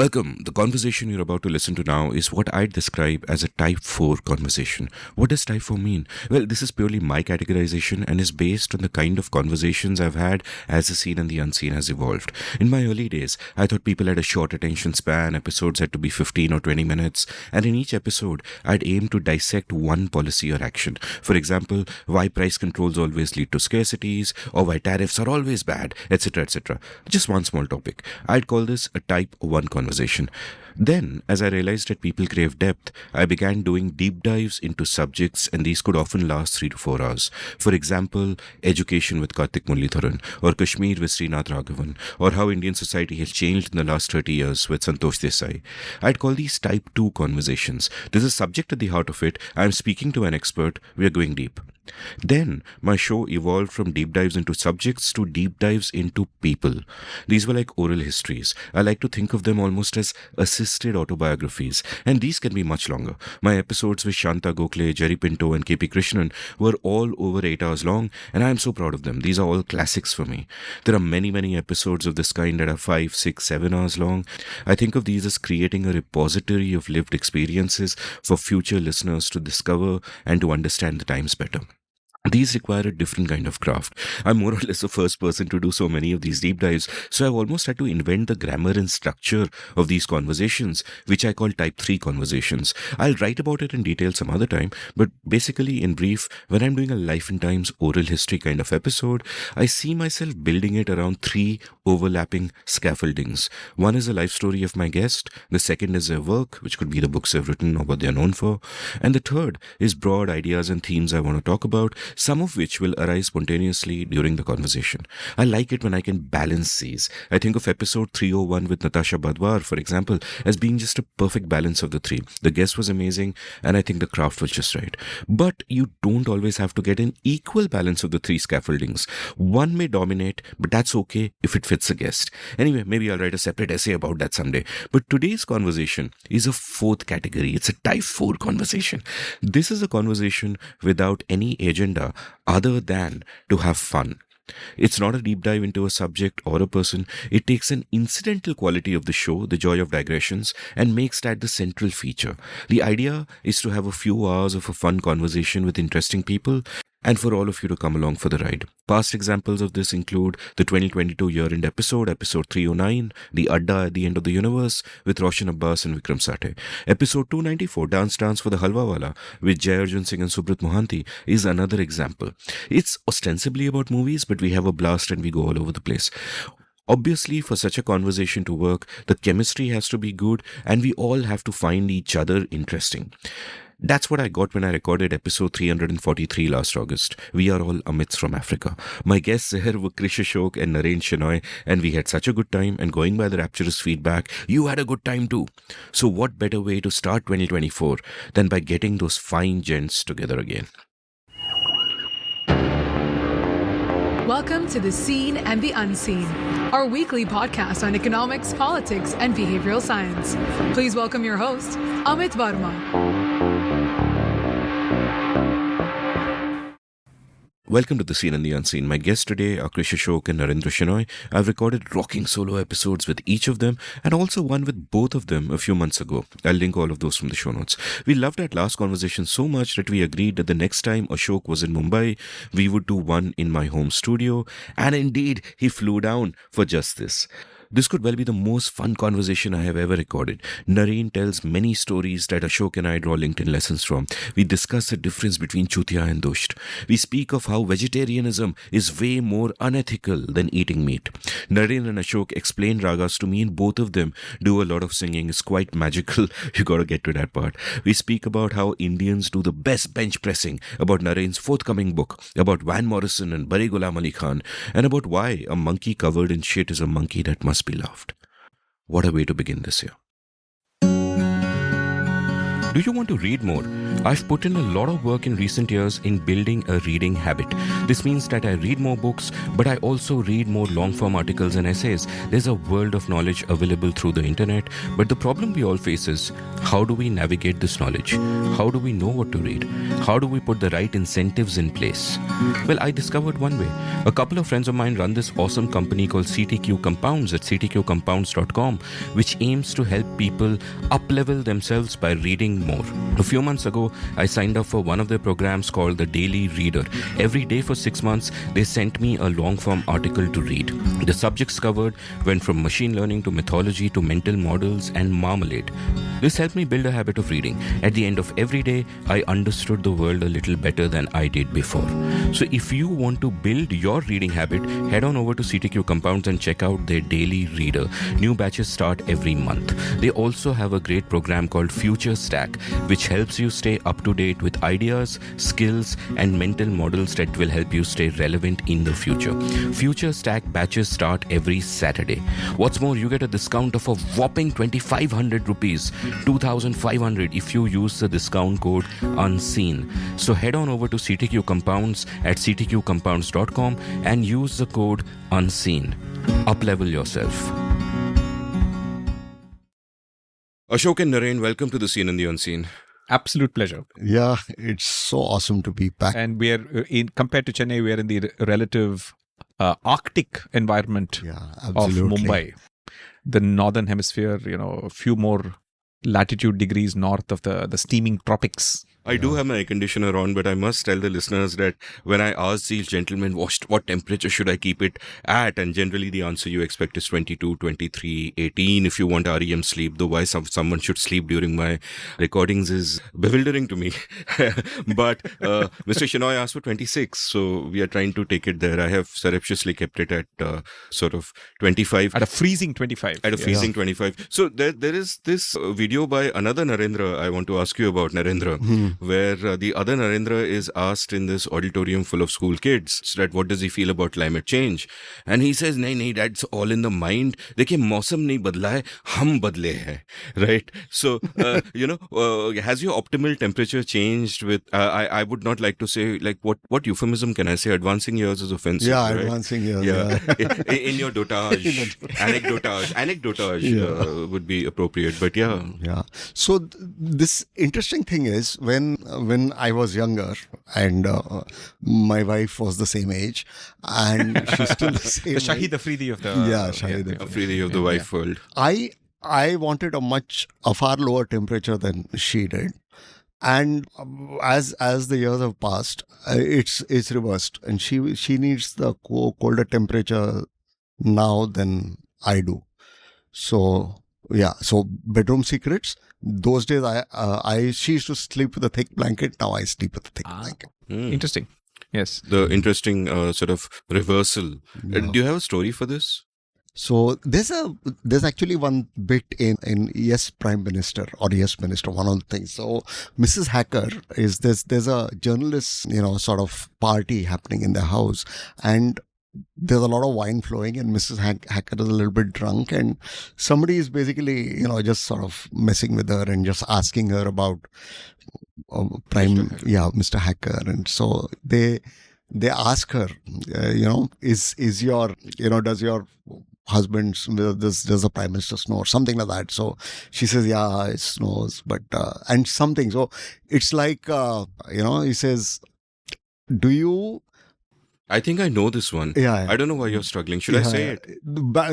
Welcome. The conversation you're about to listen to now is what I'd describe as a Type 4 conversation. What does Type 4 mean? Well, this is purely my categorization and is based on the kind of conversations I've had as the seen and the unseen has evolved. In my early days, I thought people had a short attention span, episodes had to be 15 or 20 minutes, and in each episode, I'd aim to dissect one policy or action. For example, why price controls always lead to scarcities, or why tariffs are always bad, etc., etc. Just one small topic. I'd call this a Type 1 conversation. Then, as I realized that people crave depth, I began doing deep dives into subjects, and these could often last 3 to 4 hours. For example, education with Karthik Mullitharan, or Kashmir with Srinath Raghavan, or how Indian society has changed in the last 30 years with Santosh Desai. I'd call these Type 2 conversations. There's a subject at the heart of it. I'm speaking to an expert. We're going deep. Then, my show evolved from deep dives into subjects to deep dives into people. These were like oral histories. I like to think of them almost as assisted autobiographies, and these can be much longer. My episodes with Shanta Gokhale, Jerry Pinto, and KP Krishnan were all over 8 hours long, and I am so proud of them. These are all classics for me. There are many episodes of this kind that are 5, 6, 7 hours long. I think of these as creating a repository of lived experiences for future listeners to discover and to understand the times better. These require a different kind of craft. I'm more or less the first person to do so many of these deep dives, so I've almost had to invent the grammar and structure of these conversations, which I call Type 3 conversations. I'll write about it in detail some other time, but basically, in brief, when I'm doing a Life and Times oral history kind of episode, I see myself building it around 3 overlapping scaffoldings. One is the life story of my guest, the second is their work, which could be the books they've written or what they're known for, and the third is broad ideas and themes I want to talk about, some of which will arise spontaneously during the conversation. I like it when I can balance these. I think of episode 301 with Natasha Badwar, for example, as being just a perfect balance of the 3. The guest was amazing, and I think the craft was just right. But you don't always have to get an equal balance of the 3 scaffoldings. One may dominate, but that's okay if it fits the guest. Anyway, maybe I'll write a separate essay about that someday. But today's conversation is a 4th category. It's a Type 4 conversation. This is a conversation without any agenda other than to have fun. It's not a deep dive into a subject or a person. It takes an incidental quality of the show, the joy of digressions, and makes that the central feature. The idea is to have a few hours of a fun conversation with interesting people, and for all of you to come along for the ride. Past examples of this include the 2022 year-end episode 309, The Adda at the End of the Universe, with Roshan Abbas and Vikram Sathe. Episode 294, Dance for the Halwawala, with Jai Arjun Singh and Subrat Mohanty, is another example. It's ostensibly about movies, but we have a blast and we go all over the place. Obviously, for such a conversation to work, the chemistry has to be good, and we all have to find each other interesting. That's what I got when I recorded episode 343 last August. We are all Amits from Africa. My guests there were Krish Ashok and Naren Shenoy, and we had such a good time, and going by the rapturous feedback, you had a good time too. So what better way to start 2024 than by getting those fine gents together again? Welcome to The Seen and the Unseen, our weekly podcast on economics, politics, and behavioral science. Please welcome your host, Amit Varma. Welcome to The Seen and the Unseen. My guests today are Krish Ashok and Narendra Shenoy. I've recorded rocking solo episodes with each of them and also one with both of them a few months ago. I'll link all of those from the show notes. We loved that last conversation so much that we agreed that the next time Ashok was in Mumbai, we would do one in my home studio. And indeed, he flew down for just this. This could well be the most fun conversation I have ever recorded. Naren tells many stories that Ashok and I draw LinkedIn lessons from. We discuss the difference between Chutiya and Dusht. We speak of how vegetarianism is way more unethical than eating meat. Naren and Ashok explain ragas to me, and both of them do a lot of singing. It's quite magical. You gotta get to that part. We speak about how Indians do the best bench pressing, about Naren's forthcoming book, about Van Morrison and Bari Ghulam Ali Khan, and about why a monkey covered in shit is a monkey that must be loved. What a way to begin this year. Do you want to read more? I've put in a lot of work in recent years in building a reading habit. This means that I read more books, but I also read more long-form articles and essays. There's a world of knowledge available through the internet, but the problem we all face is, how do we navigate this knowledge? How do we know what to read? How do we put the right incentives in place? Well, I discovered one way. A couple of friends of mine run this awesome company called CTQ Compounds at ctqcompounds.com, which aims to help people up-level themselves by reading more. A few months ago, I signed up for one of their programs called The Daily Reader. Every day for 6 months, they sent me a long-form article to read. The subjects covered went from machine learning to mythology to mental models and marmalade. This helped me build a habit of reading. At the end of every day, I understood the world a little better than I did before. So if you want to build your reading habit, head on over to CTQ Compounds and check out their Daily Reader. New batches start every month. They also have a great program called Future Stack, which helps you stay up to date with ideas, skills, and mental models that will help you stay relevant in the future. Future Stack batches start every Saturday. What's more, you get a discount of a whopping 2,500 rupees, 2,500 if you use the discount code UNSEEN. So head on over to CTQ Compounds at ctqcompounds.com and use the code UNSEEN. Up-level yourself. Ashok and Naren, welcome to the Seen and the Unseen. Absolute pleasure. Yeah, it's so awesome to be back. And we are, compared to Chennai, we are in the relative Arctic environment of Mumbai. The northern hemisphere, a few more latitude degrees north of the steaming tropics. I do have my air conditioner on, but I must tell the listeners that when I ask these gentlemen what temperature should I keep it at, and generally the answer you expect is 22, 23, 18 if you want REM sleep, though why someone should sleep during my recordings is bewildering to me. But Mr. Shenoy asked for 26, so we are trying to take it there. I have surreptitiously kept it at sort of 25. At a freezing 25. At a freezing 25. So there is this video by another Narendra I want to ask you about, Narendra. Where the other Narendra is asked in this auditorium full of school kids that what does he feel about climate change, and he says nahi, that's all in the mind. देखिए मौसम नहीं बदला है, हम बदले हैं, right? So has your optimal temperature changed with I would not like to say, like, what euphemism can I say? Advancing years is offensive. Yeah, right? advancing years. Yeah. In your dotage, anecdotage would be appropriate, but yeah. Yeah. So this interesting thing is when I was younger and my wife was the same age and she's still the same. The Shahid Afridi of the Shahid Afridi of the wife world. I wanted a far lower temperature than she did. And as the years have passed, it's reversed, and she needs the colder temperature now than I do. So yeah, so bedroom secrets. Those days, she used to sleep with a thick blanket. Now I sleep with a thick blanket. Interesting. Yes. The interesting sort of reversal. Yeah. Do you have a story for this? So there's actually one bit in Yes Prime Minister or Yes Minister, one of the things. So Mrs. Hacker is there's a journalist sort of party happening in the house, and there's a lot of wine flowing, and Mrs. Hacker is a little bit drunk, and somebody is basically just sort of messing with her and just asking her about Mr. Hacker. And so they ask her, is your does your husband's does the prime minister snore, something like that. So she says, yeah, it snores, but and something. So it's like he says, do you? I think I know this one. Yeah. I don't know why you're struggling. Should I say it?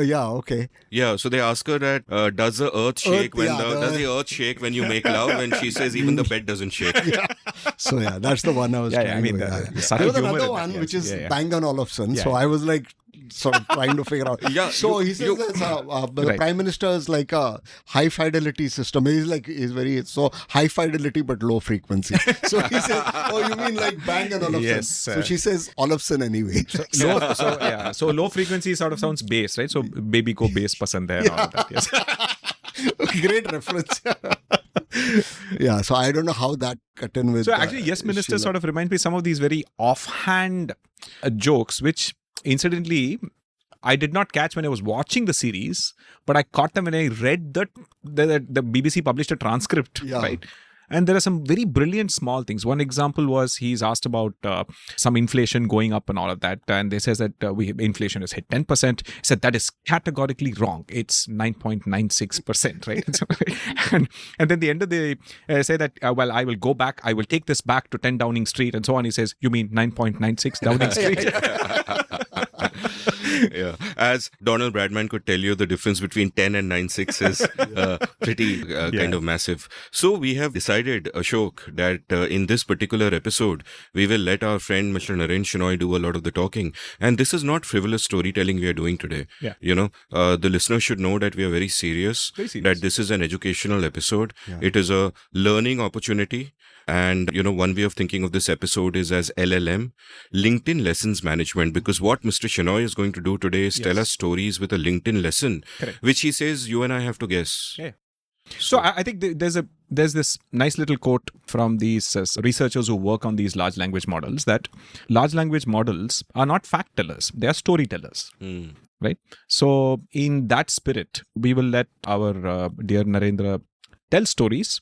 Yeah, okay. Yeah, so they ask her that, does the earth shake does the earth shake when you make love? And she says, even the bed doesn't shake. Yeah. So yeah, that's the one I was trying to. There was another one which is Bang & Olufsen. So I was like sort of trying to figure out. Yeah, so he says the prime minister is like a high fidelity system. He's very high fidelity but low frequency. So he says, oh, you mean like Bang & Olufsen? Yes. So she says Olufsen anyway. So low frequency sort of sounds bass, right? So baby ko bass pasand hai and all of that. Yes. Great reference. Yeah, so I don't know how that cut in with. So actually, Yes Minister sort of reminds me of some of these very offhand jokes, which incidentally I did not catch when I was watching the series, but I caught them when I read that the BBC published a transcript, right? And there are some very brilliant small things. One example was he's asked about some inflation going up and all of that. And they says that inflation has hit 10%. He said that is categorically wrong. It's 9.96%, right? and then the end of the say that, well, I will go back. I will take this back to 10 Downing Street and so on. He says, you mean 9.96 Downing Street? Yeah, as Donald Bradman could tell you, the difference between 10 and 96 is pretty kind of massive. So we have decided, Ashok, that in this particular episode, we will let our friend Mr. Naren Shenoy do a lot of the talking. And this is not frivolous storytelling we are doing today. Yeah. You know, the listener should know that we are very serious, that this is an educational episode. Yeah. It is a learning opportunity. And, you know, one way of thinking of this episode is as LLM, LinkedIn Lessons Management, because what Mr. Shenoy is going to do today is tell us stories with a LinkedIn lesson, which he says you and I have to guess. Yeah. So I think there's this nice little quote from these researchers who work on these large language models, that large language models are not fact tellers, they are storytellers. Right? So in that spirit, we will let our dear Narendra tell stories,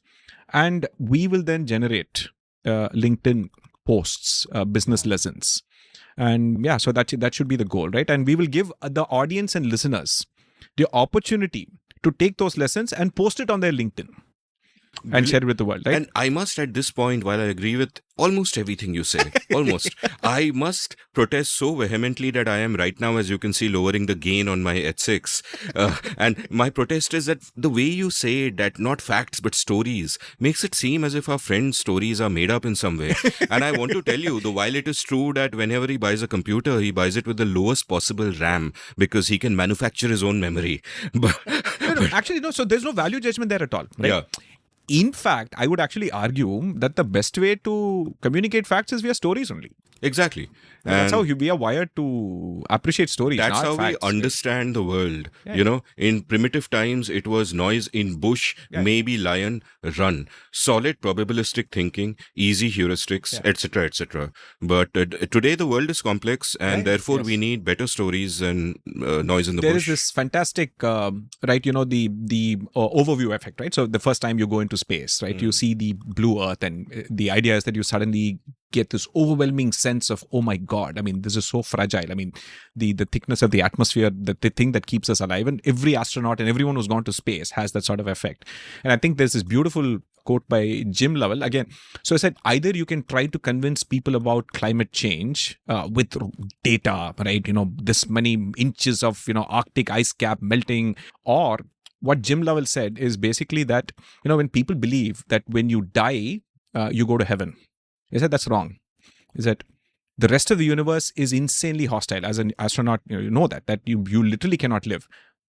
and we will then generate LinkedIn posts, business lessons. And yeah, so that should be the goal, right? And we will give the audience and listeners the opportunity to take those lessons and post it on their LinkedIn and share it with the world, right? And I must, at this point, while I agree with almost everything you say, I must protest so vehemently that I am right now, as you can see, lowering the gain on my H6. And my protest is that the way you say that not facts but stories makes it seem as if our friend's stories are made up in some way. And I want to tell you, though, while it is true that whenever he buys a computer, he buys it with the lowest possible RAM because he can manufacture his own memory. Actually, no. So there's no value judgment there at all, right? Yeah. In fact, I would actually argue that the best way to communicate facts is via stories only. Exactly. And that's how we are wired to appreciate stories. That's how facts, we understand the world. Yeah. You know, in primitive times, it was noise in bush, maybe lion, run. Solid probabilistic thinking, easy heuristics, etc., etc. But today the world is complex, and therefore we need better stories than noise in the bush. There is this fantastic, right, you know, the overview effect, right? So the first time you go into space, right, you see the blue earth, and the idea is that you suddenly get this overwhelming sense of, oh my God, I mean, this is so fragile. I mean, the thickness of the atmosphere, the thing that keeps us alive. And every astronaut and everyone who's gone to space has that sort of effect. And I think there's this beautiful quote by Jim Lovell. Again, so I said, either you can try to convince people about climate change with data, right? You know, this many inches of, you know, Arctic ice cap melting, or what Jim Lovell said is basically that, you know, when people believe that when you die, you go to heaven. He said that's wrong. Is that the rest of the universe is insanely hostile. As an astronaut, you know that you literally cannot live.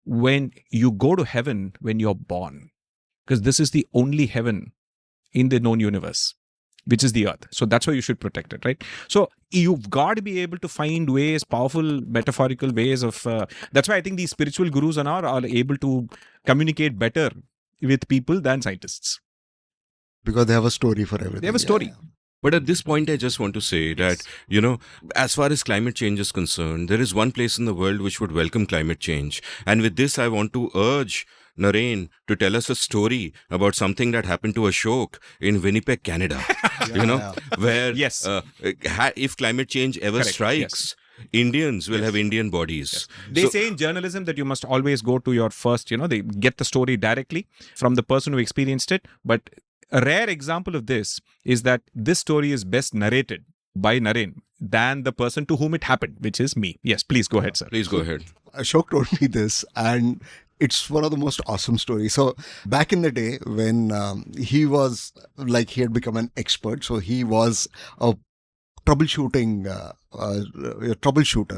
When you go to heaven when you're born, because this is the only heaven in the known universe, which is the earth. So that's why you should protect it, right? So you've got to be able to find ways, powerful metaphorical ways of. That's why I think these spiritual gurus are able to communicate better with people than scientists. Because they have a story for everything. They have a story. Yeah. But at this point, I just want to say that, you know, as far as climate change is concerned, there is one place in the world which would welcome climate change. And with this, I want to urge Naren to tell us a story about something that happened to Ashok in Winnipeg, Canada. Where if climate change ever strikes, Indians will have Indian bodies. Yes. They say in journalism that you must always go to your first, they get the story directly from the person who experienced it. But a rare example of this is that this story is best narrated by Naren than the person to whom it happened, which is me. Yes, please go ahead, sir. Please go ahead. Ashok told me this, and it's one of the most awesome stories. So back in the day when he was he had become an expert, so he was a troubleshooter.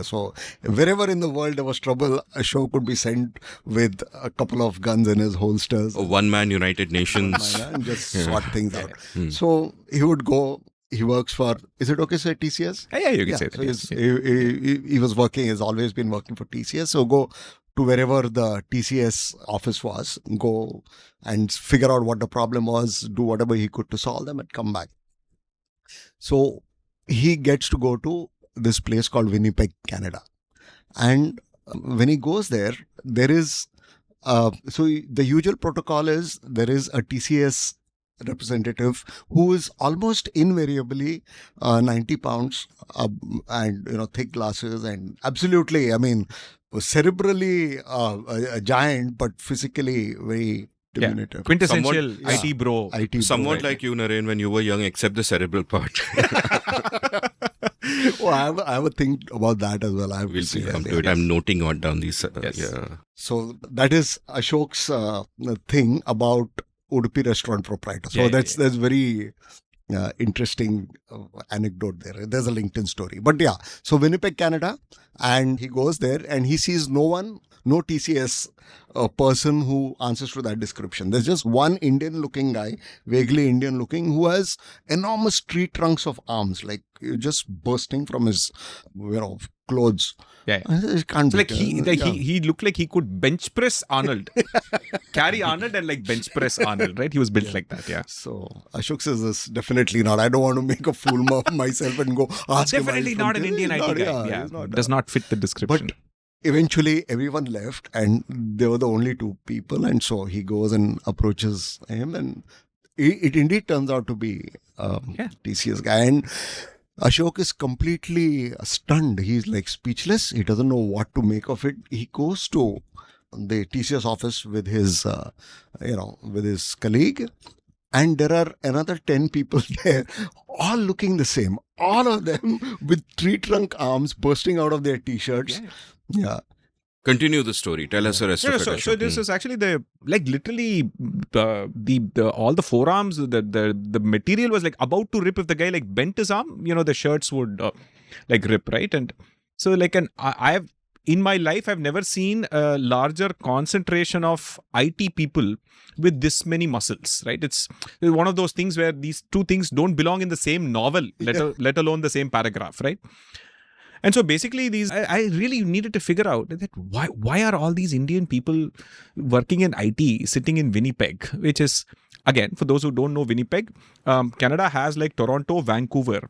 So wherever in the world there was trouble, Ashok would be sent with a couple of guns in his holsters. A one-man United Nations. And just sort things out. So he would go. He works for, is it okay to say TCS? Yeah, you can say that. So he was working, has always been working for TCS. So go to wherever the TCS office was, go and figure out what the problem was, do whatever he could to solve them and come back. So he gets to go to this place called Winnipeg, Canada. And when he goes there, there is, so the usual protocol is there is a TCS representative who is almost invariably 90 pounds and thick glasses and absolutely, I mean, cerebrally a giant, but physically very diminutive. Quintessential IT bro. Somewhat like you, Naren, when you were young, except the cerebral part. Well, I have a think about that as well. We'll come to it. I'm noting on down these. So that is Ashok's thing about Udupi restaurant proprietor. So that's very interesting anecdote there. There's a LinkedIn story. But yeah, so Winnipeg, Canada, and he goes there and he sees no TCS person who answers to that description. There's just one Indian-looking guy, vaguely Indian-looking, who has enormous tree trunks of arms, like just bursting from his, clothes. Yeah. It can't so be. He looked like he could bench press Arnold. Carry Arnold and like bench press Arnold, right? He was built like that, yeah. So Ashok says this, definitely not. I don't want to make a fool of myself and go ask him. Definitely not an Indian IT guy. Yeah. Does not fit the description. But eventually everyone left and they were the only two people, and so he goes and approaches him, and it indeed turns out to be TCS guy. And Ashok is completely stunned. He's like speechless. He doesn't know what to make of it. He goes to the TCS office with his, with his colleague, and there are another 10 people there, all looking the same. All of them with tree trunk arms bursting out of their t-shirts. Yeah. Continue the story. Tell us the rest of it. So this is actually literally all the forearms, the material was like about to rip. If the guy like bent his arm, the shirts would rip, right? And so in my life, I've never seen a larger concentration of IT people with this many muscles, right? It's one of those things where these two things don't belong in the same novel, let alone the same paragraph, right? And so basically I really needed to figure out that why are all these Indian people working in IT sitting in Winnipeg, which is, again, for those who don't know Winnipeg, Canada has like Toronto, Vancouver,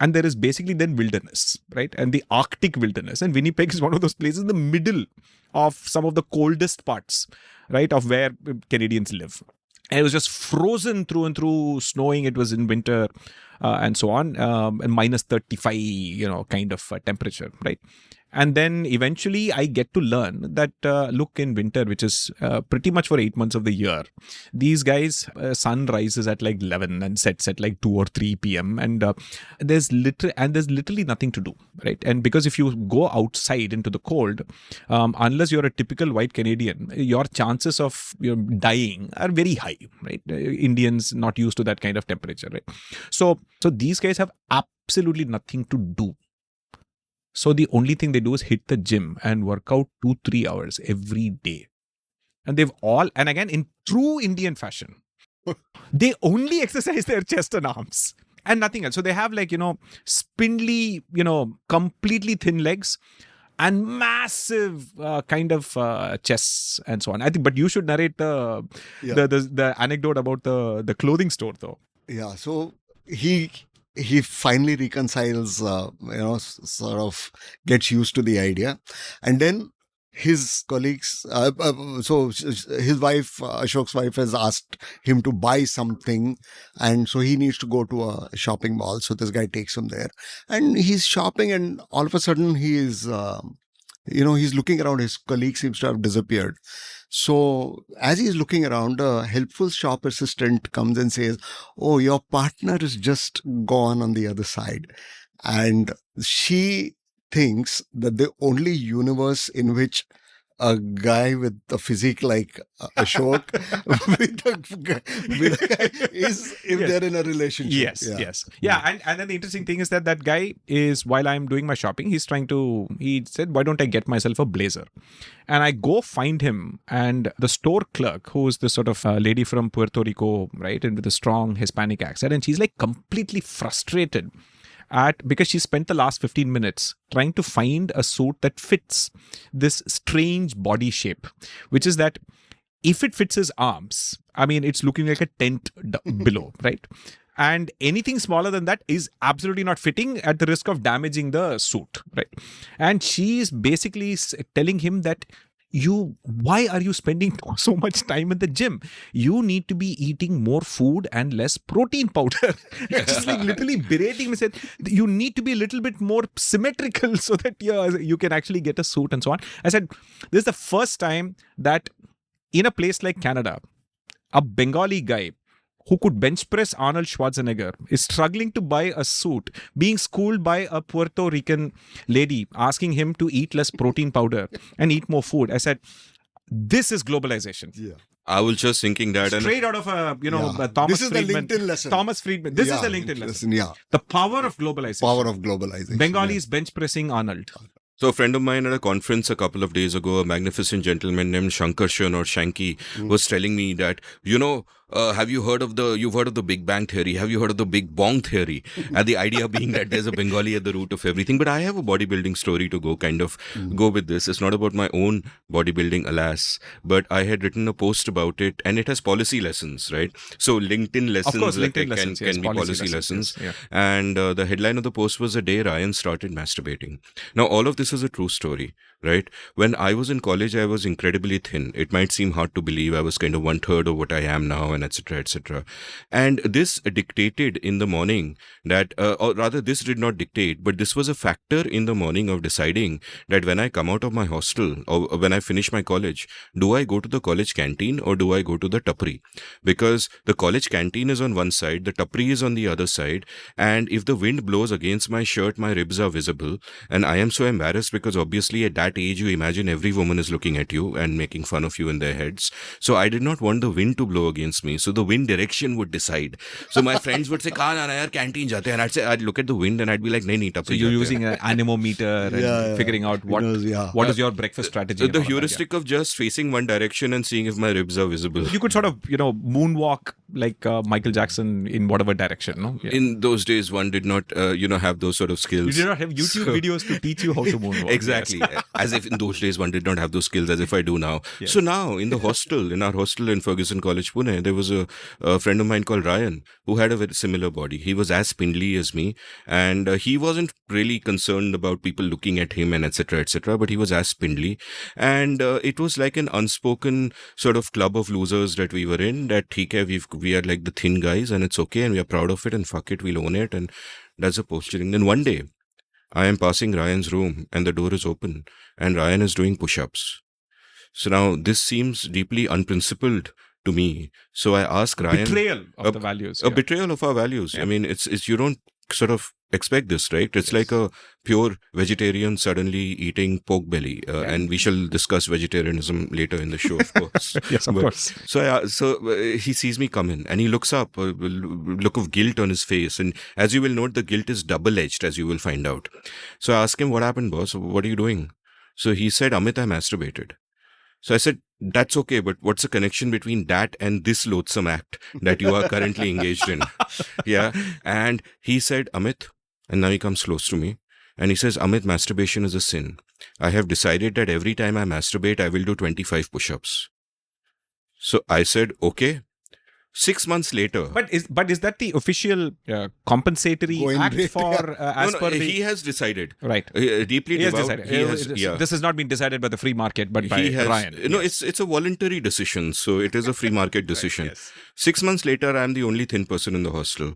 and there is basically then wilderness, right? And the Arctic wilderness. And Winnipeg is one of those places in the middle of some of the coldest parts, right, of where Canadians live. And it was just frozen through and through, snowing. It was in winter and so on, and minus 35, kind of temperature, right? And then eventually I get to learn that look, in winter, which is pretty much for 8 months of the year, these guys, sun rises at like 11 and sets at like 2 or 3 p.m. And there's literally nothing to do, right? And because if you go outside into the cold, unless you're a typical white Canadian, your chances of dying are very high, right? Indians not used to that kind of temperature, right? So these guys have absolutely nothing to do. So the only thing they do is hit the gym and work out 2-3 hours every day. And and again, in true Indian fashion, they only exercise their chest and arms and nothing else. So they have spindly, completely thin legs and massive kind of chests and so on. I think, but you should narrate the anecdote about the clothing store though. Yeah. So he finally reconciles, sort of gets used to the idea. And then his colleagues, so his wife, Ashok's wife, has asked him to buy something. And so he needs to go to a shopping mall. So this guy takes him there. And he's shopping, and all of a sudden he is, he's looking around. His colleague seems to have disappeared. So as he's looking around, a helpful shop assistant comes and says, "Oh, your partner is just gone on the other side." And she thinks that the only universe in which a guy with a physique like Ashok with a guy is if they're in a relationship. Yes. Yeah. And then the interesting thing is that guy is, while I'm doing my shopping, he said, why don't I get myself a blazer? And I go find him, and the store clerk, who is this sort of lady from Puerto Rico, right, and with a strong Hispanic accent, and she's like completely frustrated because she spent the last 15 minutes trying to find a suit that fits this strange body shape, which is that if it fits his arms, I mean, it's looking like a tent below, right? And anything smaller than that is absolutely not fitting, at the risk of damaging the suit, right? And she is basically telling him that why are you spending so much time in the gym? You need to be eating more food and less protein powder. Just like literally berating me, said, you need to be a little bit more symmetrical so that you can actually get a suit and so on. I said, this is the first time that in a place like Canada, a Bengali guy who could bench press Arnold Schwarzenegger is struggling to buy a suit, being schooled by a Puerto Rican lady asking him to eat less protein powder and eat more food. I said, this is globalization. Yeah. I was just thinking that. Straight out of a Thomas This is Friedman. the LinkedIn lesson. Thomas Friedman. This is the LinkedIn lesson. Yeah. The power of globalization. Power of globalization. Bengalis bench pressing Arnold. So a friend of mine at a conference a couple of days ago, a magnificent gentleman named Shankarshan or Shanky was telling me that, you've heard of the Big Bang theory? Have you heard of the Big Bong theory? And the idea being that there's a Bengali at the root of everything. But I have a bodybuilding story to go with this. It's not about my own bodybuilding, alas, but I had written a post about it, and it has policy lessons, right? So LinkedIn lessons, of course, LinkedIn lessons, can be policy lessons. Yes, yeah. And the headline of the post was the day Ryan started masturbating. Now, all of this is a true story, right? When I was in college, I was incredibly thin. It might seem hard to believe. I was kind of 1/3 of what I am now, and etc., etc. And this dictated in the morning that, or rather, this did not dictate, but this was a factor in the morning of deciding that when I come out of my hostel or when I finish my college, do I go to the college canteen or do I go to the tapri? Because the college canteen is on one side, the tapri is on the other side, and if the wind blows against my shirt, my ribs are visible, and I am so embarrassed because obviously at that age you imagine every woman is looking at you and making fun of you in their heads. So I did not want the wind to blow against me. So the wind direction would decide. So my friends would say, "Kahan aana yaar, canteen jate." And I'd look at the wind and I'd be like, "Nahi, tapri." So you're using an anemometer and figuring out what is your breakfast strategy. The heuristic of just facing one direction and seeing if my ribs are visible. You could sort of, moonwalk like Michael Jackson in whatever direction, no? Yeah. In those days, one did not, have those sort of skills. You did not have YouTube videos to teach you how to moonwalk. Exactly. Yes. As if in those days one did not have those skills as if I do now. Yes. So now in our hostel in Ferguson College, Pune, there was a friend of mine called Ryan who had a very similar body. He was as spindly as me, and he wasn't really concerned about people looking at him and etc., but he was as spindly. And it was like an unspoken sort of club of losers that we were in, that we are like the thin guys and it's okay and we are proud of it and fuck it, we'll own it, and that's the posturing. Then one day, I am passing Ryan's room and the door is open and Ryan is doing push-ups. So now this seems deeply unprincipled to me. So I ask Ryan... Betrayal of the values. A betrayal of our values. Yeah. I mean, it's you don't sort of expect this, right? It's like a pure vegetarian suddenly eating pork belly. And we shall discuss vegetarianism later in the show, of course. Yes, of course. So he sees me come in and he looks up, a look of guilt on his face. And as you will note, the guilt is double-edged, as you will find out. So I asked him, what happened, boss? What are you doing? So he said, Amit, I masturbated. So I said, that's okay, but what's the connection between that and this loathsome act that you are currently engaged in? Yeah. And he said, Amit, and now he comes close to me and he says, Amit, masturbation is a sin. I have decided that every time I masturbate, I will do 25 push-ups. So I said, okay. 6 months later. But is that the official compensatory act for he has decided. Right. Deeply devout. This has not been decided by the free market, but by Ryan. No, it's a voluntary decision. So it is a free market decision. Right, yes. 6 months later, I'm the only thin person in the hostel.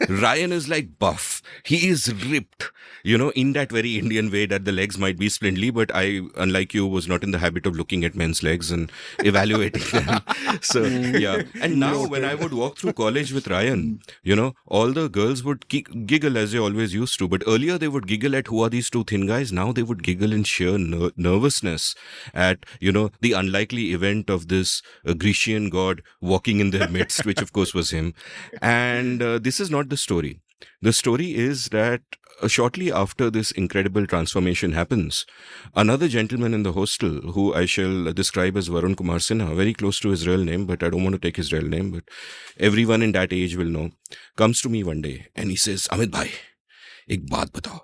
Ryan is like buff. He is ripped, in that very Indian way that the legs might be spindly, but I, unlike you, was not in the habit of looking at men's legs and evaluating them. So, yeah. And now when I would walk through college with Ryan, all the girls would giggle as they always used to. But earlier they would giggle at who are these two thin guys. Now they would giggle in sheer nervousness at, the unlikely event of this Grecian god walking in their midst, which of course was him. And this is not the story. The story is that shortly after this incredible transformation happens, another gentleman in the hostel, who I shall describe as Varun Kumar Sinha, very close to his real name, but I don't want to take his real name, but everyone in that age will know, comes to me one day and he says, Amit bhai, ek baat batao.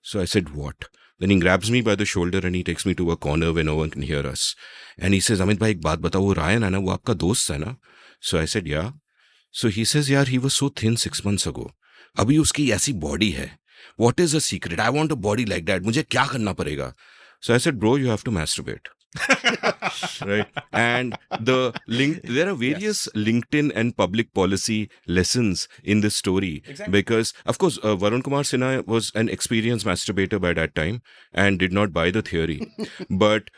So I said, what? Then he grabs me by the shoulder and he takes me to a corner where no one can hear us. And he says, Amit bhai, ek baat batao, wo Ryan hai na, wo aapka dost hai na? So I said, yeah. So he says, yaar, he was so thin 6 months ago. Abhi uski aisi body hai. What is the secret? I want a body like that. Mujhe kya karna parega? So I said, bro, you have to masturbate. Right? And there are various LinkedIn and public policy lessons in this story. Exactly. Because, of course, Varun Kumar Sinha was an experienced masturbator by that time and did not buy the theory. But,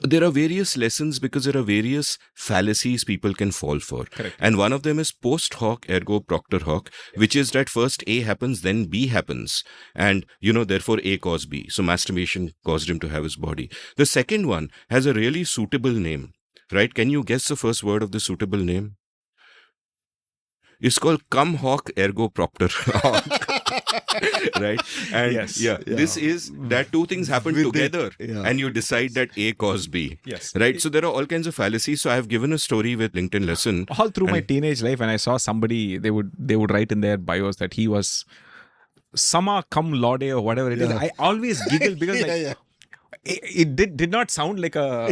there are various lessons because there are various fallacies people can fall for. Correct. And one of them is post hoc ergo propter hoc, which is that first A happens, then B happens. And, therefore A caused B. So masturbation caused him to have his body. The second one has a really suitable name, right? Can you guess the first word of the suitable name? It's called cum hoc ergo propter hoc. Right? And this is that two things happen together and you decide that A caused B. Yes. Right? So there are all kinds of fallacies. So I have given a story with LinkedIn lesson. All through my teenage life, when I saw somebody, they would write in their bios that he was Sama cum laude or whatever it is. I always giggle because it did not sound like a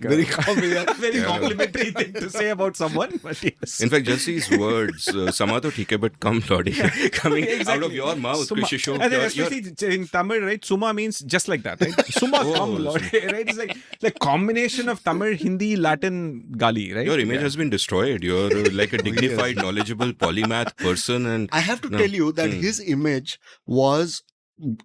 very complimentary thing to say about someone. But yes. In fact, just these words, Sama to theek hai, but cum laude, coming out of your mouth. Suma. Krishishok, And then especially in Tamil, right? Suma means just like that, right? Suma cum laude, right? It's like combination of Tamil, Hindi, Latin, Gali, right? Your image has been destroyed. You're like a dignified, knowledgeable polymath person. And I have to tell you that his image was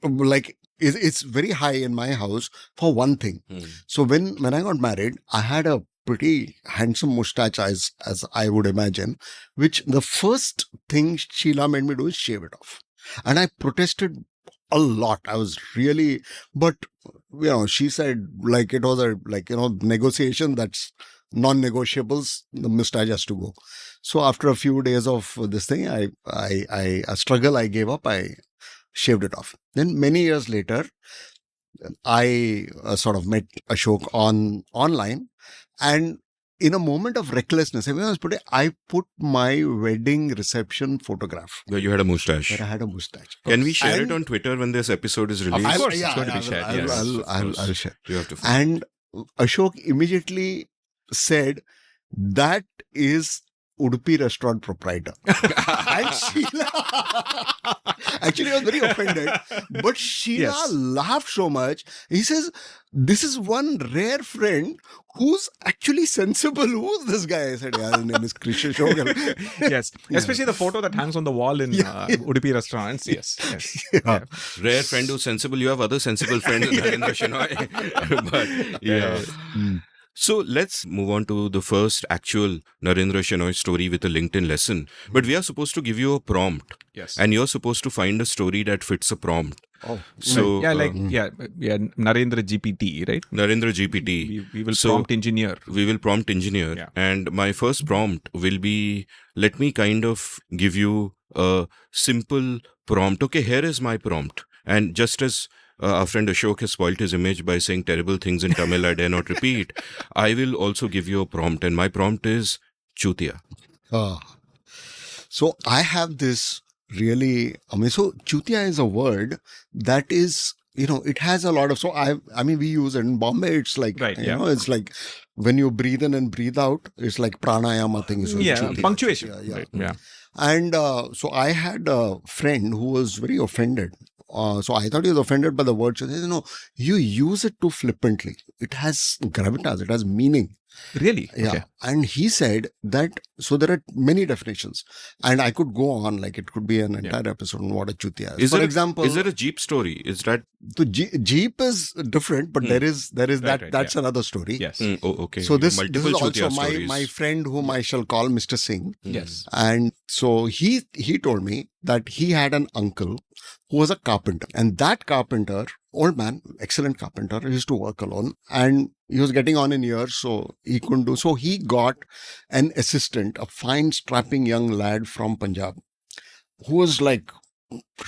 like, it's very high in my house for one thing. So when I got married, I had a pretty handsome mustache as I would imagine, which the first thing Sheila made me do is shave it off. And I protested a lot. I was really, but she said like it was a negotiation that's non-negotiables. The mustache has to go. So after a few days of this thing, I struggle, I gave up. I shaved it off. Then many years later, I sort of met Ashok online, and in a moment of recklessness, I put my wedding reception photograph. where you had a mustache. Where I had a mustache. Can we share it on Twitter when this episode is released? Of course, it's going to be shared. I'll share. You have to. And Ashok immediately said, that is Udupi restaurant proprietor. And Sheila actually was very offended, but Sheila laughed so much. He says, this is one rare friend who's actually sensible. Who's this guy? I said, his name is Krisha Shogal. Yes, especially the photo that hangs on the wall in Udupi restaurants. Yes. Rare friend who's sensible. You have other sensible friends in Narendra Shenoy. But so let's move on to the first actual Narendra Shenoy story with a LinkedIn lesson. But we are supposed to give you a prompt. Yes. And you're supposed to find a story that fits a prompt. Oh. So Narendra GPT, right? Narendra GPT. We will prompt engineer. We will prompt engineer. Yeah. And my first prompt will be, let me kind of give you a simple prompt. Okay, here is my prompt. And just as our friend Ashok has spoiled his image by saying terrible things in Tamil I dare not repeat, I will also give you a prompt. And my prompt is Chutia. So I have this really, so Chutia is a word that is, it has a lot of, so I mean, we use it in Bombay. It's like, it's like when you breathe in and breathe out, it's like pranayama things. Punctuation. Yeah. And so I had a friend who was very offended. So I thought he was offended by the word. So he said, no, you use it too flippantly. It has gravitas. It has meaning. Really? Yeah. Okay. And he said that, so there are many definitions. And I could go on, like it could be an entire episode on what a chutia is. For example, is there a Jeep story? Is that... The Jeep is different, but there is that's another story. Yes. Okay. So this is also my friend whom I shall call Mr. Singh. Yes. And so he told me that he had an uncle who was a carpenter. And that carpenter, old man, excellent carpenter, he used to work alone. And he was getting on in years, so he couldn't do. So he got an assistant, a fine, strapping young lad from Punjab, who was like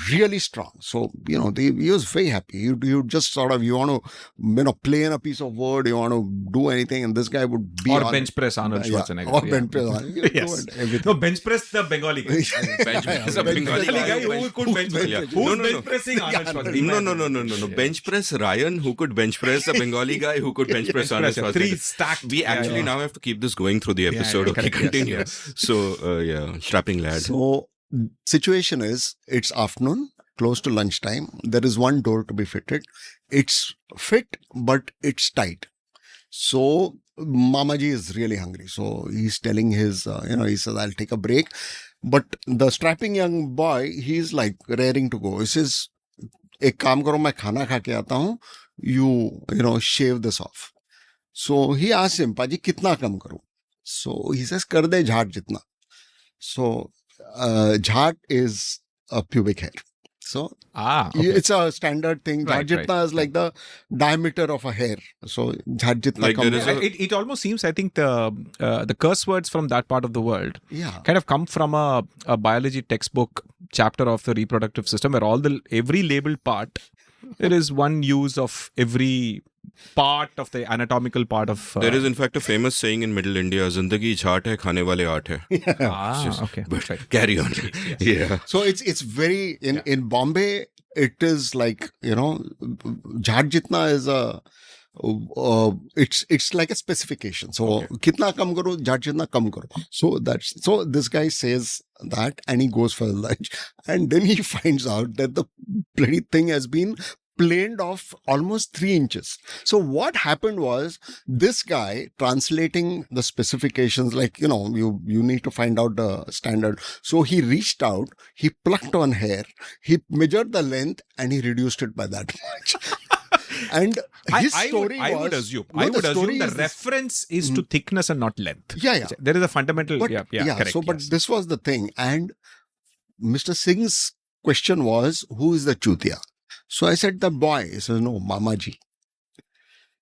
really strong. So, he was very happy. You just sort of, you want to, play in a piece of wood, you want to do anything, and this guy would be or bench press Arnold Schwarzenegger. Or bench press. Yes. No, bench press the Bengali guy. Bench press the Bengali guy who could bench press. Who's bench pressing Arnold Schwarzenegger? No. Bench press Ryan, who could bench press a Bengali guy, who could bench press Arnold Schwarzenegger. 3 stacked. We actually now have to keep this going through the episode. Okay, continue. Yes. So, strapping lad. So, situation is, it's afternoon. close to lunchtime. There is one door to be fitted. It's fit, but it's tight. So Mamaji is really hungry. So he's telling his, he says, I'll take a break. But the strapping young boy, he's like raring to go. He says, ek kaam karo, main khana kha ke aata hu. You shave this off. So he asks him, Paji, kitna kam karu? So he says, kar de jhaat jitna. So jhaat is a pubic hair. So okay. It's a standard thing. Right, Jhaat jitna is like the diameter of a hair. So jhaat jitna Like kam there is karo. It almost seems, I think, the curse words from that part of the world kind of come from a biology textbook chapter of the reproductive system where every labeled part, there is one use of every part of the anatomical part of... There is in fact a famous saying in Middle India, Zindagi jhaat hai, khane wale aat hai. Okay. But Right. carry on. Yes. Yeah. So it's very, in Bombay, it is like, jhaat jitna is it's like a specification. So kitna kam karo, jhaat jitna kam karo. So this guy says that and he goes for lunch. And then he finds out that the bloody thing has been planed off almost 3 inches. So what happened was this guy translating the specifications, like, you need to find out the standard. So he reached out, he plucked one hair, he measured the length and he reduced it by that much. And his story I would assume the reference is to thickness and not length. Yeah. There is a fundamental... correct. But yes. this was the thing. And Mr. Singh's question was, who is the chutia? So I said, the boy. He says, no, Mamaji.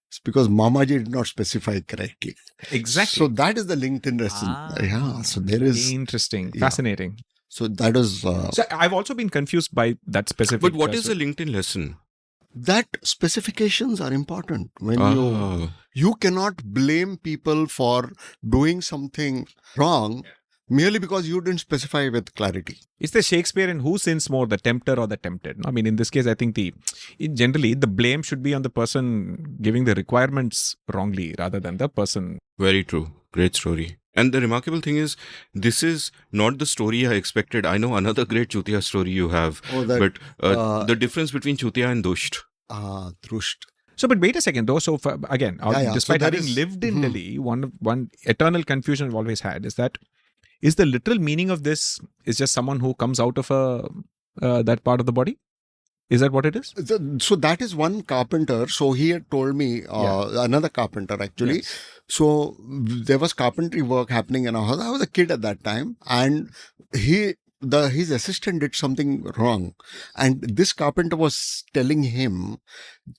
It's because Mamaji did not specify correctly. Exactly. So that is the LinkedIn lesson. So there is... Interesting. Fascinating. So that is... So I've also been confused by that specific... But what is a LinkedIn lesson? That specifications are important. When you cannot blame people for doing something wrong merely because you didn't specify with clarity. It's the Shakespearean who sins more, the tempter or the tempted. I mean, in this case, I think generally the blame should be on the person giving the requirements wrongly rather than the person. Very true. Great story. And the remarkable thing is, this is not the story I expected. I know another great Chutia story you have. But the difference between Chutia and Dusht. Drusht. So, but wait a second though. So, despite So having lived in Delhi, one eternal confusion I've always had is the literal meaning of this is just someone who comes out of that part of the body? Is that what it is? So that is one carpenter. So he had told me, another carpenter actually. Yes. So there was carpentry work happening in our house. I was a kid at that time, and his assistant did something wrong, and this carpenter was telling him,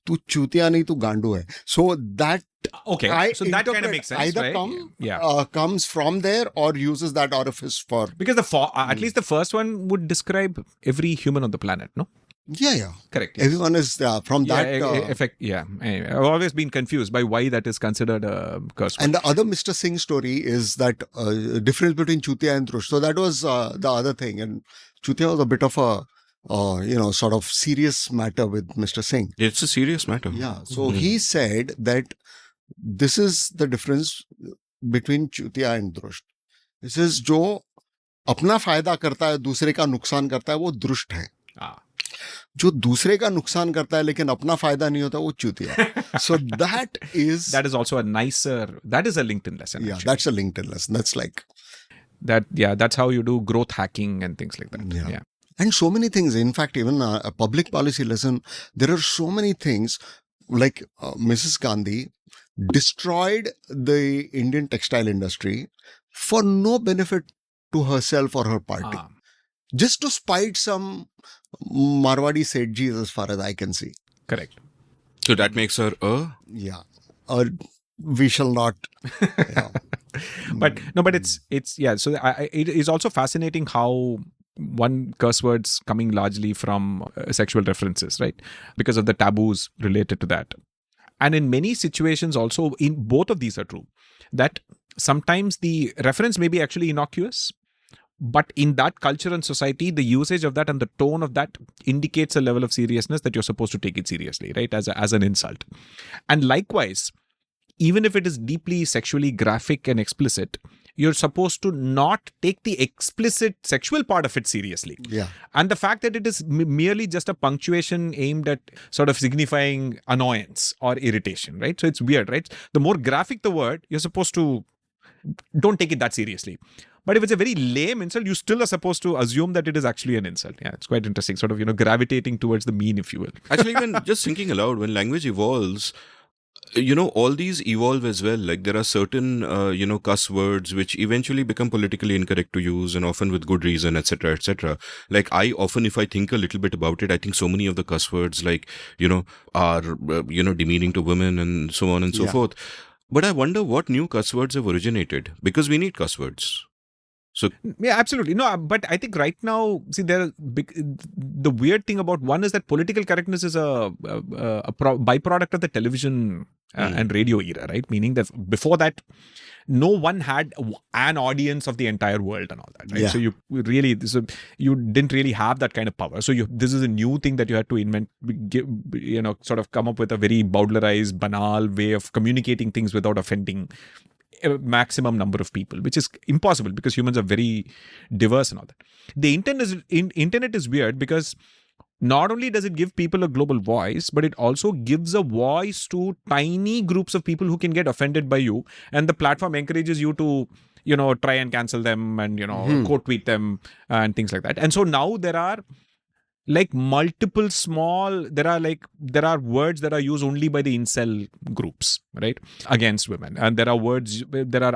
"Tu chutia nahi, tu gandu hai." So that so that kind of makes sense. Either right? Comes from there or uses that orifice for, because at least the first one would describe every human on the planet, no? Yeah. Correct. Yes. Everyone is from that effect. Yeah. Anyway, I've always been confused by why that is considered a curse word. And the other Mr. Singh story is that difference between Chutia and Drusht. So that was the other thing. And Chutia was a bit of a, sort of serious matter with Mr. Singh. It's a serious matter. Yeah. So he said that this is the difference between Chutia and Drusht. This is जो अपना फायदा करता है, दूसरे का नुकसान करता है, वो दुष्ट है. जो दूसरे का नुकसान करता है लेकिन अपना फायदा नहीं होता, वो चूतिया. So that is also a that is a LinkedIn lesson. Yeah, that's a LinkedIn lesson. That's like that. Yeah, that's how you do growth hacking and things like that. Yeah. And so many things. In fact, even a public policy lesson, there are so many things. Like Mrs. Gandhi destroyed the Indian textile industry for no benefit to herself or her party. Just to spite some Marwadi Sethjis, as far as I can see. Correct. So that makes her a... Yeah. Or we shall not... But it's yeah. So it is also fascinating how one curse words coming largely from sexual references, right? Because of the taboos related to that. And in many situations also, in both of these are true, that sometimes the reference may be actually innocuous, but in that culture and society, the usage of that and the tone of that indicates a level of seriousness that you're supposed to take it seriously, right? As an insult. And likewise, even if it is deeply sexually graphic and explicit, you're supposed to not take the explicit sexual part of it seriously. Yeah. And the fact that it is merely just a punctuation aimed at sort of signifying annoyance or irritation, right? So it's weird, right? The more graphic the word, you're supposed to don't take it that seriously. But if it's a very lame insult, you still are supposed to assume that it is actually an insult. Yeah, it's quite interesting, sort of, gravitating towards the mean, if you will. Actually, even just thinking aloud, when language evolves, all these evolve as well. Like there are certain, cuss words which eventually become politically incorrect to use, and often with good reason, etc., etc. Like I often, if I think a little bit about it, I think so many of the cuss words, like, are, demeaning to women and so on and so forth. But I wonder what new cuss words have originated, because we need cuss words. So yeah, absolutely. No, but I think right now, see, the weird thing about one is that political correctness is a byproduct of the television and radio era, right? Meaning that before that, no one had an audience of the entire world and all that, right? Yeah. So you didn't really have that kind of power. So this is a new thing that you had to invent, sort of come up with a very bowdlerized, banal way of communicating things without offending a maximum number of people, which is impossible because humans are very diverse and all that. The internet is weird because not only does it give people a global voice, but it also gives a voice to tiny groups of people who can get offended by you, and the platform encourages you to try and cancel them and quote tweet them and things like that. And so now there are like multiple there are words that are used only by the incel groups, right, against women, and there are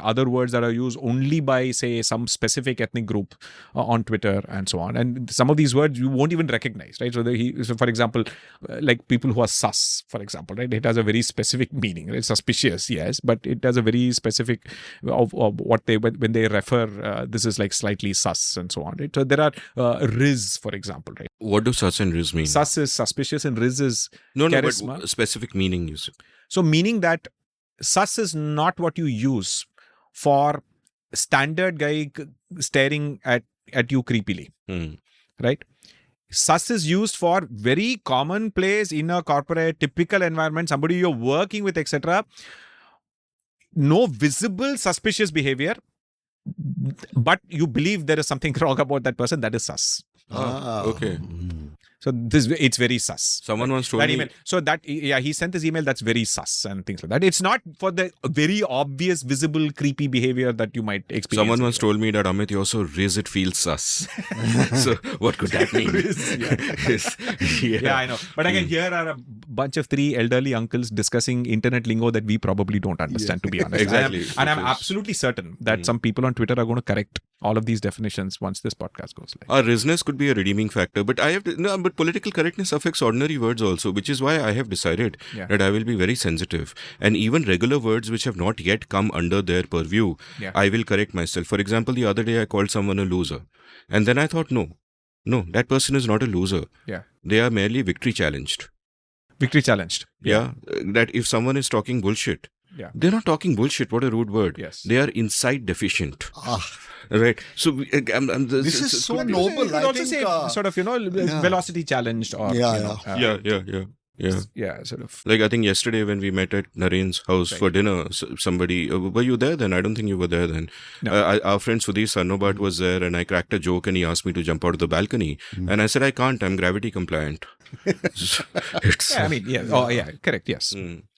other words that are used only by, say, some specific ethnic group on Twitter and so on. And some of these words you won't even recognize, right? So for example, like people who are sus, for example, right, it has a very specific meaning. It's suspicious, yes, but it has a very specific of what when they refer, this is like slightly sus and so on, right? So there are Riz, for example, right? What do sus and riz mean? Sus is suspicious and riz is charisma. But specific meaning you say. So meaning that sus is not what you use for standard guy staring at you creepily, right? Sus is used for very commonplace in a corporate, typical environment, somebody you're working with, etc. No visible suspicious behavior, but you believe there is something wrong about that person. That is sus. Okay. So it's very sus. Someone once told that me email. So he sent this email that's very sus and things like that. It's not for the very obvious, visible, creepy behavior that you might experience. Someone once told me that, Amit, you also riz it feels sus. So what could that mean? Yeah, I know. But again, here are a bunch of three elderly uncles discussing internet lingo that we probably don't understand, to be honest. Exactly. And I'm absolutely certain that some people on Twitter are going to correct all of these definitions once this podcast goes live. Our rizness could be a redeeming factor, but but political correctness affects ordinary words also, which is why I have decided that I will be very sensitive. And even regular words which have not yet come under their purview, I will correct myself. For example, the other day I called someone a loser. And then I thought, no, that person is not a loser. Yeah. They are merely victory challenged. Victory challenged. Yeah. That if someone is talking bullshit, they're not talking bullshit. What a rude word. Yes. They are insight deficient. Right. So this is so noble. You could also say sort of, velocity challenged or sort of. Like I think yesterday when we met at Naren's house for dinner, somebody, were you there then? I don't think you were there then. No. Our friend Sudhi Sarnobat was there, and I cracked a joke and he asked me to jump out of the balcony. And I said, I can't, I'm gravity compliant. Correct, yes.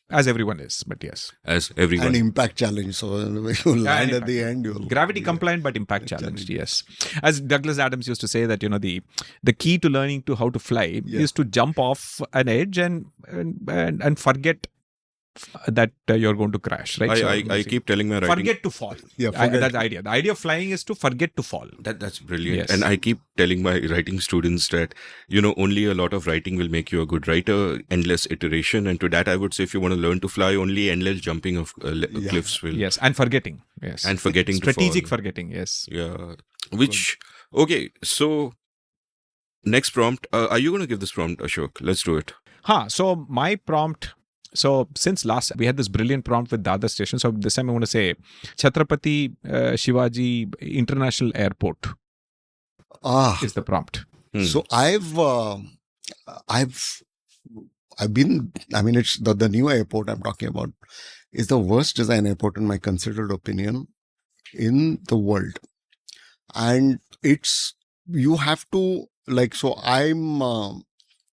As everyone is, but yes. As everyone. An impact challenge. So when you land at the end, you'll... Gravity compliant, but impact challenged, yes. As Douglas Adams used to say that, the key to learning to how to fly is to jump off an edge and forget that you're going to crash, right? I keep telling my writing... Forget to fall. Yeah, that's the idea. The idea of flying is to forget to fall. That's brilliant. Yes. And I keep telling my writing students that, only a lot of writing will make you a good writer, endless iteration. And to that, I would say if you want to learn to fly, only endless jumping of cliffs will... Yes, and forgetting. Yes. And forgetting Strategic to fall. forgetting, yes. Yeah. Okay, so next prompt. Are you going to give this prompt, Ashok? Let's do it. So my prompt... So since last, we had this brilliant prompt with Dadar Station. So this time I want to say Chhatrapati Shivaji International Airport is the prompt. So I've been, it's the new airport I'm talking about is the worst design airport in my considered opinion. in the world. And you have to, like, so I'm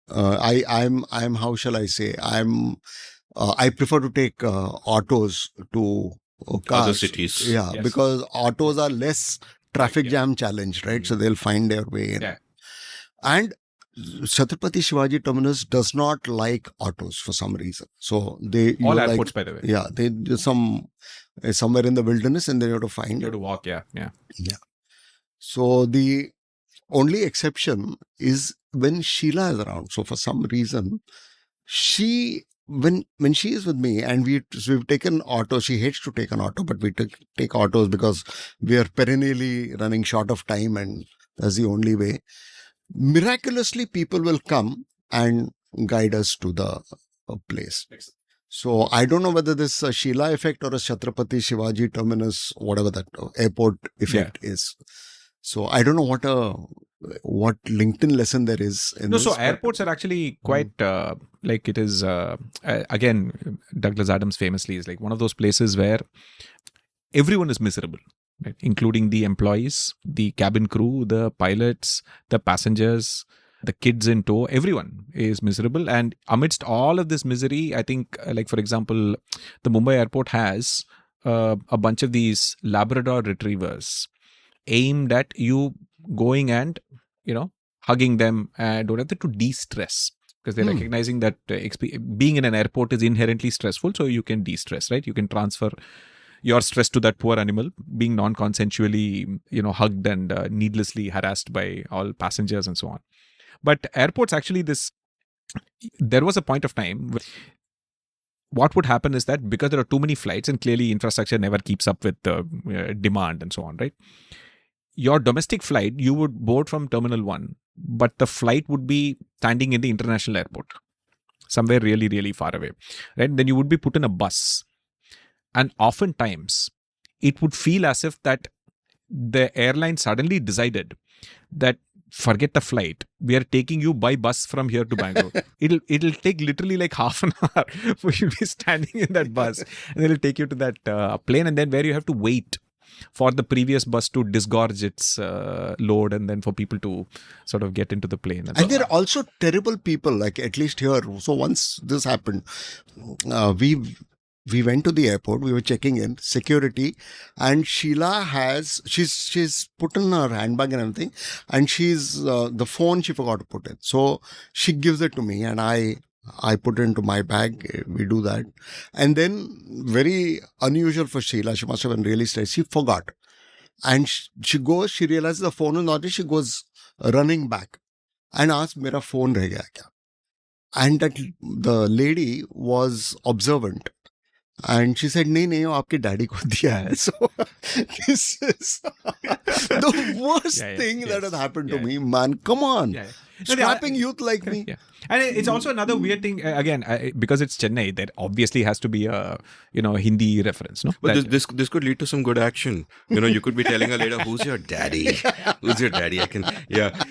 how shall I say, I prefer to take autos to cars. Other cities. Yeah, Yes. because autos are less traffic yeah. jam challenged, right? So they'll find their way in. Yeah. And Chhatrapati Shivaji Terminus does not like autos for some reason. So All airports, by the way. Yeah, they somewhere in the wilderness, and they have to find You it. have to walk, yeah. So the only exception is when Sheila is around. So for some reason, when she is with me and we've taken auto, she hates to take an auto, but we take autos because we are perennially running short of time, and that's the only way. Miraculously, people will come and guide us to the place. So I don't know whether this is a Sheila effect or a Chhatrapati Shivaji Terminus, whatever that airport effect is. So I don't know what LinkedIn lesson there is in this. So airports are actually quite like it is. Again, Douglas Adams famously is like one of those places where everyone is miserable, right? Including the employees, the cabin crew, the pilots, the passengers, the kids in tow. Everyone is miserable, and amidst all of this misery, I think, like for example, the Mumbai airport has a bunch of these Labrador retrievers aimed at you going and hugging them and whatever to de-stress, because they're recognizing that being in an airport is inherently stressful, so you can de-stress, right? You can transfer your stress to that poor animal being non-consensually hugged and needlessly harassed by all passengers and so on. But airports actually, there was a point of time where what would happen is that because there are too many flights and clearly infrastructure never keeps up with the demand and so on, right? Your domestic flight, you would board from Terminal 1, but the flight would be standing in the international airport, somewhere really, really far away, right? Then you would be put in a bus. And oftentimes, it would feel as if that the airline suddenly decided that forget the flight, we are taking you by bus from here to Bangalore. It'll take literally like half an hour for you to be standing in that bus, and it'll take you to that plane, and then where you have to wait for the previous bus to disgorge its load, and then for people to sort of get into the plane. And there are also terrible people, like at least here. So once this happened, we went to the airport, we were checking in, security, and Sheila she's put in her handbag and everything, and the phone she forgot to put in. So she gives it to me, and I put it into my bag. We do that. And then, very unusual for Sheila, she must have been really stressed. She forgot. And she realizes the phone is not there. She goes running back and asks, "Mera phone reh gaya kya?" And that the lady was observant. And she said, "नहीं नहीं, वो आपके daddy को दिया है." So this is the worst thing that has happened to me, man. Come on. Scrapping youth like me. Yeah. And it's also another weird thing, again, because it's Chennai, there obviously has to be a Hindi reference, no? But this could lead to some good action. You could be telling her later, "Who's your daddy? Who's your daddy?"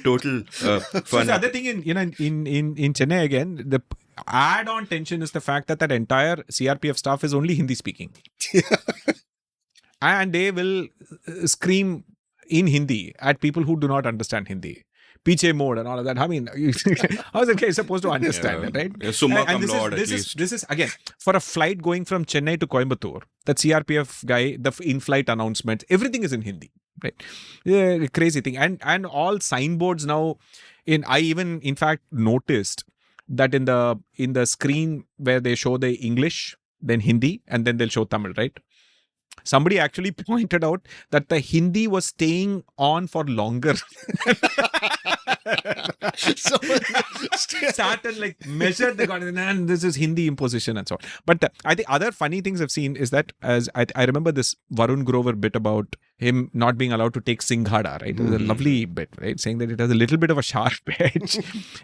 Total fun. So the other thing in Chennai, again, the add-on tension is the fact that entire CRPF staff is only Hindi speaking. And they will scream in Hindi at people who do not understand Hindi. Piche mode and all of that. I mean, how is the guy supposed to understand that, right? Summa cum this laude, is, at least. This is, again, for a flight going from Chennai to Coimbatore, that CRPF guy, the in-flight announcements, everything is in Hindi, right? Yeah, crazy thing. And all signboards now, I even, in fact, noticed that in the screen where they show the English, then Hindi, and then they'll show Tamil, right? Somebody actually pointed out that the Hindi was staying on for longer. So sat and like measured the content, and this is Hindi imposition and so on. But I think other funny things I've seen is that, as I remember this Varun Grover bit about him not being allowed to take Singhada, right? It was a lovely bit, right? Saying that it has a little bit of a sharp edge.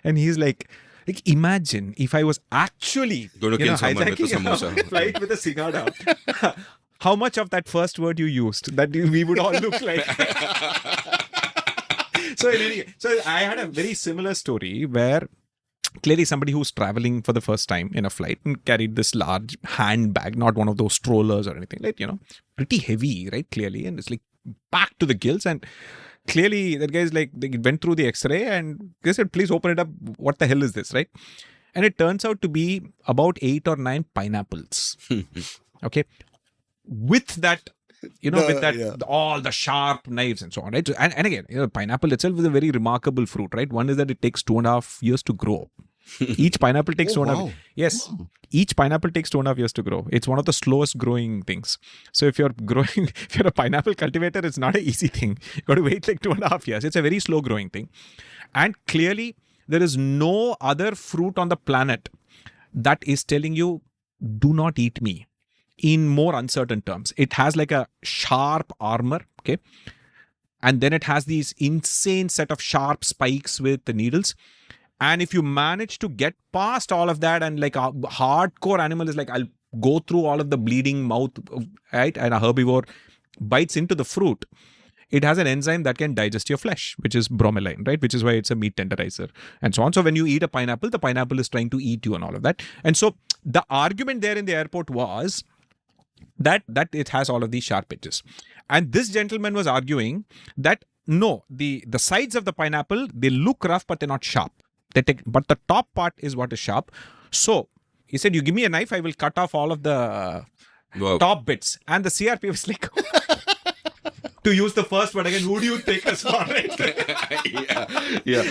And he's like, imagine if I was actually going to kill someone with a samosa. Flight with a Singhada. How much of that first word you used that we would all look like? So I had a very similar story where clearly somebody who's traveling for the first time in a flight and carried this large handbag, not one of those strollers or anything, like, pretty heavy, right? Clearly. And it's like packed to the gills. And clearly that guy's like, they went through the x-ray and they said, please open it up. What the hell is this, right? And it turns out to be about 8 or 9 pineapples. Okay. With that, all the sharp knives and so on, right? And again, pineapple itself is a very remarkable fruit, right? One is that it takes 2.5 years to grow. Each pineapple takes 2.5. Yes. Wow. Each pineapple takes 2.5 years to grow. It's one of the slowest growing things. So if you're a pineapple cultivator, it's not an easy thing. You got to wait like 2.5 years. It's a very slow growing thing. And clearly, there is no other fruit on the planet that is telling you, do not eat me, in more uncertain terms. It has like a sharp armor, okay? And then it has these insane set of sharp spikes with the needles. And if you manage to get past all of that, and like a hardcore animal is like, I'll go through all of the bleeding mouth, right? And a herbivore bites into the fruit. It has an enzyme that can digest your flesh, which is bromelain, right? Which is why it's a meat tenderizer and so on. So when you eat a pineapple, the pineapple is trying to eat you and all of that. And so the argument there in the airport was that it has all of these sharp edges. And this gentleman was arguing that no, the sides of the pineapple, they look rough, but they're not sharp. But the top part is what is sharp. So he said, you give me a knife, I will cut off all of the top bits. And the CRP was like, to use the first word again, who do you take us for? Yeah.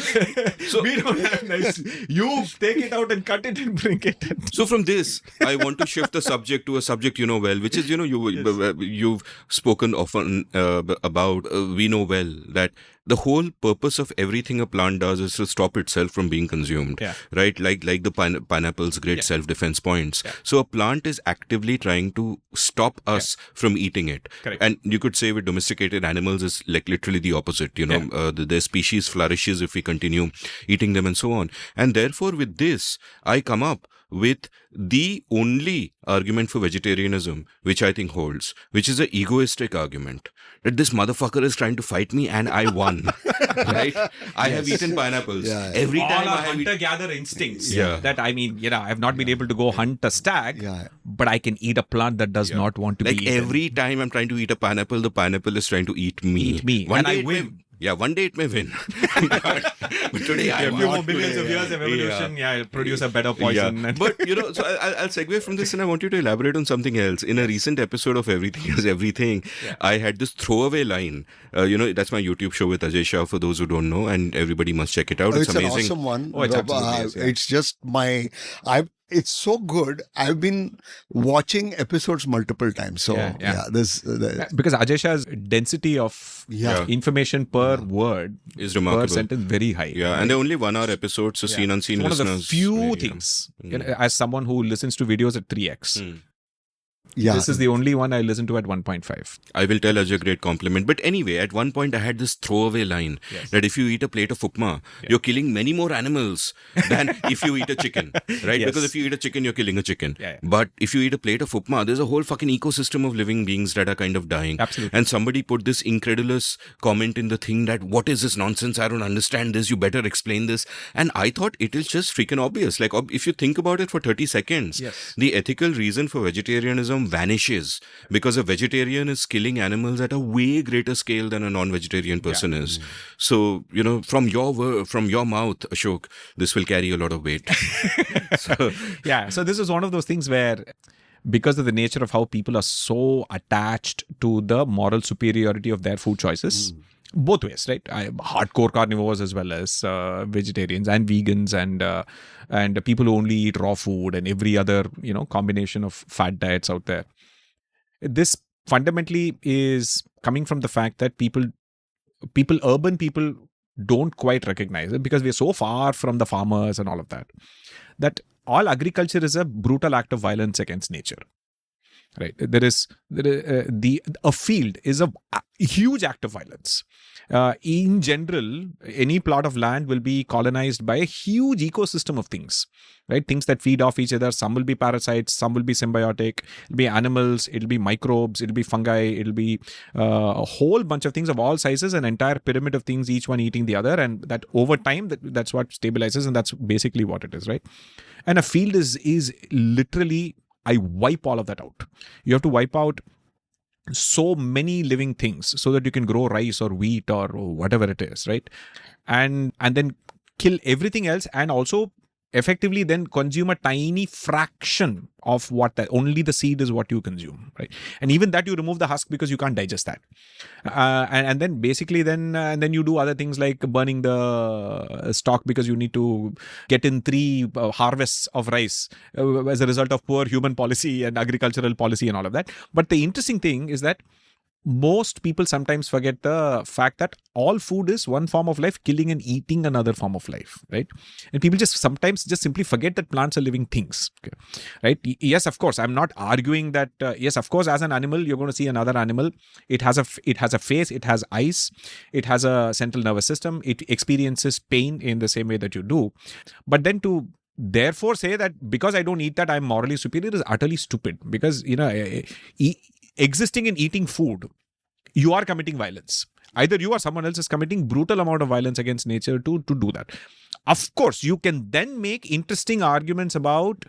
So we don't have knives. You take it out and cut it and bring it in. So from this, I want to shift the subject to a subject you know well, which is, you've spoken often about, we know well that the whole purpose of everything a plant does is to stop itself from being consumed, right? Like the pineapple's great self-defense points. Yeah. So a plant is actively trying to stop us from eating it. Correct. And you could say with domesticated animals is like literally the opposite, their species flourishes if we continue eating them and so on. And therefore with this, I come up with the only argument for vegetarianism, which I think holds, which is an egoistic argument. That this motherfucker is trying to fight me and I won. Right? I have eaten pineapples. Yeah. Every all time our I have hunter-gatherer instincts. Yeah. That I have not been able to go hunt a stag, but I can eat a plant that does not want to be eaten. Every time I'm trying to eat a pineapple, the pineapple is trying to eat me. And I win. One day it may win. but today I a few more billions of years of evolution, it'll produce a better poison. Yeah. But, so I'll segue from this and I want you to elaborate on something else. In a recent episode of Everything is Everything, I had this throwaway line. That's my YouTube show with Ajay Shah, for those who don't know, and everybody must check it out. It's amazing. An awesome one. Oh, it's absolutely It's just it's so good. I've been watching episodes multiple times. So because Ajay Shah's density of information per word is remarkable. Per sentence very high. Yeah, right? And they're only 1 hour episodes, so seen unseen it's listeners. One of the few things, as someone who listens to videos at 3x. This is the only one I listen to at 1.5. I will tell Ajay a great compliment. But anyway, at one point I had this throwaway line that if you eat a plate of upma, you're killing many more animals than if you eat a chicken, right? Because if you eat a chicken, you're killing a chicken. But if you eat a plate of upma, there's a whole fucking ecosystem of living beings that are kind of dying. Absolutely. And somebody put this incredulous comment in the thing that, what is this nonsense? I don't understand this. You better explain this. And I thought it is just freaking obvious. Like, if you think about it for 30 seconds, the ethical reason for vegetarianism vanishes because a vegetarian is killing animals at a way greater scale than a non-vegetarian person is. So, from your mouth, Ashok, this will carry a lot of weight. So this is one of those things where, because of the nature of how people are so attached to the moral superiority of their food choices, both ways, right? Hardcore carnivores as well as vegetarians and vegans and people who only eat raw food and every other combination of fat diets out there. This fundamentally is coming from the fact that urban people don't quite recognize it because we're so far from the farmers and all of that all agriculture is a brutal act of violence against nature. right? A field is a huge act of violence. In general, any plot of land will be colonized by a huge ecosystem of things, right? Things that feed off each other. Some will be parasites, some will be symbiotic. It'll be animals, it'll be microbes, it'll be fungi, it'll be a whole bunch of things of all sizes, an entire pyramid of things, each one eating the other, and that over time, that's what stabilizes, and that's basically what it is, right? And a field is literally, I wipe all of that out. You have to wipe out so many living things so that you can grow rice or wheat or whatever it is, right? And then kill everything else, and also effectively then consume a tiny fraction of only the seed is what you consume, right? And even that you remove the husk because you can't digest that. And then basically then you do other things like burning the stock because you need to get in 3 harvests of rice as a result of poor human policy and agricultural policy and all of that. But the interesting thing is that most people sometimes forget the fact that all food is one form of life killing and eating another form of life, right? And people sometimes simply forget that plants are living things, okay? Right? Yes, of course, I'm not arguing that. Yes, of course, as an animal, you're going to see another animal. It has a face, it has eyes, it has a central nervous system, it experiences pain in the same way that you do. But then to therefore say that because I don't eat that, I'm morally superior is utterly stupid, because existing and eating food, you are committing violence. Either you or someone else is committing brutal amount of violence against nature to do that. Of course, you can then make interesting arguments about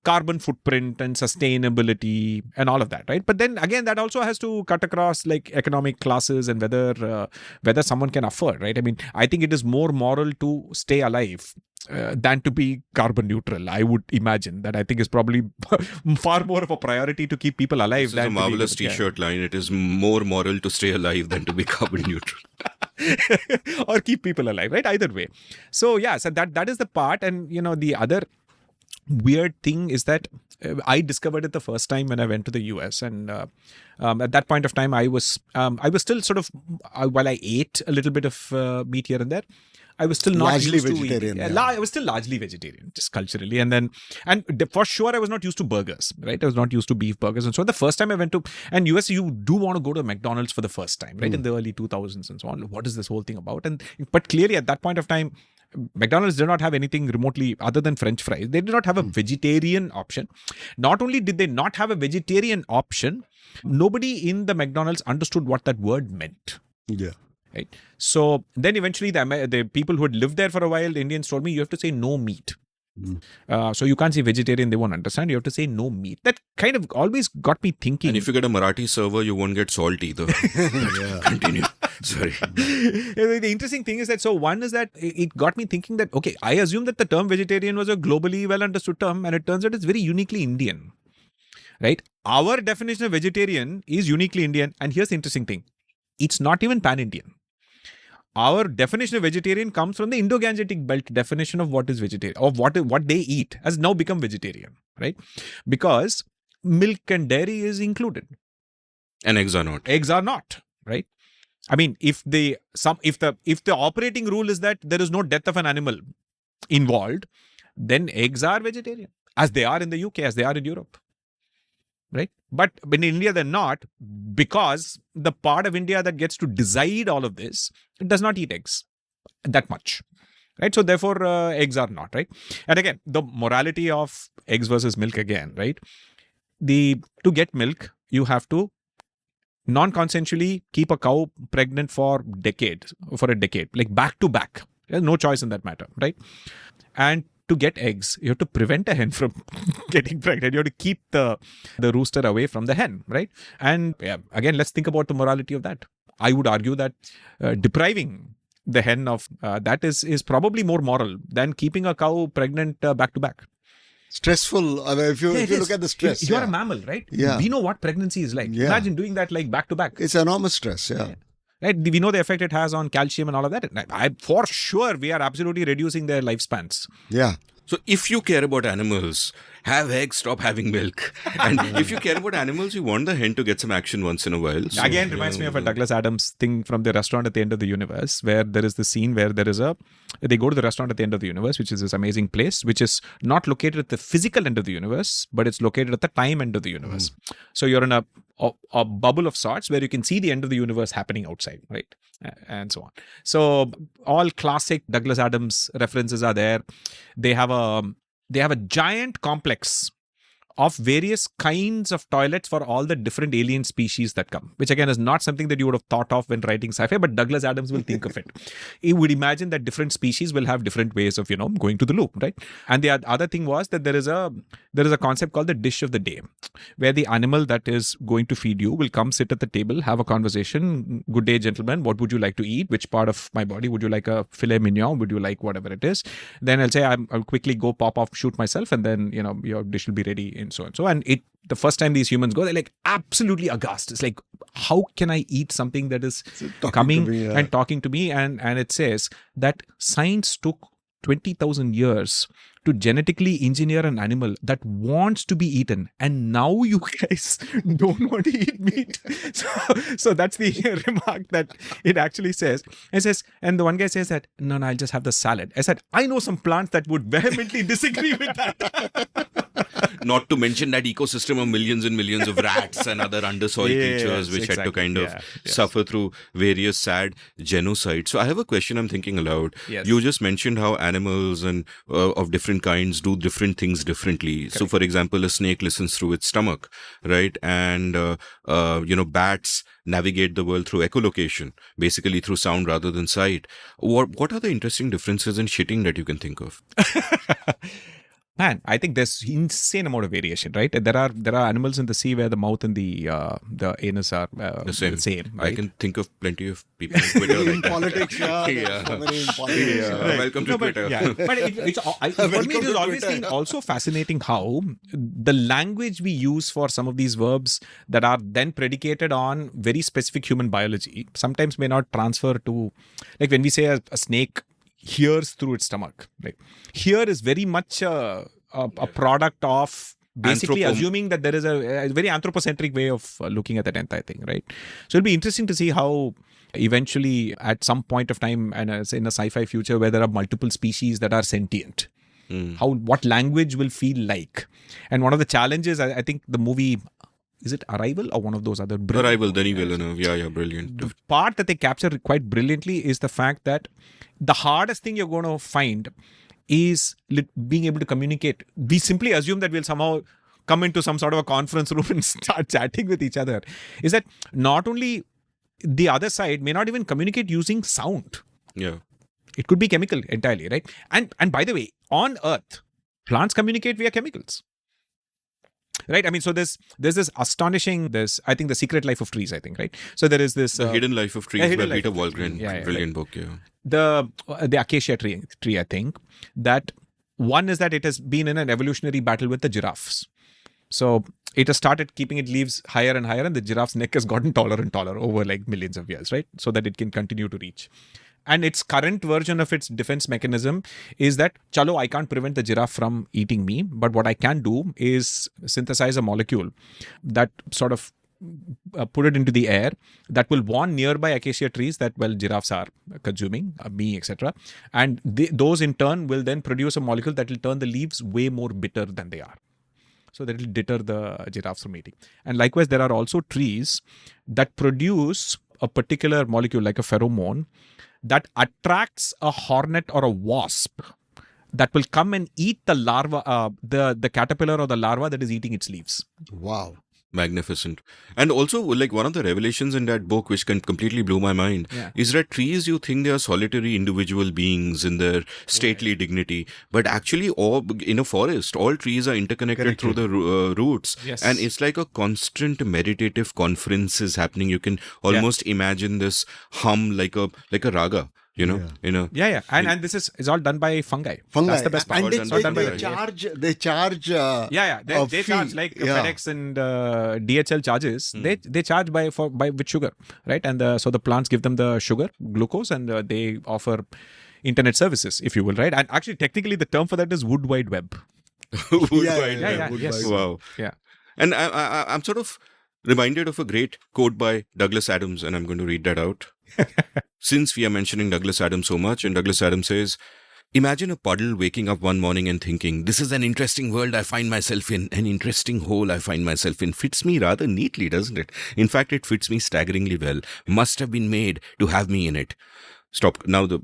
carbon footprint and sustainability and all of that, right? But then again, that also has to cut across like economic classes and whether someone can afford, right? I mean, I think it is more moral to stay alive than to be carbon neutral. I would imagine that. I think is probably far more of a priority to keep people alive. This is a marvelous T-shirt line. It is more moral to stay alive than to be carbon neutral. Or keep people alive, right? Either way. So yeah, so that is the part. And the other weird thing is that I discovered it the first time when I went to the US, and at that point of time I was still sort of while I ate a little bit of meat here and there, I was still not largely used vegetarian. To eating. I was still largely vegetarian, just culturally, and for sure I was not used to burgers, right? I was not used to beef burgers, and so the first time I went to US, you do want to go to McDonald's for the first time, right? In the early 2000s and so on. What is this whole thing about? But clearly at that point of time, McDonald's did not have anything remotely other than French fries. They did not have a vegetarian option. Not only did they not have a vegetarian option, nobody in the McDonald's understood what that word meant. Yeah. Right. So then eventually the people who had lived there for a while, the Indians told me, you have to say no meat. So you can't say vegetarian, they won't understand. You have to say no meat. That kind of always got me thinking. And if you get a Marathi server, you won't get salt either. Continue. Sorry. The interesting thing is that, so one is that it got me thinking that, okay, I assume that the term vegetarian was a globally well understood term, and it turns out it's very uniquely Indian. Right? Our definition of vegetarian is uniquely Indian. And here's the interesting thing. It's not even pan-Indian. Our definition of vegetarian comes from the Indo-Gangetic belt definition of what is vegetarian, or what they eat has now become vegetarian, right? Because milk and dairy is included. And eggs are not. Eggs are not, right? I mean, if the operating rule is that there is no death of an animal involved, then eggs are vegetarian, as they are in the UK, as they are in Europe. Right? But in India, they're not, because the part of India that gets to decide all of this, it does not eat eggs that much. Right? So therefore, eggs are not, right? And again, the morality of eggs versus milk again, right? To get milk, you have to non-consensually keep a cow pregnant for a decade, like back to back. There's no choice in that matter, right? And to get eggs, you have to prevent a hen from getting pregnant. You have to keep the rooster away from the hen, right? And again, let's think about the morality of that. I would argue that depriving the hen of that is probably more moral than keeping a cow pregnant back to back. Stressful. I mean, if you look at the stress. You're a mammal, right? Yeah. We know what pregnancy is like. Yeah. Imagine doing that like back to back. It's enormous stress, yeah. Right? We know the effect it has on calcium and all of that. For sure, we are absolutely reducing their lifespans. Yeah. So if you care about animals have eggs, stop having milk. And if you care about animals, you want the hen to get some action once in a while. So, Again, reminds me of a Douglas Adams thing from the Restaurant at the End of the Universe, where there is the scene where they go to the restaurant at the end of the universe, which is this amazing place, which is not located at the physical end of the universe, but it's located at the time end of the universe. So you're in a bubble of sorts where you can see the end of the universe happening outside, right? And so on. So all classic Douglas Adams references are there. They have a giant complex of various kinds of toilets for all the different alien species that come, which again is not something that you would have thought of when writing sci-fi, but Douglas Adams will think of it. He would imagine that different species will have different ways of, going to the loop, right? And the other thing was that there is a concept called the dish of the day, where the animal that is going to feed you will come sit at the table, have a conversation. Good day, gentlemen. What would you like to eat? Which part of my body? Would you like a filet mignon? Would you like whatever it is? Then I'll say, I'll quickly go pop off, shoot myself, and then, your dish will be ready. And so on. So, and the first time these humans go, they're like absolutely aghast. It's like, how can I eat something that is coming and talking to me? And it says that science took 20,000 years to genetically engineer an animal that wants to be eaten. And now you guys don't want to eat meat. So that's the remark that it actually says. It says, and the one guy says that, no, I'll just have the salad. I said, I know some plants that would vehemently disagree with that. Not to mention that ecosystem of millions and millions of rats and other undersoil creatures which had to kind of suffer through various sad genocides. So I have a question I'm thinking aloud. Yes. You just mentioned how animals and of different kinds do different things differently. Correct. So for example, a snake listens through its stomach, right? And, bats navigate the world through echolocation, basically through sound rather than sight. What are the interesting differences in shitting that you can think of? Man, I think there's insane amount of variation, right? There are animals in the sea where the mouth and the anus are the same. Right? I can think of plenty of people on Twitter in politics, Welcome to Twitter. For me, it has always been also fascinating how the language we use for some of these verbs that are then predicated on very specific human biology sometimes may not transfer to, like when we say a snake hears through its stomach. Like, hear is very much a product of basically assuming that there is a very anthropocentric way of looking at that entire thing, right? So it'll be interesting to see how eventually at some point of time, and in a sci-fi future where there are multiple species that are sentient, what language will feel like. And one of the challenges, I think the movie, is it Arrival or one of those other? Arrival, Denis Villeneuve. Yeah, brilliant. The part that they capture quite brilliantly is the fact that the hardest thing you're going to find is being able to communicate. We simply assume that we'll somehow come into some sort of a conference room and start chatting with each other. Is that not only the other side may not even communicate using sound. Yeah. It could be chemical entirely, right? And by the way, on Earth, plants communicate via chemicals. Right, I mean, so there's this astonishing, I think, The Secret Life of Trees, I think, right? So there is this... The Hidden Life of Trees by Peter Walgren. Brilliant book, yeah. The acacia tree, I think, that one is that it has been in an evolutionary battle with the giraffes. So it has started keeping its leaves higher and higher, and the giraffe's neck has gotten taller and taller over like millions of years, right? So that it can continue to reach. And its current version of its defense mechanism is that, chalo, I can't prevent the giraffe from eating me, but what I can do is synthesize a molecule that sort of put it into the air that will warn nearby acacia trees that, well, giraffes are consuming me, etc. And those in turn will then produce a molecule that will turn the leaves way more bitter than they are. So that will deter the giraffes from eating. And likewise, there are also trees that produce a particular molecule like a pheromone that attracts a hornet or a wasp that will come and eat the larva, the caterpillar or the larva that is eating its leaves. Wow. Magnificent. And also, like, one of the revelations in that book, which completely blew my mind, is that trees, you think they are solitary individual beings in their stately dignity, but actually in a forest, all trees are interconnected through the roots. Yes. And it's like a constant meditative conference is happening. You can almost imagine this hum like a raga. And this is all done by fungi. That's the best part. And they charge. They charge like FedEx and DHL charges. They charge by with sugar, right? And so the plants give them the sugar, glucose, and they offer internet services, if you will, right? And actually, technically, the term for that is Wood Wide Web. Woodbine. yeah, yes. Wow. Yeah. And I'm sort of reminded of a great quote by Douglas Adams, and I'm going to read that out. Since we are mentioning Douglas Adams so much, and Douglas Adams says, imagine a puddle waking up one morning and thinking, this is an interesting world I find myself in, an interesting hole I find myself in. Fits me rather neatly, doesn't it? In fact, it fits me staggeringly well. Must have been made to have me in it. Stop. Now the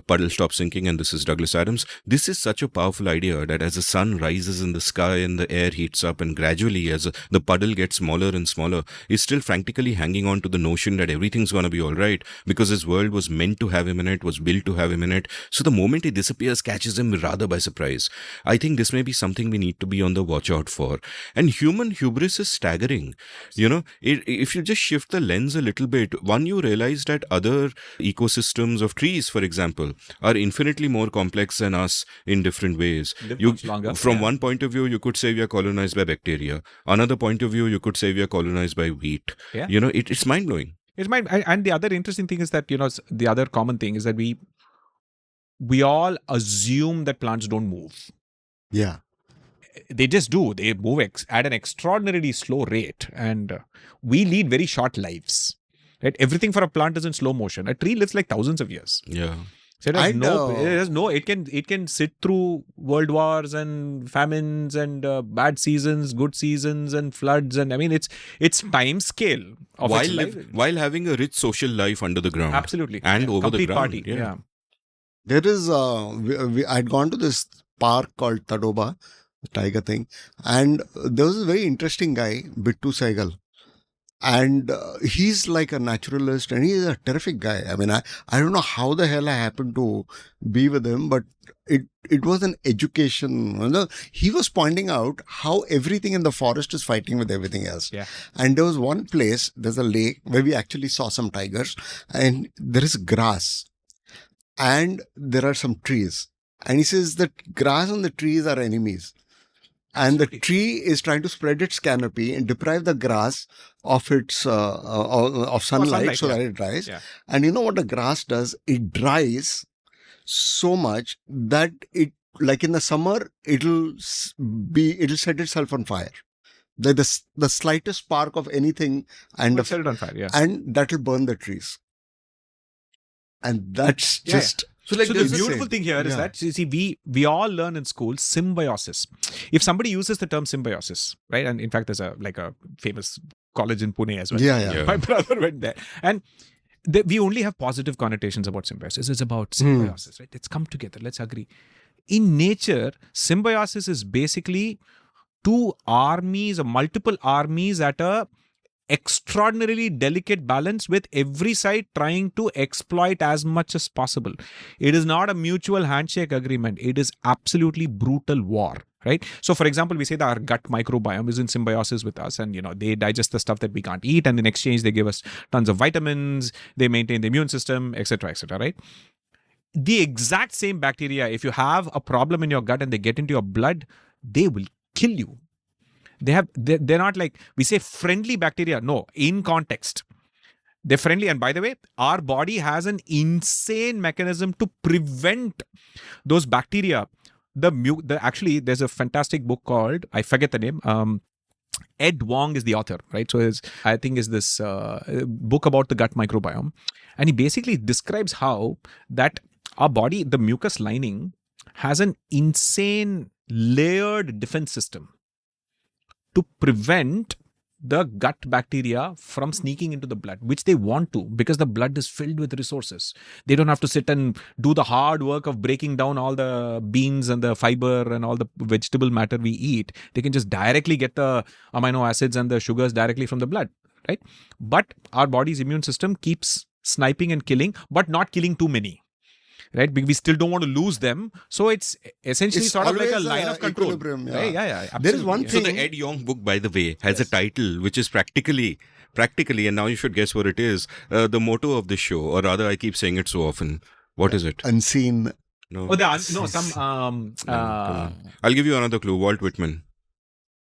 puddle stops sinking, and this is Douglas Adams. This is such a powerful idea that as the sun rises in the sky and the air heats up, and gradually as the puddle gets smaller and smaller, he's still frantically hanging on to the notion that everything's going to be all right because his world was meant to have him in it, was built to have him in it. So the moment he disappears catches him rather by surprise. I think this may be something we need to be on the watch out for. And human hubris is staggering. If you just shift the lens a little bit, one, you realize that other ecosystems of trees, for example, are infinitely more complex than us in different ways. Much longer. From one point of view, you could say we are colonized by bacteria. Another point of view, you could say we are colonized by wheat. Yeah. It's mind-blowing. It's mind, and the other interesting thing is that, the other common thing is that we all assume that plants don't move. Yeah. They just do. They move at an extraordinarily slow rate, and we lead very short lives. Right? Everything for a plant is in slow motion. A tree lives like thousands of years. Yeah. So it can sit through world wars and famines and bad seasons, good seasons and floods, and I mean it's time scale of its life. While having a rich social life under the ground. Absolutely. And over the complete ground. Party. Yeah. There is I'd gone to this park called Tadoba, the tiger thing, and there was a very interesting guy, Bittu Saigal. And he's like a naturalist, and he's a terrific guy. I mean, I don't know how the hell I happened to be with him, but it was an education. He was pointing out how everything in the forest is fighting with everything else. Yeah. And there was one place, there's a lake where we actually saw some tigers, and there is grass, and there are some trees. And he says that grass and the trees are enemies. And the tree is trying to spread its canopy and deprive the grass of its of sunlight so that it dries. Yeah. And you know what the grass does? It dries so much that it, like in the summer, it'll set itself on fire. The slightest spark of anything and set it on fire. Yeah. And that'll burn the trees. And that's just. So the beautiful thing here is that, we all learn in school symbiosis. If somebody uses the term symbiosis, right? And in fact, there's a famous college in Pune as well. Yeah. My brother went there. And we only have positive connotations about symbiosis. It's about symbiosis, right? Let's come together. Let's agree. In nature, symbiosis is basically two armies or multiple armies at a extraordinarily delicate balance, with every side trying to exploit as much as possible. It is not a mutual handshake agreement. It is absolutely brutal war, right? So for example, we say that our gut microbiome is in symbiosis with us, and they digest the stuff that we can't eat, and in exchange they give us tons of vitamins, they maintain the immune system, etc., right? The exact same bacteria, if you have a problem in your gut and they get into your blood, they will kill you. They're not like, we say friendly bacteria. No, in context, they're friendly. And by the way, our body has an insane mechanism to prevent those bacteria. Actually, there's a fantastic book called, I forget the name. Ed Wong is the author, right? So I think is this book about the gut microbiome, and he basically describes how that our body, the mucus lining, has an insane layered defense system to prevent the gut bacteria from sneaking into the blood, which they want to, because the blood is filled with resources. They don't have to sit and do the hard work of breaking down all the beans and the fiber and all the vegetable matter we eat. They can just directly get the amino acids and the sugars directly from the blood, right? But our body's immune system keeps sniping and killing, but not killing too many. Right? Because we still don't want to lose them. So it's essentially sort of like a line of control. Right? Yeah. There is one thing. So the Ed Yong book, by the way, has a title which is practically, and now you should guess what it is, the motto of the show, or rather I keep saying it so often. What is it? Unseen. No. Come on. I'll give you another clue. Walt Whitman.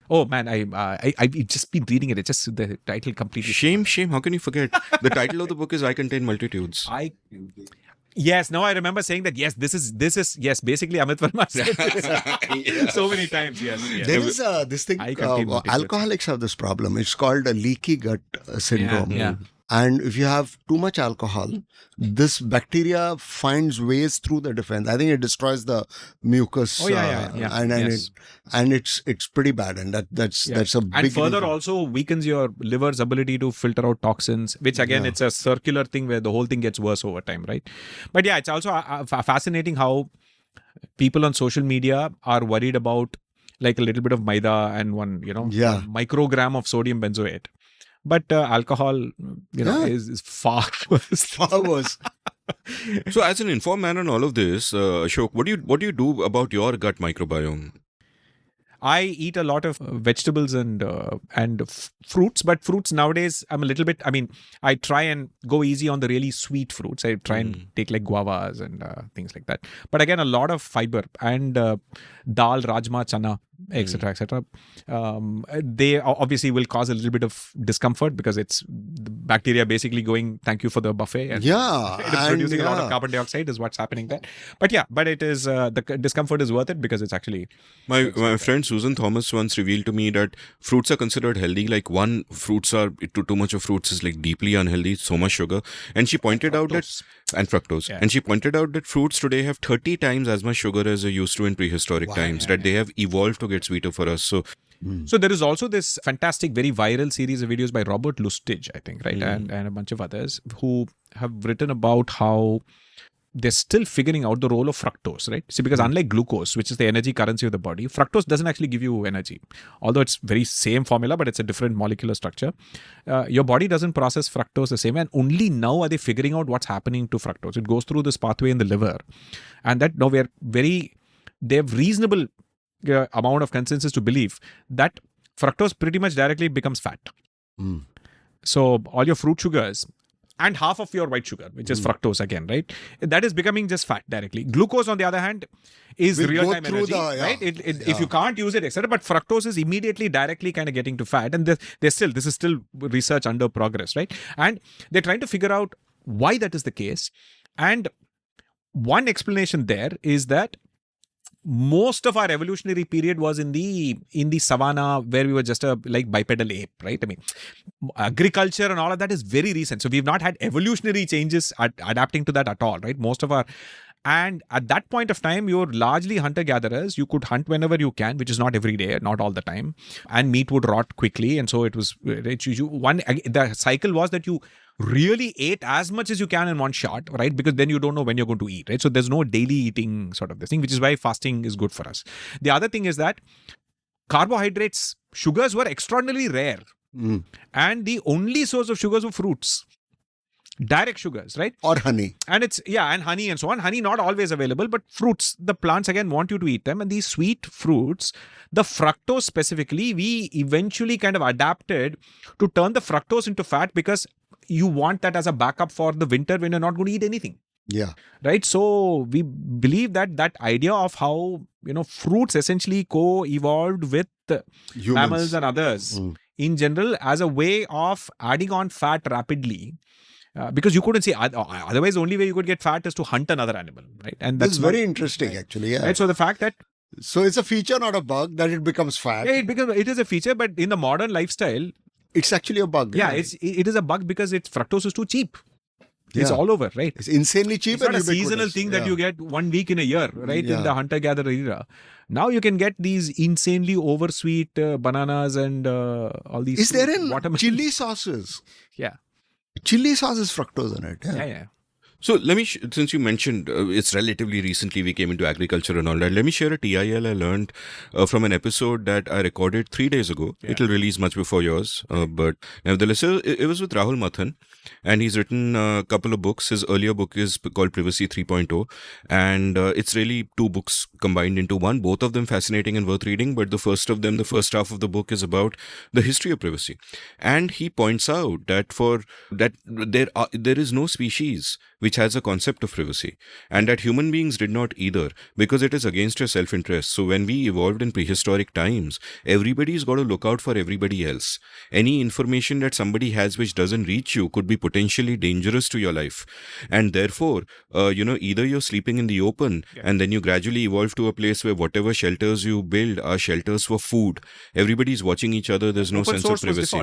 Oh man, I've just been reading it. It's just the title completely. Shame. How can you forget? The title of the book is I Contain Multitudes. Yes, now I remember saying that. Yes, this is yes. Basically, Amit Verma said this so many times. Yes, There is this thing. Alcoholics have this problem. It's called a leaky gut syndrome. Yeah. And if you have too much alcohol, this bacteria finds ways through the defense. I think it destroys the mucus. And it's pretty bad. And that's a big. And further, reason. also weakens your liver's ability to filter out toxins, which again, it's a circular thing where the whole thing gets worse over time, right? But yeah, it's also fascinating how people on social media are worried about like a little bit of maida and one microgram of sodium benzoate. But alcohol, is far worse. Far worse. So, as an informed man on all of this, Ashok, what do you do about your gut microbiome? I eat a lot of vegetables and fruits, but fruits nowadays I'm a little bit. I mean, I try and go easy on the really sweet fruits. I try and take like guavas and things like that. But again, a lot of fiber and dal, rajma, chana, etc., etc. They obviously will cause a little bit of discomfort because it's the bacteria basically going, "Thank you for the buffet," and producing a lot of carbon dioxide is what's happening there. But it is the discomfort is worth it because it's actually my friend Susan Thomas once revealed to me that fruits are considered healthy. Like too much of fruits is like deeply unhealthy, so much sugar. And she pointed out that fructose. Yeah. And she pointed out that fruits today have 30 times as much sugar as they used to in prehistoric times. That they have evolved to get sweeter for us. So there is also this fantastic, very viral series of videos by Robert Lustig, I think, right, and a bunch of others who have written about how they're still figuring out the role of fructose, right? See, because unlike glucose, which is the energy currency of the body, fructose doesn't actually give you energy. Although it's very same formula, but it's a different molecular structure. Your body doesn't process fructose the same way. And only now are they figuring out what's happening to fructose. It goes through this pathway in the liver. And that now they have reasonable amount of consensus to believe that fructose pretty much directly becomes fat. So all your fruit sugars and half of your white sugar, which is fructose again, right? That is becoming just fat directly. Glucose, on the other hand, is real-time energy, right? If you can't use it, etc. But fructose is immediately, directly kind of getting to fat. And this is still research under progress, right? And they're trying to figure out why that is the case. And one explanation there is that most of our evolutionary period was in the savannah where we were just a bipedal ape, right? I mean, agriculture and all of that is very recent. So we've not had evolutionary changes adapting to that at all, right? And at that point of time, you're largely hunter-gatherers. You could hunt whenever you can, which is not every day, not all the time. And meat would rot quickly. And so it was, the cycle was that you really ate as much as you can in one shot, right? Because then you don't know when you're going to eat, right? So there's no daily eating sort of this thing, which is why fasting is good for us. The other thing is that carbohydrates, sugars were extraordinarily rare. And the only source of sugars were fruits. Direct sugars, right? Or honey. And and honey and so on. Honey not always available, but fruits, the plants again want you to eat them. And these sweet fruits, the fructose specifically, we eventually kind of adapted to turn the fructose into fat because you want that as a backup for the winter when you're not going to eat anything. Yeah. Right. So we believe that idea of how, fruits essentially co-evolved with mammals and others in general as a way of adding on fat rapidly. Because you couldn't see, otherwise the only way you could get fat is to hunt another animal, right? And that's very interesting, actually. Yeah. Right? So the fact that so it's a feature, not a bug, that it becomes fat. Yeah, it is a feature, but in the modern lifestyle, it's actually a bug. Yeah, it is a bug because fructose is too cheap. It's all over, right? It's insanely cheap. It's not a seasonal thing that you get 1 week in a year, right? In the hunter-gatherer era. Now you can get these insanely oversweet bananas and all these. Is there in chili sauces? Yeah. Chili sauce is fructose in it. Yeah. So let me, since you mentioned it's relatively recently we came into agriculture and all that, let me share a TIL I learned from an episode that I recorded 3 days ago. Yeah. It'll release much before yours. But nevertheless, it was with Rahul Mathan. And he's written a couple of books. His earlier book is called Privacy 3.0. And it's really 2 books combined into one. Both of them fascinating and worth reading. But the first half of the book is about the history of privacy. And he points out that there is no species which has a concept of privacy, and that human beings did not either, because it is against your self-interest. So when we evolved in prehistoric times, everybody's got to look out for everybody else. Any information that somebody has which doesn't reach you could be potentially dangerous to your life. And therefore, either you're sleeping in the open, and then you gradually evolve to a place where whatever shelters you build are shelters for food. Everybody's watching each other. There's no sense of privacy.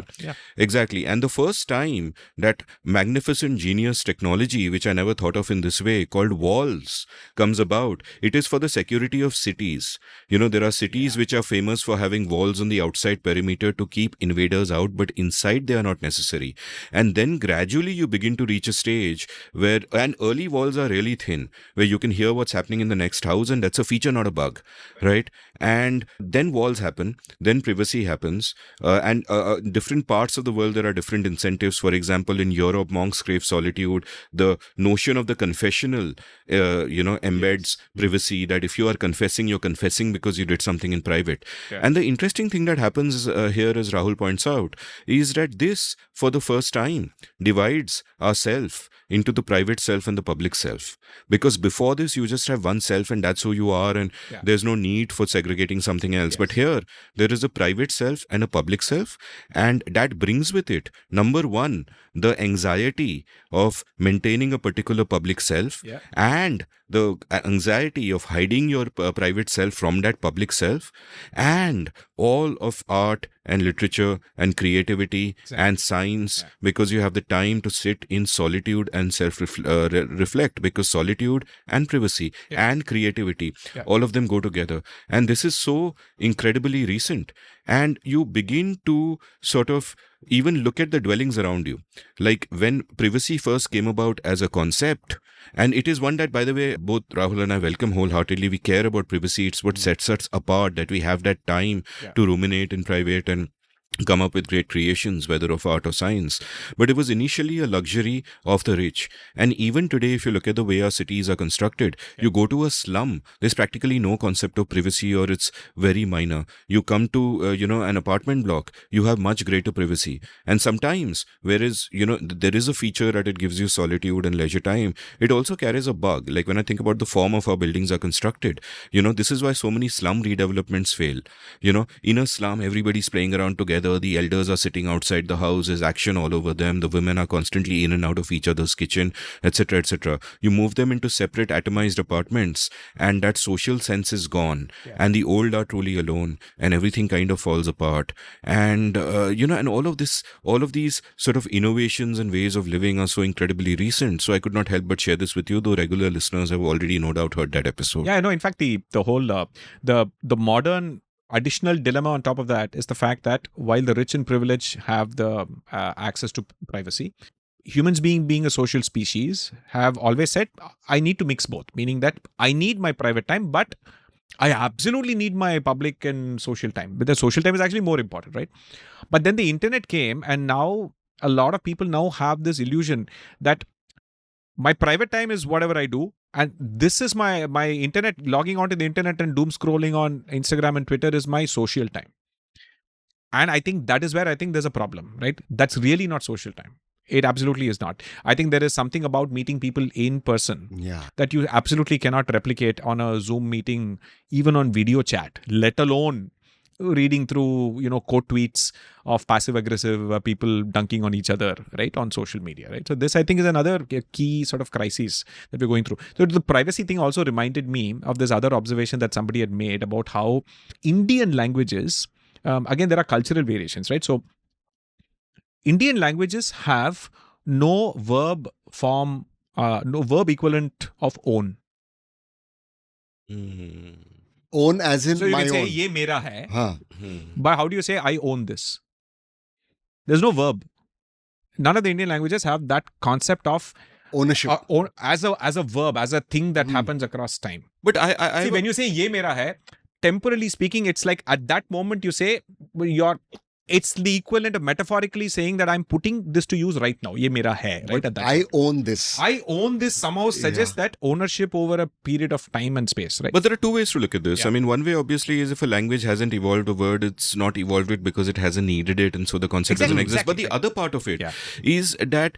Exactly. And the first time that magnificent genius technology, which I never thought of in this way, called walls, comes about, it is for the security of cities. There are cities which are famous for having walls on the outside perimeter to keep invaders out, but inside they are not necessary. And then gradually you begin to reach a stage where, and early walls are really thin, where you can hear what's happening in the next house, and that's a feature, not a bug, right? And then walls happen, then privacy happens, and different parts of the world, there are different incentives. For example, in Europe, monks crave solitude. The notion of the confessional, embeds privacy, that if you are confessing, you're confessing because you did something in private. Yeah. And the interesting thing that happens here, as Rahul points out, is that this, for the first time, divides ourself into the private self and the public self. Because before this, you just have one self and that's who you are, and there's no need for segregating something else. Yes. But here, there is a private self and a public self, and that brings with it, number one, the anxiety of maintaining a particular public self, and the anxiety of hiding your private self from that public self, and all of art and literature and creativity and science, because you have the time to sit in solitude and self-reflect, because solitude and privacy and creativity, all of them go together. And this is so incredibly recent. And you begin to sort of even look at the dwellings around you. Like when privacy first came about as a concept, and it is one that, by the way, both Rahul and I welcome wholeheartedly. We care about privacy. It's what sets us apart, that we have that time to ruminate in private and come up with great creations, whether of art or science. But it was initially a luxury of the rich. And even today, if you look at the way our cities are constructed, you go to a slum, there's practically no concept of privacy, or it's very minor. You come to, an apartment block, you have much greater privacy. And sometimes, whereas, there is a feature that it gives you solitude and leisure time, it also carries a bug. Like when I think about the form of how buildings are constructed, this is why so many slum redevelopments fail. In a slum, everybody's playing around together. The elders are sitting outside the house, there's action all over them, the women are constantly in and out of each other's kitchen, etc., etc. You move them into separate atomized apartments, and that social sense is gone, and the old are truly alone, and everything kind of falls apart. And and all of these sort of innovations and ways of living are so incredibly recent. So I could not help but share this with you, though regular listeners have already no doubt heard that episode. Yeah, I know. In fact, the whole the modern additional dilemma on top of that is the fact that while the rich and privileged have the access to privacy, humans being a social species have always said, I need to mix both, meaning that I need my private time, but I absolutely need my public and social time. But the social time is actually more important, right? But then the internet came, and now a lot of people now have this illusion that my private time is whatever I do, and this is my internet, logging onto the internet and doom scrolling on Instagram and Twitter is my social time. And I think that is where I think there's a problem, right? That's really not social time. It absolutely is not. I think there is something about meeting people in person that you absolutely cannot replicate on a Zoom meeting, even on video chat, let alone reading through, quote tweets of passive-aggressive people dunking on each other, right, on social media, right? So this, I think, is another key sort of crisis that we're going through. So the privacy thing also reminded me of this other observation that somebody had made about how Indian languages, again, there are cultural variations, right? So Indian languages have no verb form, no verb equivalent of own. Own as in so you my can say, own. Ye mera hai. But how do you say, I own this? There's no verb. None of the Indian languages have that concept of ownership as a verb, as a thing that happens across time. But I see, when you say ye mera hai, temporally speaking, it's like at that moment you say it's the equivalent of metaphorically saying that I'm putting this to use right now. Ye mera hai, right? At that I own this. I own this somehow suggests that ownership over a period of time and space, right? But there are two ways to look at this. I mean, one way obviously is if a language hasn't evolved a word, it's not evolved it because it hasn't needed it, and so the concept doesn't exist. But the other part of it is that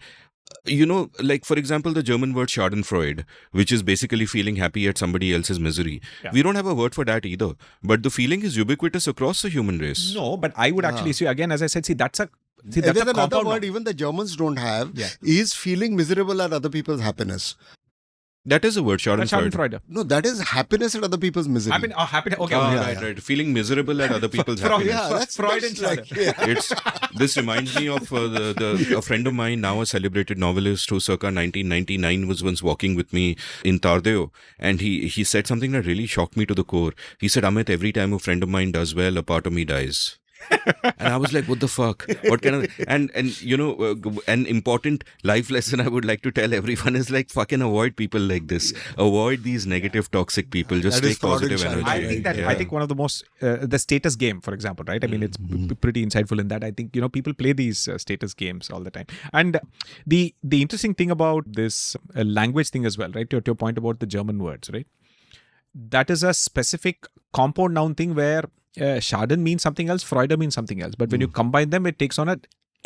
like for example, the German word Schadenfreude, which is basically feeling happy at somebody else's misery. Yeah. We don't have a word for that either. But the feeling is ubiquitous across the human race. No, but I would actually say, again, as I said, that's a There's another compound word noun. even the Germans don't have, Yeah. is feeling miserable at other people's happiness. That is a word, That's Schadenfreude. Schadenfreude. No, that is happiness at other people's misery. Happy. Okay. Ah, okay. right, right. Feeling miserable at other people's Freud. happiness. Yeah, that's Freud that's and like, yeah. This reminds me of a friend of mine, now a celebrated novelist who circa 1999 was once walking with me in Tardeo, and he said something that really shocked me to the core. He said, Amit, every time a friend of mine does well, a part of me dies. And I was like, what the fuck? What kind of... And an important life lesson I would like to tell everyone is like, fucking avoid people like this. Avoid these negative, toxic people. Just That is take positive Freud and energy. Schadenfreude. I think one of the most the status game, for example, right? I mean, it's pretty insightful in that. I think people play these status games all the time. And the interesting thing about this language thing as well, right? To your point about the German words, right? That is a specific compound noun thing where Schaden means something else, Freude means something else. But when you combine them, it takes on an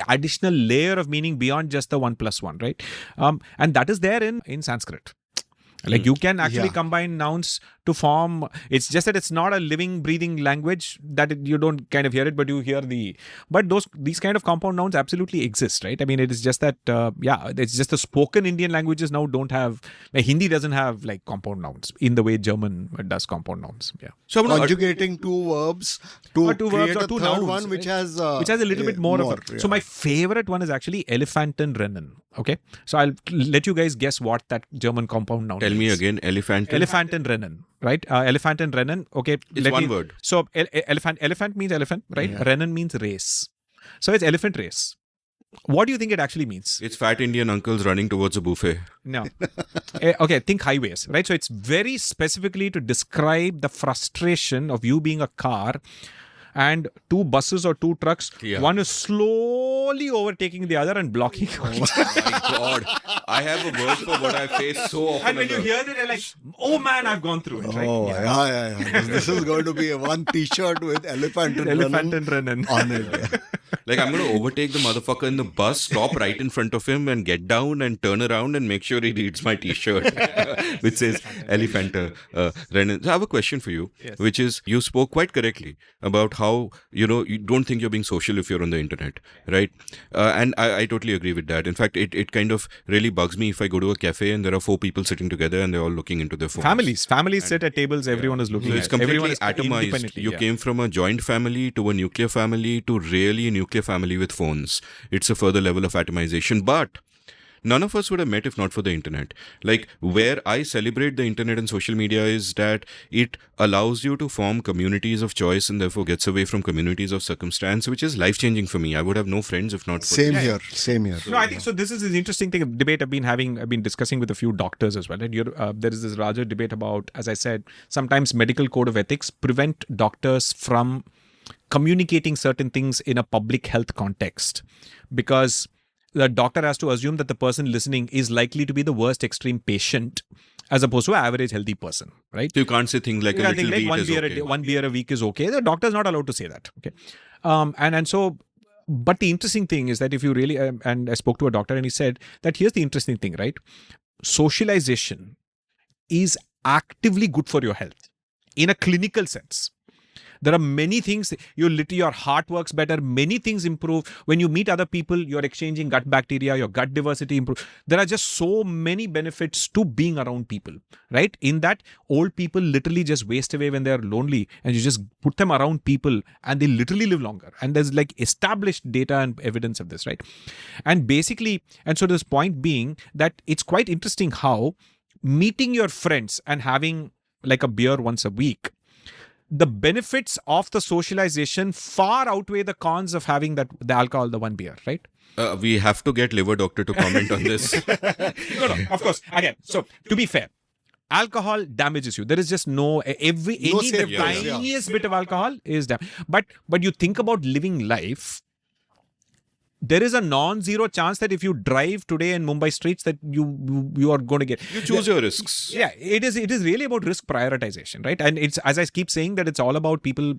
additional layer of meaning beyond just the 1 + 1, right? And that is there in Sanskrit. Like you can actually combine nouns to form. It's just that it's not a living, breathing language that you don't kind of hear it, but you hear But these kind of compound nouns absolutely exist, right? I mean, it is just that it's just the spoken Indian languages now don't have. Like Hindi doesn't have like compound nouns in the way German does compound nouns. Yeah. So I'm gonna- Conjugating two verbs to Or two create verbs or a two third nouns, one which right? has Which has a little bit more of a... So my favorite one is actually Elefantenrennen. Okay, so I'll let you guys guess what that German compound noun Tell is. me again, elephant. Elefantenrennen, right? Elefantenrennen. Okay, It's one word. So elephant means elephant, right? Rennen means race. So it's elephant race. What do you think it actually means? It's fat Indian uncles running towards a buffet. No. Okay, think highways, right? So it's very specifically to describe the frustration of you being a car and two buses or two trucks. Yeah. One is slowly overtaking the other and blocking. My God, I have a word for what I face so often. And when you hear that, you're like, oh man, I've gone through it, right? Oh, yeah. This is going to be a one t-shirt with elephant and Elefantenrennen on it. Yeah. Like, I'm going to overtake the motherfucker in the bus, stop right in front of him and get down and turn around and make sure he reads my t-shirt, which says Elefantenrennen. So I have a question for you, which is, you spoke quite correctly about how, you don't think you're being social if you're on the internet, right? And I totally agree with that. In fact, it kind of really bugs me if I go to a cafe and there are 4 people sitting together and they're all looking into their phones. Families sit at tables, everyone is looking So at it's completely everyone is atomized. independently, You came from a joint family to a nuclear family to really a nuclear family with phones. It's a further level of atomization. But none of us would have met if not for the internet. Like, where I celebrate the internet and social media is that it allows you to form communities of choice and therefore gets away from communities of circumstance, which is life-changing for me. I would have no friends if not for Same here. No, I think so. This is an interesting thing, a debate I've been discussing with a few doctors as well. And there is this larger debate about, as I said, sometimes medical code of ethics prevent doctors from communicating certain things in a public health context because the doctor has to assume that the person listening is likely to be the worst extreme patient as opposed to an average healthy person, right? So you can't say things like a I little think like wheat is okay. one beer a week is okay. The doctor's not allowed to say that. Okay, and so, but the interesting thing is that if you really and I spoke to a doctor and he said that here's the interesting thing, right? Socialization is actively good for your health in a clinical sense. There are many things, your heart works better, many things improve. When you meet other people, you're exchanging gut bacteria, your gut diversity improves. There are just so many benefits to being around people, right? In that, old people literally just waste away when they're lonely and you just put them around people and they literally live longer. And there's like established data and evidence of this, right? And basically, and so this point being that it's quite interesting how meeting your friends and having like a beer once a week, the benefits of the socialization far outweigh the cons of having the alcohol, the one beer, right? We have to get liver doctor to comment on this. No, of course. Again, so to be fair, alcohol damages you. There is just the tiniest bit of alcohol is damage. But you think about living life. There is a non-zero chance that if you drive today in Mumbai streets that you are going to get. You choose your risks. Yeah, it is really about risk prioritization, right? And it's, as I keep saying, that it's all about people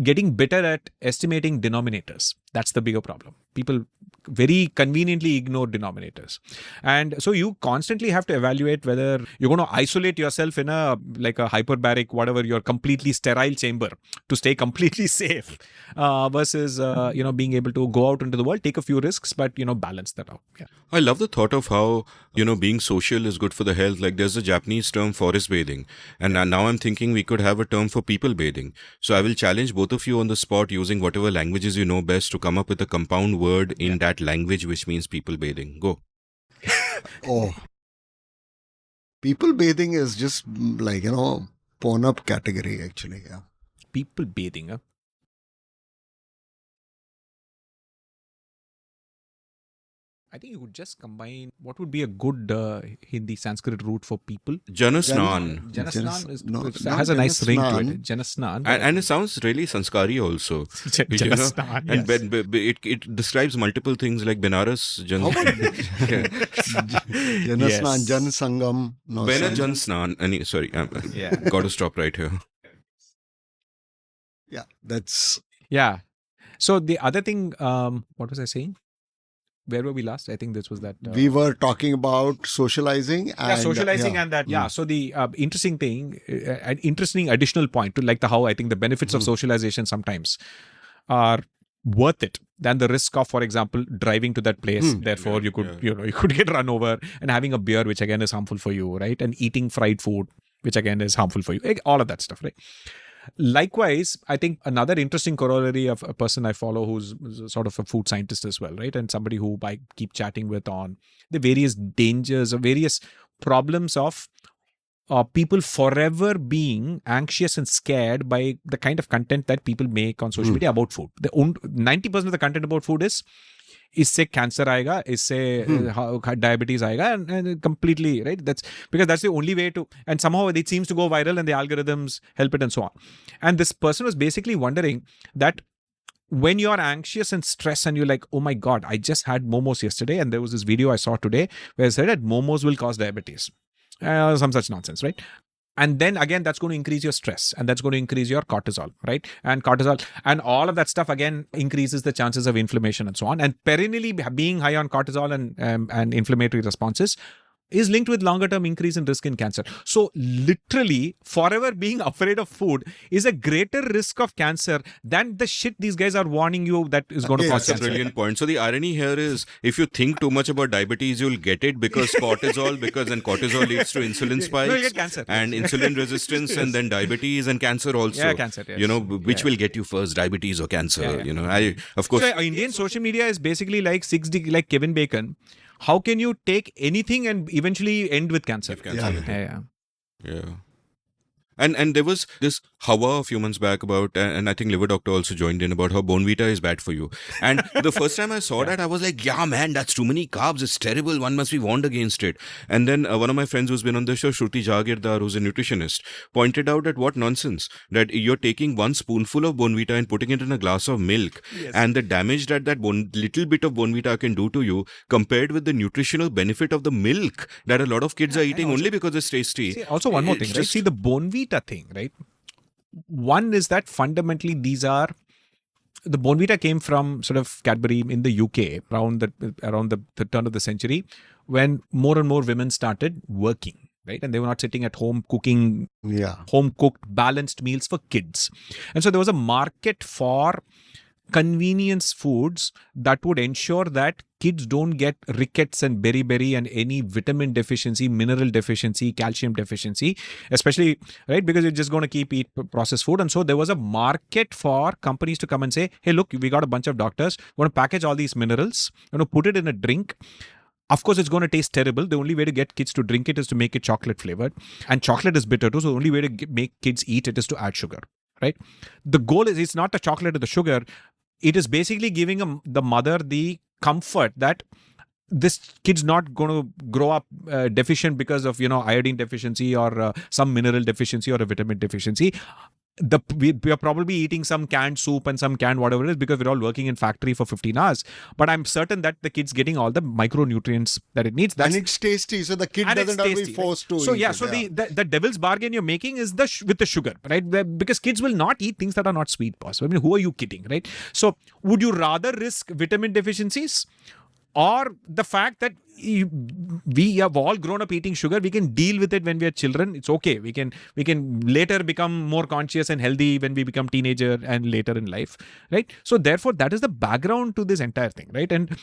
getting better at estimating denominators. That's the bigger problem. People very conveniently ignored denominators. And so you constantly have to evaluate whether you're going to isolate yourself in a hyperbaric, whatever, your completely sterile chamber to stay completely safe versus, being able to go out into the world, take a few risks, but, balance that out. Yeah. I love the thought of how, being social is good for the health. Like there's a Japanese term, forest bathing. And now I'm thinking we could have a term for people bathing. So I will challenge both of you on the spot using whatever languages you know best to come up with a compound word in that language which means people bathing. Go. Oh. People bathing is just like, porn-up category actually. Yeah. People bathing, huh? I think you could just combine what would be a good Hindi Sanskrit root for people. Janasnan. Janasnan has a nice ring to it. Janasnan. And it sounds really sanskari also. Janasnan, And it describes multiple things like Benaras. Janasnan, Jan Sangam. No, Jan Snan. Sorry, got to stop right here. Yeah, that's... Yeah. So the other thing, what was I saying? Where were we last? I think this was that. We were talking about socializing. And, and that. Yeah. So the interesting thing, an interesting additional point to like how I think the benefits of socialization sometimes are worth it than the risk of, for example, driving to that place. Therefore, you could, you could get run over, and having a beer, which again is harmful for you, right? And eating fried food, which again is harmful for you. All of that stuff, right? Likewise, I think another interesting corollary of a person I follow who's sort of a food scientist as well, right? And somebody who I keep chatting with on the various dangers or various problems of people forever being anxious and scared by the kind of content that people make on social media about food. 90% of the content about food is इससे cancer आएगा, इससे diabetes आएगा, and completely, right? That's because that's the only way to, and somehow it seems to go viral and the algorithms help it and so on. And this person was basically wondering that when you're anxious and stressed and you're like, oh my God, I just had momos yesterday, and there was this video I saw today where it said that momos will cause diabetes. Some such nonsense, right? And then again, that's going to increase your stress, and that's going to increase your cortisol, right? And cortisol and all of that stuff again increases the chances of inflammation and so on. And perennially being high on cortisol and inflammatory responses is linked with longer term increase in risk in cancer. So literally forever being afraid of food is a greater risk of cancer than the shit these guys are warning you that is going to cause cancer. That's a brilliant point. So the irony here is if you think too much about diabetes, you'll get it because cortisol leads to insulin spikes, you'll get cancer. And insulin resistance and then diabetes and cancer also. Yeah, cancer. Yes. Which will get you first, diabetes or cancer. Yeah. Of course. So Indian social media is basically like like Kevin Bacon. How can you take anything and eventually end with cancer? Yeah. And there was this hawa a few months back about, and I think Liver Doctor also joined in about how Bonvita is bad for you. And the first time I saw that, I was like, yeah, man, that's too many carbs. It's terrible. One must be warned against it. And then one of my friends who's been on the show, Shruti Jagirdar, who's a nutritionist, pointed out that what nonsense, that you're taking one spoonful of Bonvita and putting it in a glass of milk. Yes. And the damage that little bit of Bonvita can do to you compared with the nutritional benefit of the milk that a lot of kids are eating only because it's tasty. See, also one more thing, right? See, the Bonvita thing, right? One is that fundamentally the Bonvita came from sort of Cadbury in the UK around the turn of the century when more and more women started working, right? And they were not sitting at home cooking home cooked balanced meals for kids. And so there was a market for convenience foods that would ensure that kids don't get rickets and beriberi and any vitamin deficiency, mineral deficiency, calcium deficiency, especially, right? Because you're just going to keep eating processed food. And so there was a market for companies to come and say, hey, look, we got a bunch of doctors, we're going to package all these minerals, we're going to put it in a drink. Of course, it's going to taste terrible. The only way to get kids to drink it is to make it chocolate flavored. And chocolate is bitter too. So the only way to make kids eat it is to add sugar, right? The goal is it's not the chocolate or the sugar. It is basically giving the mother the comfort that this kid's not going to grow up deficient because of, iodine deficiency or some mineral deficiency or a vitamin deficiency. we are probably eating some canned soup and some canned whatever it is because we're all working in factory for 15 hours. But I'm certain that the kid's getting all the micronutrients that it needs. And it's tasty, so the kid doesn't have to be forced to so eat yeah, it. so the devil's bargain you're making is with the sugar, right? Because kids will not eat things that are not sweet, boss. I mean, who are you kidding, right? So would you rather risk vitamin deficiencies or the fact that we have all grown up eating sugar? We can deal with it when we are children. It's okay. We can later become more conscious and healthy when we become teenager and later in life, right? So therefore, that is the background to this entire thing, right? And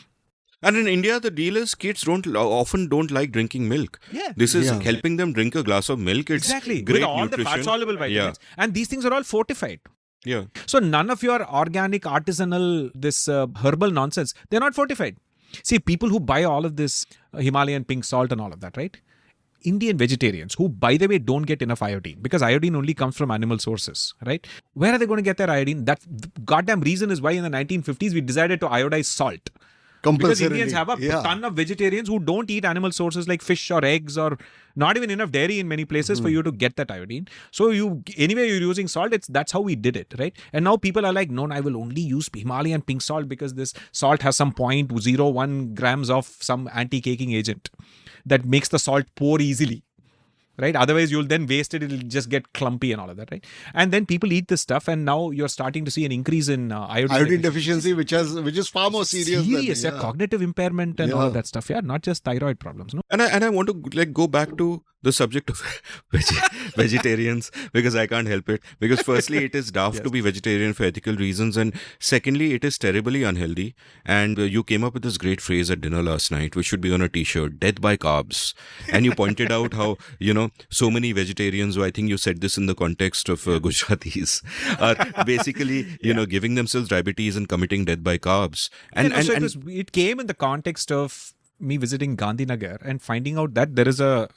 in India, the deal is kids often don't like drinking milk. Yeah. This is helping them drink a glass of milk. It's exactly great with all nutrition. the fat-soluble vitamins. Yeah. And these things are all fortified. Yeah. So none of your organic, artisanal, this herbal nonsense, they're not fortified. See, people who buy all of this Himalayan pink salt and all of that, right? Indian vegetarians who, by the way, don't get enough iodine because iodine only comes from animal sources, right? Where are they going to get their iodine? That goddamn reason is why in the 1950s we decided to iodize salt. Because Indians have a ton of vegetarians who don't eat animal sources like fish or eggs or not even enough dairy in many places for you to get that iodine. So anyway you're using salt, that's how we did it, right? And now people are like, no, I will only use Himalayan pink salt because this salt has some 0.01 grams of some anti-caking agent that makes the salt pour easily. Right? Otherwise, you'll then waste it. It'll just get clumpy and all of that, right? And then people eat this stuff, and now you're starting to see an increase in iodine deficiency, which is far more serious. Cognitive impairment and all of that stuff. Yeah, not just thyroid problems. No. And I want to go back to the subject of vegetarians because I can't help it. Because firstly, it is daft to be vegetarian for ethical reasons, and secondly, it is terribly unhealthy. And you came up with this great phrase at dinner last night, which should be on a T-shirt: "Death by carbs." And you pointed out how so many vegetarians, who I think you said this in the context of Gujaratis, are basically giving themselves diabetes and committing death by carbs. And it came in the context of me visiting Gandhinagar and finding out that there is a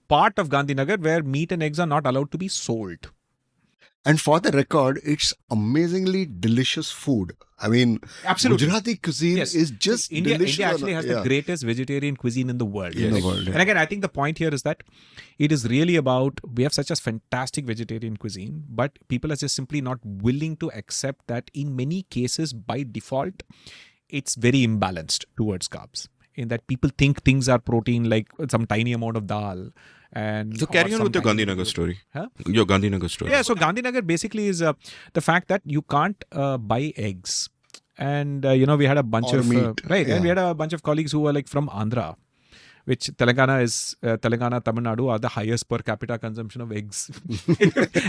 part of Gandhinagar where meat and eggs are not allowed to be sold. And for the record, it's amazingly delicious food. I mean, absolutely. Gujarati cuisine is just delicious. India actually has the greatest vegetarian cuisine in the world. And again, I think the point here is that it is really about, we have such a fantastic vegetarian cuisine, but people are just simply not willing to accept that in many cases, by default, it's very imbalanced towards carbs. In that people think things are protein, like some tiny amount of dal. And so carry on with your Gandhinagar story. Huh? Your Gandhinagar story. Yeah, so Gandhinagar basically is the fact that you can't buy eggs. And, we had a bunch of... meat. And we had a bunch of colleagues who were like from Andhra, which Telangana, Tamil Nadu are the highest per capita consumption of eggs.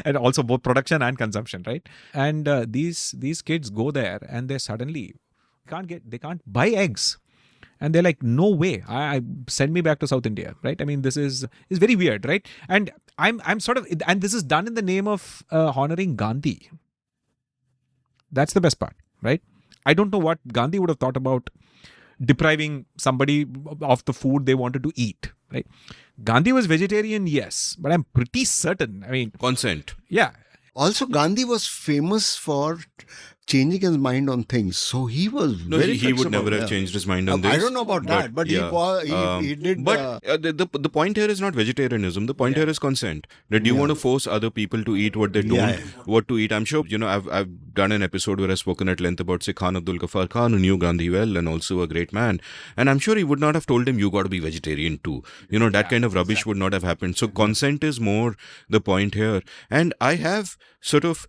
And also both production and consumption, right? And these kids go there and they suddenly they can't buy eggs. And they're like, no way, I send me back to South India, right? I mean, this is very weird, right? And I'm sort of, and this is done in the name of honoring Gandhi. That's the best part, right? I don't know what Gandhi would have thought about depriving somebody of the food they wanted to eat, right? Gandhi was vegetarian, yes, but I'm pretty certain, I mean... Consent. Yeah. Also, Gandhi was famous for changing his mind on things. So he was very he would never have changed his mind on this. I don't know about that, but he did. But the point here is not vegetarianism. The point here is consent. That you want to force other people to eat what they don't what to eat. I'm sure, I've done an episode where I've spoken at length about, say, Khan Abdul Ghaffar Khan, who knew Gandhi well and also a great man. And I'm sure he would not have told him, you got to be vegetarian too. That kind of rubbish would not have happened. So consent is more the point here. And I have sort of,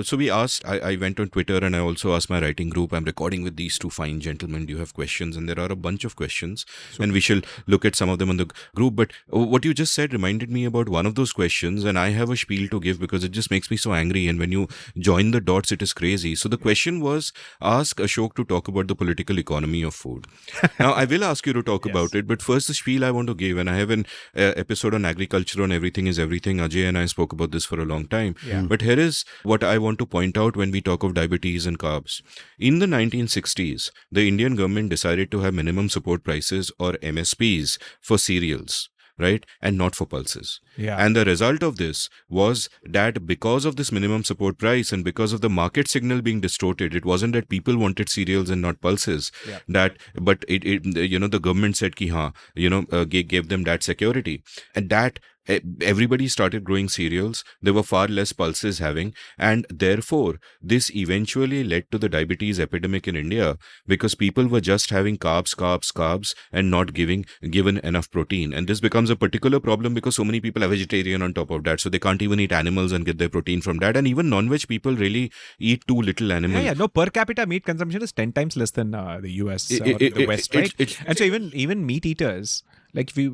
so we asked, I went on Twitter and I also asked my writing group. I'm recording with these two fine gentlemen. Do you have questions? And there are a bunch of questions and we shall look at some of them on the group. But what you just said reminded me about one of those questions, and I have a spiel to give because it just makes me so angry. And when you join the dots, it is crazy. So the question was, ask Ashok to talk about the political economy of food. Now, I will ask you to talk about it, but first the spiel I want to give, and I have an episode on agriculture on Everything is Everything. Ajay and I spoke about this for a long time. Yeah. But here is what I want to point out when we talk of diabetes and carbs. In the 1960s, the Indian government decided to have minimum support prices, or MSPs, for cereals, right? And not for pulses. Yeah. And the result of this was that because of this minimum support price and because of the market signal being distorted, it wasn't that people wanted cereals and not pulses. Yeah. But the government said ki gave them that security. And that everybody started growing cereals. There were far less pulses having, and therefore this eventually led to the diabetes epidemic in India, because people were just having carbs and not given enough protein. And this becomes a particular problem because so many people are vegetarian on top of that, so they can't even eat animals and get their protein from that. And even non-veg people really eat too little animal. No, per capita meat consumption is 10 times less than the US or the West, right? And so even meat eaters, like we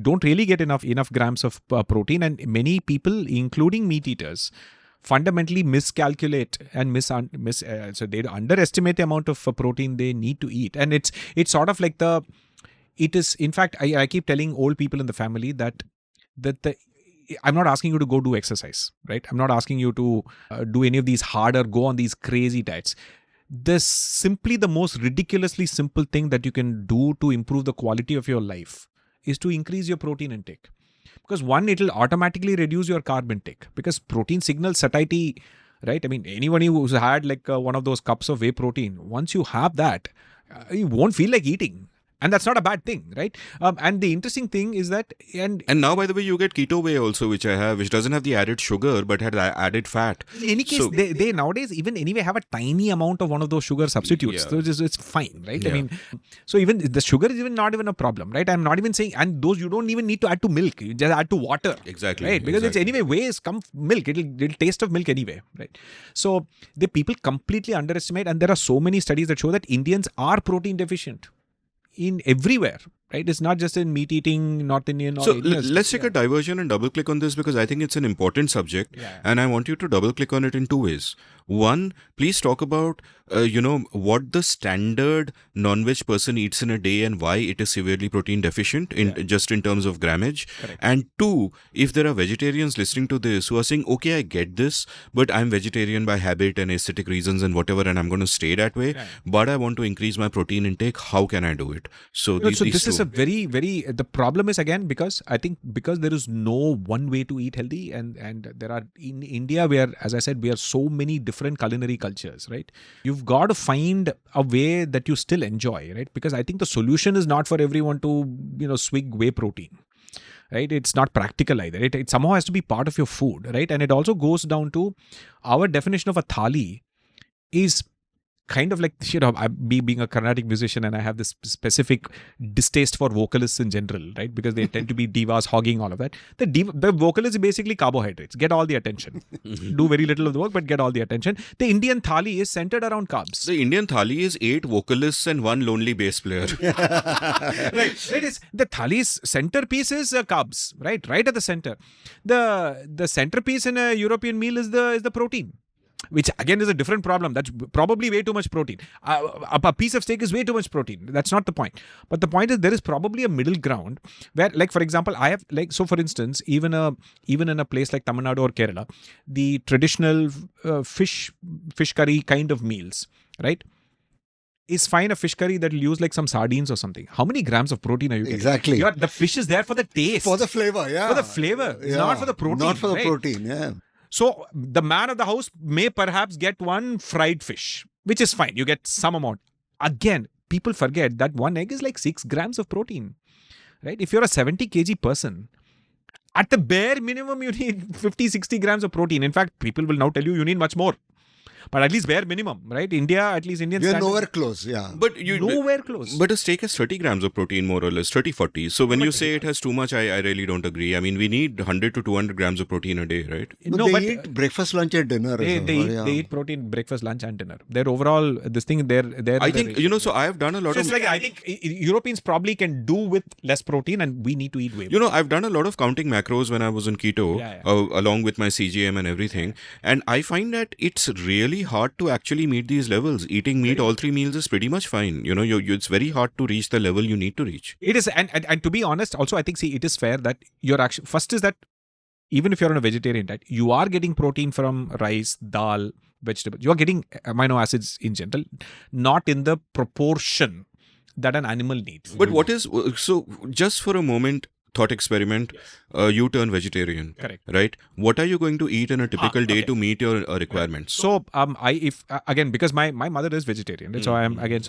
don't really get enough grams of protein, and many people, including meat eaters, fundamentally miscalculate and so they underestimate the amount of protein they need to eat. And it's sort of like it is, in fact, I keep telling old people in the family that I'm not asking you to go do exercise, right? I'm not asking you to do any of these hard or go on these crazy diets. This simply the most ridiculously simple thing that you can do to improve the quality of your life is to increase your protein intake. Because one, it will automatically reduce your carb intake, because protein signals satiety, right? I mean, anyone who's had like one of those cups of whey protein, once you have that, you won't feel like eating. And that's not a bad thing, right? And the interesting thing is that... And now, by the way, you get keto whey also, which I have, which doesn't have the added sugar, but had added fat. In any case, they nowadays even anyway have a tiny amount of one of those sugar substitutes. Yeah. So it's fine, right? Yeah. I mean, so even the sugar is not even a problem, right? I'm not even saying... And those you don't even need to add to milk. You just add to water. Exactly. Right? Because it's anyway, whey come milk. It'll taste of milk anyway, right? So the people completely underestimate, and there are so many studies that show that Indians are protein deficient in everywhere, right? It's not just in meat eating, North Indian. So let's take a diversion and double click on this, because I think it's an important subject, and I want you to double click on it in two ways. One, please talk about what the standard non-veg person eats in a day and why it is severely protein deficient just in terms of grammage. Correct. And two, if there are vegetarians listening to this who are saying, okay, I get this, but I'm vegetarian by habit and aesthetic reasons and whatever, and I'm going to stay that way, but I want to increase my protein intake, how can I do it? So this is a very, very... The problem is, again, because there is no one way to eat healthy, and there are, in India, where, as I said, we are so many different culinary cultures, right? You've got to find a way that you still enjoy, right? Because I think the solution is not for everyone to, swig whey protein, right? It's not practical either. It somehow has to be part of your food, right? And it also goes down to our definition of a thali is kind of like, being a Carnatic musician, and I have this specific distaste for vocalists in general, right? Because they tend to be divas hogging all of that. The vocalist is basically carbohydrates. Get all the attention. Do very little of the work, but get all the attention. The Indian thali is centered around carbs. The Indian thali is 8 vocalists and 1 lonely bass player. Right. It is, the thali's centerpiece is carbs, right at the center. The centerpiece in a European meal is the protein, which again is a different problem. That's probably way too much protein. A piece of steak is way too much protein. That's not the point. But the point is, there is probably a middle ground where, like, for example, I have, like, so for instance, even in a place like Tamil Nadu or Kerala, the traditional fish curry kind of meals, right, is fine. A fish curry that will use like some sardines or something. How many grams of protein are you getting? Exactly. The fish is there for the taste. For the flavor, yeah. For the flavor. It's not for the protein. Not for the right? protein, yeah. So the man of the house may perhaps get one fried fish, which is fine. You get some amount. Again, people forget that one egg is like 6 grams of protein, right? If you're a 70 kg person, at the bare minimum, you need 50, 60 grams of protein. In fact, people will now tell you need much more. But at least bare minimum, right? India, at least Indian We're standard. nowhere close, yeah. But nowhere close. But a steak has 30 grams of protein, more or less, 30-40. So when you say it has too much, I really don't agree. I mean, we need 100 to 200 grams of protein a day, right? No, they eat breakfast, lunch and dinner. They eat protein breakfast, lunch and dinner. Their overall, this thing, I think, so I have done a lot so of... it's like, I think Europeans probably can do with less protein, and we need to eat way more. I've done a lot of counting macros when I was on keto, along with my CGM and everything. And I find that it's really hard to actually meet these levels. Eating meat all 3 meals is pretty much fine. It's very hard to reach the level you need to reach. It is, and to be honest, also I think, it is fair that your action first is that even if you're on a vegetarian diet, you are getting protein from rice, dal, vegetables. You are getting amino acids in general, not in the proportion that an animal needs. But so just for a moment, thought experiment, you turn vegetarian. Correct. Right? What are you going to eat in a typical day to meet your requirements? So, again, because my mother is vegetarian, right? So I am, again,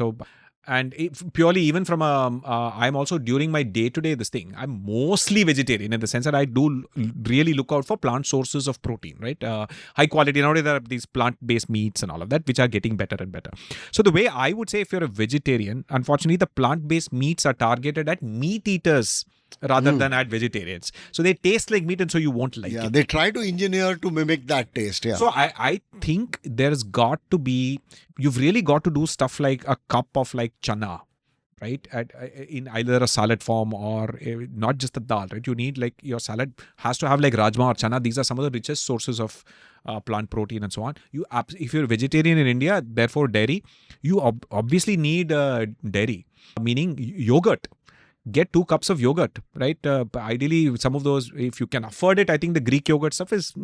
And purely even from I'm also during my day-to-day this thing, I'm mostly vegetarian in the sense that I do really look out for plant sources of protein, right? High quality. Nowadays there are these plant-based meats and all of that, which are getting better and better. So the way I would say, if you're a vegetarian, unfortunately the plant-based meats are targeted at meat eaters rather than at vegetarians. So they taste like meat and so you won't like it. They try to engineer to mimic that taste. Yeah. So I think there's got to be, you've really got to do stuff like a cup of like chana, right? In either a salad form or not just the dal, right? You need like, your salad has to have like rajma or chana. These are some of the richest sources of plant protein and so on. If you're a vegetarian in India, therefore dairy, you obviously need dairy, meaning yogurt. Get 2 cups of yogurt, right? Ideally, some of those, if you can afford it, I think the Greek yogurt stuff is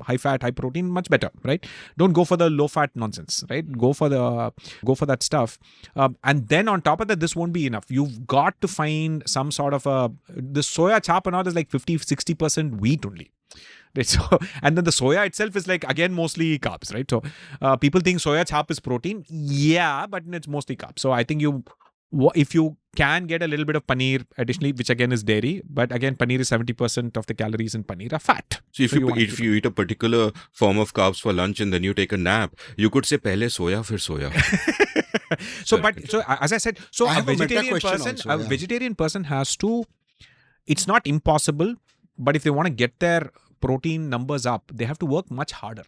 high fat, high protein, much better, right? Don't go for the low fat nonsense, right? Go for that stuff. And then on top of that, this won't be enough. You've got to find some sort of the soya chap and all is like 50-60% wheat only. Right? So, and then the soya itself is like, again, mostly carbs, right? So people think soya chap is protein. Yeah, but it's mostly carbs. So I think if you can get a little bit of paneer additionally, which again is dairy, but again, paneer is 70% of the calories in paneer are fat. So if you eat a particular form of carbs for lunch and then you take a nap, you could say pehle soya, fir soya. So as I said, so a vegetarian person has to, it's not impossible, but if they want to get their protein numbers up, they have to work much harder.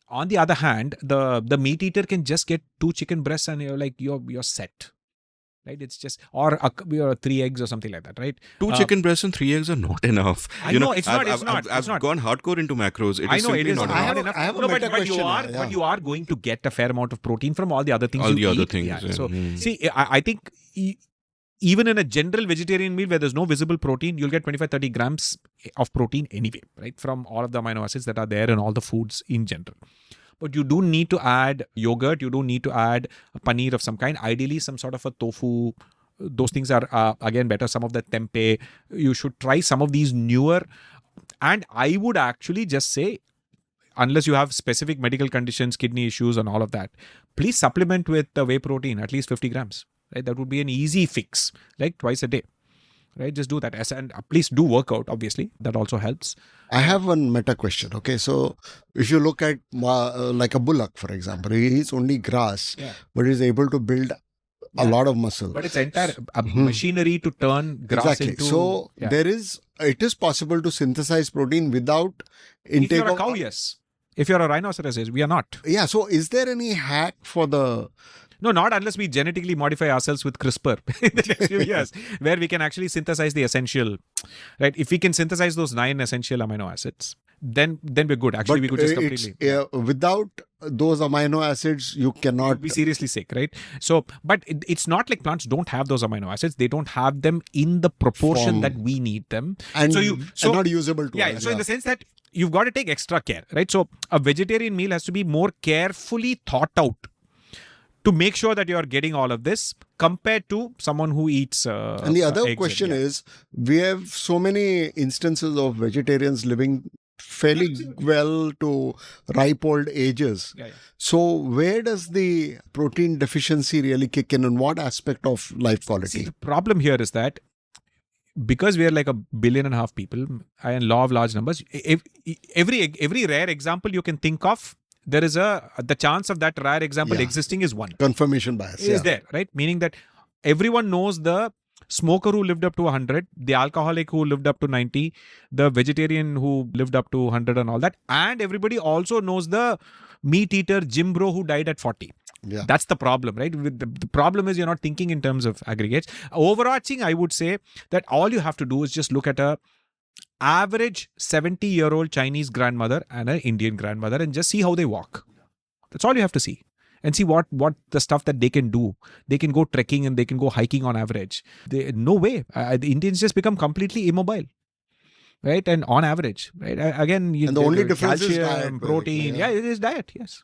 On the other hand, the meat eater can just get 2 chicken breasts and you're set. Right, it's just or 3 eggs or something like that, right? 2 chicken breasts and 3 eggs are not enough. I know it's not. I've gone hardcore into macros. I know it is not enough. I have a but you are going to get a fair amount of protein from all the other things. Yeah. So see, I think even in a general vegetarian meal where there's no visible protein, you'll get 25-30 grams of protein anyway, right? From all of the amino acids that are there in all the foods in general. But you do need to add yogurt. You do need to add a paneer of some kind. Ideally, some sort of a tofu. Those things are, again, better. Some of the tempeh. You should try some of these newer. And I would actually just say, unless you have specific medical conditions, kidney issues and all of that, please supplement with whey protein, at least 50 grams. Right? That would be an easy fix, like twice a day. Right, just do that. And please do workout, obviously. That also helps. I have one meta question. Okay, so if you look at like a bullock, for example, he eats only grass, but he's able to build a lot of muscle. But it's entire machinery to turn grass into... So it is possible to synthesize protein without intake. If you're a cow, yes. If you're a rhinoceros, yes. We are not. Yeah, so is there any hack for the... No, not unless we genetically modify ourselves with CRISPR in the next few years, where we can actually synthesize the essential, right? If we can synthesize those 9 essential amino acids, then we're good. Actually, we could just completely... without those amino acids, you cannot... be seriously sick, right? So, but it's not like plants don't have those amino acids. They don't have them in the proportion that we need them. And not usable to us. So in the sense that you've got to take extra care, right? So a vegetarian meal has to be more carefully thought out to make sure that you are getting all of this compared to someone who eats and the other question is, we have so many instances of vegetarians living fairly well to ripe old ages. So where does the protein deficiency really kick in what aspect of life quality? See, the problem here is that because we are like 1.5 billion people and law of large numbers, every rare example you can think of, there is the chance of that rare example existing is 1. Confirmation bias. Is there, right? Meaning that everyone knows the smoker who lived up to 100, the alcoholic who lived up to 90, the vegetarian who lived up to 100 and all that. And everybody also knows the meat eater gym bro who died at 40. Yeah. That's the problem, right? The problem is you're not thinking in terms of aggregates. Overarching, I would say that all you have to do is just look at a average 70-year-old Chinese grandmother and an Indian grandmother and just see how they walk. That's all you have to see. And see what the stuff that they can do. They can go trekking and they can go hiking on average. No way. The Indians just become completely immobile. Right? And on average. Right? Again, and the only difference is diet, protein. Yeah, it is diet. Yes.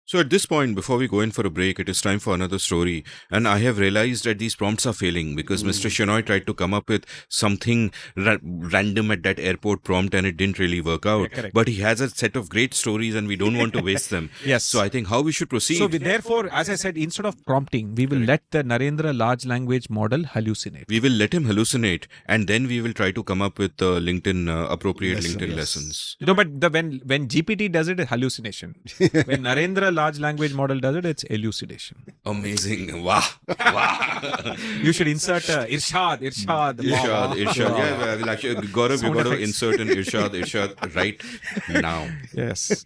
So at this point, before we go in for a break, it is time for another story. And I have realized that these prompts are failing because Mr. Shenoy tried to come up with something random at that airport prompt and it didn't really work out. Correct. But he has a set of great stories and we don't want to waste them. Yes. So I think how we should proceed. So therefore, as I said, instead of prompting, we will let the Narendra large language model hallucinate. We will let him hallucinate and then we will try to come up with appropriate LinkedIn lessons. No, but when GPT does it, it's hallucination. When Narendra large language model does it, it's elucidation. Amazing. Wow. Wow. You should insert Irshad. Irshad. Yeah, we'll actually, Gaurav, you got to insert an Irshad right now. Yes.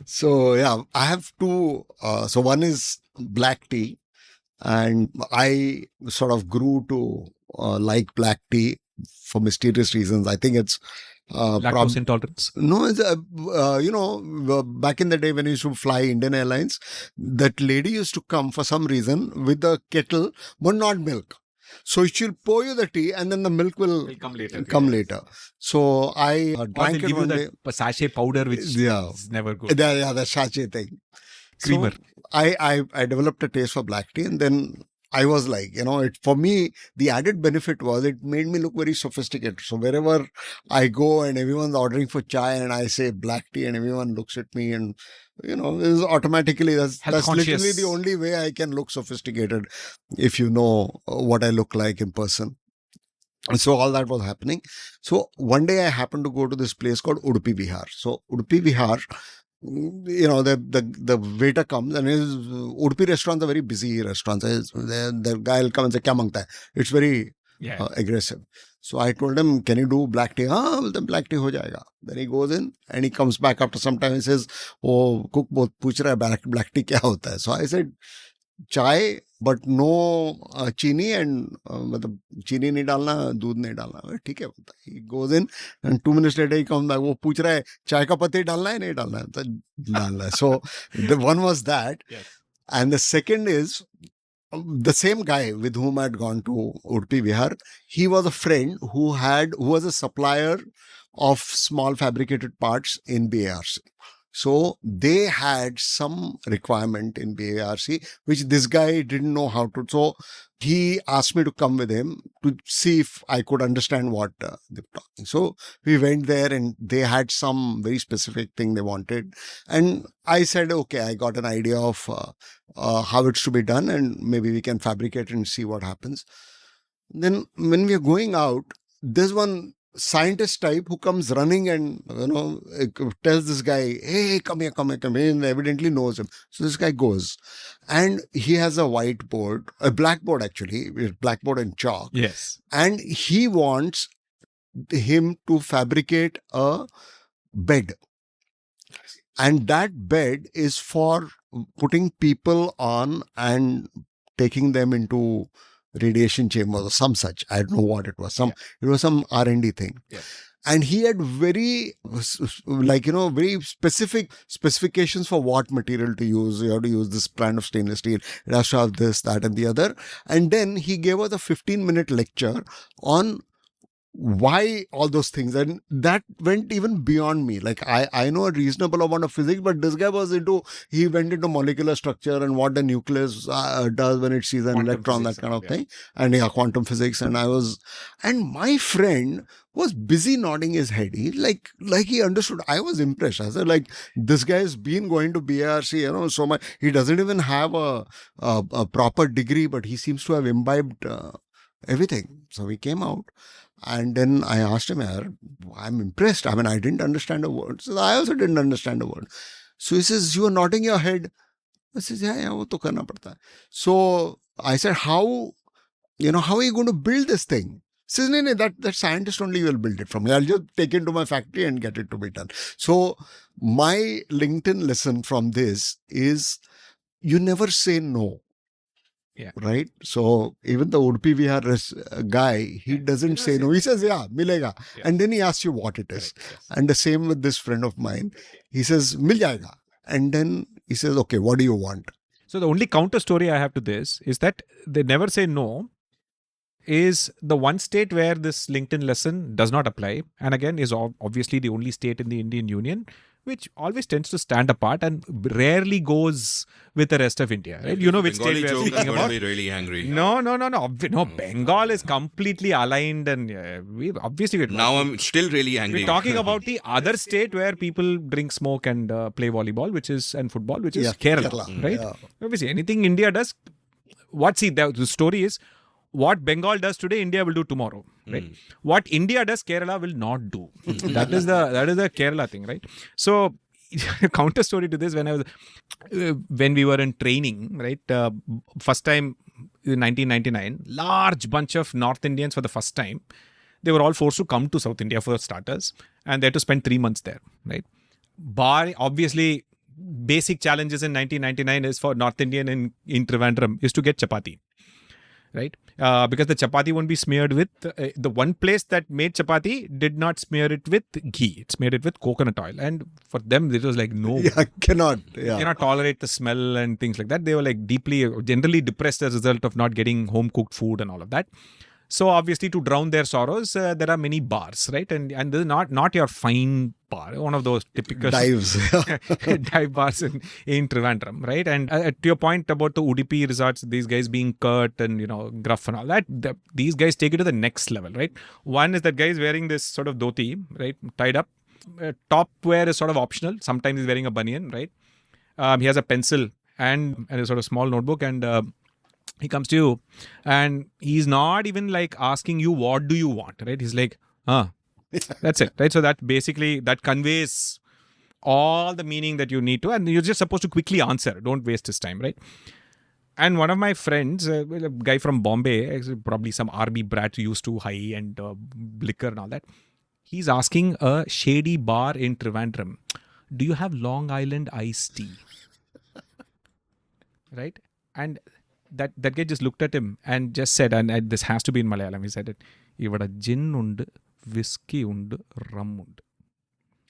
So yeah, I have two. So one is black tea, and I sort of grew to like black tea for mysterious reasons. I think it's lactose intolerance. No, it's, back in the day when I used to fly Indian Airlines, that lady used to come for some reason with a kettle, but not milk. So she'll pour you the tea and then the milk will come later. So I drank it one day. Sachet powder, which is never good. Yeah, the sachet thing. Creamer. So I developed a taste for black tea, and then I was like, for me, the added benefit was it made me look very sophisticated. So wherever I go and everyone's ordering for chai and I say black tea and everyone looks at me and, is automatically, that's literally the only way I can look sophisticated if you know what I look like in person. And so all that was happening. So one day I happened to go to this place called Udupi Vihar. So Udupi Vihar, the waiter comes and his Udupi restaurants are very busy restaurants. The guy will come and say, "Kya mangta hai?" It's very aggressive. So I told him, "Can you do black tea?" Then black tea ho jayega. Then he goes in and he comes back after some time and says, "Oh, cook bahut puch raha hai, black tea kya hota hai?" So I said, "Chai, but no chini and chini nahi dalna, doodh nahi dalna." ठीक है, he goes in and 2 minutes later he comes back. वो पूछ रहा है चाय का पत्ती डालना है नहीं डालना है? डालना है. So the one was that, and the second is the same guy with whom I had gone to Udupi Vihar. He was a friend who was a supplier of small fabricated parts in BARC. So they had some requirement in BARC, which this guy didn't know how to. So he asked me to come with him to see if I could understand what they were talking. So we went there and they had some very specific thing they wanted. And I said, okay, I got an idea of how it's to be done and maybe we can fabricate and see what happens. Then when we are going out, there's one scientist type who comes running and tells this guy, "Hey, come here," and evidently knows him. So this guy goes and he has a whiteboard, a blackboard actually, blackboard and chalk. Yes. And he wants him to fabricate a bed. And that bed is for putting people on and taking them into radiation chambers or some such. I don't know what it was. It was some R&D thing. Yeah. And he had very specific specifications for what material to use. You have to use this brand of stainless steel. It has to have this, that, and the other. And then he gave us a 15-minute lecture on why all those things, and that went even beyond me. Like I know a reasonable amount of physics, but this guy he went into molecular structure and what the nucleus does when it sees an electron, that kind of thing, and quantum physics. And my friend was busy nodding his head. He like he understood. I was impressed. I said, like, this guy's been going to BARC, so much. He doesn't even have a proper degree, but he seems to have imbibed everything. So we came out. And then I asked him, "I'm impressed. I mean, I didn't understand a word." So I also didn't understand a word. So he says, "You are nodding your head." I says, "Yeah, wo to karna padta hai." So I said, how are you going to build this thing? He says, "No, that scientist only will build it from me. I'll just take it to my factory and get it to be done." So my LinkedIn lesson from this is, you never say no. Yeah. Right. So even the Udupi Vihar guy, he doesn't say no. He says, "Yeah, milega." Yeah. And then he asks you what it is. Yes. And the same with this friend of mine. He says, "Mil jayega." And then he says, "Okay, what do you want?" So the only counter story I have to this is that they never say no is the one state where this LinkedIn lesson does not apply. And again, is obviously the only state in the Indian Union which always tends to stand apart and rarely goes with the rest of India. Right? You know which Bengali state we are joke is speaking going to about. be really angry. No, Bengal is completely aligned, and we're Now I'm still really angry. we're talking about the other state where people drink, smoke, and play volleyball, and football, which is Kerala, right? Yeah. Obviously, anything India does, the story is what Bengal does today, India will do tomorrow, right? What India does, Kerala will not do. That is the Kerala thing, right? So, counter story to this: when we were in training, right? First time in 1999, large bunch of North Indians for the first time. They were all forced to come to South India for starters, and they had to spend 3 months there, right? Obviously, basic challenges in 1999 is for North Indian in Trivandrum is to get chapati, right? Because the chapati won't be smeared with, the one place that made chapati did not smear it with ghee. It smeared it with coconut oil. And for them, it was like, no. Yeah, cannot. They Yeah. cannot tolerate the smell and things like that. They were like generally depressed as a result of not getting home cooked food and all of that. So obviously, to drown their sorrows, there are many bars, right? And this is not your fine bar, one of those typical Dives. dive bars in Trivandrum, right? And to your point about the Udupi resorts, these guys being curt and gruff and all that, these guys take it to the next level, right? One is that guy is wearing this sort of dhoti, right, tied up. Top wear is sort of optional. Sometimes he's wearing a banyan, right? He has a pencil and a sort of small notebook, and he comes to you and he's not even like asking you, what do you want, right? He's like, that's it, right? So that basically, that conveys all the meaning that you need to, and you're just supposed to quickly answer. Don't waste his time, right? And one of my friends, a guy from Bombay, probably some army brat used to high-end liquor and all that, he's asking a shady bar in Trivandrum, do you have Long Island iced tea? Right? And that guy just looked at him and just said, and this has to be in Malayalam, he said it, "Ivada gin und, whiskey und, rum und."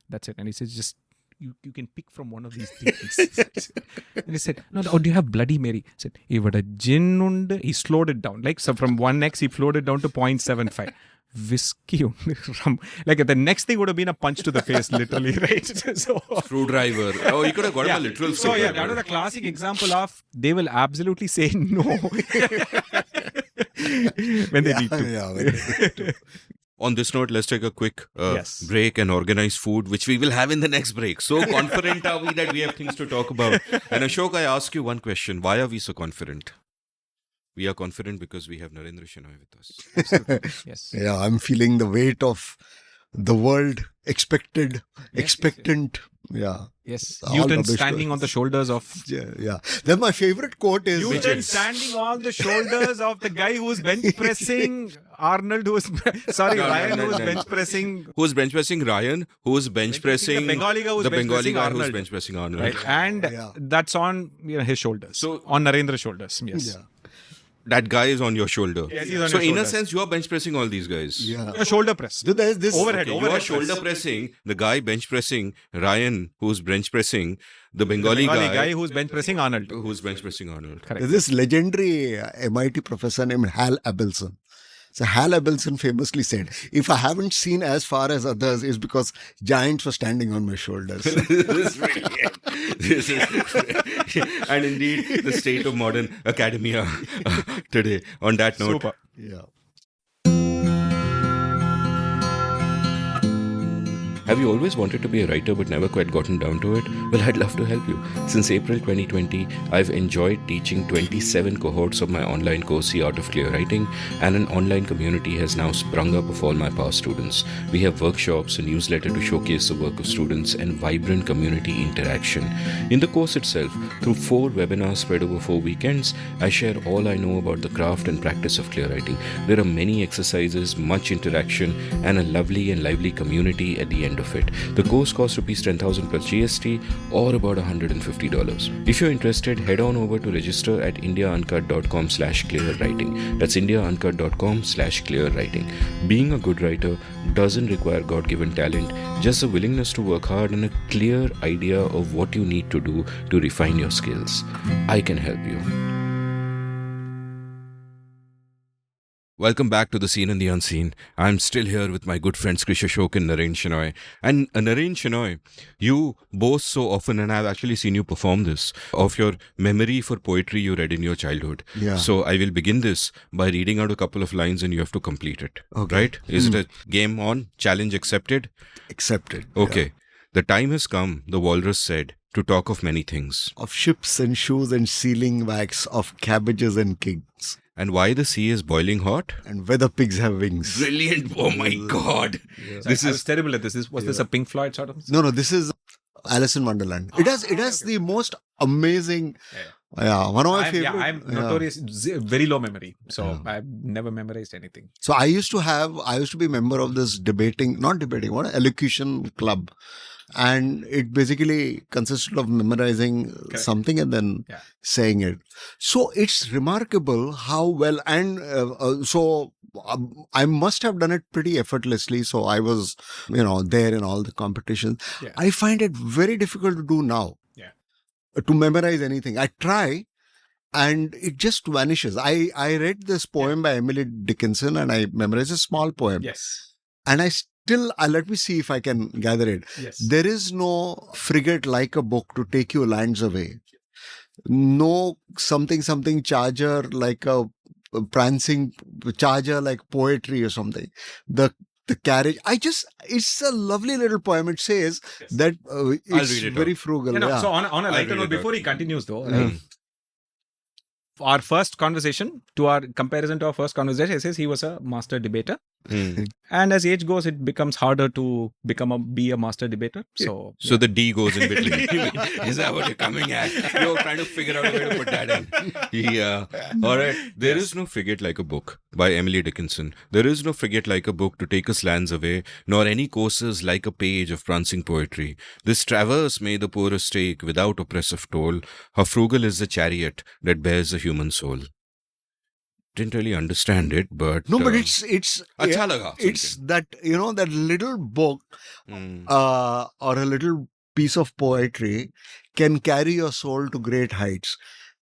That's it. And he says, just, you can pick from one of these things. And he said, no, do you have Bloody Mary? He said, "Ivada gin und," he slowed it down. Like, so from 1x, he flowed it down to 0.75. Whiskey und rum. Like, the next thing would have been a punch to the face, literally, right? So, Screwdriver. Oh, you could have got him a literal so screwdriver. that was a classic example of they will absolutely say no when they need to. Yeah, when they need to. On this note, let's take a quick Yes. break and organize food, which we will have in the next break. So confident are we that we have things to talk about. And Ashok, I ask you one question. Why are we so confident? We are confident because we have Narendra Shenoy with us. Yes. Yeah, I'm feeling the weight of the world, expectant. Yeah. Yes. All Newton rubbish standing on the shoulders of. Yeah. Then my favorite quote is Newton standing on the shoulders of the guy who's bench pressing Arnold, Ryan, who's bench pressing. Who's bench pressing Ryan? Who's bench pressing the Bengali guy who's the bench Bengali pressing guy Arnold. who's bench pressing Arnold. Right. And Yeah. that's on his shoulders. So- on Narendra's shoulders. Yes. Yeah. That guy is on your shoulder. Yes, he's on so your in a shoulders. sense, you are bench pressing all these guys. Yeah. A shoulder press. So there's this Overhead. Okay, you are shoulder pressing the guy bench pressing Ryan, who's bench pressing the Bengali guy who's bench pressing Arnold. who's bench pressing Arnold. Correct. There's this legendary MIT professor named Hal Abelson. So Hal Abelson famously said, "If I haven't seen as far as others, it's because giants were standing on my shoulders." This is brilliant. This is and indeed the state of modern academia today. On that note, Super. Yeah. have you always wanted to be a writer but never quite gotten down to it? Well, I'd love to help you. Since April 2020, I've enjoyed teaching 27 cohorts of my online course, The Art of Clear Writing, and an online community has now sprung up of all my past students. We have workshops, a newsletter to showcase the work of students, and vibrant community interaction. In the course itself, through 4 webinars spread over 4 weekends, I share all I know about the craft and practice of clear writing. There are many exercises, much interaction, and a lovely and lively community at the end of it. The course costs rupees 10,000 plus GST, or about $150. If you're interested, head on over to register at indiauncut.com/clearwriting. That's indiauncut.com/clearwriting. Being a good writer doesn't require God-given talent, just the willingness to work hard and a clear idea of what you need to do to refine your skills. I can help you. Welcome back to The Scene and the Unseen. I'm still here with my good friends Krish Ashok and Naren Shenoy. And Naren Shenoy, you boast so often, and I've actually seen you perform this, of your memory for poetry you read in your childhood. Yeah. So I will begin this by reading out a couple of lines and you have to complete it. Okay. Right? Is it a game on? Challenge accepted? Accepted. Okay. Yeah. The time has come, the walrus said, to talk of many things. Of ships and shoes and sealing wax, of cabbages and kings. And why the sea is boiling hot? And whether pigs have wings. Brilliant. Oh my God. Yeah. This is terrible at this. Was this a Pink Floyd sort of? No, this is Alice in Wonderland. It has the most amazing. Yeah, one of my favorite. I'm notorious, very low memory. So I've never memorized anything. So I used to be a member of this elocution club. And it basically consisted of memorizing something and then saying it. So it's remarkable how well, and I must have done it pretty effortlessly. So I was, there in all the competitions. Yeah. I find it very difficult to do now. Yeah. To memorize anything. I try and it just vanishes. I read this poem by Emily Dickinson and I memorized a small poem. Yes. And let me see if I can gather it. Yes. There is no frigate like a book to take your lands away. No something charger like a prancing charger like poetry or something. The carriage. It's a lovely little poem. It says that it's very frugal. So on a lighter note, before he continues though, our first conversation, comparison to our first conversation, it says he was a master debater. And as age goes, it becomes harder to be a master debater. So the D goes in between. Is that what you're coming at? You're trying to figure out a way to put that in. Yeah. All right. There is no frigate like a book by Emily Dickinson. There is no frigate like a book to take us lands away, nor any courses like a page of prancing poetry. This traverse may the poorest take without oppressive toll. How frugal is the chariot that bears the human soul. Didn't really understand it, but no, but it's अच्छा लगा it's that that little book or a little piece of poetry can carry your soul to great heights,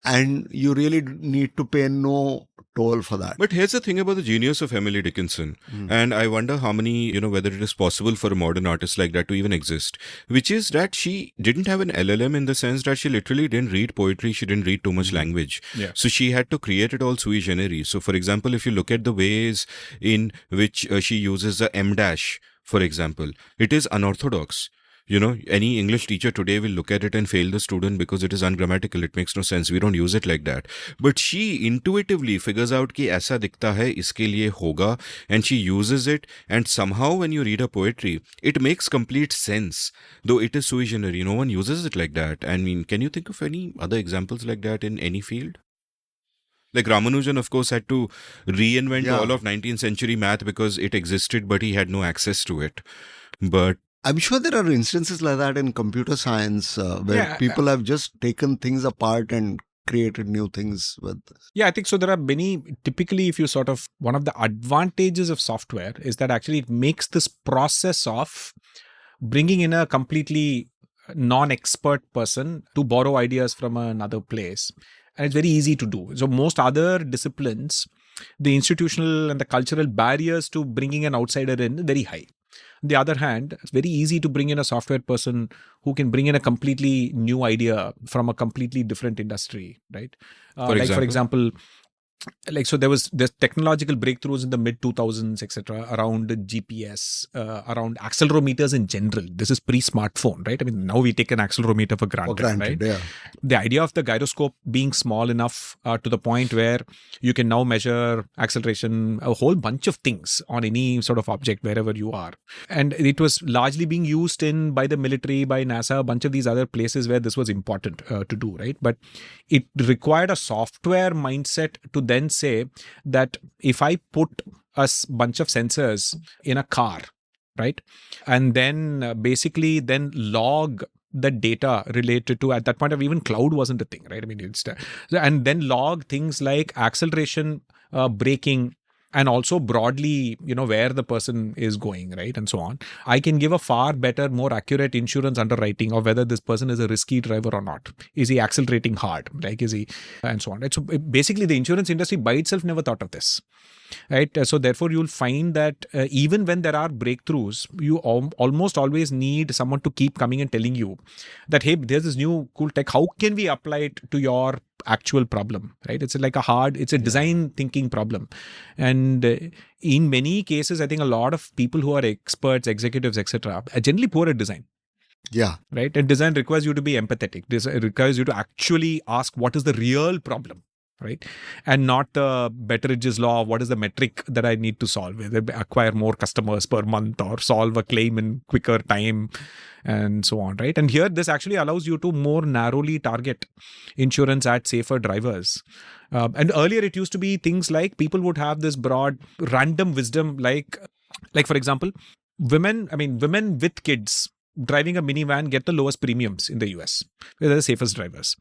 and you really need to pay no toll for that. But here's the thing about the genius of Emily Dickinson, and I wonder how many, whether it is possible for a modern artist like that to even exist, which is that she didn't have an LLM in the sense that she literally didn't read poetry, she didn't read too much language. Yeah. So she had to create it all sui generis. So for example, if you look at the ways in which she uses the M dash, for example, it is unorthodox. Any English teacher today will look at it and fail the student because it is ungrammatical. It makes no sense. We don't use it like that. But she intuitively figures out कि ऐसा दिखता है, इसके लिए होगा, and she uses it. And somehow when you read her poetry, it makes complete sense. Though it is sui generis, no one uses it like that. I mean, can you think of any other examples like that in any field? Like Ramanujan, of course, had to reinvent all of 19th century math because it existed, but he had no access to it. But I'm sure there are instances like that in computer science where people have just taken things apart and created new things with. Yeah, I think so. There are many, typically if you one of the advantages of software is that actually it makes this process of bringing in a completely non-expert person to borrow ideas from another place. And it's very easy to do. So most other disciplines, the institutional and the cultural barriers to bringing an outsider in are very high. On the other hand, it's very easy to bring in a software person who can bring in a completely new idea from a completely different industry, right? For example, there's technological breakthroughs in the mid 2000s, etc., around GPS, around accelerometers in general. This is pre-smartphone, right? I mean, now we take an accelerometer for granted, right? Yeah. The idea of the gyroscope being small enough to the point where you can now measure acceleration, a whole bunch of things on any sort of object wherever you are. And it was largely being used by the military, by NASA, a bunch of these other places where this was important to do, right? But it required a software mindset to then say that if I put a bunch of sensors in a car, right, and then basically then log the data related to, at that point of even cloud wasn't a thing, right? I mean, and then log things like acceleration, braking, and also broadly, where the person is going, right? And so on. I can give a far better, more accurate insurance underwriting of whether this person is a risky driver or not. Is he accelerating hard? Like, is he, and so on. Right? So basically, the insurance industry by itself never thought of this. Right. So therefore, you'll find that even when there are breakthroughs, you almost always need someone to keep coming and telling you that, hey, there's this new cool tech. How can we apply it to your actual problem? Right. It's like it's a design thinking problem. And in many cases, I think a lot of people who are experts, executives, etc., are generally poor at design. Yeah. Right. And design requires you to be empathetic. It requires you to actually ask what is the real problem. Right. And not the Betteridge's law of what is the metric that I need to solve, whether acquire more customers per month or solve a claim in quicker time and so on. Right. And here, this actually allows you to more narrowly target insurance at safer drivers. And earlier, it used to be things like people would have this broad random wisdom, like for example, women with kids driving a minivan get the lowest premiums in the US. They're the safest drivers.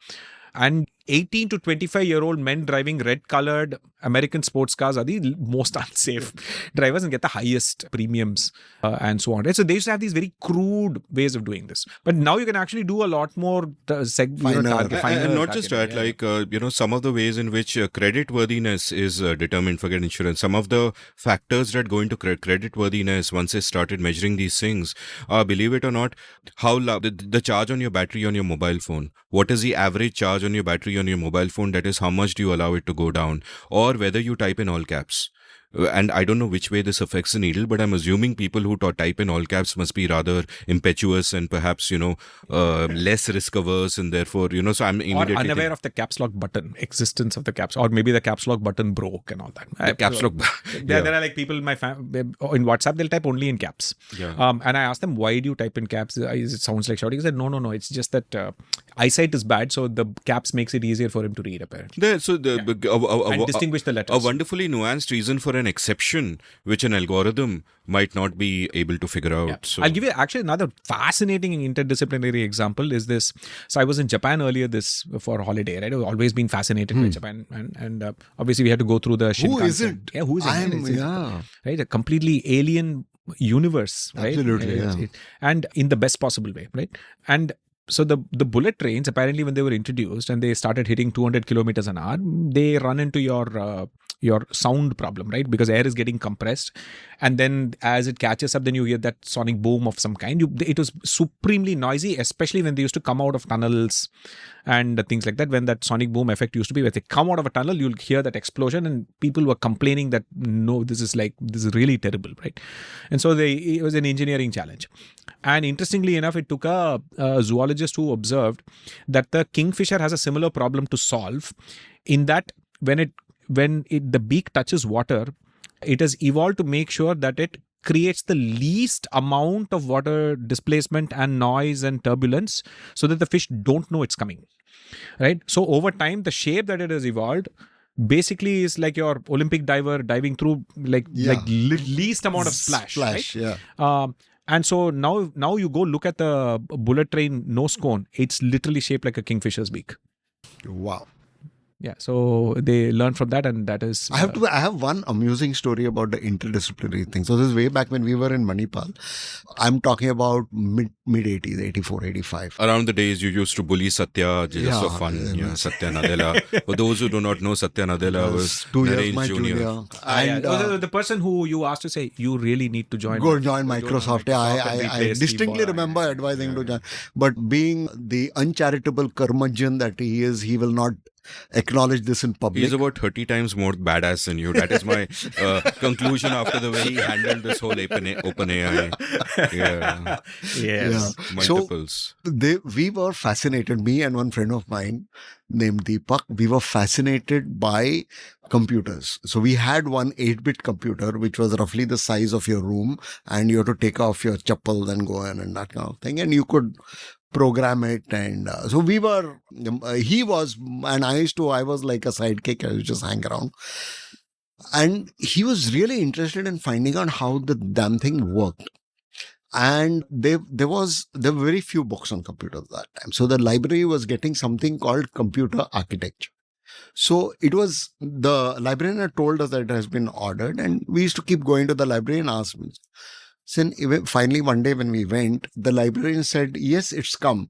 And 18 to 25-year-old men driving red-colored American sports cars are the most unsafe drivers and get the highest premiums and so on. Right? So they used to have these very crude ways of doing this. But now you can actually do a lot more finer. And not just that, some of the ways in which creditworthiness is determined for insurance. Some of the factors that go into creditworthiness, once they started measuring these things, believe it or not, how the charge on your battery on your mobile phone. What is the average charge on your battery on your mobile phone? That is, how much do you allow it to go down? Or whether you type in all caps. And I don't know which way this affects the needle, but I'm assuming people who type in all caps must be rather impetuous and perhaps, less risk averse, and therefore, so I'm immediately or unaware of the caps lock button, existence of the caps, or maybe the caps lock button broke and all that. The caps lock. There are like people in my in WhatsApp, they'll type only in caps. Yeah. And I asked them, why do you type in caps? It sounds like shouting. He said, no. It's just that eyesight is bad, so the caps makes it easier for him to read, apparently. And distinguish the letters. A wonderfully nuanced reason for an exception, which an algorithm might not be able to figure out. Yeah. So I'll give you actually another fascinating interdisciplinary example is this. So I was in Japan earlier for holiday, right? I've always been fascinated by Japan. And obviously we had to go through the Shinkansen. Who isn't? Yeah, who isn't? Yeah. Right? A completely alien universe, right? Absolutely, and in the best possible way, right? And so the bullet trains, apparently when they were introduced and they started hitting 200 kilometers an hour, they run into your sound problem, right? Because air is getting compressed. And then as it catches up, then you hear that sonic boom of some kind. It was supremely noisy, especially when they used to come out of tunnels and things like that. When that sonic boom effect used to be, when they come out of a tunnel, you'll hear that explosion and people were complaining that, no, this is really terrible, right? And so it was an engineering challenge. And interestingly enough, it took a zoologist who observed that the kingfisher has a similar problem to solve in that when the beak touches water, it has evolved to make sure that it creates the least amount of water displacement and noise and turbulence so that the fish don't know it's coming, right? So over time, the shape that it has evolved basically is like your Olympic diver diving through least amount of splash, right? Yeah. And so now you go look at the bullet train nose cone. It's literally shaped like a kingfisher's beak. Wow. Yeah, so they learned from that, and that is. I have one amusing story about the interdisciplinary thing. So this is way back when we were in Manipal. I'm talking about mid 80s, 84, 85. Around the days you used to bully Satya just for fun. Yeah, Satya Nadella. For those who do not know, Satya Nadella was 2 years my junior. And the person who you asked to say, you really need to join. Go join Microsoft. I distinctly remember advising to join. But being the uncharitable curmudgeon that he is, he will not acknowledge this in public. He's about 30 times more badass than you. That is my conclusion after the way he handled this whole OpenAI. Yeah. Yes. Yeah. Multiples. So we were fascinated, me and one friend of mine named Deepak, we were fascinated by computers. So we had one 8-bit computer, which was roughly the size of your room, and you had to take off your chappal and go in and that kind of thing. And you could program it. And so we were, he was, and I was like a sidekick. I would just hang around. And he was really interested in finding out how the damn thing worked. And there were very few books on computers at that time. So the library was getting something called computer architecture. So it was, the librarian had told us that it has been ordered, and we used to keep going to the library and ask me. So finally one day when we went, the librarian said, yes, it's come.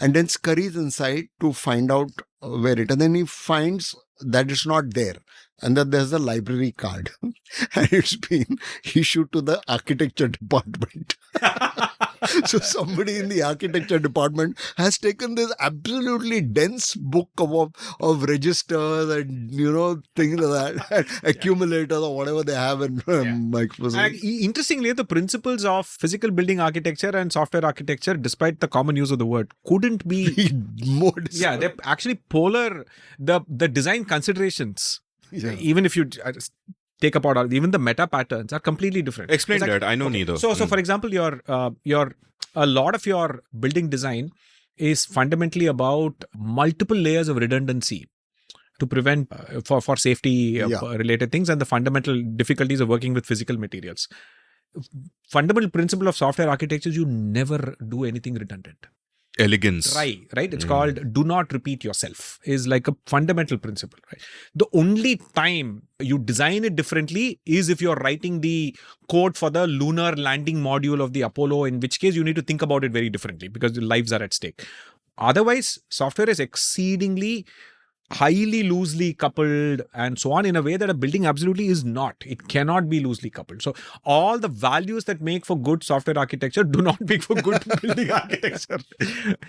And then scurries inside to find out where it, and then he finds that it's not there and that there's a library card and it's been issued to the architecture department. So somebody in the architecture department has taken this absolutely dense book of registers and, things like that, accumulators or whatever they have in Microsoft. Interestingly, the principles of physical building architecture and software architecture, despite the common use of the word, couldn't be more. Yeah, they're actually polar. The design considerations, even if you take apart, even the meta patterns are completely different. Explain that. I know neither. So for example, your a lot of your building design is fundamentally about multiple layers of redundancy to prevent for safety related things and the fundamental difficulties of working with physical materials. Fundamental principle of software architecture is you never do anything redundant. Elegance. Right. It's called do not repeat yourself is like a fundamental principle, right? The only time you design it differently is if you're writing the code for the lunar landing module of the Apollo, in which case you need to think about it very differently because the lives are at stake. Otherwise, software is exceedingly highly loosely coupled and so on in a way that a building absolutely is not. It cannot be loosely coupled. So all the values that make for good software architecture do not make for good building architecture.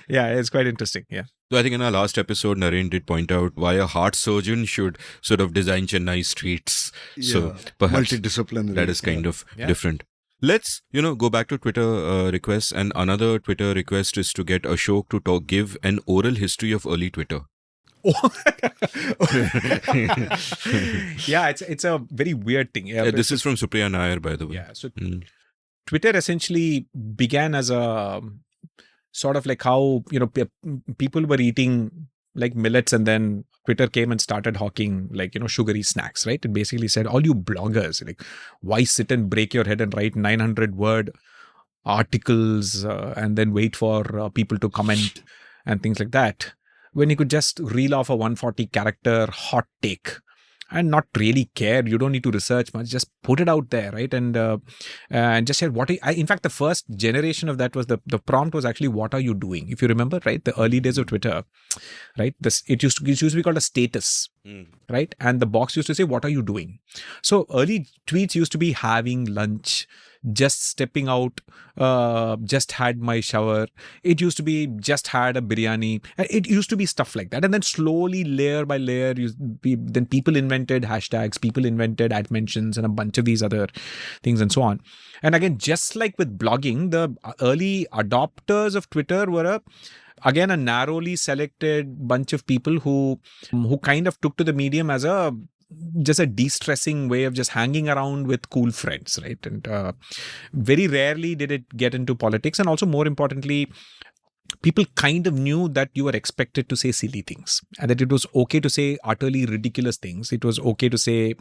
Yeah, it's quite interesting. Yeah. So I think in our last episode, Naren did point out why a heart surgeon should sort of design Chennai streets. Yeah. So perhaps multidisciplinary. That is kind of different. Let's, go back to Twitter requests. And another Twitter request is to get Ashok to give an oral history of early Twitter. Yeah, it's a very weird thing. Yeah, this is from Supriya Nair, by the way. Yeah, so Twitter essentially began as a sort of like how people were eating like millets, and then Twitter came and started hawking like sugary snacks, right? It basically said, all you bloggers, like, why sit and break your head and write 900-word articles and then wait for people to comment and things like that, when you could just reel off a 140-character hot take and not really care. You don't need to research much. Just put it out there, right? And just share in fact, the first generation of that was the prompt was actually, what are you doing? If you remember, right? The early days of Twitter, right? It used to be called a status, right? And the box used to say, what are you doing? So early tweets used to be having lunch, just stepping out, just had my shower. It used to be just had a biryani. It used to be stuff like that. And then slowly, layer by layer, then people invented hashtags, people invented ad mentions and a bunch of these other things and so on. And again, just like with blogging, the early adopters of Twitter were again a narrowly selected bunch of people who kind of took to the medium as just a de-stressing way of just hanging around with cool friends, right? And very rarely did it get into politics. And also, more importantly, people kind of knew that you were expected to say silly things and that it was okay to say utterly ridiculous things. It was okay to say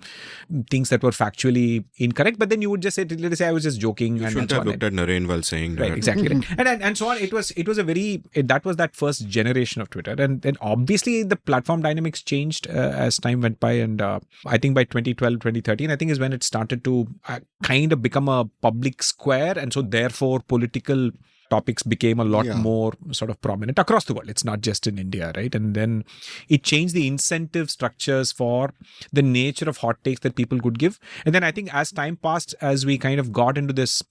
things that were factually incorrect, but then you would just say, let us say I was just joking. You shouldn't have looked at Naren while saying that. Right, exactly. Right. And so on. It was that was that first generation of Twitter. And then obviously the platform dynamics changed as time went by. And I think by 2012, 2013, I think is when it started to kind of become a public square. And so therefore political topics became a lot more sort of prominent across the world. It's not just in India, right? And then it changed the incentive structures for the nature of hot takes that people could give. And then I think as time passed, as we kind of got into this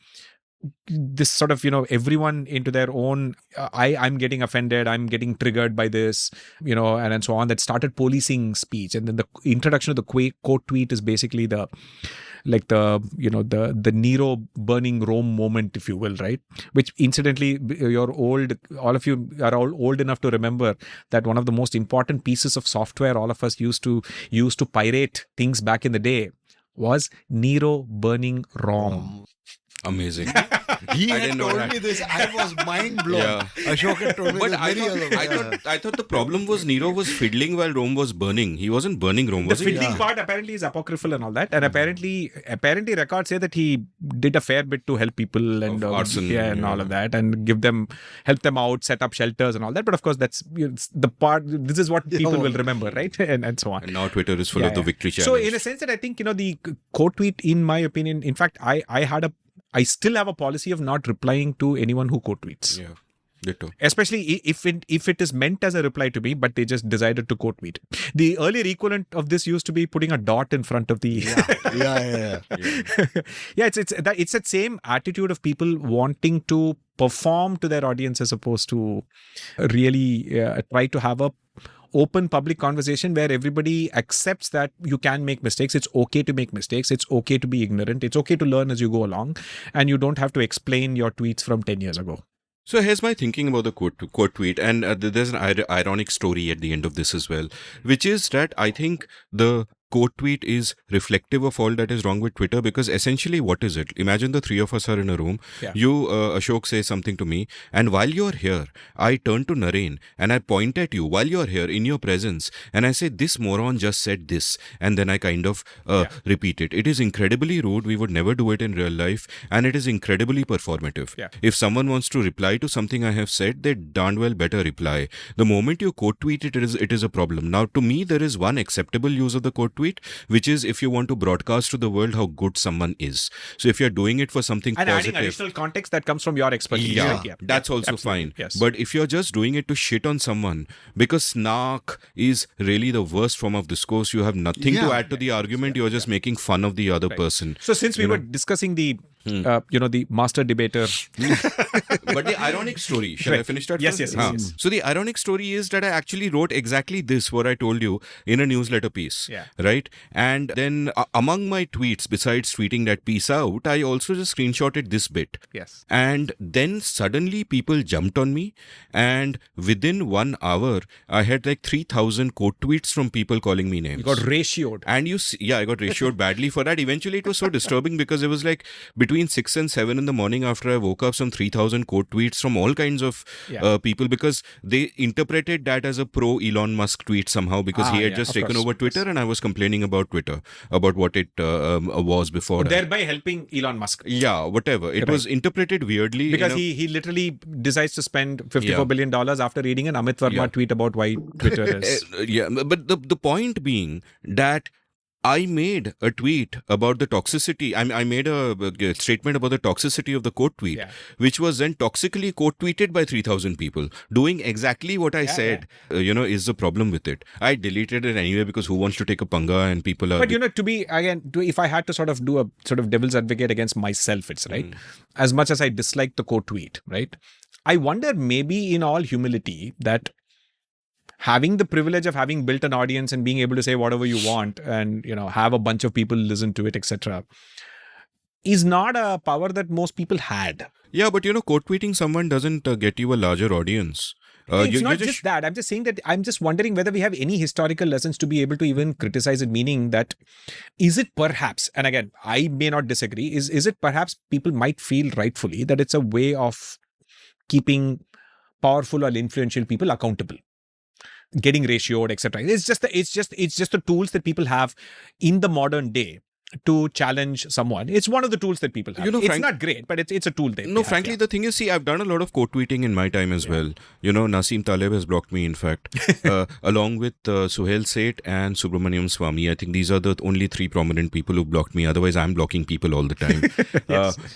sort of, everyone into their own, I'm getting offended, I'm getting triggered by this, and so on, that started policing speech. And then the introduction of the quote tweet is basically the Nero burning Rome moment, if you will, right? Which incidentally, all of you are all old enough to remember that one of the most important pieces of software all of us used to pirate things back in the day was Nero burning Rome. Amazing. He I had didn't know told that. me this. I was mind blown. Yeah. Ashok had told me But this I many years ago. I thought the problem was Nero was fiddling while Rome was burning. He wasn't burning Rome, The was he? fiddling part apparently is apocryphal and all that, and apparently records say that he did a fair bit to help people and Of arson, and all yeah. of that, and help them out, set up shelters and all that. But of course, that's it's the part. This is what people will remember, right? And so on. And now Twitter is full of the victory challenge. So in a sense that I think, the quote tweet, in my opinion, in fact, I still have a policy of not replying to anyone who quote tweets. Yeah. Ditto. Especially if it is meant as a reply to me, but they just decided to quote tweet. The earlier equivalent of this used to be putting a dot in front of the. Yeah. Yeah, it's that same attitude of people wanting to perform to their audience as opposed to really try to have a open public conversation where everybody accepts that you can make mistakes. It's okay to make mistakes. It's okay to be ignorant. It's okay to learn as you go along, and you don't have to explain your tweets from 10 years ago. So here's my thinking about the quote tweet, and there's an ironic story at the end of this as well, which is that I think the quote tweet is reflective of all that is wrong with Twitter, because essentially what is it? Imagine the three of us are in a room. Yeah. You, Ashok, say something to me, and while you're here, I turn to Naren and I point at you while you're here in your presence, and I say, this moron just said this, and then I kind of repeat it. It is incredibly rude. We would never do it in real life, and it is incredibly performative. Yeah. If someone wants to reply to something I have said, they darn well better reply. The moment you quote tweet it is a problem. Now, to me, there is one acceptable use of the quote tweet, which is if you want to broadcast to the world how good someone is. So if you're doing it for something And positive, adding additional context that comes from your expertise. yeah, right? that's also absolutely. fine. Yes. But if you're just doing it to shit on someone, because snark is really the worst form of discourse, you have nothing to add to the argument. You're just making fun of the other person. So since we were discussing the the master debater. But the ironic story, shall I finish that Yes, first? yes. So the ironic story is that I actually wrote exactly this, what I told you, in a newsletter piece. Yeah. Right? And then among my tweets, besides tweeting that piece out, I also just screenshotted this bit. Yes. And then suddenly people jumped on me, and within 1 hour, I had like 3,000 quote tweets from people calling me names. You got ratioed. And I got ratioed badly for that. Eventually, it was so disturbing because it was like between 6 and 7 in the morning after I woke up, some 3,000 quote tweets from all kinds of people, because they interpreted that as a pro Elon Musk tweet somehow, because he had just taken over Twitter, and I was complaining about Twitter, about what it was before. Thereby helping Elon Musk. Yeah, whatever. It was interpreted weirdly. Because he literally decides to spend $54 billion after reading an Amit Verma tweet about why Twitter is. But the point being that I made a tweet about the toxicity. I made a statement about the toxicity of the quote tweet, which was then toxically quote tweeted by 3,000 people, doing exactly what I said. Is the problem with it. I deleted it anyway because who wants to take a panga, and people are. But if I had to sort of do a sort of devil's advocate against myself, it's right. As much as I dislike the quote tweet, right? I wonder, maybe in all humility, that having the privilege of having built an audience and being able to say whatever you want and have a bunch of people listen to it, etc., is not a power that most people had. Yeah, but quote tweeting someone doesn't get you a larger audience. It's not just that. I'm just saying that I'm just wondering whether we have any historical lessons to be able to even criticize it, meaning that is it perhaps, and again, I may not disagree, is it perhaps people might feel rightfully that it's a way of keeping powerful or influential people accountable, getting ratioed, etc. It's just the tools that people have in the modern day to challenge someone. It's one of the tools that people have. It's not great, but it's a tool. Frankly, the thing is, I've done a lot of quote tweeting in my time as well. Naseem Taleb has blocked me, in fact, along with Suhail Seth and Subramaniam Swamy. I think these are the only three prominent people who blocked me. Otherwise, I'm blocking people all the time.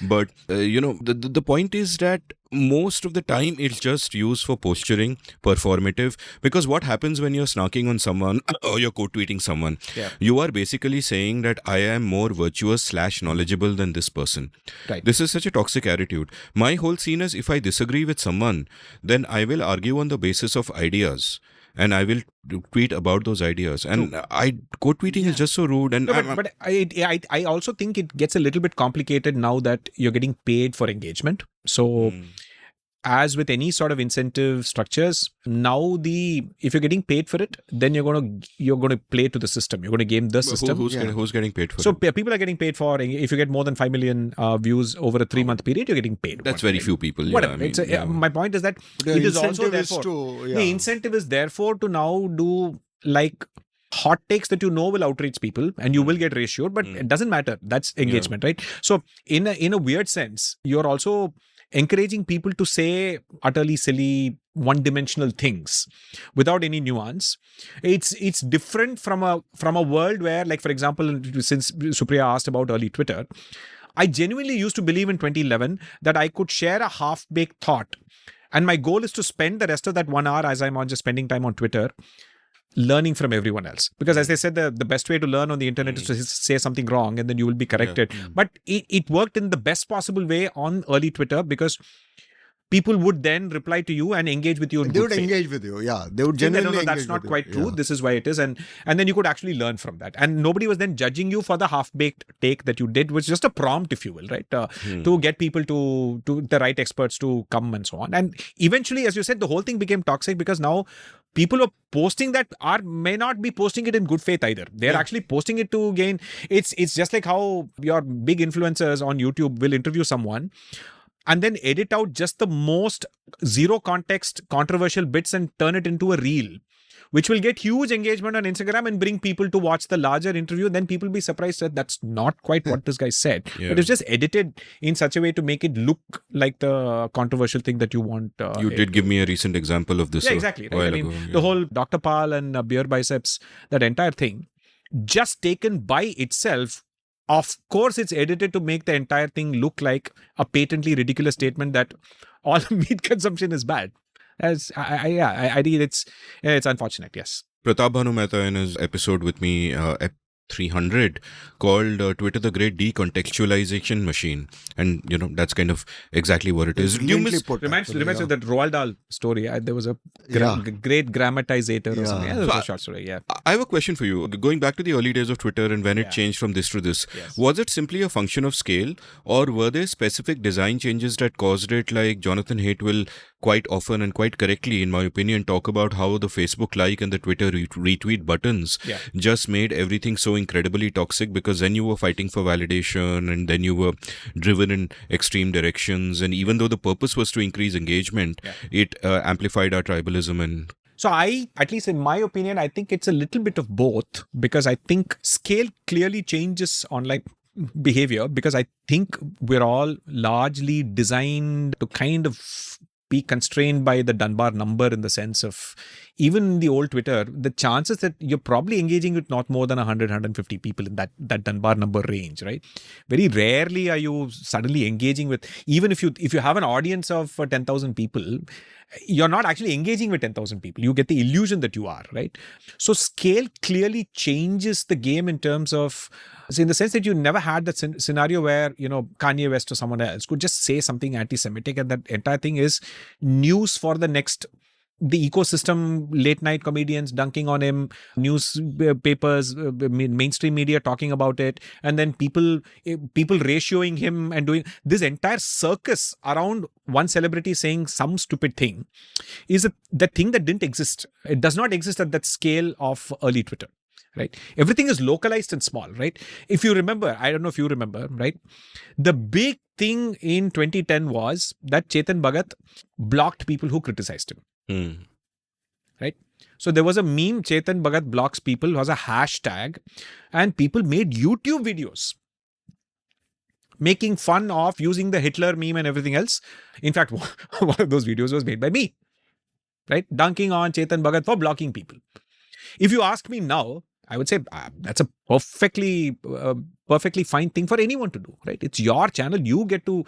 But the point is that most of the time it's just used for posturing, performative, because what happens when you're snarking on someone or you're quote tweeting someone, you are basically saying that I am more virtuous / knowledgeable than this person. Right. This is such a toxic attitude. My whole scene is, if I disagree with someone, then I will argue on the basis of ideas. And I will tweet about those ideas. And quote tweeting is just so rude. And but I also think it gets a little bit complicated now that you're getting paid for engagement. So as with any sort of incentive structures, now if you're getting paid for it, then you're going to play to the system. You're going to game the system. Who's getting paid for so it? People are getting paid for, if you get more than 5 million views over a 3-month period, you're getting paid. That's very few people. Yeah, Whatever. I mean, My point is that The it is also incentive is therefore to, the incentive is therefore to now do like hot takes that will outreach people and you will get ratioed, but it doesn't matter. That's engagement, right? So in a weird sense, you're also encouraging people to say utterly silly, one-dimensional things without any nuance. It's different from a world where, like, for example, since Supriya asked about early Twitter, I genuinely used to believe in 2011 that I could share a half-baked thought, and my goal is to spend the rest of that 1 hour, as I'm on just spending time on Twitter, learning from everyone else. Because as they said, the best way to learn on the internet is to say something wrong and then you will be corrected. But it worked in the best possible way on early Twitter, because people would then reply to you and engage with you. They would engage with you. Yeah. They would genuinely engage that's not with quite you. true. Yeah. This is why it is. And then you could actually learn from that. And nobody was then judging you for the half-baked take that you did, which was just a prompt, if you will, right? To get people to the right experts to come and so on. And eventually, as you said, the whole thing became toxic because now people who are posting that may not be posting it in good faith either. They're actually posting it to gain. It's just like how your big influencers on YouTube will interview someone and then edit out just the most zero context controversial bits and turn it into a reel, which will get huge engagement on Instagram and bring people to watch the larger interview. Then people will be surprised that that's not quite what this guy said. But it's just edited in such a way to make it look like the controversial thing that you want. You did give me a recent example of this. Yeah, exactly. Right? A while I mean, ago, the whole Dr. Pal and beer biceps, that entire thing, just taken by itself, of course, it's edited to make the entire thing look like a patently ridiculous statement that all meat consumption is bad. I think it's unfortunate. Yes. Pratap Bhanu Mehta in his episode with me, 300, called Twitter the great decontextualization machine, and that's kind of exactly what it is. Reminds me of that Roald Dahl story. There was a great grammatizator or something. That was a short story. Yeah. I have a question for you. Going back to the early days of Twitter and when it changed from this to this, was it simply a function of scale, or were there specific design changes that caused it? Like Jonathan Haidt will quite often and quite correctly, in my opinion, talk about how the Facebook like and the Twitter retweet buttons just made everything so incredibly toxic, because then you were fighting for validation and then you were driven in extreme directions, and even though the purpose was to increase engagement, it amplified our tribalism. And so at least in my opinion, I think it's a little bit of both, because I think scale clearly changes online behavior, because I think we're all largely designed to kind of be constrained by the Dunbar number, in the sense of, even in the old Twitter, the chances that you're probably engaging with not more than 100, 150 people in that Dunbar number range, right? Very rarely are you suddenly engaging with, even if you have an audience of 10,000 people, you're not actually engaging with 10,000 people. You get the illusion that you are, right? So scale clearly changes the game in terms of, in the sense that you never had that scenario where, Kanye West or someone else could just say something anti-Semitic and that entire thing is news for the ecosystem, late night comedians dunking on him, newspapers, mainstream media talking about it, and then people ratioing him and doing this entire circus around one celebrity saying some stupid thing is the thing that didn't exist. It does not exist at that scale of early Twitter. Right? Everything is localized and small, right? If you remember, I don't know if you remember, right? The big thing in 2010 was that Chetan Bhagat blocked people who criticized him. Right? So there was a meme, Chetan Bhagat blocks people, was a hashtag, and people made YouTube videos making fun of using the Hitler meme and everything else. In fact, one of those videos was made by me, right? Dunking on Chetan Bhagat for blocking people. If you ask me now, I would say that's a perfectly fine thing for anyone to do, right? It's your channel. You get to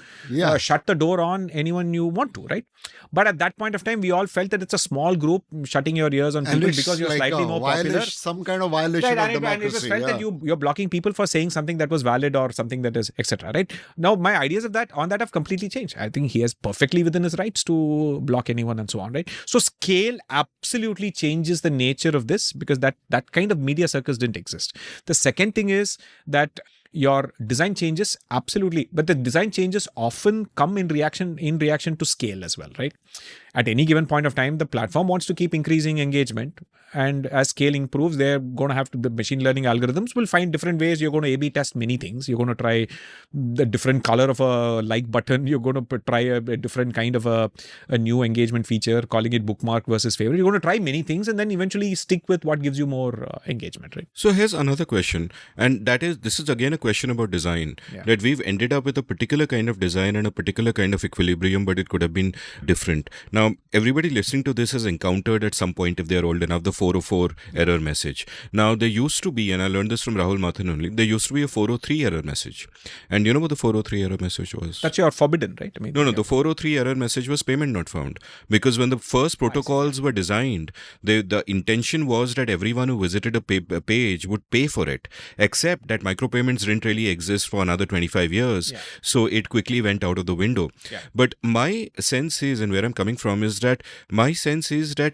shut the door on anyone you want to, right? But at that point of time, we all felt that it's a small group shutting your ears on people because you're like slightly more popular. Some kind of violation of democracy. And it was felt that you're blocking people for saying something that was valid or something that is, etc. Right? Now, my ideas of that have completely changed. I think he is perfectly within his rights to block anyone and so on, right? So scale absolutely changes the nature of this, because that kind of media circus didn't exist. The second thing is that your design changes, absolutely. But the design changes often come in reaction to scale as well, right? At any given point of time, the platform wants to keep increasing engagement. And as scale improves, they're going to have to, the machine learning algorithms will find different ways. You're going to A/B test many things. You're going to try the different color of a like button. You're going to try a different kind of a new engagement feature, calling it bookmark versus favorite. You're going to try many things and then eventually stick with what gives you more engagement, right? So here's another question. And this is again a question about design. Yeah. That we've ended up with a particular kind of design and a particular kind of equilibrium, but it could have been different. Now, everybody listening to this has encountered at some point, if they're old enough, the 404 error message. Now, there used to be, and I learned this from Rahul Mathan only, there used to be a 403 error message. And you know what the 403 error message was? That's your forbidden, right? I mean, No, the 403 error message was payment not found. Because when the first protocols were designed, the intention was that everyone who visited a page would pay for it, except that micropayments didn't really exist for another 25 years. Yeah. So it quickly went out of the window. Yeah. But my sense is, and where I'm coming from, is that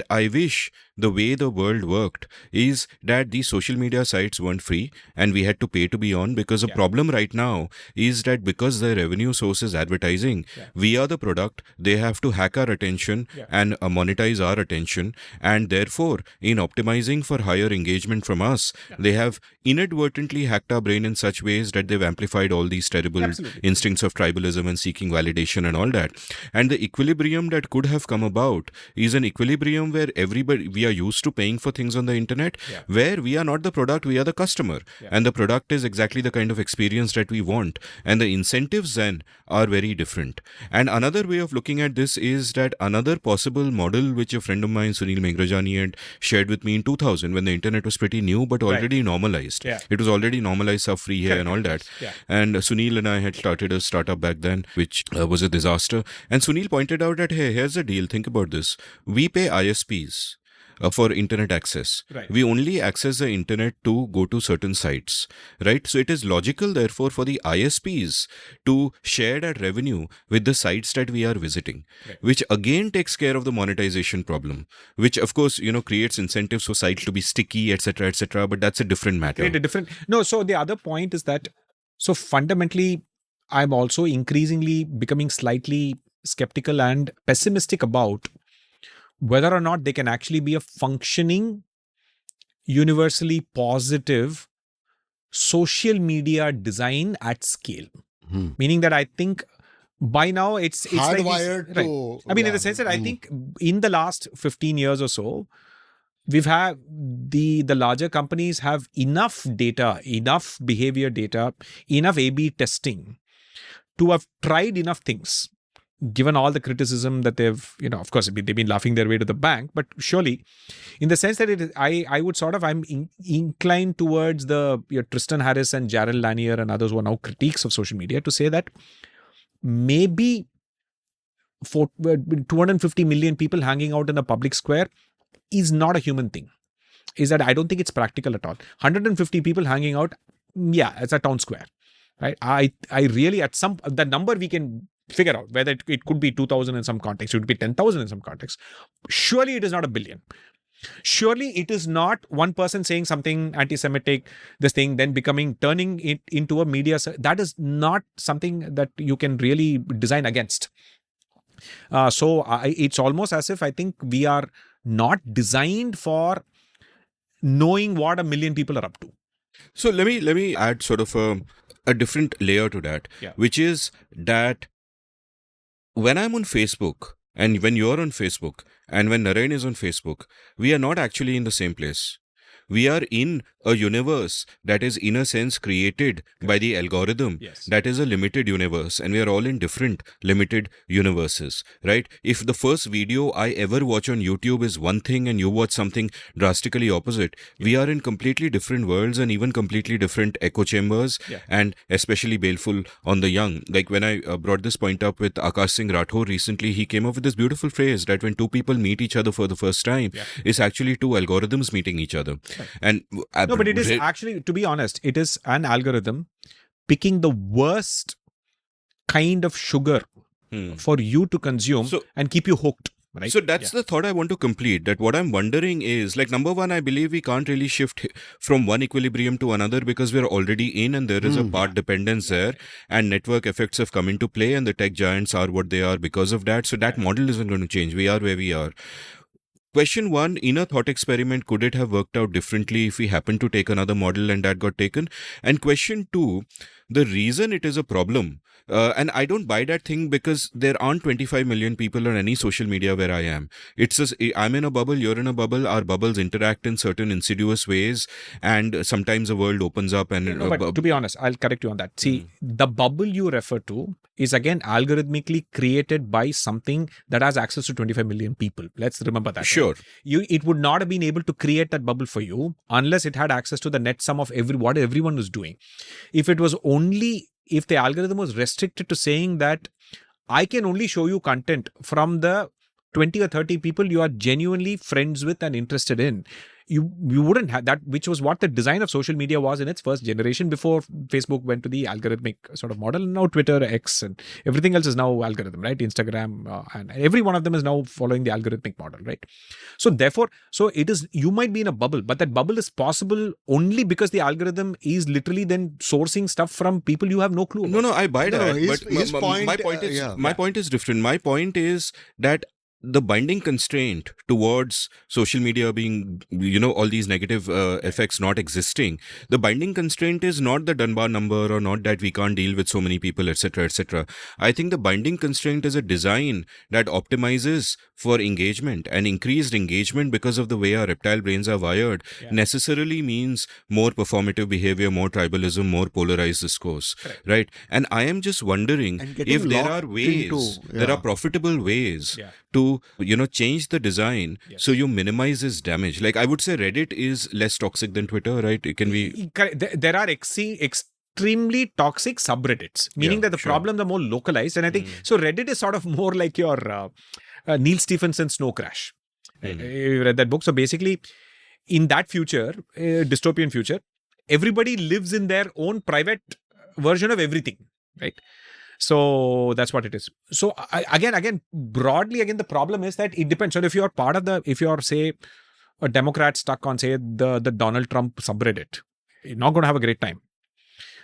I wish the way the world worked is that these social media sites weren't free and we had to pay to be on, because the problem right now is that because the revenue source is advertising, we are the product, they have to hack our attention and monetize our attention, and therefore in optimizing for higher engagement from us, they have inadvertently hacked our brain in such ways that they've amplified all these terrible instincts of tribalism and seeking validation and all that. And the equilibrium that could have come about is an equilibrium where we are used to paying for things on the internet, where we are not the product, we are the customer, and the product is exactly the kind of experience that we want, and the incentives then are very different. And another way of looking at this is that another possible model which a friend of mine, Sunil Meghrajani, had shared with me in 2000, when the internet was pretty new but already normalized. It was already normalized, sub-free here and all that. And Sunil and I had started a startup back then, which was a disaster. And Sunil pointed out that, hey, here's the deal. Think about this. We pay ISPs for internet access. We only access the internet to go to certain sites, right? So it is logical, therefore, for the ISPs to share that revenue with the sites that we are visiting, which again takes care of the monetization problem, which of course, creates incentives for sites to be sticky, etc., but that's a different matter. So the other point is that, so fundamentally, I'm also increasingly becoming slightly skeptical and pessimistic about whether or not they can actually be a functioning, universally positive social media design at scale. Meaning that I think by now it's hardwired like to... I mean, in the sense that I think in the last 15 years or so, we've had the larger companies have enough data, enough behavior data, enough A/B testing to have tried enough things. Given all the criticism that they've, of course, they've been laughing their way to the bank, but surely, in the sense that I would sort of, I'm inclined towards your Tristan Harris and Jaron Lanier and others who are now critiques of social media to say that maybe for 250 million people hanging out in a public square is not a human thing. Is that I don't think it's practical at all. 150 people hanging out, it's a town square, right? I really, the number we can figure out whether it could be 2,000 in some context, it would be 10,000 in some context. Surely it is not a billion. Surely it is not one person saying something anti-Semitic, turning it into a media. That is not something that you can really design against. So it's almost as if I think we are not designed for knowing what 1 million people are up to. So let me add sort of a different layer to that, which is that when I'm on Facebook and when you're on Facebook and when Narayan is on Facebook, we are not actually in the same place. We are in a universe that is in a sense created by the algorithm. That is a limited universe, and we are all in different limited universes, right? If the first video I ever watch on YouTube is one thing and you watch something drastically opposite, we are in completely different worlds and even completely different echo chambers, and especially baleful on the young. Like when I brought this point up with Akash Singh Rathore recently, he came up with this beautiful phrase that when two people meet each other for the first time, it's actually two algorithms meeting each other. And no, but it is actually, to be honest, it is an algorithm picking the worst kind of sugar for you to consume and keep you hooked. right? So that's the thought I want to complete. That what I'm wondering is, like, number one, I believe we can't really shift from one equilibrium to another because we're already in and there is a part dependence there, and network effects have come into play, and the tech giants are what they are because of that. So that model isn't going to change. We are where we are. Question one, in a thought experiment, could it have worked out differently if we happened to take another model and that got taken? And question two, the reason it is a problem, and I don't buy that thing because there aren't 25 million people on any social media where I am. It's just, I'm in a bubble, you're in a bubble, our bubbles interact in certain insidious ways, and sometimes the world opens up and... No, but to be honest, I'll correct you on that. See, the bubble you refer to is again algorithmically created by something that has access to 25 million people. Let's remember that. Sure. Right? It would not have been able to create that bubble for you unless it had access to the net sum of what everyone was doing. If the algorithm was restricted to saying that I can only show you content from the 20 or 30 people you are genuinely friends with and interested in, you wouldn't have that, which was what the design of social media was in its first generation before Facebook went to the algorithmic sort of model. And now Twitter, X, and everything else is now algorithm, right? Instagram, and every one of them is now following the algorithmic model, right? So therefore, you might be in a bubble, but that bubble is possible only because the algorithm is literally then sourcing stuff from people you have no clue about. No, I buy that. But my point is different. My point is that the binding constraint towards social media being, all these negative effects not existing, the binding constraint is not the Dunbar number or not that we can't deal with so many people, etc., etc. I think the binding constraint is a design that optimizes for engagement, and increased engagement because of the way our reptile brains are wired necessarily means more performative behavior, more tribalism, more polarized discourse, right? And I am just wondering if there are ways, there are profitable ways to change the design so you minimize this damage. Like I would say Reddit is less toxic than Twitter, right? Can we... There are extremely toxic subreddits, meaning that the problems are more localized. And I think, so Reddit is sort of more like your Neil Stephenson Snow Crash. You read that book? So basically, in that future, dystopian future, everybody lives in their own private version of everything, right? So that's what it is. So again, broadly, the problem is that it depends. So if you're say a Democrat stuck on say the Donald Trump subreddit, you're not going to have a great time,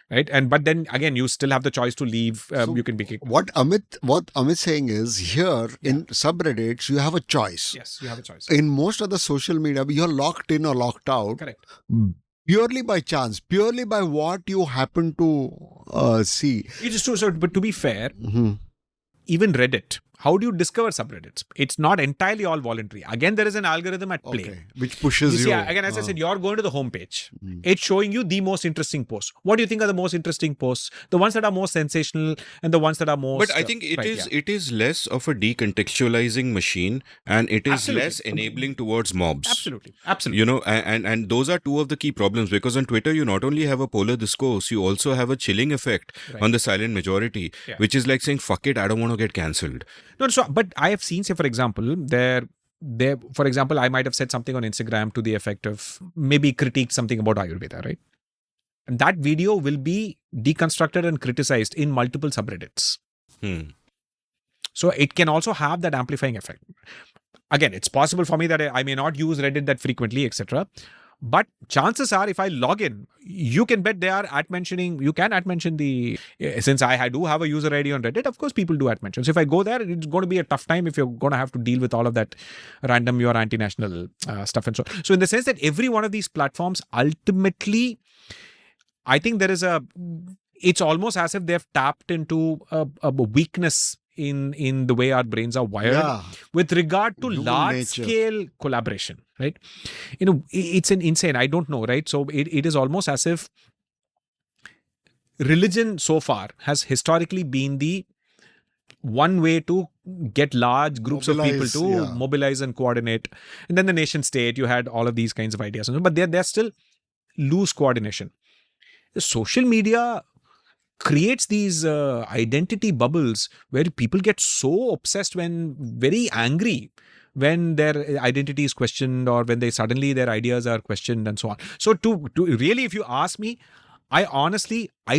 right? But then again, you still have the choice to leave. You can be kicked. What Amit's saying is here in subreddits you have a choice. Yes, you have a choice. In most of the social media, you're locked in or locked out. Correct. Purely by chance, purely by what you happen to see. It is true. So, but to be fair, even Reddit, how do you discover subreddits? It's not entirely all voluntary. Again, there is an algorithm at play. Which pushes you. See, again, as I said, you're going to the homepage. It's showing you the most interesting posts. What do you think are the most interesting posts? The ones that are most sensational and the ones that are most... But I think it is less of a decontextualizing machine, and it is less enabling towards mobs. Absolutely. And those are two of the key problems, because on Twitter, you not only have a polar discourse, you also have a chilling effect on the silent majority, which is like saying, fuck it, I don't want to get cancelled. No, so, but I have seen, say, for example, for example, I might have said something on Instagram to the effect of maybe critiqued something about Ayurveda, right? And that video will be deconstructed and criticized in multiple subreddits. So it can also have that amplifying effect. Again, it's possible for me that I may not use Reddit that frequently, etc. But chances are, if I log in, you can bet they are you can mention since I do have a user ID on Reddit, of course people do mention. So if I go there, it's going to be a tough time if you're going to have to deal with all of that random, your anti-national stuff and so on. So in the sense that every one of these platforms, ultimately, I think it's almost as if they've tapped into a weakness in the way our brains are wired with regard to large scale collaboration, right? It's an insane, I don't know, right? So it is almost as if religion so far has historically been the one way to get large groups of people to mobilize and coordinate. And then the nation state, you had all of these kinds of ideas, but they're still loose coordination. The social media creates these identity bubbles where people get so obsessed very angry when their identity is questioned, or when suddenly their ideas are questioned and so on. So to really, if you ask me, I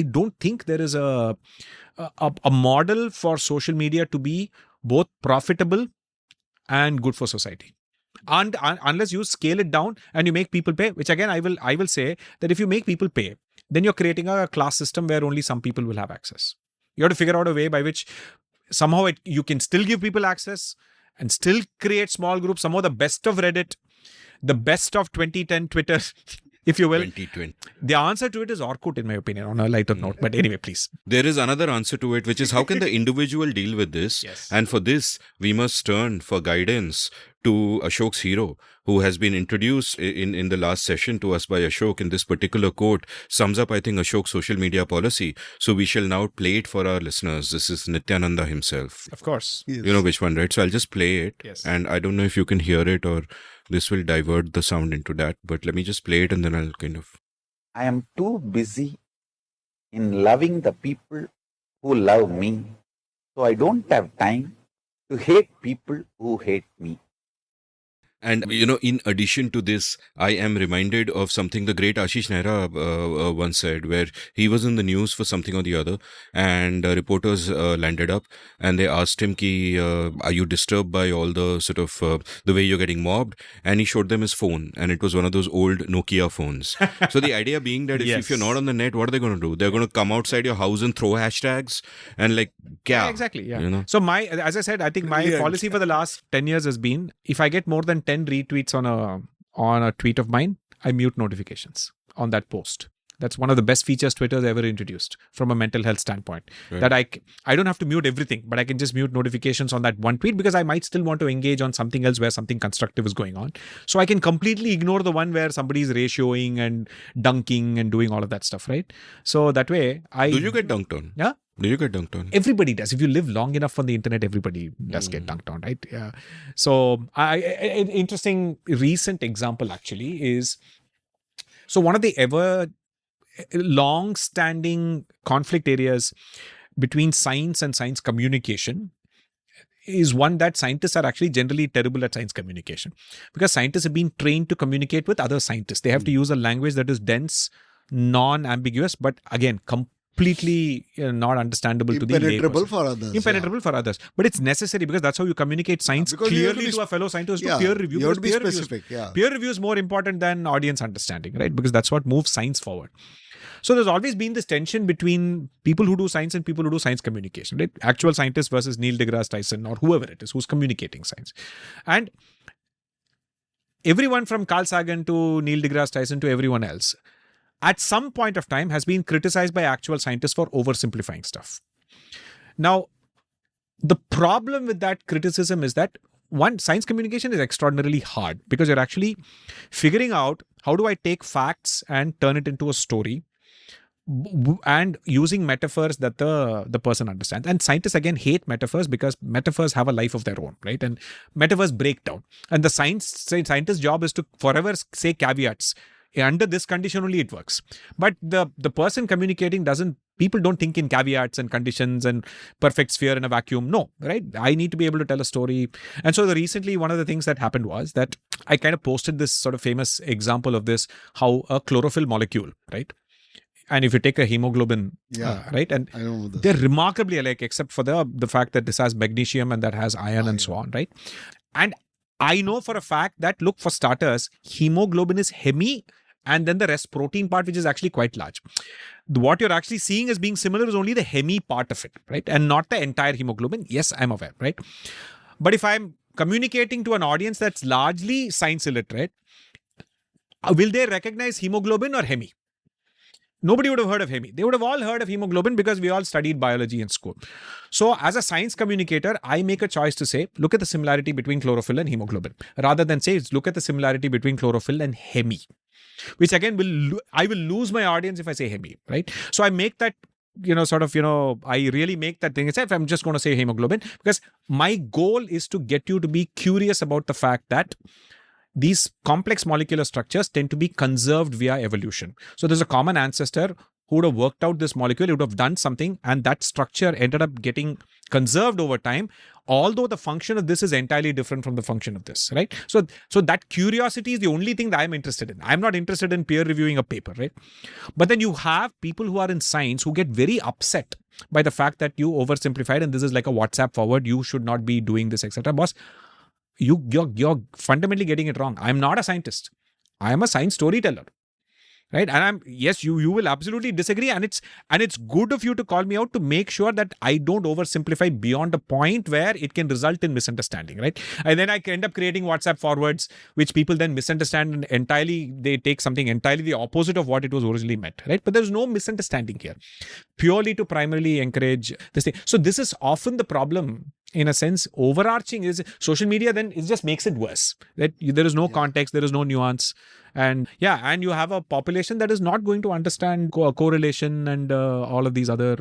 don't think there is a model for social media to be both profitable and good for society. And unless you scale it down and you make people pay, which again I will say that if you make people pay, then you're creating a class system where only some people will have access. You have to figure out a way by which somehow you can still give people access and still create small groups. Somehow the best of Reddit, the best of 2010 Twitter, if you will. 2020. The answer to it is Orkut, in my opinion, on a lighter note. But anyway, please. There is another answer to it, which is how can the individual deal with this? Yes. And for this, we must turn for guidance to Ashok's hero, who has been introduced in the last session to us by Ashok. In this particular quote sums up, I think, Ashok's social media policy. So we shall now play it for our listeners. This is Nityananda himself. Of course. Yes. You know which one, right? So I'll just play it. Yes. And I don't know if you can hear it or this will divert the sound into that. But let me just play it and then I'll kind of... I am too busy in loving the people who love me, so I don't have time to hate people who hate me. And, you know, in addition to this, I am reminded of something the great Ashish Nehra once said, where he was in the news for something or the other, and reporters landed up and they asked him, are you disturbed by all the sort of the way you're getting mobbed? And he showed them his phone, and it was one of those old Nokia phones. So the idea being that if you're not on the net, what are they going to do? They're going to come outside your house and throw hashtags and like, Yeah, exactly. Yeah. You know? So as I said, I think my policy for the last 10 years has been, if I get more than 10 retweets on a tweet of mine, I mute notifications on that post. That's one of the best features Twitter's ever introduced from a mental health standpoint. Right. That I don't have to mute everything, but I can just mute notifications on that one tweet because I might still want to engage on something else where something constructive is going on. So I can completely ignore the one where somebody's ratioing and dunking and doing all of that stuff, right? So that way Do you get dunked on? Yeah. Do you get dunked on? Everybody does. If you live long enough on the internet, everybody does get dunked on, right? Yeah. So an interesting recent example actually is, so one of the ever long-standing conflict areas between science and science communication is one that scientists are actually generally terrible at science communication, because scientists have been trained to communicate with other scientists. They have to use a language that is dense, non-ambiguous, but again, completely not understandable to the Impenetrable layperson. for others. Impenetrable for others. But it's necessary because that's how you communicate science because you have clearly to to a fellow scientist, yeah, to peer review. you have to be Because peer specific. Yeah. Peer review is more important than audience understanding, right? Because that's what moves science forward. So there's always been this tension between people who do science and people who do science communication, right? Actual scientists versus Neil deGrasse Tyson or whoever it is who's communicating science. And everyone from Carl Sagan to Neil deGrasse Tyson to everyone else, at some point of time, has been criticized by actual scientists for oversimplifying stuff. Now, the problem with that criticism is that, one, science communication is extraordinarily hard because you're actually figuring out how do I take facts and turn it into a story, and using metaphors that the person understands. And scientists again hate metaphors because metaphors have a life of their own, right? And metaphors break down. And the scientist's job is to forever say caveats. Under this condition only it works. But the person communicating people don't think in caveats and conditions and perfect sphere in a vacuum. No, right? I need to be able to tell a story. And so recently, one of the things that happened was that I kind of posted this sort of famous example of this, how a chlorophyll molecule, right? And if you take a hemoglobin, right? And I know this. they're remarkably alike, except for the fact that this has magnesium and that has iron and so on, right? And I know for a fact that, look, for starters, hemoglobin is hemi, and then the rest protein part, which is actually quite large. What you're actually seeing as being similar is only the hemi part of it, right? And not the entire hemoglobin. Yes, I'm aware, right? But if I'm communicating to an audience that's largely science illiterate, will they recognize hemoglobin or hemi? Nobody would have heard of hemi. They would have all heard of hemoglobin because we all studied biology in school. So as a science communicator, I make a choice to say, look at the similarity between chlorophyll and hemoglobin, rather than say, look at the similarity between chlorophyll and hemi. Which again, I will lose my audience if I say hemi, right? So I make that, I really make that thing. If I'm just going to say hemoglobin, because my goal is to get you to be curious about the fact that these complex molecular structures tend to be conserved via evolution. So there's a common ancestor who would have worked out this molecule, would have done something, and that structure ended up getting conserved over time, although the function of this is entirely different from the function of this, right? So that curiosity is the only thing that I'm interested in. I'm not interested in peer reviewing a paper, right? But then you have people who are in science who get very upset by the fact that you oversimplified and this is like a WhatsApp forward, you should not be doing this, etc. Boss, you're fundamentally getting it wrong. I'm not a scientist. I am a science storyteller. Right. And you will absolutely disagree. And it's good of you to call me out to make sure that I don't oversimplify beyond a point where it can result in misunderstanding. Right. And then I can end up creating WhatsApp forwards, which people then misunderstand and entirely, they take something entirely the opposite of what it was originally meant. Right. But there's no misunderstanding here, purely to primarily encourage this thing. So this is often the problem. In a sense, overarching is social media, then it just makes it worse. That there is no context, there is no nuance. And you have a population that is not going to understand correlation and all of these other...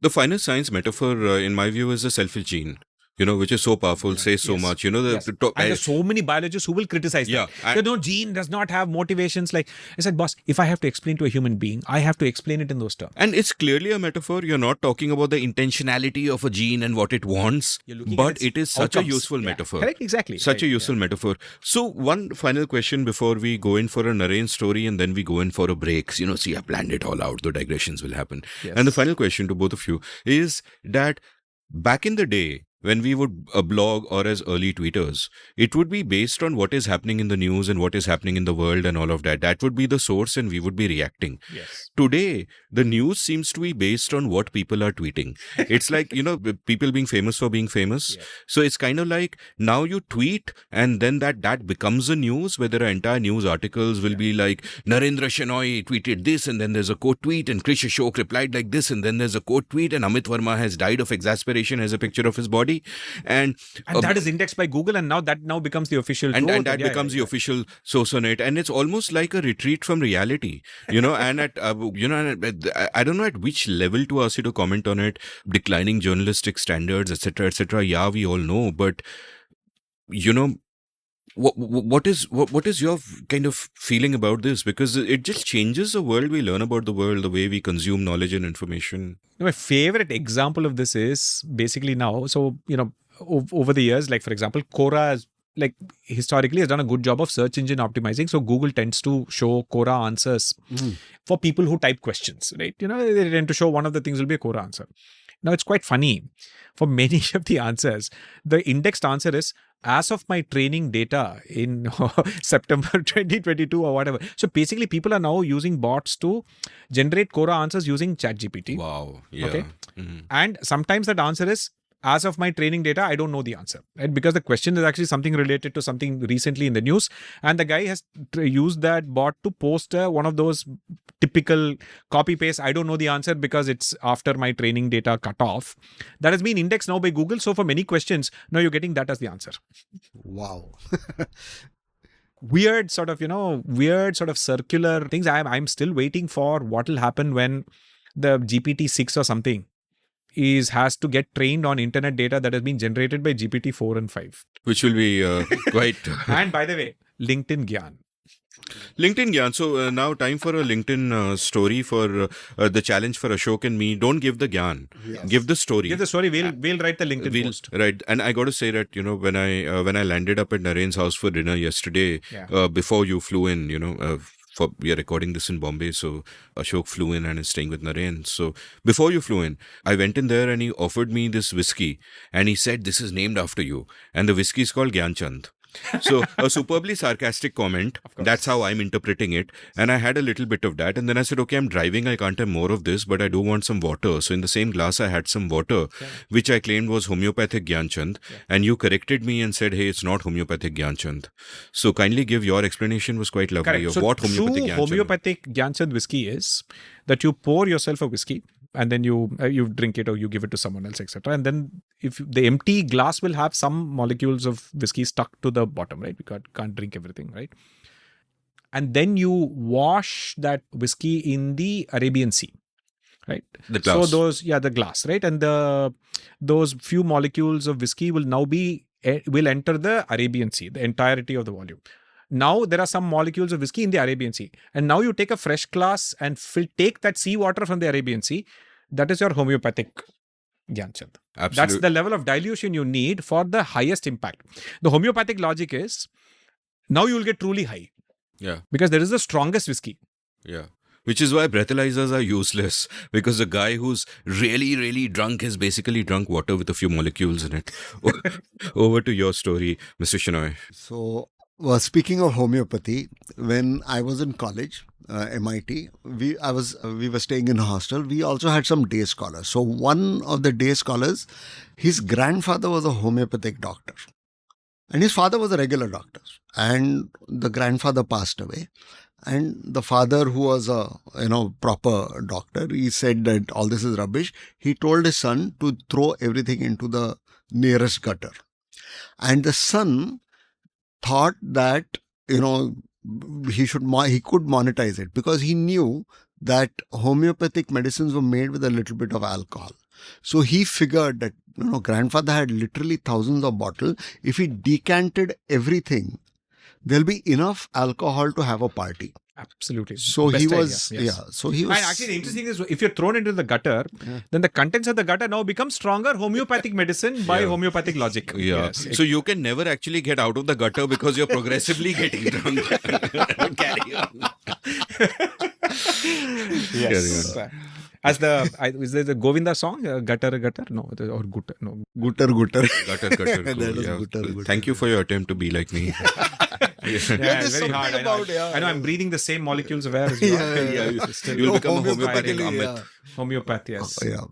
The final science metaphor, in my view, is the selfish gene. Which is so powerful, says so much. And there's so many biologists who will criticize that. Gene does not have motivations. Like I said, boss, if I have to explain to a human being, I have to explain it in those terms. And it's clearly a metaphor. You're not talking about the intentionality of a gene and what it wants, but it is such a useful metaphor. Correct, exactly. Such a useful metaphor. So one final question before we go in for a Naren story and then we go in for a break. See, I planned it all out. The digressions will happen. Yes. And the final question to both of you is that back in the day, when we would blog or as early tweeters, it would be based on what is happening in the news and what is happening in the world and all of that. That would be the source and we would be reacting. Yes. Today, the news seems to be based on what people are tweeting. It's like, people being famous for being famous. Yeah. So it's kind of like now you tweet and then that becomes a news where there are entire news articles will be like Narendra Shenoy tweeted this and then there's a quote tweet and Krish Ashok replied like this and then there's a quote tweet and Amit Verma has died of exasperation as a picture of his body. And that is indexed by Google and that becomes the official and that becomes the official source on it, and it's almost like a retreat from reality, and at I don't know at which level to ask you to comment on it. Declining journalistic standards, etc. Yeah, we all know, but what is your kind of feeling about this? Because it just changes the world we learn about the world, the way we consume knowledge and information. My favorite example of this is basically now. So, over the years, like for example, Quora historically has done a good job of search engine optimizing. So Google tends to show Quora answers for people who type questions, right? They tend to show one of the things will be a Quora answer. Now, it's quite funny. For many of the answers, the indexed answer is as of my training data in September 2022 or whatever. So basically, people are now using bots to generate Quora answers using ChatGPT. Wow. Yeah. Okay. Mm-hmm. And sometimes that answer is, as of my training data, I don't know the answer, right? Because the question is actually something related to something recently in the news. And the guy has used that bot to post one of those typical copy paste. I don't know the answer because it's after my training data cut off. That has been indexed now by Google. So for many questions, now you're getting that as the answer. Wow. Weird sort of circular things. I'm still waiting for what will happen when the GPT-6 or something has to get trained on internet data that has been generated by GPT-4 and 5. Which will be quite... And by the way, LinkedIn Gyan. LinkedIn Gyan. So now time for a LinkedIn story for the challenge for Ashok and me. Don't give the Gyan. Yes. Give the story. Give the story. We'll write the LinkedIn post. Right. And I got to say that, when I landed up at Naren's house for dinner yesterday, before you flew in, we are recording this in Bombay, so Ashok flew in and is staying with Naren. So before you flew in, I went in there and he offered me this whiskey and he said, "This is named after you." And the whiskey is called Gyanchand. So a superbly sarcastic comment. That's how I'm interpreting it. And I had a little bit of that. And then I said, okay, I'm driving. I can't have more of this, but I do want some water. So in the same glass, I had some water, which I claimed was homeopathic Gyanchand. And you corrected me and said, hey, it's not homeopathic Gyanchand. So kindly give your explanation. Was quite lovely. Of so what homeopathic Gyanchand. Homeopathic Gyanchand whiskey is that you pour yourself a whiskey and then you drink it or you give it to someone else, etc. And then if the empty glass will have some molecules of whiskey stuck to the bottom, right? We can't drink everything, right? And then you wash that whiskey in the Arabian Sea, right? The glass. So the glass, right? And those few molecules of whiskey will enter the Arabian Sea, the entirety of the volume. Now there are some molecules of whiskey in the Arabian Sea. And now you take a fresh glass and take that seawater from the Arabian Sea. That is your homeopathic Gyanchand. Absolutely. That's the level of dilution you need for the highest impact. The homeopathic logic is, now you will get truly high. Yeah. Because there is the strongest whiskey. Yeah. Which is why breathalyzers are useless, because the guy who's really, really drunk is basically drunk water with a few molecules in it. Over to your story, Mr. Shenoy. So, speaking of homeopathy, when I was in college, MIT, we were staying in a hostel. We also had some day scholars. So one of the day scholars, his grandfather was a homeopathic doctor, and his father was a regular doctor. And the grandfather passed away. And the father, who was a proper doctor, he said that all this is rubbish. He told his son to throw everything into the nearest gutter. And the son thought that he could monetize it, because he knew that homeopathic medicines were made with a little bit of alcohol. So he figured that grandfather had literally thousands of bottles. If he decanted everything, there'll be enough alcohol to have a party. Absolutely. So Best he idea, was, yes. So he was. And actually, the interesting is, if you're thrown into the gutter, then the contents of the gutter now become stronger homeopathic medicine by homeophic logic. Yeah. Yes. So you can never actually get out of the gutter because you're progressively getting drunk. Carry on. Yes. As is there the Govinda song? Gutter? No, or Gutter? No. Gutter. Gutter. That Cool, is yeah. gutter. Thank you for your attempt to be like me. Yeah, there's it's very something hard. about, I know I'm breathing the same molecules of air as you are. You'll become a homeopathic homeopathically, Amit. Homeopath, yes. Yeah.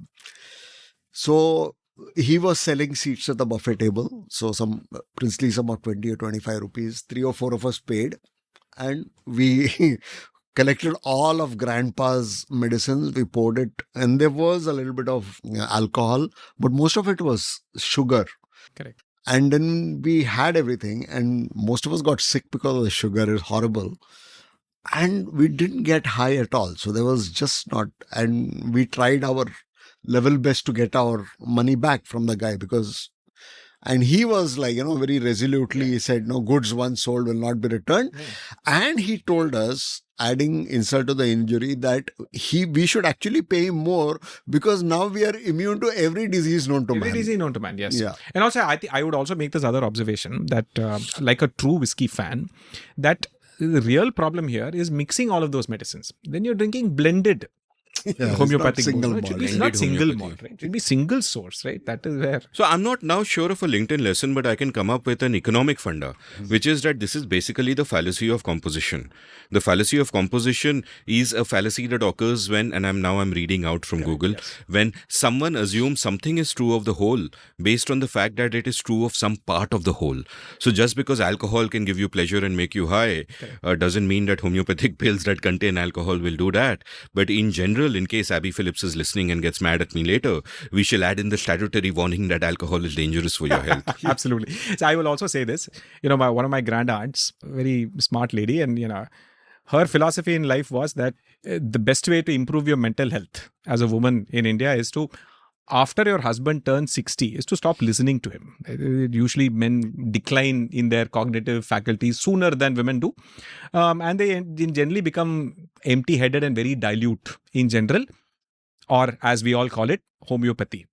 So he was selling seats at the buffet table. So some princely sum of 20 or 25 rupees. 3 or 4 of us paid. And we collected all of grandpa's medicines. We poured it. And there was a little bit of alcohol. But most of it was sugar. Correct. And then we had everything. And most of us got sick because of the sugar. It's horrible. And we didn't get high at all. So there was just not. And we tried our level best to get our money back from the guy, because, and he was like, very resolutely, he said, no, goods once sold will not be returned. And he told us, adding insult to the injury, that we should actually pay him more, because now we are immune to every disease known to man. Every disease known to man, yes. Yeah. And also, I would also make this other observation that, like a true whiskey fan, that the real problem here is mixing all of those medicines. Then you're drinking blended homeopathic single malt. It should be malt. not single Homeopathy. malt, right? It should be single source, right? That is where. So I'm not now sure of a LinkedIn lesson, but I can come up with an economic funda, which is that this is basically the fallacy of composition. The fallacy of composition is a fallacy that occurs when, and I'm reading out from Google, when someone assumes something is true of the whole based on the fact that it is true of some part of the whole. So just because alcohol can give you pleasure and make you high, doesn't mean that homeopathic pills that contain alcohol will do that. But in general, in case Abby Phillips is listening and gets mad at me later, we shall add in the statutory warning that alcohol is dangerous for your health. Absolutely. So I will also say this. One of my grand aunts, very smart lady, and her philosophy in life was that the best way to improve your mental health as a woman in India is to, after your husband turns 60, is to stop listening to him. Usually men decline in their cognitive faculties sooner than women do. And they generally become empty-headed and very dilute in general, or as we all call it, homeopathy.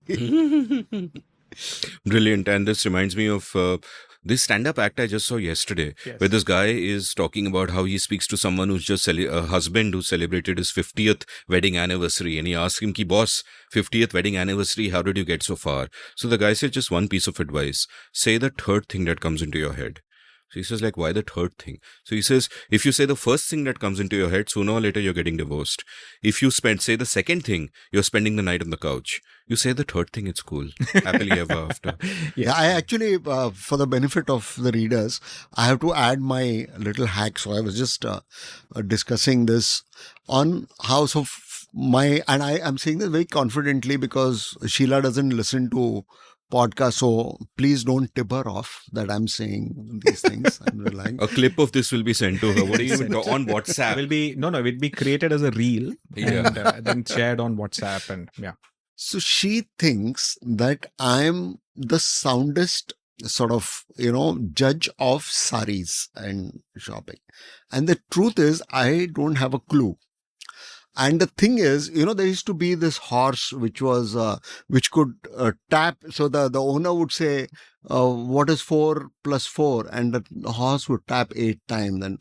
Brilliant. And this reminds me of this stand-up act I just saw yesterday, where this guy is talking about how he speaks to someone who's just a husband who celebrated his 50th wedding anniversary, and he asks him, "Ki boss, 50th wedding anniversary, how did you get so far?" So the guy said, just one piece of advice: say the third thing that comes into your head. So he says, like, why the third thing? So he says, if you say the first thing that comes into your head, sooner or later you're getting divorced. If you say the second thing, you're spending the night on the couch. You say the third thing, it's cool. Happily ever after. Yeah, I actually, for the benefit of the readers, I have to add my little hack. So I was just discussing this on how, and I am saying this very confidently because Sheila doesn't listen to podcast, so please don't tip her off that I'm saying these things. I'm relying. A clip of this will be sent to her. What do you even on WhatsApp? It will be created as a reel and then shared on WhatsApp, and So she thinks that I'm the soundest sort of, judge of saris and shopping. And the truth is, I don't have a clue. And the thing is, there used to be this horse which was, which could tap. So the owner would say, what is 4 + 4? And the horse would tap 8 times. And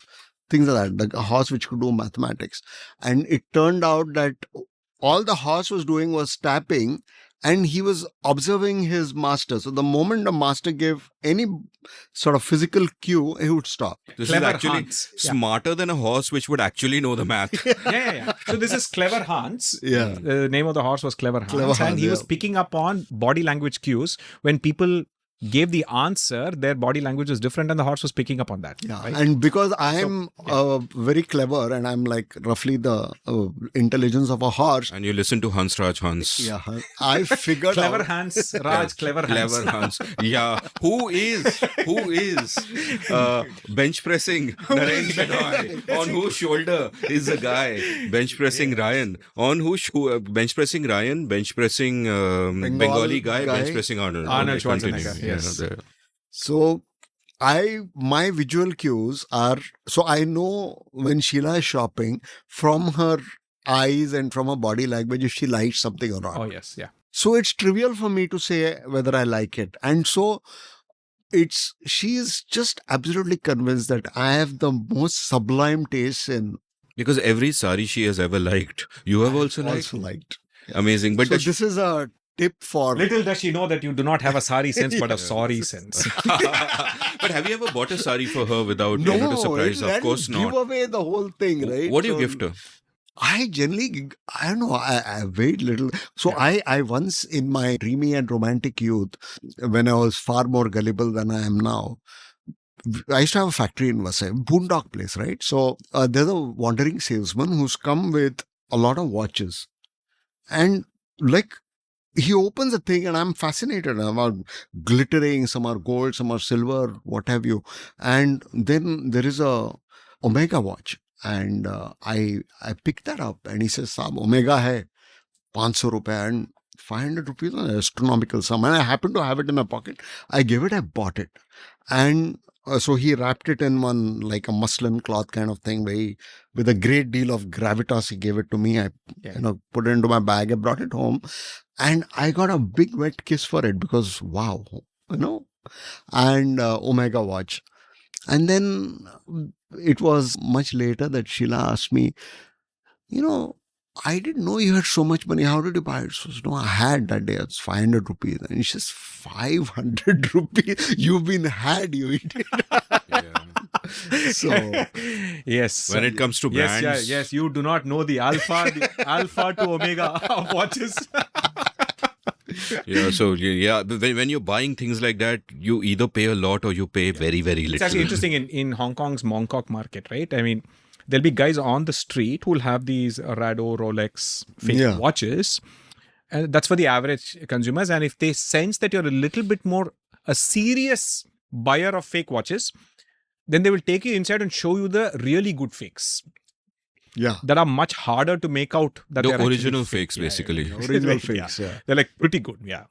things like that. The horse which could do mathematics. And it turned out that all the horse was doing was tapping, and he was observing his master. So the moment the master gave any sort of physical cue, he would stop. This Clever is actually Hans. Yeah. smarter than a horse which would actually know the math. Yeah. So this is Clever Hans. Yeah. The name of the horse was Clever Hans. Clever Hans, and he was yeah. picking up on body language cues. When people gave the answer, their body language was different and the horse was picking up on that. Yeah, right? and because I'm very clever and I'm like roughly the intelligence of a horse, And you listen to Hans Raj Hans. yeah, I figured Clever out. Hans, Raj, Clever Hans. Clever Hans. Yeah. Who is bench pressing Naren Shenoy? On whose shoulder is the guy bench pressing Ryan? On whose bench pressing Ryan? Bench pressing Bengali guy? Bench pressing Arnold. Arnold Okay, continue. Schwarzenegger, Yeah, yes. there. So my visual cues are, so I know when Sheila is shopping from her eyes and from her body language if she likes something or not. Oh, yes. Yeah. So it's trivial for me to say whether I like it. And so she's just absolutely convinced that I have the most sublime taste in Because every sari she has ever liked, you have also liked. Amazing. But so this is a tip for... Little does she know that you do not have a sari sense, but a sorry sense. but have you ever bought a sari for her without No, to surprise her? Of that course give not. away the whole thing, right? What do you So gift her? I generally, I don't know, I wait little. So I once in my dreamy and romantic youth, when I was far more gullible than I am now, I used to have a factory in Vasai, boondock place, right? So there's a wandering salesman who's come with a lot of watches. And like, he opens a thing and I'm fascinated about glittering, some are gold, some are silver, what have you. And then there is a Omega watch. And I picked that up and he says, Saab, Omega hai, 500 rupees and 500 rupees, an astronomical sum. And I happened to have it in my pocket. I gave it, I bought it. And so he wrapped it in one, like a muslin cloth kind of thing, with a great deal of gravitas. He gave it to me. I put it into my bag. I brought it home and I got a big wet kiss for it because, wow, and Omega watch. And then it was much later that Sheila asked me, I didn't know you had so much money. How did you buy it? So, no, I had that day. It's 500 rupees. And she says, 500 rupees? You've been had, you idiot. So, yes. When it comes to brands. Yes, you do not know the alpha to omega of watches. Yeah, so when you're buying things like that, you either pay a lot or you pay very, very little. It's actually interesting in Hong Kong's Mongkok market, right? I mean, there'll be guys on the street who'll have these Rado, Rolex fake watches. And that's for the average consumers. And if they sense that you're a little bit more a serious buyer of fake watches, then they will take you inside and show you the really good fakes. Yeah. That are much harder to make out. That The original fakes, basically. Original fakes, yeah. They're like pretty good, yeah.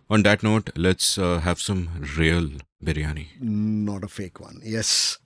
On that note, let's have some real biryani. Not a fake one. Yes.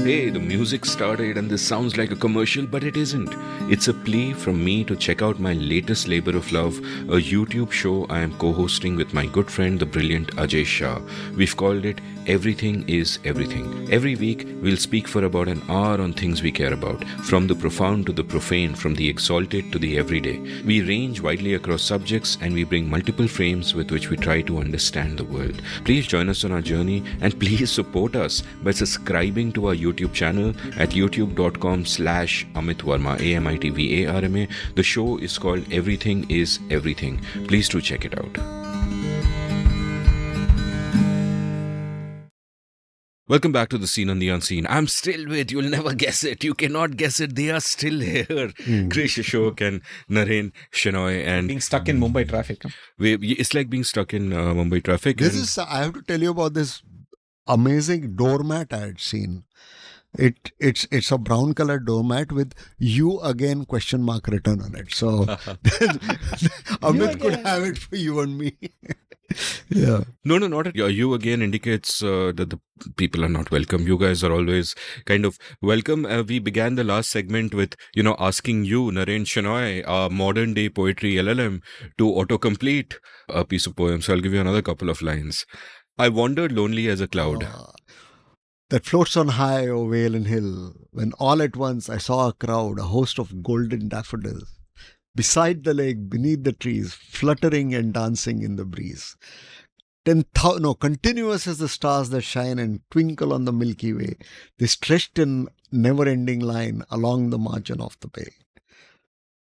Hey, the music started and this sounds like a commercial, but it isn't. It's a plea from me to check out my latest labor of love, a YouTube show I am co-hosting with my good friend, the brilliant Ajay Shah. We've called it Everything is Everything. Every week, we'll speak for about an hour on things we care about, from the profound to the profane, from the exalted to the everyday. We range widely across subjects and we bring multiple frames with which we try to understand the world. Please join us on our journey and please support us by subscribing to our YouTube channel at youtube.com/Amit Varma, AMITVARMA. The show is called Everything is Everything. Please do check it out. Welcome back to The Scene and the Unseen. I'm still with, you'll never guess it. You cannot guess it. They are still here. Krish Ashok and Naren Shenoy. And Being stuck in Mumbai traffic. it's like being stuck in Mumbai traffic. I have to tell you about this amazing doormat I had seen. It's a brown colored doormat with "you again?" ? Written on it. So Amit could have it for you and me. Yeah. No, not at you again indicates that the people are not welcome. You guys are always kind of welcome. We began the last segment with, asking you, Naren Shenoy, our modern day poetry LLM, to autocomplete a piece of poem. So I'll give you another couple of lines. I wandered lonely as a cloud. That floats on high o'er vale and hill, when all at once I saw a crowd, a host of golden daffodils, beside the lake, beneath the trees, fluttering and dancing in the breeze. Continuous as the stars that shine and twinkle on the Milky Way, they stretched in never-ending line along the margin of the bay.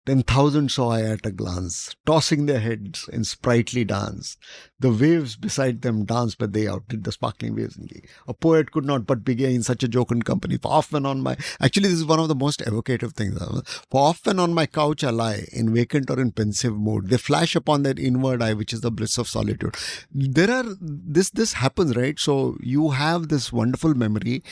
10,000 saw I at a glance, tossing their heads in sprightly dance. The waves beside them danced, but they outdid the sparkling waves in glee. A poet could not but begin in such a jocund company. For often on my... Actually, this is one of the most evocative things. For often on my couch I lie, in vacant or in pensive mood. They flash upon that inward eye, which is the bliss of solitude. This happens, right? So you have this wonderful memory,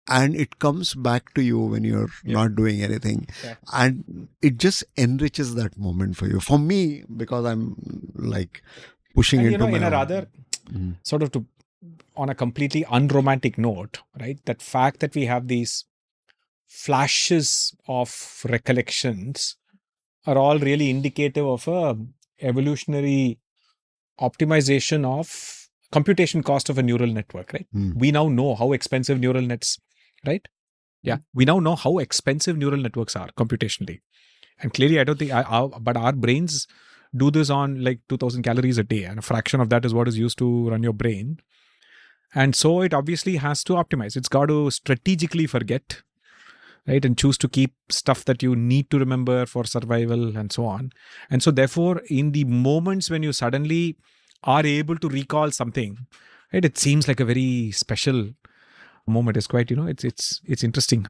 and it comes back to you when you're not doing anything. Yeah. And it just enriches that moment for you. For me, because I'm like pushing into my... in a rather sort of on a completely unromantic note, right? That fact that we have these flashes of recollections are all really indicative of a evolutionary optimization of computation cost of a neural network, right? We now know how expensive neural nets, right? Yeah. We now know how expensive neural networks are computationally. And clearly, I don't think, but our brains do this on like 2000 calories a day, and a fraction of that is what is used to run your brain. And so it obviously has to optimize. It's got to strategically forget, right? And choose to keep stuff that you need to remember for survival and so on. And so therefore, in the moments when you suddenly are able to recall something, right, it seems like a very special moment. Is quite, it's interesting.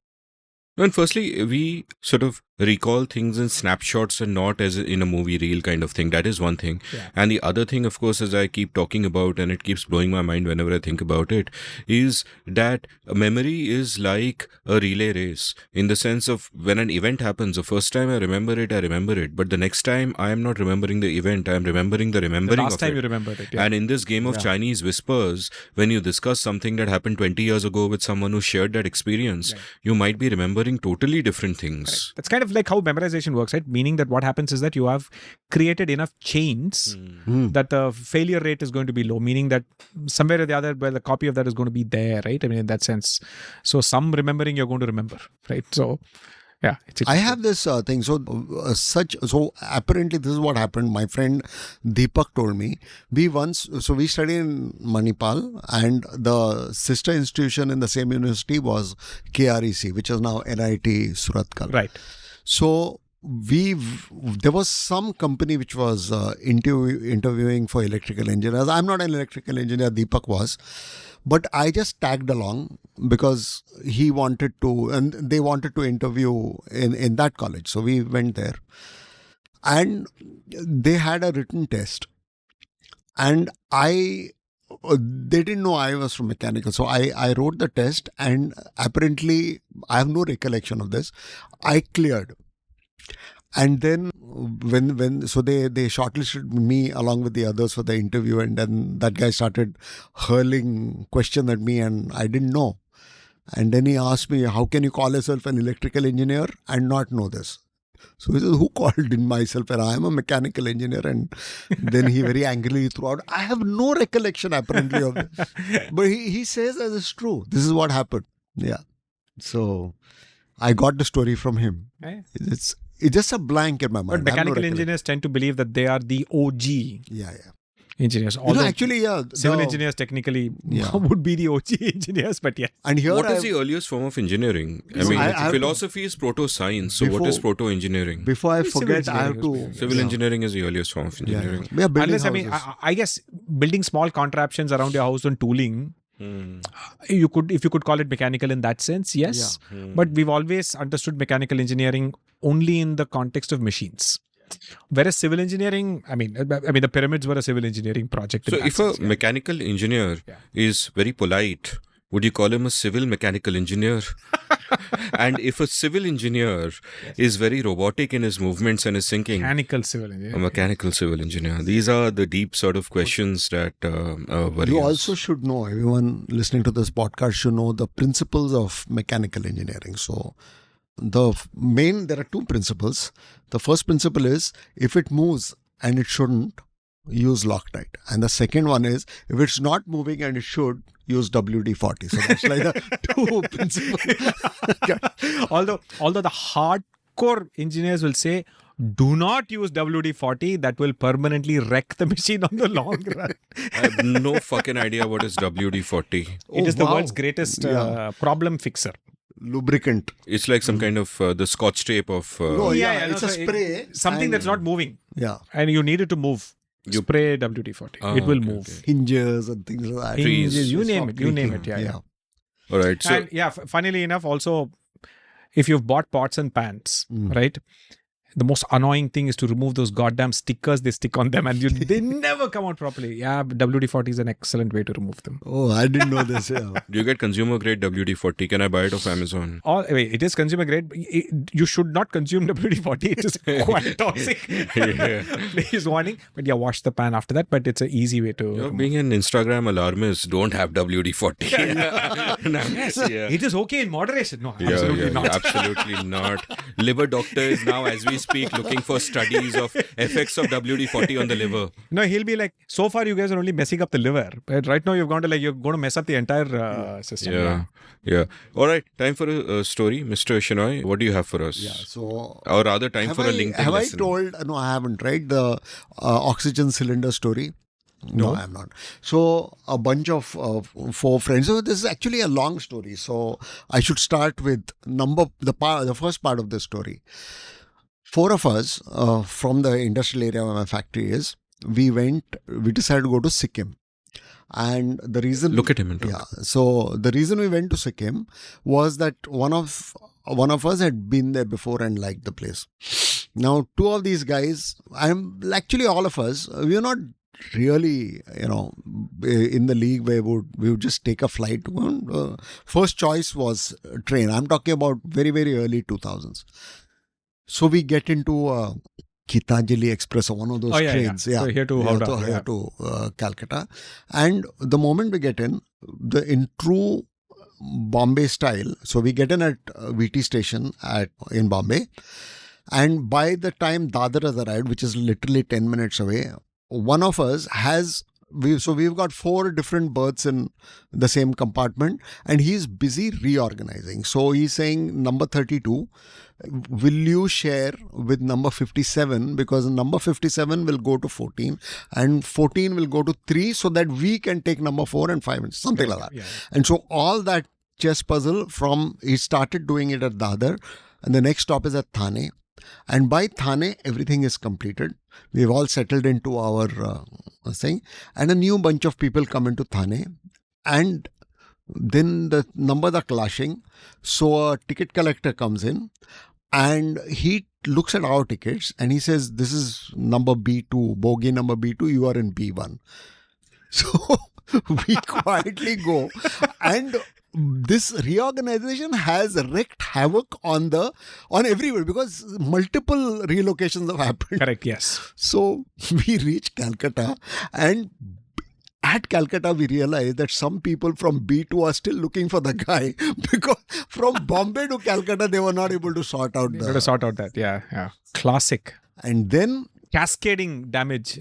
And firstly, we sort of recall things in snapshots and not as in a movie reel kind of thing. That is one thing. Yeah. And the other thing, of course, as I keep talking about, and it keeps blowing my mind whenever I think about it, is that memory is like a relay race, in the sense of when an event happens, the first time I remember it. But the next time I am not remembering the event, I am remembering the remembering of it. The last time you remembered it. Yeah. And in this game of Chinese whispers, when you discuss something that happened 20 years ago with someone who shared that experience, you might be remembering totally different things. Correct. That's kind of like how memorization works, right? Meaning that what happens is that you have created enough chains that the failure rate is going to be low, meaning that somewhere or the other, well, the copy of that is going to be there, right? I mean, in that sense. So some remembering you're going to remember, right? So yeah, I have this thing. So apparently this is what happened. My friend Deepak told me. We studied in Manipal, and the sister institution in the same university was KREC, which is now NIT Surathkal. Right. So there was some company which was interviewing for electrical engineers. I'm not an electrical engineer, Deepak was. But I just tagged along because he wanted to, and they wanted to interview in that college. So we went there, and they had a written test, and they didn't know I was from mechanical. So I wrote the test, and apparently I have no recollection of this. I cleared. And then so they shortlisted me along with the others for the interview, and then that guy started hurling questions at me, and I didn't know. And then he asked me, how can you call yourself an electrical engineer and not know this? So he says, who called in myself? And I am a mechanical engineer. And then he very angrily threw out, I have no recollection apparently of this. But he says that it's true. This is what happened. Yeah. So I got the story from him. It's just a blank in my mind. But mechanical engineers tend to believe that they are the OG engineers. Civil engineers technically would be the OG engineers, but yes. And here what is the earliest form of engineering? I mean, philosophy is proto-science. So what is proto-engineering? Before I forget, I have to... Civil engineering is the earliest form of engineering. Unless, I guess building small contraptions around your house and tooling, you could call it mechanical in that sense, yes. But we've always understood mechanical engineering only in the context of machines. Whereas civil engineering, I mean, the pyramids were a civil engineering project. So if a mechanical engineer is very polite, would you call him a civil mechanical engineer? And if a civil engineer is very robotic in his movements and his thinking, mechanical civil engineer. A mechanical civil engineer. These are the deep sort of questions that worry You us. also should know, everyone listening to this podcast should know the principles of mechanical engineering. So there are two principles. The first principle is, if it moves and it shouldn't, use Loctite. And the second one is, if it's not moving and it should, use WD-40. So that's like the two principles. Although the hardcore engineers will say, do not use WD-40, that will permanently wreck the machine on the long run. I have no fucking idea what is WD-40. It is the world's greatest problem fixer. Lubricant. It's like some kind of the scotch tape of... It's a spray. Something that's not moving. Yeah. And you need it to move. You spray WD-40. It will move. Okay. Hinges and things like that. Hinges, you It's name not it. You name it. leaking. Yeah. All right. So, And funnily enough, also, if you've bought pots and pans, right? The most annoying thing is to remove those goddamn stickers they stick on them, and they never come out properly. Yeah, WD-40 is an excellent way to remove them. Oh, I didn't know this. Yeah. do you get consumer grade WD-40? Can I buy it off Amazon? Wait, it is consumer grade. You should not consume WD-40. It is quite toxic. Please warning. But yeah, wash the pan after that. But it's an easy way to. You're being an Instagram alarmist. Don't have WD-40. Yes, it is okay in moderation. No, absolutely not. Absolutely not. Liver doctor is now, as we speak, looking for studies of effects of WD-40 on the liver. No, he'll be like, so far you guys are only messing up the liver. But right now you're going to mess up the entire system. Yeah. All right. Time for a story. Mr. Shenoy, what do you have for us? Yeah. So, Or rather, time for a LinkedIn have lesson. I told? No, I haven't. Right, the oxygen cylinder story. No, I have not. So a bunch of 4 friends. So this is actually a long story. So I should start with the first part of the story. 4 of us from the industrial area where my factory is, we decided to go to Sikkim. And the reason... Look at him and talk. Yeah. So the reason we went to Sikkim was that one of us had been there before and liked the place. Now, 2 of these guys, actually all of us, we are not really, in the league where we would just take a flight. First choice was train. I'm talking about very, very early 2000s. So we get into Gitanjali Express or one of those trains. Yeah. So here to Howrah. Here to Calcutta. And the moment we get in true Bombay style, so we get in at VT station in Bombay. And by the time Dadar has arrived, which is literally 10 minutes away, one of us we've got 4 different berths in the same compartment, and he's busy reorganizing. So he's saying, number 32, will you share with number 57, because number 57 will go to 14 and 14 will go to 3, so that we can take number 4 and 5 and something like that. And so all that chess puzzle he started doing it at Dadar, and the next stop is at Thane. And by Thane, everything is completed. We've all settled into our thing. And a new bunch of people come into Thane. And then the numbers are clashing. So a ticket collector comes in. And he looks at our tickets. And he says, this is number B2, bogie number B2. You are in B1. So we quietly go. And this reorganization has wreaked havoc on everywhere, because multiple relocations have happened. Correct, yes. So we reach Calcutta, and at Calcutta we realize that some people from B2 are still looking for the guy, because from Bombay to Calcutta they were not able to sort out that. Yeah. Classic. And then Cascading damage.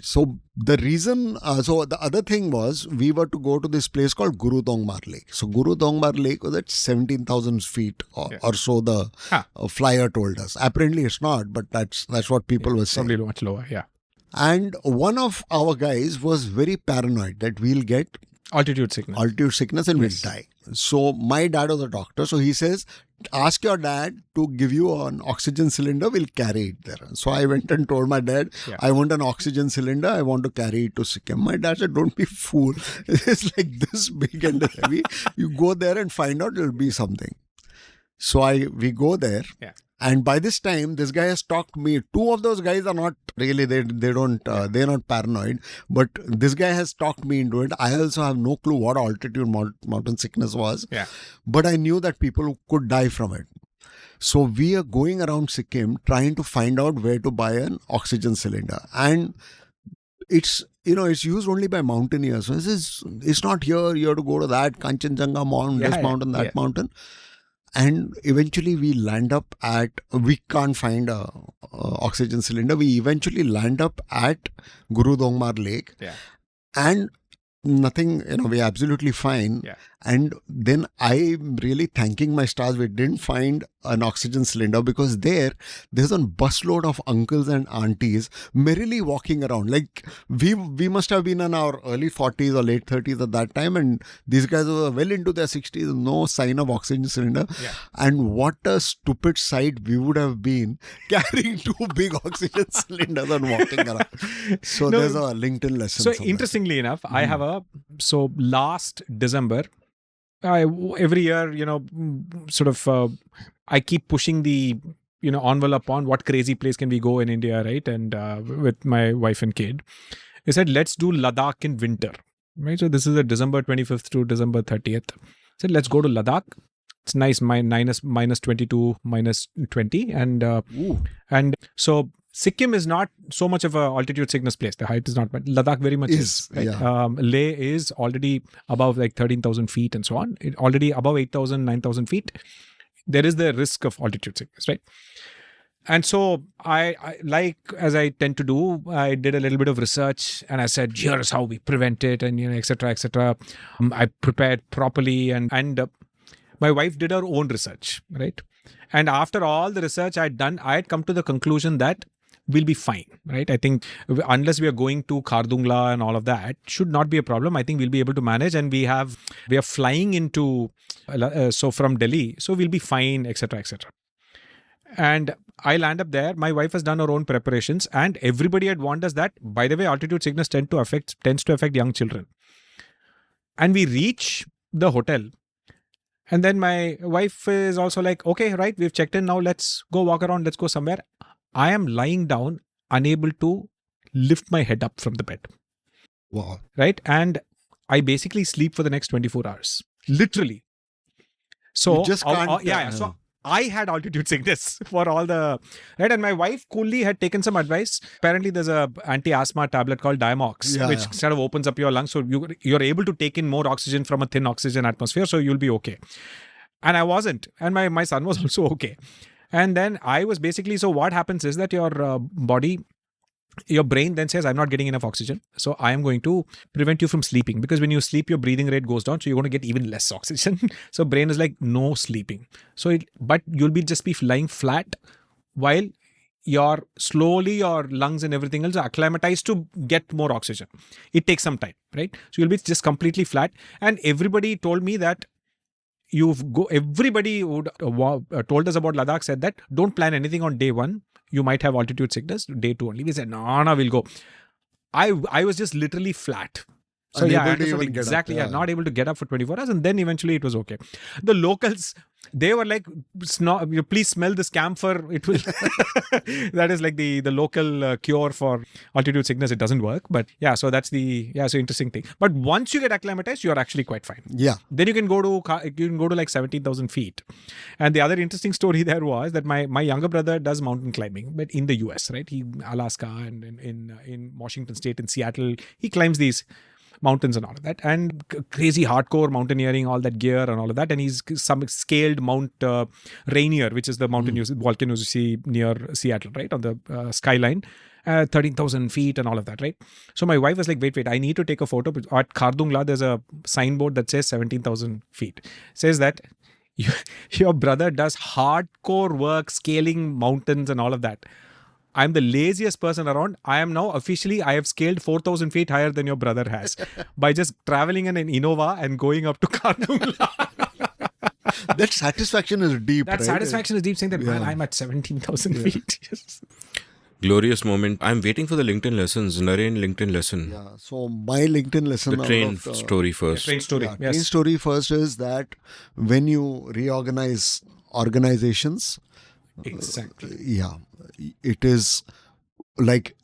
So the reason, the other thing was, we were to go to this place called Guru Dongmar Lake. So Guru Dongmar Lake was at 17,000 feet or so, the flyer told us. Apparently it's not, but that's what people were saying. Probably much lower, yeah. And one of our guys was very paranoid that we'll get altitude sickness and we'll die. So my dad was a doctor. So he says, ask your dad to give you an oxygen cylinder. We'll carry it there. So I went and told my dad, I want an oxygen cylinder. I want to carry it to Sikkim. My dad said, don't be fool. It's like this big and heavy. You go there and find out it'll be something. So we go there. Yeah. And by this time, this guy has talked me. 2 of those guys are not really, they're not paranoid. But this guy has talked me into it. I also have no clue what altitude mountain sickness was. Yeah. But I knew that people could die from it. So we are going around Sikkim trying to find out where to buy an oxygen cylinder. And it's used only by mountaineers. So it's not here. You have to go to that Kanchenjunga mountain, this mountain, that mountain. And eventually we land up at, we can't find a oxygen cylinder. We eventually land up at Guru Dongmar Lake. Yeah. And nothing, we're absolutely fine. Yeah. And then I'm really thanking my stars we didn't find an oxygen cylinder, because there's a busload of uncles and aunties merrily walking around. Like we must have been in our early 40s or late 30s at that time, and these guys were well into their 60s, no sign of oxygen cylinder. Yeah. And what a stupid sight we would have been carrying 2 big oxygen cylinders and walking around. So there's a LinkedIn lesson. So interestingly enough, I have last December, every year, I keep pushing the, envelope on what crazy place can we go in India, right? And with my wife and kid, I said, let's do Ladakh in winter, right? So this is a December 25th to December 30th. I said, let's go to Ladakh. It's nice, minus 22, minus 20. And so Sikkim is not so much of a altitude sickness place. The height is not, but Ladakh very much is. Right? Yeah. Leh is already above like 13,000 feet and so on. It already above 8,000, 9,000 feet. There is the risk of altitude sickness, right? And so I like, as I tend to do, I did a little bit of research and I said, here's how we prevent it, and et cetera, et cetera. I prepared properly, and my wife did her own research, right? And after all the research I had come to the conclusion that we'll be fine, right? I think unless we are going to Khardungla and all of that, should not be a problem. I think we'll be able to manage, and we are flying into from Delhi, so we'll be fine, etc., etc. And I land up there. My wife has done her own preparations, and everybody had warned us that, by the way, altitude sickness tends to affect young children. And we reach the hotel, and then my wife is also like, okay, right, we've checked in, now let's go walk around, let's go somewhere. I am lying down, unable to lift my head up from the bed. Wow. Right? And I basically sleep for the next 24 hours. Literally. So, you just can't, So I had altitude sickness for all the... Right? And my wife coolly had taken some advice. Apparently, there's a anti-asthma tablet called Diamox, which sort of opens up your lungs. So you're able to take in more oxygen from a thin oxygen atmosphere. So you'll be okay. And I wasn't. And my son was also okay. And then I was basically, so what happens is that your body, your brain then says, I'm not getting enough oxygen, so I am going to prevent you from sleeping, because when you sleep, your breathing rate goes down, so you're going to get even less oxygen. So brain is like, no sleeping. But you'll just be lying flat while your lungs and everything else are acclimatized to get more oxygen. It takes some time, right? So you'll be just completely flat. And everybody told me that everybody who told us about Ladakh said that don't plan anything on day 1. You might have altitude sickness. Day 2 only. We said, no, we'll go. I was just literally flat. So not able to get up for 24 hours, and then eventually it was okay. The locals, they were like, please smell this camphor. It will. That is like the local cure for altitude sickness. It doesn't work, but so that's so interesting thing. But once you get acclimatized, you are actually quite fine. Yeah. Then you can go to like 17,000 feet. And the other interesting story there was that my younger brother does mountain climbing, but in the US, right? He Alaska and in Washington State, in Seattle, he climbs these mountains and all of that, and crazy hardcore mountaineering, all that gear and all of that. And he's scaled Mount Rainier, which is the mountain volcano you see near Seattle, right, on the skyline, 13,000 feet and all of that, right? So my wife was like, wait, I need to take a photo. At Khardungla, there's a signboard that says 17,000 feet. It says that your brother does hardcore work scaling mountains and all of that. I'm the laziest person around. I have scaled 4,000 feet higher than your brother has by just traveling in an Innova and going up to Khardungla. That satisfaction is deep. That satisfaction is deep, saying that, man, I'm at 17,000 feet. Yes. Glorious moment. I'm waiting for the LinkedIn lessons. Naren, LinkedIn lesson. Yeah. So my LinkedIn lesson. The train story first. Train story. Yeah, train story first is that when you reorganize organizations. Exactly. It is like,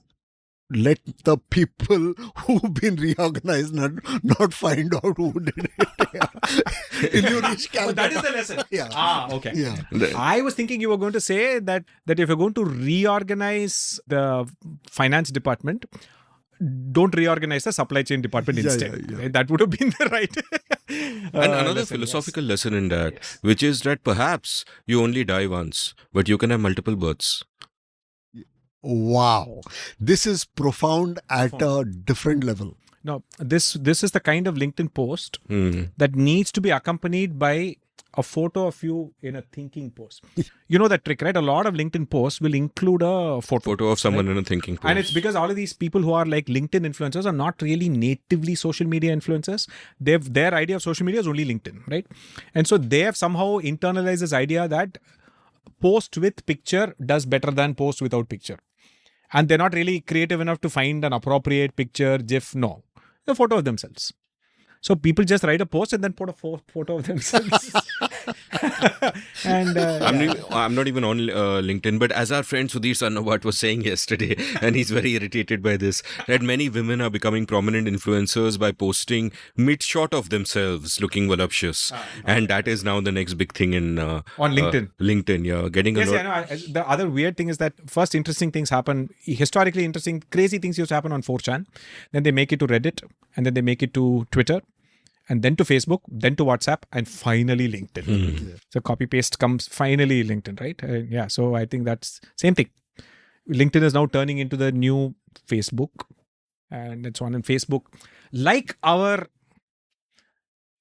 let the people who've been reorganized not find out who did it. That is the lesson. Yeah. Okay. Yeah. I was thinking you were going to say that if you're going to reorganize the finance department, don't reorganize the supply chain department instead. yeah. Right? That would have been the right. And another lesson, philosophical lesson in that, which is that perhaps you only die once, but you can have multiple births. Wow. This is profound at a different level. No, this is the kind of LinkedIn post Mm. that needs to be accompanied by a photo of you in a thinking pose. You know that trick, right? A lot of LinkedIn posts will include a Photo of someone in a thinking pose. And it's because all of these people who are like LinkedIn influencers are not really natively social media influencers. Their idea of social media is only LinkedIn, right? And so they have somehow internalized this idea that post with picture does better than post without picture. And they're not really creative enough to find an appropriate picture, GIF. No, a photo of themselves. So people just write a post and then put a photo of themselves. And I'm not even on LinkedIn, but as our friend Sudhir Sarnavat was saying yesterday, and he's very irritated by this, that many women are becoming prominent influencers by posting mid-shot of themselves looking voluptuous. And that is now the next big thing in on LinkedIn. LinkedIn, yeah. Getting a Yes, lot. yeah, no, the other weird thing is that first interesting things happen, historically interesting, crazy things used to happen on 4chan. Then they make it to Reddit, and then they make it to Twitter, and then to Facebook, then to WhatsApp, and finally LinkedIn. So copy paste comes finally LinkedIn, right? Yeah, so I think that's same thing. LinkedIn is now turning into the new Facebook, and it's on in Facebook. Like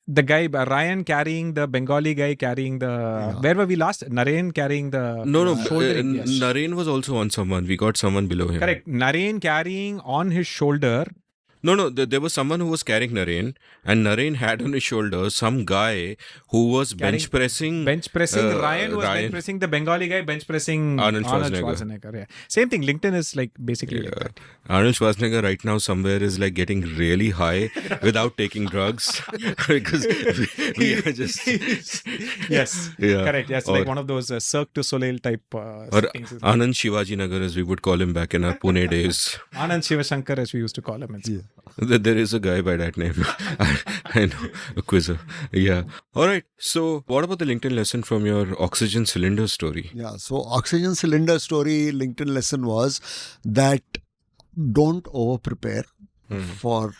the guy, Ryan carrying the Bengali guy carrying the, where were we last? Naren carrying the No, shouldering, yes. Naren was also on someone. We got someone below him. Correct. Naren carrying on his shoulder. No, there was someone who was carrying Naren, and Naren had on his shoulder some guy who was bench pressing. Ryan was bench pressing the Bengali guy, bench pressing Arnold Schwarzenegger. Yeah. Same thing. LinkedIn is like basically like that. Arnold Schwarzenegger right now somewhere is like getting really high without taking drugs because we are just Yes. Yeah. Correct. Yes. Or- Like one of those Cirque du Soleil type or things. Anand Shivaji Nagar, as we would call him back in our Pune days. Anand Shivashankar, as we used to call him. There is a guy by that name. I know, a quizzer. Yeah. All right. So, what about the LinkedIn lesson from your oxygen cylinder story? Yeah. So oxygen cylinder story, LinkedIn lesson was that don't over prepare for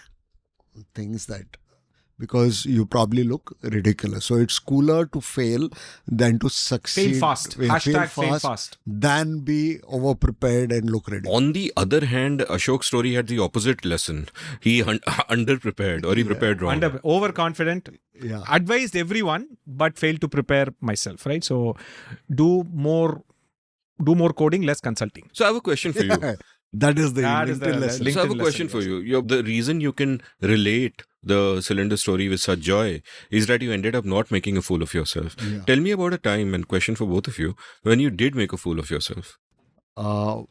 things that, because you probably look ridiculous. So it's cooler to fail than to succeed. Fail fast. Hashtag fail fast. Than be over prepared and look ridiculous. On the other hand, Ashok's story had the opposite lesson. He under-prepared or he prepared wrong. Overconfident. Yeah. Advised everyone, but failed to prepare myself, right? So do more coding, less consulting. So I have a question for you. That is the That is the LinkedIn lesson. So I have a LinkedIn question lesson, for yes. you. The reason you can relate the cylinder story with such joy is that you ended up not making a fool of yourself. Yeah. Tell me about a time, and question for both of you, when you did make a fool of yourself. So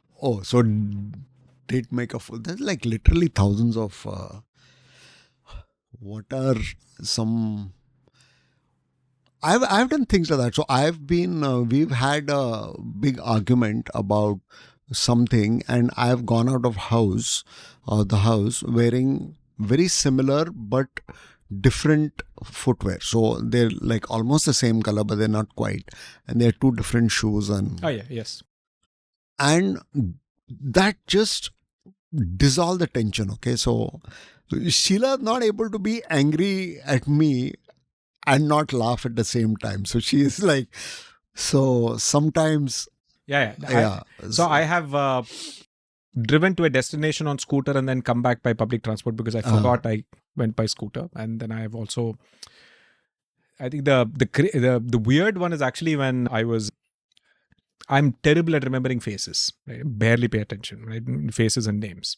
did make a fool. There's like literally thousands of what are some. I've done things like that. So we've had a big argument about something, and I've gone out of the house wearing very similar but different footwear. So they're like almost the same color, but they're not quite, and they're two different shoes. And Yes. and that just dissolved the tension. Okay, so Sheila not able to be angry at me and not laugh at the same time. So she is like, so sometimes So I have driven to a destination on scooter and then come back by public transport because I forgot I went by scooter. And then I have also, I think the weird one is actually when I'm terrible at remembering faces. Right? Barely pay attention, right? Faces and names.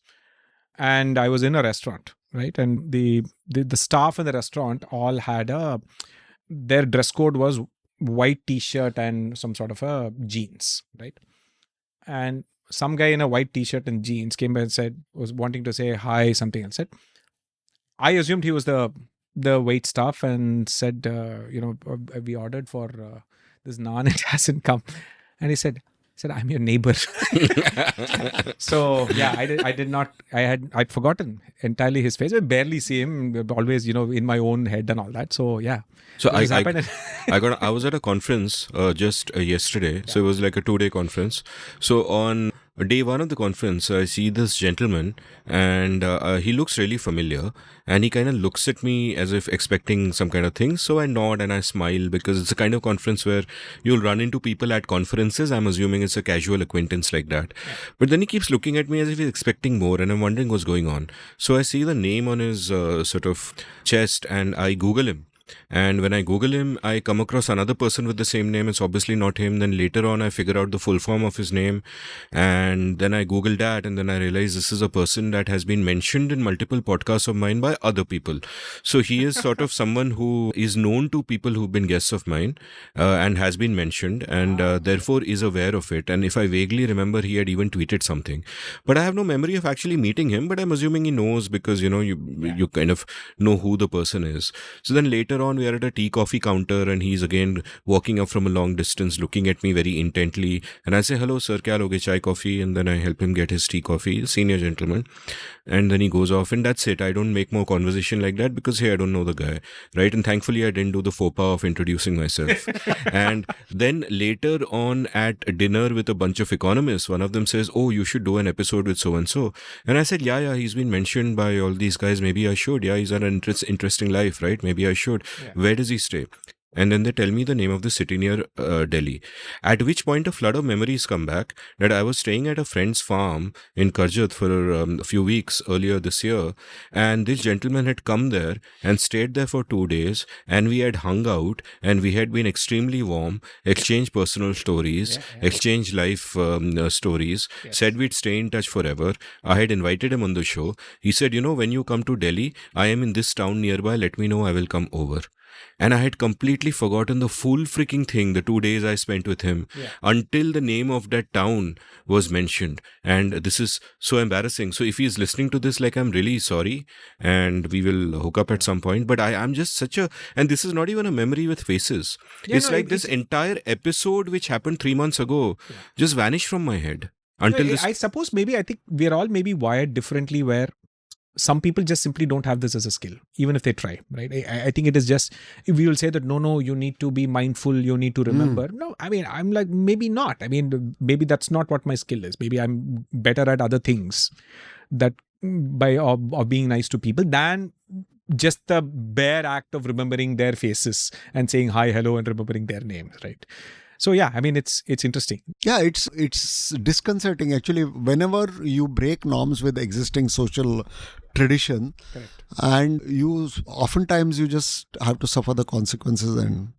And I was in a restaurant, right? And the staff in the restaurant all had their dress code was white t-shirt and some sort of a jeans, right? And some guy in a white t-shirt and jeans came by and was wanting to say hi, something, and said, I assumed he was the wait staff and said, we ordered for this naan, it hasn't come. And he said, I'm your neighbor. So yeah, I'd forgotten entirely his face. I barely see him, always, in my own head and all that. So yeah. So I was at a conference just yesterday. Yeah. So it was like a 2-day conference. So on day one of the conference, I see this gentleman, and he looks really familiar, and he kind of looks at me as if expecting some kind of thing. So I nod and I smile, because it's a kind of conference where you'll run into people at conferences. I'm assuming it's a casual acquaintance like that. But then he keeps looking at me as if he's expecting more, and I'm wondering what's going on. So I see the name on his sort of chest, and I Google him. And when I Google him, I come across another person with the same name. It's obviously not him. Then later on, I figure out the full form of his name. And then I Google that. And then I realize this is a person that has been mentioned in multiple podcasts of mine by other people. So he is sort of someone who is known to people who've been guests of mine and has been mentioned, and therefore is aware of it. And if I vaguely remember, he had even tweeted something. But I have no memory of actually meeting him. But I'm assuming he knows, because, you kind of know who the person is. So then later on, we are at a tea coffee counter, and he's again walking up from a long distance, looking at me very intently, and I say, "Hello sir, kya loge, chai, coffee?" And then I help him get his tea coffee, senior gentleman, and then he goes off, and that's it. I don't make more conversation like that, because hey, I don't know the guy, right? And thankfully I didn't do the faux pas of introducing myself. And then later on at dinner with a bunch of economists, one of them says, "Oh, you should do an episode with so and so." And I said, yeah, he's been mentioned by all these guys, maybe I should. Yeah, he's had an interesting life, right? Maybe I should. Yeah. Where does he stay? And then they tell me the name of the city near Delhi. At which point a flood of memories come back, that I was staying at a friend's farm in Karjat for a few weeks earlier this year. And this gentleman had come there and stayed there for 2 days. And we had hung out, and we had been extremely warm, exchanged personal stories, exchanged life stories, said we'd stay in touch forever. I had invited him on the show. He said, when you come to Delhi, I am in this town nearby. Let me know. I will come over. And I had completely forgotten the full freaking thing, the 2 days I spent with him, until the name of that town was mentioned. And this is so embarrassing. So if he's listening to this, I'm really sorry, and we will hook up at some point. But I'm just and this is not even a memory with faces. It's this entire episode, which happened 3 months ago, just vanished from my head. Until this. I suppose I think we're all maybe wired differently, where some people just simply don't have this as a skill, even if they try, right? I think it is just, if we will say that, no, you need to be mindful, you need to remember. No, I'm like, maybe not. Maybe that's not what my skill is. Maybe I'm better at other things that of being nice to people than just the bare act of remembering their faces and saying hi, hello, and remembering their names, right? So yeah, it's interesting. Yeah, it's disconcerting actually. Whenever you break norms with existing social tradition, correct, and oftentimes you just have to suffer the consequences and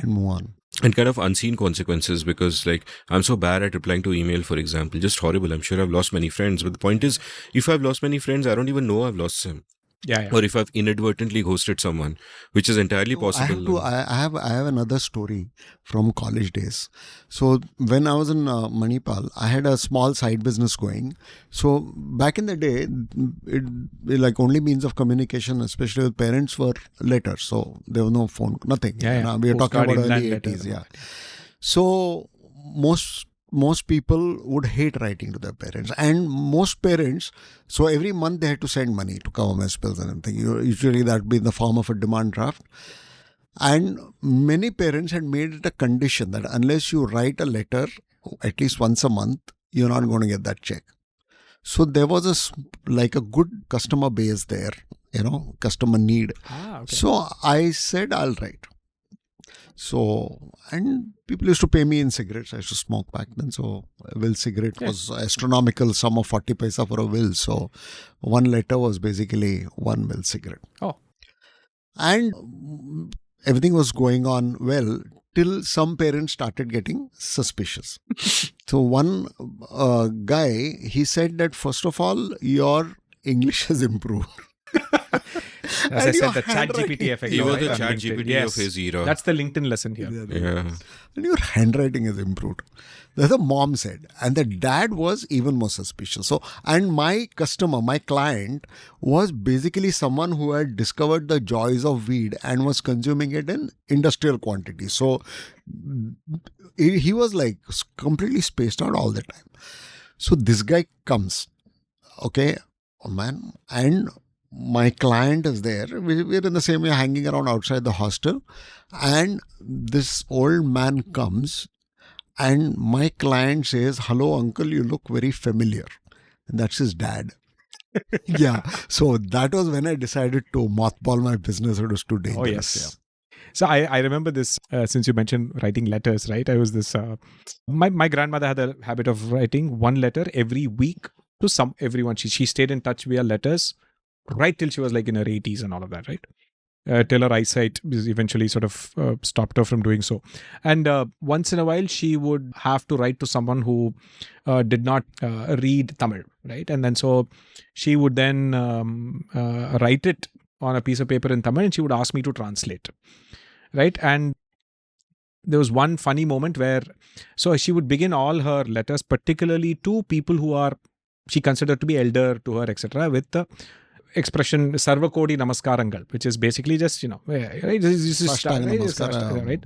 move on. And kind of unseen consequences, because I'm so bad at replying to email, for example, just horrible. I'm sure I've lost many friends, but the point is, if I've lost many friends, I don't even know I've lost them. Yeah. Or if I've inadvertently ghosted someone, which is entirely possible. I have another story from college days. So when I was in Manipal, I had a small side business going. So back in the day, only means of communication, especially with parents, were letters. So there was no phone, nothing. We are talking about early 80s. Yeah. So most people would hate writing to their parents, and most parents, so every month they had to send money to cover mess bills and everything. Usually that would be in the form of a demand draft. And many parents had made it a condition that unless you write a letter at least once a month, you're not going to get that check. So there was a good customer base there, customer need. Okay. So I said, I'll write. So, and people used to pay me in cigarettes. I used to smoke back then. So, a will cigarette was astronomical sum of 40 paisa for a will. So, one letter was basically one will cigarette. Oh. And everything was going on well till some parents started getting suspicious. So, one guy, he said that first of all, your English has improved. As I said, the ChatGPT effect. He was the ChatGPT of his era. That's the LinkedIn lesson here. Yeah. And your handwriting has improved. That's the mom said. And the dad was even more suspicious. So, and my client was basically someone who had discovered the joys of weed and was consuming it in industrial quantities. So, he was completely spaced out all the time. So, this guy comes, and my client is there. We're in the same way hanging around outside the hostel. And this old man comes And my client says, "Hello, uncle, you look very familiar." And that's his dad. Yeah. So that was when I decided to mothball my business. It was too dangerous. Oh, yes. Yeah. So I remember this, since you mentioned writing letters, right? I was this, my grandmother had a habit of writing one letter every week to everyone. She stayed in touch via letters right till she was like in her 80s and all of that, right? Till her eyesight eventually sort of stopped her from doing so. And once in a while, she would have to write to someone who did not read Tamil, right? And then so she would then write it on a piece of paper in Tamil, and she would ask me to translate, right? And there was one funny moment where, so she would begin all her letters, particularly to people who are, she considered to be elder to her, etc., with the expression Sarva Kodi Namaskarangal, which is basically just, right? This is right?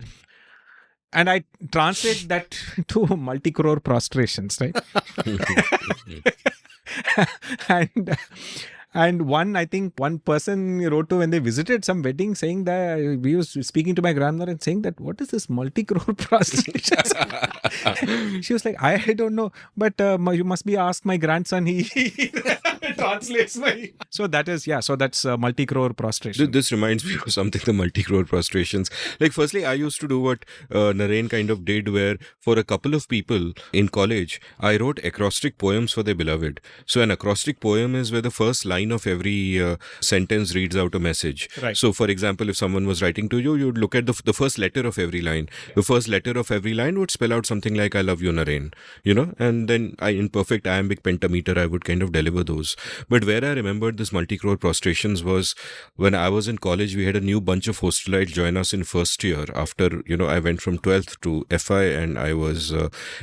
And I translate that to multi-crore prostrations, right? And I think one person wrote to when they visited some wedding saying that we was speaking to my grandmother and saying that, what is this multi-crore prostrations? She was like, I don't know, but you must be asked my grandson. He translates my. So that's multi-crore prostration. This reminds me of something, the multi-crore prostrations. Like, firstly, I used to do what Naren kind of did, where for a couple of people in college, I wrote acrostic poems for their beloved. So an acrostic poem is where the first line of every sentence reads out a message. Right. So, for example, if someone was writing to you, you'd look at the first letter of every line. The first letter of every line would spell out something like, I love you, Naren. And then in perfect iambic pentameter, I would kind of deliver those. But where I remembered this multi-crore prostrations was when I was in college, we had a new bunch of hostelites join us in first year after, I went from 12th to FI and I was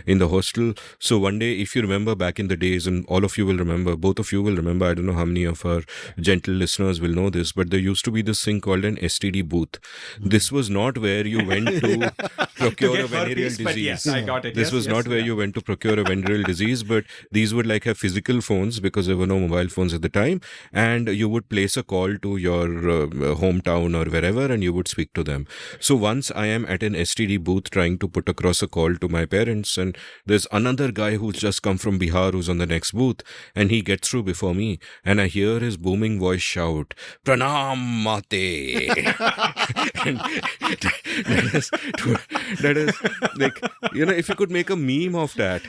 in the hostel. So one day, if you remember back in the days, and all of you will remember, both of you will remember, I don't know how many of our gentle listeners will know this, but there used to be this thing called an STD booth. This was not where you went to procure a venereal disease. Yes, I got it. This was not where you went to procure a venereal disease, but these would like have physical phones because there were no mobile phones at the time, and you would place a call to your hometown or wherever and you would speak to them. So once I am at an STD booth trying to put across a call to my parents, and there's another guy who's just come from Bihar who's on the next booth, and he gets through before me, and I hear his booming voice shout, "Pranam Mate." And that is like, if you could make a meme of that,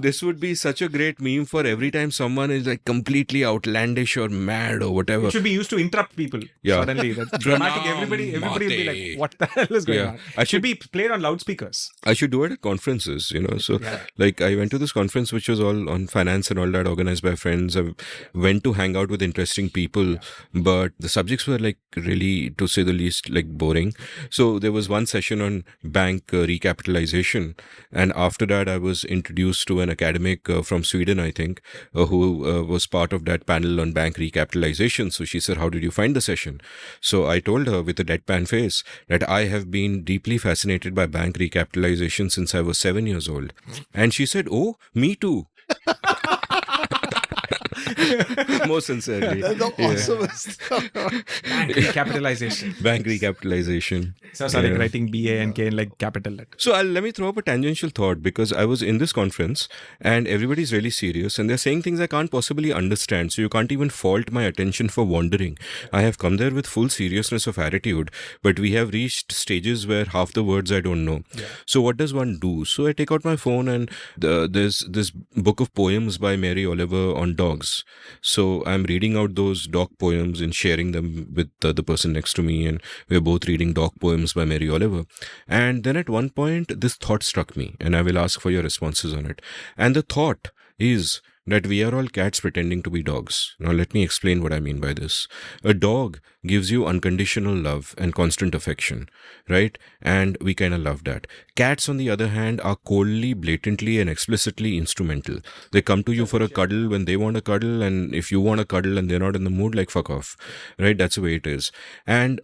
this would be such a great meme for every time someone is like completely outlandish or mad or whatever. It should be used to interrupt people. Yeah. Suddenly, that dramatic. Everybody will be like, "What the hell is going on?" It should be played on loudspeakers. I should do it at conferences, So, like, I went to this conference which was all on finance and all that, organized by friends. I went to hang out with interesting people, but the subjects were like really, to say the least, like boring. So there was one session on bank recapitalization, and after that I was introduced to an academic from Sweden, I think, who was part of that panel on bank recapitalization. So she said, "How did you find the session?" So I told her with a deadpan face that I have been deeply fascinated by bank recapitalization since I was 7 years old. And she said, "Oh, me too." Most sincerely. That's the awesomest. Bank recapitalization. Bank recapitalization. So like writing BA and K in like capital letters. So let me throw up a tangential thought, because I was in this conference and everybody's really serious and they're saying things I can't possibly understand. So you can't even fault my attention for wandering. I have come there with full seriousness of attitude, but we have reached stages where half the words I don't know. Yeah. So what does one do? So I take out my phone and there's this book of poems by Mary Oliver on dogs. So I'm reading out those dog poems and sharing them with the person next to me, and we're both reading dog poems by Mary Oliver. And then at one point, this thought struck me, and I will ask for your responses on it. And the thought is that we are all cats pretending to be dogs. Now let me explain what I mean by this. A dog gives you unconditional love and constant affection, right? And we kind of love that. Cats, on the other hand, are coldly, blatantly and explicitly instrumental. They come to you for a cuddle when they want a cuddle, and if you want a cuddle and they're not in the mood, like fuck off, right? That's the way it is. And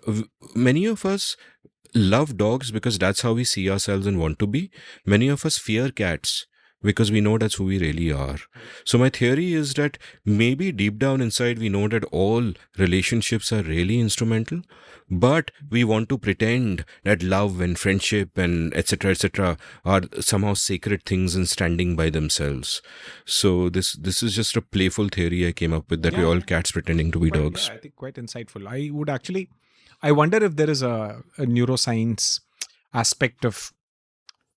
many of us love dogs because that's how we see ourselves and want to be. Many of us fear cats because we know that's who we really are. So my theory is that maybe deep down inside we know that all relationships are really instrumental, but we want to pretend that love and friendship and etc. are somehow sacred things and standing by themselves. So this is just a playful theory I came up with, that we're all cats pretending to be dogs. Yeah, I think quite insightful. I wonder if there is a neuroscience aspect of,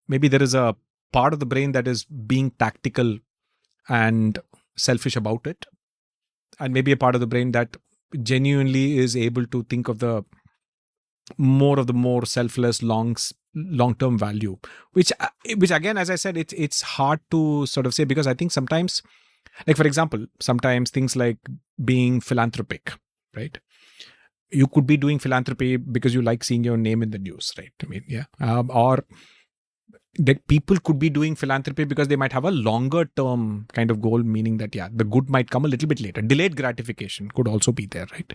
maybe there is a part of the brain that is being tactical and selfish about it, and maybe a part of the brain that genuinely is able to think of the more selfless long-term value, which again, as I said, it's hard to sort of say, because I think sometimes, like for example, sometimes things like being philanthropic, right? You could be doing philanthropy because you like seeing your name in the news, right? I mean, yeah. Or that people could be doing philanthropy because they might have a longer term kind of goal, meaning that, yeah, the good might come a little bit later. Delayed gratification could also be there, right?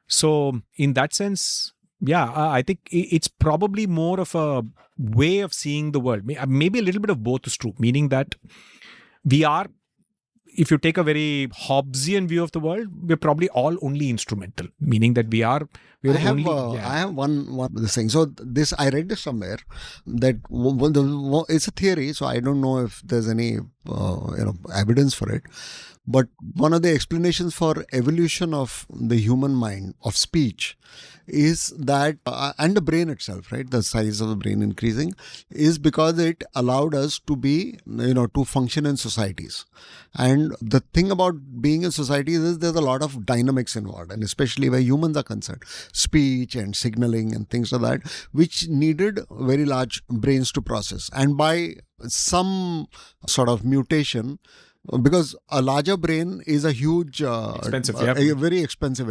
So in that sense, yeah, I think it's probably more of a way of seeing the world. Maybe a little bit of both is true, meaning that we are, if you take a very Hobbesian view of the world, we're probably all only instrumental, meaning that I have one this thing. So this, I read this somewhere, that it's a theory, so I don't know if there's any evidence for it. But one of the explanations for evolution of the human mind, of speech, is that, and the brain itself, right, the size of the brain increasing, is because it allowed us to be, to function in societies. And the thing about being in societies is there's a lot of dynamics involved, and especially where humans are concerned, speech and signaling and things like that, which needed very large brains to process. And by some sort of mutation, because a larger brain is a huge, expensive, a very expensive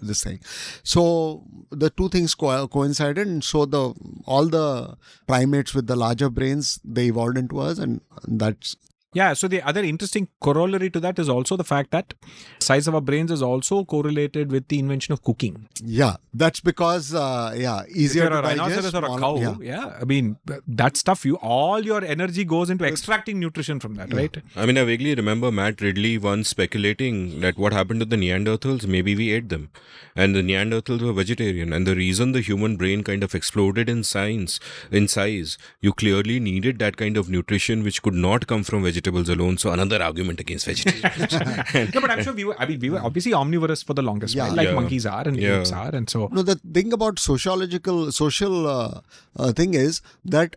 this thing. So the two things coincided, and so all the primates with the larger brains, they evolved into us, and that's. Yeah, so the other interesting corollary to that is also the fact that size of our brains is also correlated with the invention of cooking. Yeah, that's because, easier to digest. Rhinoceros or a cow, I mean, that stuff, all your energy goes into extracting nutrition from that, right? I mean, I vaguely remember Matt Ridley once speculating that what happened to the Neanderthals, maybe we ate them. And the Neanderthals were vegetarian. And the reason the human brain kind of exploded in size, you clearly needed that kind of nutrition which could not come from vegetables alone. So another argument against vegetarians. No, but I'm sure we were obviously omnivorous for the longest while, like monkeys are and apes are, and so. No, the thing about social thing is that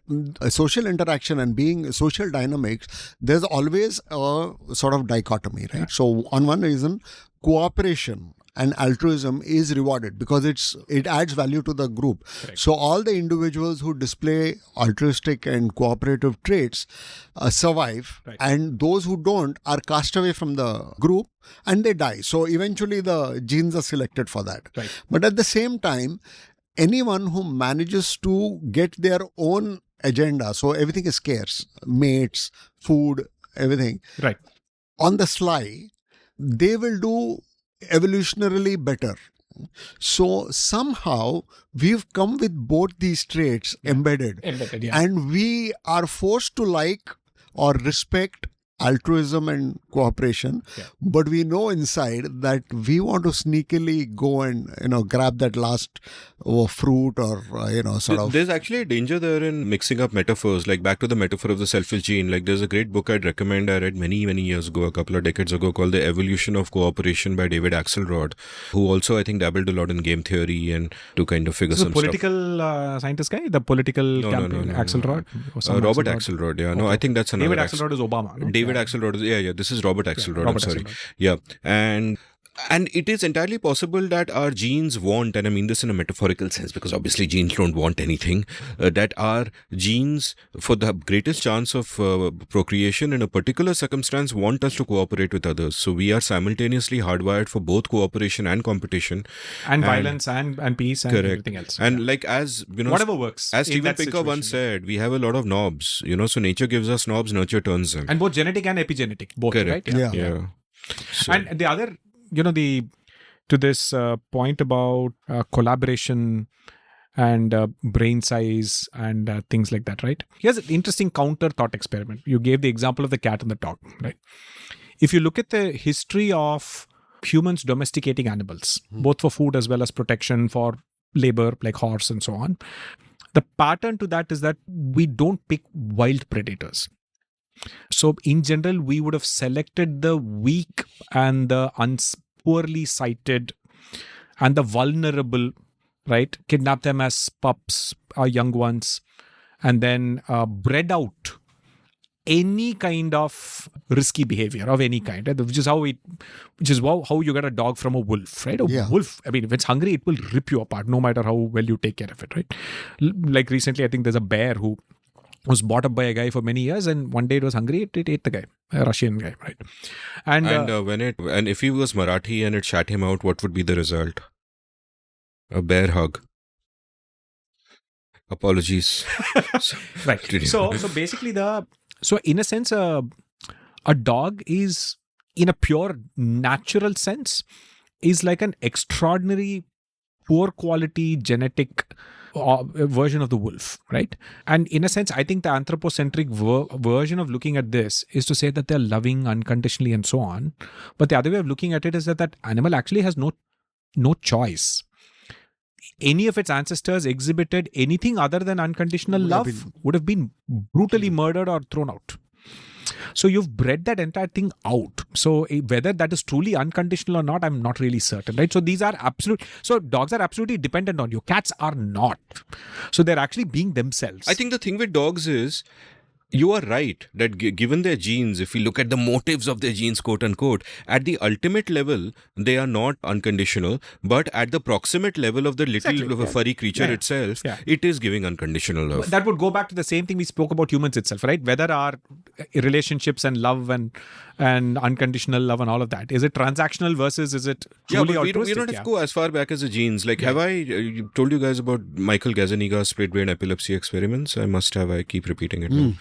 social interaction and being social dynamics, there's always a sort of dichotomy, right? Yeah. So on one reason, cooperation and altruism is rewarded because it adds value to the group. Correct. So all the individuals who display altruistic and cooperative traits survive, right. And those who don't are cast away from the group and they die. So eventually the genes are selected for that. Right. But at the same time, anyone who manages to get their own agenda, so everything is scarce, mates, food, everything, right, on the sly, they will do evolutionarily better. So somehow we've come with both these traits embedded, and we are forced to like or respect altruism and cooperation, but we know inside that we want to sneakily go and grab that last fruit or sort of. There's actually a danger there in mixing up metaphors, like back to the metaphor of the selfish gene. Like there's a great book I'd recommend, I read many years ago, a couple of decades ago, called The Evolution of Cooperation by David Axelrod, who also I think dabbled a lot in game theory and to kind of figure some stuff. The political scientist guy, the political campaign, Axelrod? Robert Axelrod, yeah. Okay. No, I think that's another. David Axelrod is Obama. No? David Axelrod, this is Robert Axelrod, I'm sorry. Axelrod. Yeah, and it is entirely possible that our genes want, and I mean this in a metaphorical sense because obviously genes don't want anything, that our genes, for the greatest chance of procreation in a particular circumstance, want us to cooperate with others. So we are simultaneously hardwired for both cooperation and competition. And violence and peace and everything else. And like as, whatever works. As Steven Pinker once said, we have a lot of knobs, so nature gives us knobs, nurture turns them. And both genetic and epigenetic, both, correct. Right? Yeah. So. And the other, to this point about collaboration and brain size and things like that, right? Here's an interesting counter thought experiment. You gave the example of the cat and the dog, right? If you look at the history of humans domesticating animals, both for food as well as protection for labor, like horse and so on, the pattern to that is that we don't pick wild predators. So in general, we would have selected the weak and the poorly sighted and the vulnerable, right? Kidnap them as pups or young ones, and then bred out any kind of risky behavior of any kind, right? Which is how you get a dog from a wolf, right? A wolf, I mean, if it's hungry, it will rip you apart, no matter how well you take care of it, right? Like recently, I think there's a bear who was brought up by a guy for many years, and one day it was hungry, it ate the guy, a Russian guy, right? And if he was Marathi and it shat him out, what would be the result? A bear hug. Apologies. Right. So basically so in a sense, a dog is, in a pure natural sense, is like an extraordinary poor quality genetic version of the wolf, right? And in a sense, I think the anthropocentric version of looking at this is to say that they're loving unconditionally and so on. But the other way of looking at it is that animal actually has no choice. Any of its ancestors exhibited anything other than unconditional love would have been brutally murdered or thrown out. So you've bred that entire thing out. So whether that is truly unconditional or not, I'm not really certain, right? So dogs are absolutely dependent on you. Cats are not. So they're actually being themselves. I think the thing with dogs is, you are right that given their genes, if we look at the motives of their genes, quote unquote, at the ultimate level, they are not unconditional, but at the proximate level of the little furry creature itself, it is giving unconditional love. That would go back to the same thing we spoke about humans itself, right? Whether our relationships and love and unconditional love and all of that, is it transactional versus is it truly altruistic? We don't have to go as far back as the genes. Like, have I told you guys about Michael Gazzaniga's split brain epilepsy experiments? I must have. I keep repeating it now.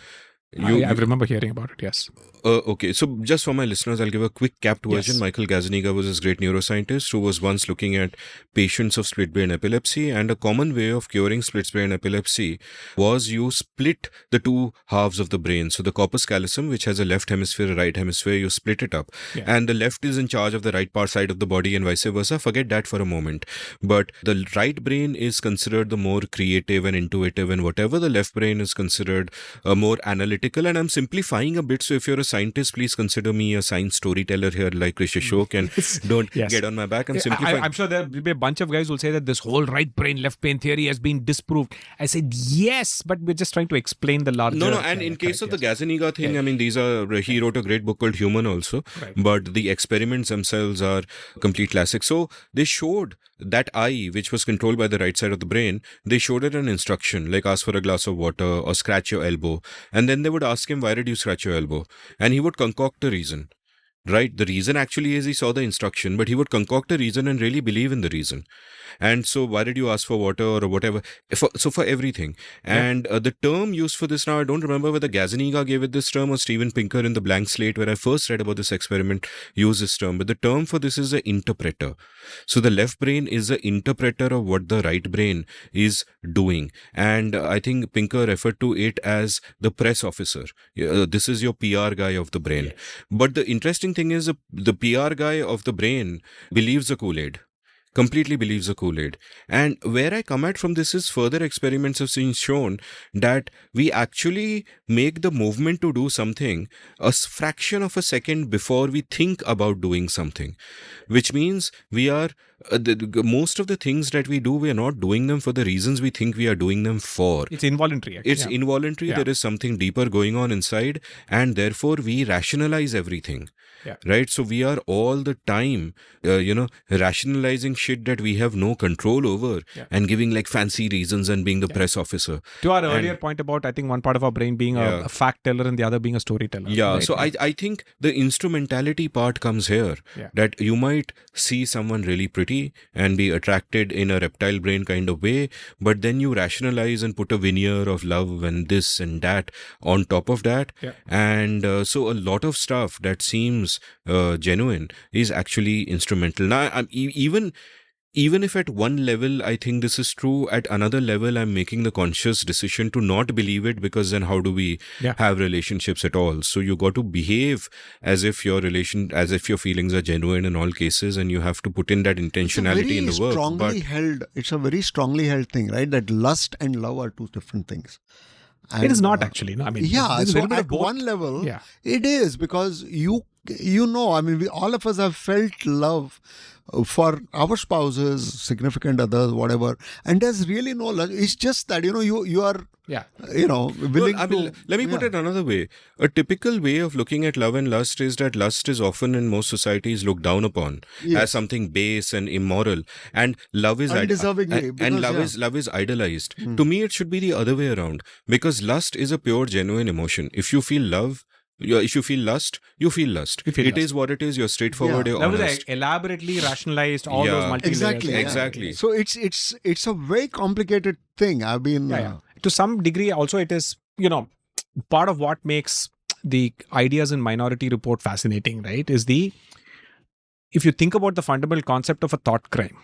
I remember hearing about it, yes. Okay, so just for my listeners, I'll give a quick capped version. Yes. Michael Gazzaniga was this great neuroscientist who was once looking at patients of split brain epilepsy, and a common way of curing split brain epilepsy was you split the two halves of the brain. So the corpus callosum, which has a left hemisphere, a right hemisphere, you split it up. Yeah. And the left is in charge of the right part side of the body and vice versa. Forget that for a moment. But the right brain is considered the more creative and intuitive and whatever. The left brain is considered more analytical. And I'm simplifying a bit. So if you're a scientist, please consider me a science storyteller here like Rishi Ashok, and don't get on my back. I'm simplifying. I'm sure there will be a bunch of guys who will say that this whole right brain, left brain theory has been disproved. I said, yes, but we're just trying to explain the larger... No, and in case of the Gazzaniga thing, I mean, he wrote a great book called Human also, but the experiments themselves are complete classics. So they showed that eye, which was controlled by the right side of the brain, they showed it an instruction, like ask for a glass of water or scratch your elbow. And then they would ask him, why did you scratch your elbow? And he would concoct a reason. Right? The reason actually is he saw the instruction, but he would concoct a reason and really believe in the reason. And so why did you ask for water or whatever? So for everything. And the term used for this now, I don't remember whether Gazzaniga gave it this term or Steven Pinker in The Blank Slate, where I first read about this experiment, used this term. But the term for this is an interpreter. So the left brain is an interpreter of what the right brain is doing. And I think Pinker referred to it as the press officer. This is your PR guy of the brain. Yes. But the interesting thing is the PR guy of the brain believes the Kool-Aid. Completely believes the Kool-Aid. And where I come at from this is further experiments have been shown that we actually make the movement to do something a fraction of a second before we think about doing something, which means we are most of the things that we do, we are not doing them for the reasons we think we are doing them for. It's involuntary. Actually. It's involuntary. There is something deeper going on inside, and therefore we rationalize everything. Right? So we are all the time, rationalizing shit that we have no control over and giving like fancy reasons and being the press officer. To our earlier point about, I think, one part of our brain being a fact teller and the other being a storyteller. Yeah. Right? So I think the instrumentality part comes here. That you might see someone really pretty and be attracted in a reptile brain kind of way, but then you rationalize and put a veneer of love and this and that on top of that. And so a lot of stuff that seems genuine is actually instrumental. Now, even even if at one level I think this is true, at another level I'm making the conscious decision to not believe it, because then how do we have relationships at all? So you got to behave as if your feelings are genuine in all cases, and you have to put in that intentionality in the work. It's a very strongly held thing, right? That lust and love are two different things. And, it is not actually. No, I mean, so at one level, it is, because you know, I mean, all of us have felt love for our spouses, significant others, whatever, and there's really no love. It's just that, you know, you are willing to. Let me put it another way. A typical way of looking at love and lust is that lust is often in most societies looked down upon as something base and immoral, and love is love is idolized. To me, it should be the other way around, because lust is a pure, genuine emotion. If you feel love, if you feel lust, you feel lust. It is what it is. You're straightforward. You're honest. That was elaborately rationalized. All those multi-layers. Exactly. So it's a very complicated thing. I've been to some degree. Also, it is, you know, part of what makes the ideas in Minority Report fascinating, right? Is if you think about the fundamental concept of a thought crime,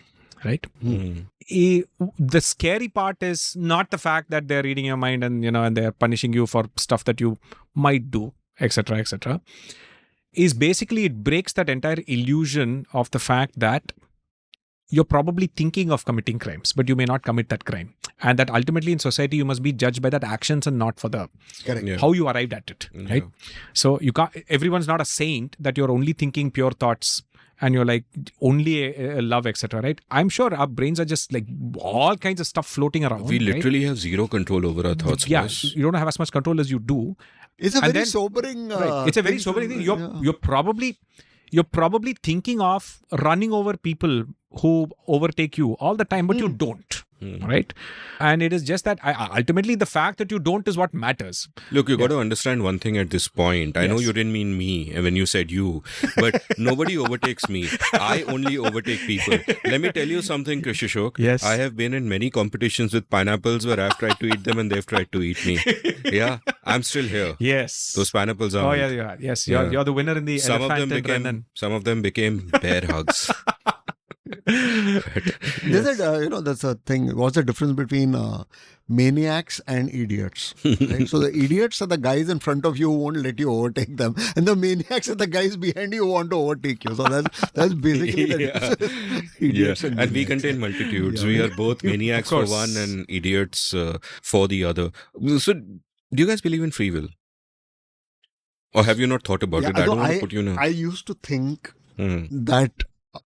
right? The scary part is not the fact that they're reading your mind and, you know, and they're punishing you for stuff that you might do, etc., etc. Is basically it breaks that entire illusion of the fact that you're probably thinking of committing crimes, but you may not commit that crime, and that ultimately in society you must be judged by that actions and not for the how you arrived at it, right? So you can't. Everyone's not a saint that you're only thinking pure thoughts and you're like only a love, etc., right? I'm sure our brains are just like all kinds of stuff floating around. We literally have zero control over our thoughts. Yeah, you don't have as much control as you do. It's a very sobering. Right. It's a very sobering thing. You're probably thinking of running over people who overtake you all the time, but you don't. Right? And it is just that ultimately the fact that you don't is what matters. Look, you got to understand one thing at this point. I know you didn't mean me when you said you, but nobody overtakes me. I only overtake people. Let me tell you something, Krishishok. Yes. I have been in many competitions with pineapples where I've tried to eat them and they've tried to eat me. Yeah, I'm still here. Yes. Those pineapples are. Oh, yeah, you are. Yes, you're the winner in the some of them became bear hugs. That's a thing. What's the difference between maniacs and idiots? Right? So the idiots are the guys in front of you who won't let you overtake them, and the maniacs are the guys behind you who want to overtake you. So that's basically the idiots. And we contain multitudes. We are both maniacs for one and idiots for the other. So, do you guys believe in free will? Or have you not thought about it? I don't want to put you in. I used to think that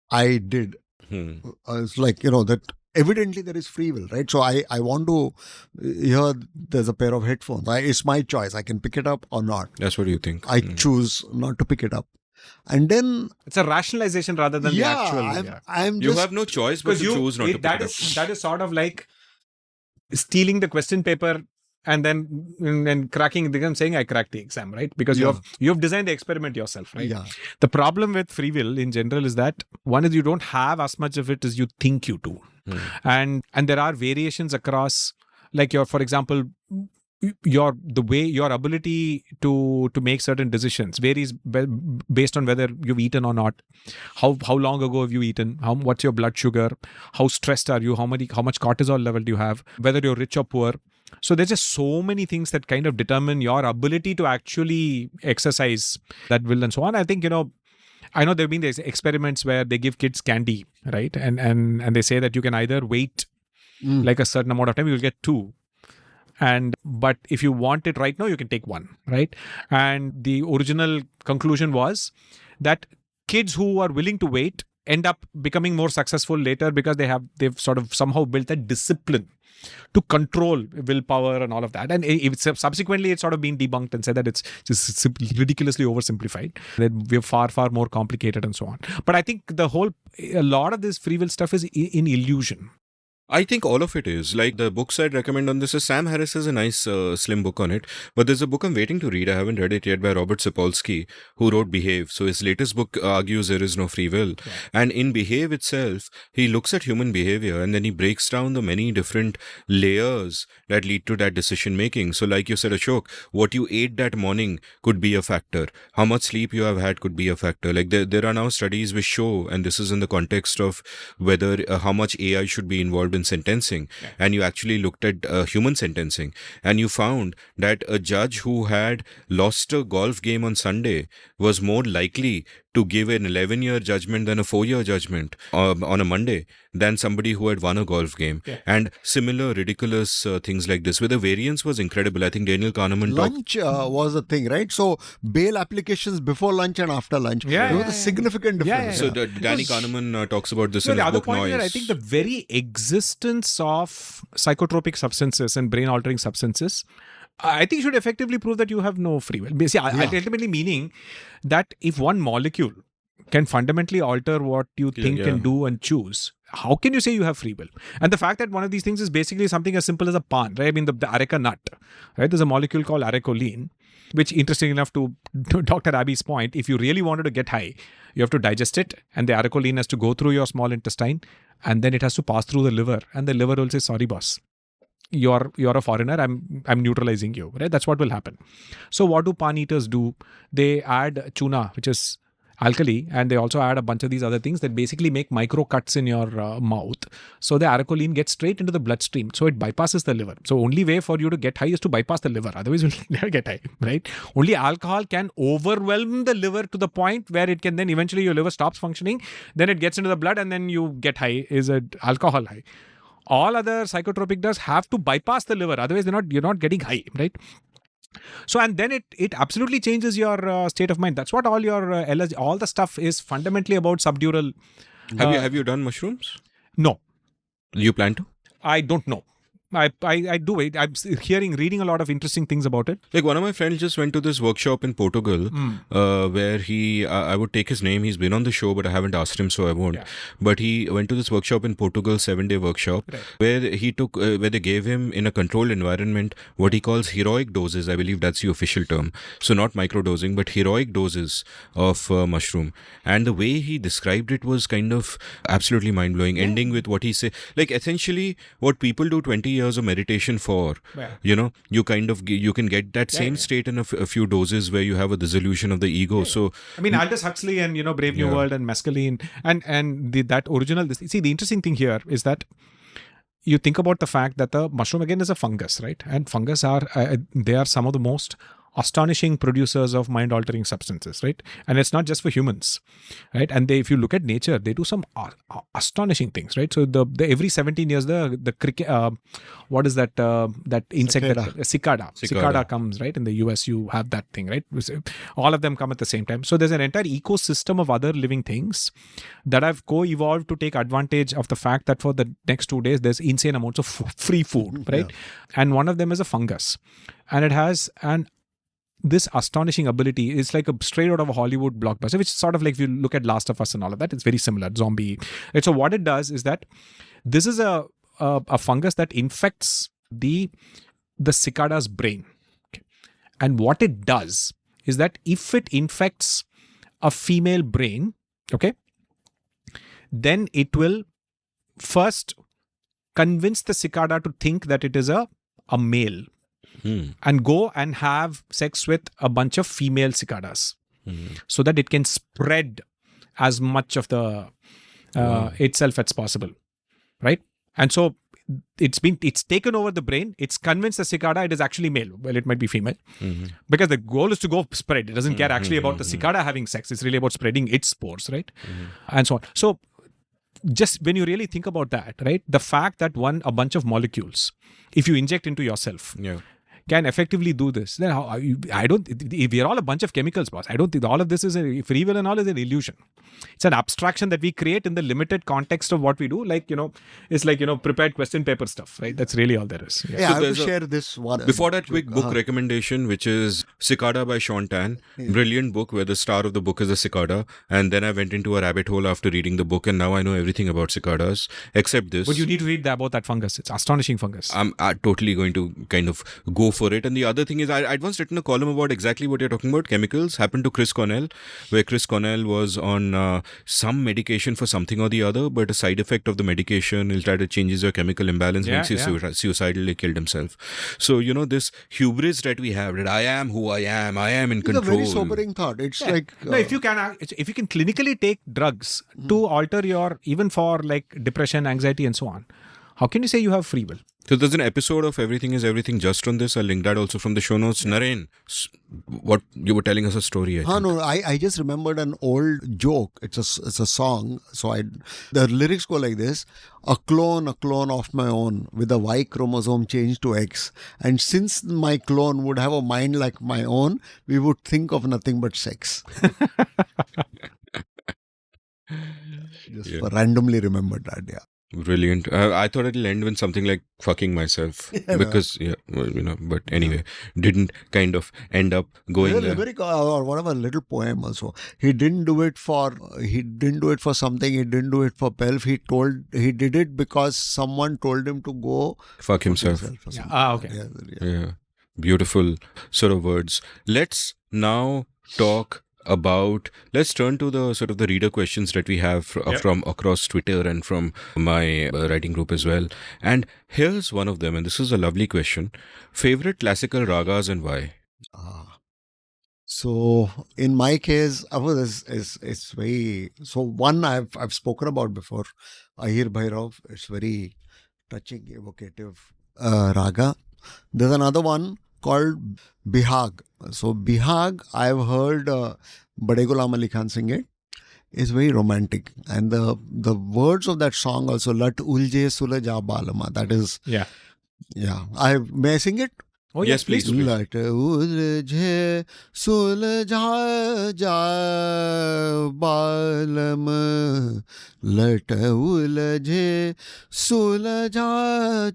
I did. It's like, that evidently there is free will, right? So I want to hear there's a pair of headphones. It's my choice. I can pick it up or not. That's what you think. I choose not to pick it up. And then it's a rationalization rather than the actual. You have no choice but to choose not to pick it up. That is sort of like stealing the question paper and then cracking the exam, saying I cracked the exam, right? Because you have designed the experiment yourself, right? Yeah. The problem with free will in general is that one is you don't have as much of it as you think you do, and there are variations across, like for example, your ability to make certain decisions varies based on whether you've eaten or not, how long ago have you eaten, what's your blood sugar, how stressed are you, how much cortisol level do you have, whether you're rich or poor. So there's just so many things that kind of determine your ability to actually exercise that will and so on. I think, I know there have been these experiments where they give kids candy, right? And they say that you can either wait like a certain amount of time, you'll get 2. But if you want it right now, you can take 1, right? And the original conclusion was that kids who are willing to wait end up becoming more successful later because they've sort of somehow built that discipline to control willpower and all of that. And subsequently, it's sort of been debunked and said that it's just ridiculously oversimplified, that we're far, far more complicated and so on. But I think a lot of this free will stuff is in illusion. I think all of it is. Like the books I'd recommend on this is Sam Harris has a nice slim book on it. But there's a book I'm waiting to read. I haven't read it yet by Robert Sapolsky, who wrote Behave. So his latest book argues there is no free will. Yeah. And in Behave itself, he looks at human behavior and then he breaks down the many different layers that lead to that decision making. So like you said, Ashok, what you ate that morning could be a factor. How much sleep you have had could be a factor. Like there are now studies which show, and this is in the context of whether how much AI should be involved in sentencing, and you actually looked at human sentencing, and you found that a judge who had lost a golf game on Sunday was more likely to give an 11-year judgment than a 4-year judgment on a Monday than somebody who had won a golf game. Yeah. And similar ridiculous things like this, where the variance was incredible. I think Daniel Kahneman lunch was a thing, right? So bail applications before lunch and after lunch. There was a significant difference. So Danny Kahneman talks about this in his book Noise. Here, I think the very existence of psychotropic substances and brain-altering substances, I think should effectively prove that you have no free will. Ultimately meaning that if one molecule can fundamentally alter what you think and do and choose, how can you say you have free will? And the fact that one of these things is basically something as simple as a pan, right? I mean, the areca nut, right? There's a molecule called arecoline, which, interesting enough to Dr. Abi's point, if you really wanted to get high, you have to digest it, and the arecoline has to go through your small intestine, and then it has to pass through the liver, and the liver will say, sorry, boss. You're a foreigner, I'm neutralizing you, right? That's what will happen. So what do pan eaters do? They add tuna, which is alkali, and they also add a bunch of these other things that basically make micro cuts in your mouth. So the arecoline gets straight into the bloodstream. So it bypasses the liver. So only way for you to get high is to bypass the liver. Otherwise you'll never get high, right? Only alcohol can overwhelm the liver to the point where it can then eventually your liver stops functioning. Then it gets into the blood and then you get high, is an alcohol high. All other psychotropic drugs have to bypass the liver. Otherwise you're not getting high, right? So, and then it absolutely changes your state of mind. That's what all your LSD, all the stuff is fundamentally about subdural. Have you done mushrooms? No. You plan to? I don't know. I do it. I'm reading a lot of interesting things about it. Like one of my friends just went to this workshop in Portugal where I would take his name. He's been on the show, but I haven't asked him, so I won't. Yeah. But he went to this workshop in Portugal, 7-day workshop, where where they gave him in a controlled environment what he calls heroic doses. I believe that's the official term. So not microdosing, but heroic doses of mushroom. And the way he described it was kind of absolutely mind-blowing, ending with what he said. Like essentially what people do 20 years of meditation for, you can get that same state in a few doses where you have a dissolution of the ego. So I mean, Aldous Huxley and Brave New World and mescaline and that original. See, the interesting thing here is that you think about the fact that the mushroom again is a fungus, right? And fungus are they are some of the most astonishing producers of mind-altering substances, right? And it's not just for humans, right? And if you look at nature, they do some astonishing things, right? So the every 17 years, the cricket, what is that insect? Cicada comes, right? In the US, you have that thing, right? All of them come at the same time. So there's an entire ecosystem of other living things that have co-evolved to take advantage of the fact that for the next 2 days, there's insane amounts of free food, right? Yeah. And one of them is a fungus, and it has this astonishing ability. Is like a straight out of a Hollywood blockbuster, which is sort of like if you look at Last of Us and all of that, it's very similar, zombie. Right? So what it does is that this is a fungus that infects the cicada's brain. Okay. And what it does is that if it infects a female brain, okay, then it will first convince the cicada to think that it is a male. And go and have sex with a bunch of female cicadas so that it can spread as much of the itself as possible, right? And so it's taken over the brain. It's convinced the cicada it is actually male. Well, it might be female because the goal is to go spread. It doesn't care actually about the cicada having sex. It's really about spreading its spores, right? And so on. So just when you really think about that, right? The fact that a bunch of molecules, if you inject into yourself, can effectively do this, then we are all a bunch of chemicals, boss. I don't think all of this is free will and all is an illusion. It's an abstraction that we create in the limited context of what we do. Like, it's like, prepared question paper stuff, right? That's really all there is. Yeah, I will share this one. Before that, quick book recommendation, which is Cicada by Sean Tan. Brilliant book where the star of the book is a cicada. And then I went into a rabbit hole after reading the book, and now I know everything about cicadas, except this. But you need to read about that fungus. It's astonishing fungus. I'm totally going to kind of go for it. And the other thing is, I'd once written a column about exactly what you're talking about. Chemicals happened to Chris Cornell, where Chris Cornell was on some medication for something or the other, but a side effect of the medication is that it changes your chemical imbalance, makes you suicidally killed himself. So, this hubris that we have, that I am who I am in control. It's a very sobering thought. It's like... no, if you can clinically take drugs to alter your, even for like depression, anxiety and so on, how can you say you have free will? So there's an episode of Everything is Everything just on this. I'll link that also from the show notes. Naren, what you were telling us a story. I just remembered an old joke. It's a song. So the lyrics go like this: a clone of my own with a Y chromosome changed to X. And since my clone would have a mind like my own, we would think of nothing but sex. Just randomly remembered that, yeah. Brilliant. I thought it'll end with something like fucking myself because, but anyway, didn't kind of end up going there. Lyric or whatever, little poem also. He didn't do it for something. He didn't do it for pelf. He did it because someone told him to go fuck himself. Okay. Yeah. Beautiful sort of words. Let's now let's turn to the sort of the reader questions that we have from across Twitter and from my writing group as well. And here's one of them, and this is a lovely question. Favorite classical ragas and why? So in my case, it's very... So one I've spoken about before, Ahir Bhairav. It's very touching, evocative raga. There's another one called Bihag. So Bihag, I've heard Bade Ghulam Ali Khan sing it. It's very romantic. And the words of that song also, Lat Ulje Sulaja Balama. That is... Yeah. May I sing it? Oh, yes, please. Lat Ulje Sulaja Balam. Lat Ulje Sulaja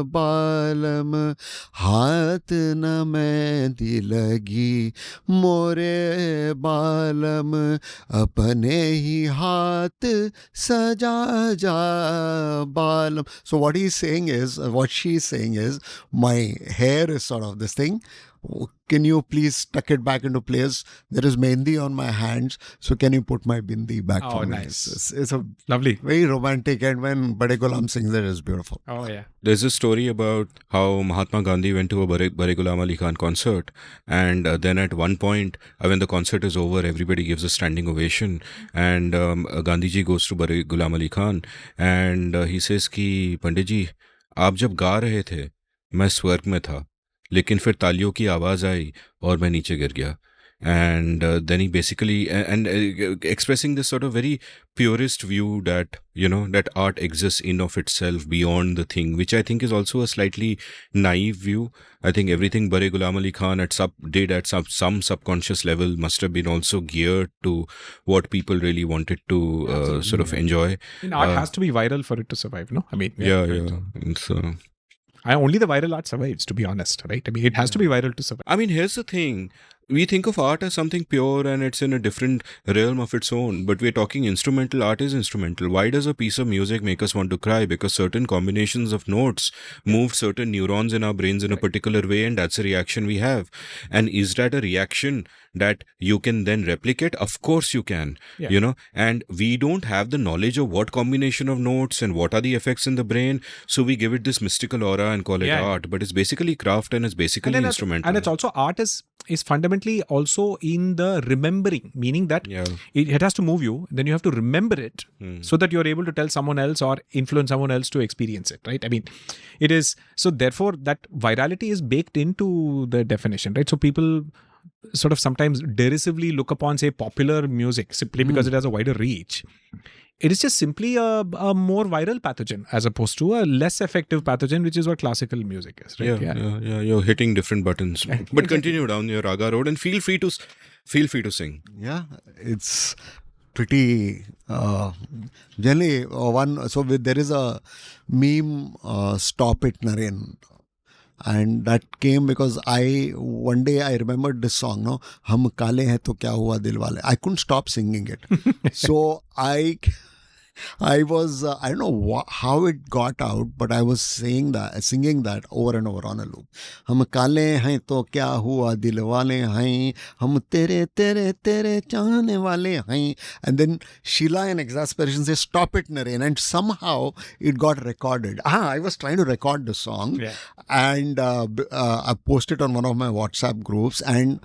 Balam. Haat na mehndi lagi more balam. Apne hi haat saja ja balam. So what she's saying is, my hair is sort of this thing. Can you please tuck it back into place? There is mehndi on my hands, so can you put my bindi back for me? Nice. It's a lovely, very romantic, and when Bade Ghulam sings it, it's beautiful. Oh yeah. There's a story about how Mahatma Gandhi went to a Bade Ghulam Ali Khan concert, and then at one point, when the concert is over, everybody gives a standing ovation, and Gandhiji goes to Bade Ghulam Ali Khan, and he says कि पंडित जी आप जब गा रहे थे मैं स्वर्ग में था लेकिन फिर तालियों की आवाज आई और मैं नीचे गिर गया. And then he basically expressing this sort of very purist view that that art exists in of itself beyond the thing, which I think is also a slightly naive view. I think everything Bade Ghulam Ali Khan did at some subconscious level must have been also geared to what people really wanted to sort of enjoy. Art has to be viral for it to survive, no? I mean, So only the viral art survives, to be honest, right? I mean, it has to be viral to survive. I mean, here's the thing. We think of art as something pure and it's in a different realm of its own, but we're talking instrumental. Art is instrumental. Why does a piece of music make us want to cry? Because certain combinations of notes move certain neurons in our brains in a particular way, and that's a reaction we have. And is that a reaction that you can then replicate? Of course you can, and we don't have the knowledge of what combination of notes and what are the effects in the brain, so we give it this mystical aura and call it art, but it's basically craft and it's basically instrumental. And it's also, art is fundamentally also in the remembering, meaning that it has to move you, then you have to remember it so that you're able to tell someone else or influence someone else to experience it, right? I mean, it is, so therefore that virality is baked into the definition, right? So people sort of sometimes derisively look upon, say, popular music simply because it has a wider reach. It is just simply a more viral pathogen as opposed to a less effective pathogen, which is what classical music is. Right? Yeah. You're hitting different buttons. But continue down your raga road and feel free to sing. Yeah, it's pretty generally one. So there is a meme, "Stop It, Naren." And that came because one day I remembered this song, no? Hum kaale hai to kya hua dil wale. I couldn't stop singing it. So I was, I don't know how it got out, but I was singing that over and over on a loop. Hum kaale hain to kya hua dil wale hain, hum tere tere tere chahne wale hain. And then Sheila in exasperation says, "Stop it, Naren." And somehow it got recorded. I was trying to record the song and I posted on one of my WhatsApp groups, and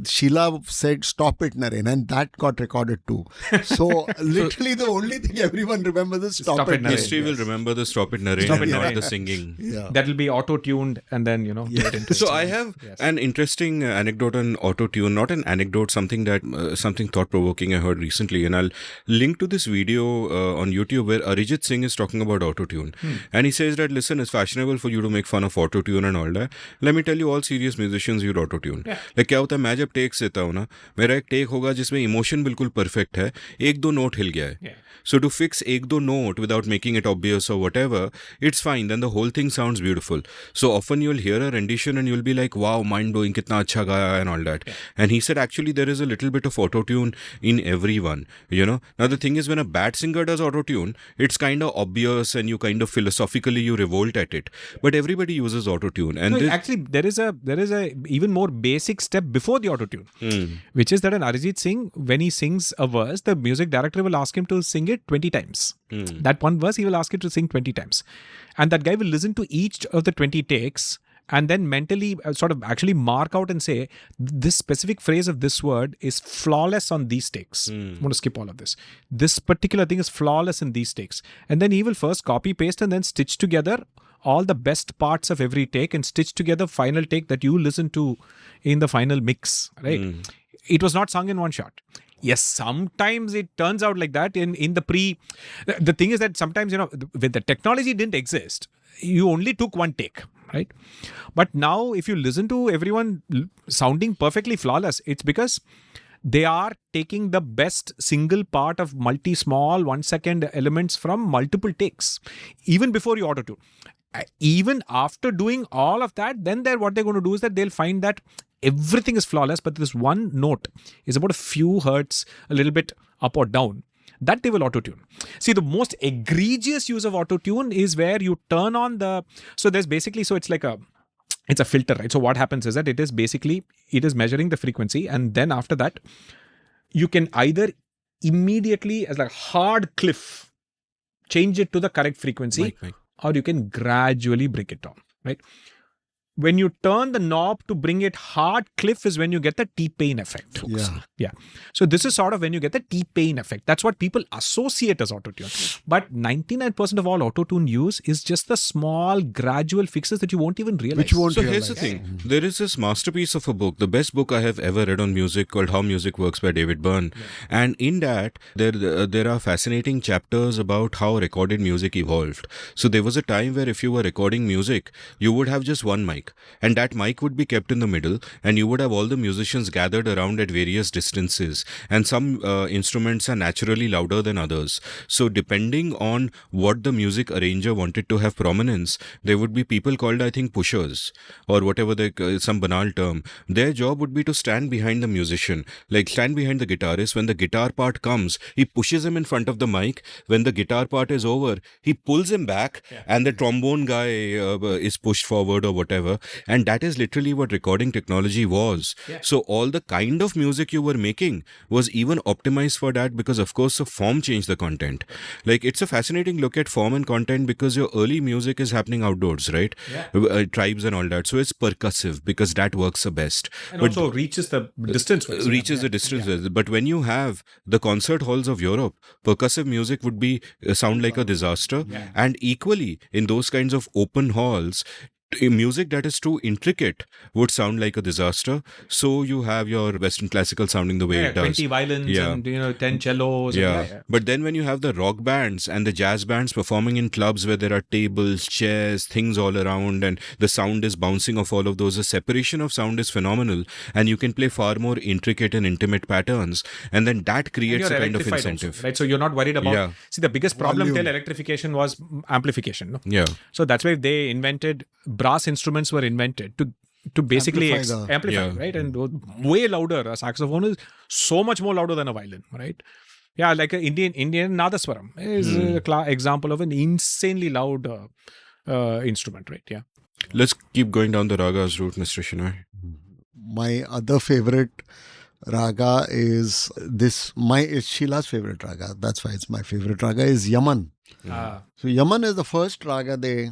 Sheila said, "Stop it, Naren," and that got recorded too. So literally the only thing everyone remembers is "Stop it, Naren." History will remember the "Stop it, Naren" Stop and it, not Naren. the singing. Yeah. That will be auto-tuned and then, get into So it. I have an interesting anecdote on auto-tune, not an anecdote, something thought-provoking I heard recently, and I'll link to this video on YouTube where Arijit Singh is talking about auto-tune. And he says that, listen, it's fashionable for you to make fun of auto-tune and all that. Let me tell you, all serious musicians use auto-tune. Like क्या होता है, मैं जब takes देता हूँ ना, मेरा एक टेक होगा जिसमें इमोशन बिल्कुल परफेक्ट है, एक दो नोट हिल गया है. So to fix एक दो note without making it obvious or whatever, it's fine. Then the whole thing sounds beautiful. So often you'll hear a rendition and you'll be like, wow, mind-blowing, kitna acha gaya and all that. And he said, actually, there is a little bit of auto-tune in everyone, Now the thing is, when a bad singer does auto-tune, it's kind of obvious and you kind of philosophically you revolt at it. But everybody uses auto-tune. And actually, there is a even more basic step before the auto-tune, which is that an Arijit Singh, when he sings a verse, the music director will ask him to sing it 20 times. That one verse, he will ask you to sing 20 times. And that guy will listen to each of the 20 takes and then mentally sort of actually mark out and say, this specific phrase of this word is flawless on these takes. I'm going to skip all of this. This particular thing is flawless in these takes. And then he will first copy, paste, and then stitch together all the best parts of every take and stitch together final take that you listen to in the final mix, right? It was not sung in one shot. Yes, sometimes it turns out like that in the the thing is that sometimes, when the technology didn't exist, you only took one take, right? But now if you listen to everyone sounding perfectly flawless, it's because they are taking the best single part of multi-small 1 second elements from multiple takes, even before you auto-tune. Even after doing all of that, then what they're going to do is that they'll find that everything is flawless, but this one note is about a few hertz, a little bit up or down. That they will auto-tune. See, the most egregious use of auto-tune is where you turn on so it's like it's a filter, right? So what happens is that it is measuring the frequency, and then after that, you can either immediately, as like hard cliff, change it to the correct frequency, or you can gradually break it down, right? When you turn the knob to bring it hard cliff is when you get the T-pain effect. Yeah. So this is sort of when you get the T-pain effect. That's what people associate as auto-tune. But 99% of all auto-tune use is just the small gradual fixes that you won't even realize. Here's the thing. There is this masterpiece of a book, the best book I have ever read on music, called How Music Works by David Byrne. And in that, there are fascinating chapters about how recorded music evolved. So there was a time where if you were recording music, you would have just one mic. And that mic would be kept in the middle, and you would have all the musicians gathered around at various distances. And some instruments are naturally louder than others. So depending on what the music arranger wanted to have prominence, there would be people called, I think, pushers, or whatever some banal term. Their job would be to stand behind the musician, like stand behind the guitarist. When the guitar part comes, he pushes him in front of the mic. When the guitar part is over, he pulls him back, and the trombone guy is pushed forward or whatever. And that is literally what recording technology was. So all the kind of music you were making was even optimized for that, because of course the form changed the content. Like, it's a fascinating look at form and content, because your early music is happening outdoors, right? Tribes and all that. So it's percussive because that works the best. And also reaches the distance. The distance. But when you have the concert halls of Europe, percussive music would be sound like a disaster. And equally in those kinds of open halls, music that is too intricate would sound like a disaster. So you have your Western classical sounding the way it does. 20 violins and 10 cellos. Yeah. But then when you have the rock bands and the jazz bands performing in clubs where there are tables, chairs, things all around, and the sound is bouncing off all of those, the separation of sound is phenomenal, and you can play far more intricate and intimate patterns, and then that creates a kind of incentive. Also, right? So you're not worried about... See, the biggest problem till electrification was amplification. No? Yeah. So that's why they invented... Brass instruments were invented to basically amplify, right? And way louder. A saxophone is so much more louder than a violin, right? Yeah, like an Indian Nadaswaram is an example of an insanely loud instrument, right? Yeah. Let's keep going down the ragas route, Mr. Shenoy. My other favorite raga is Sheila's favorite raga. That's why it's my favorite raga is Yaman. So Yaman is the first raga they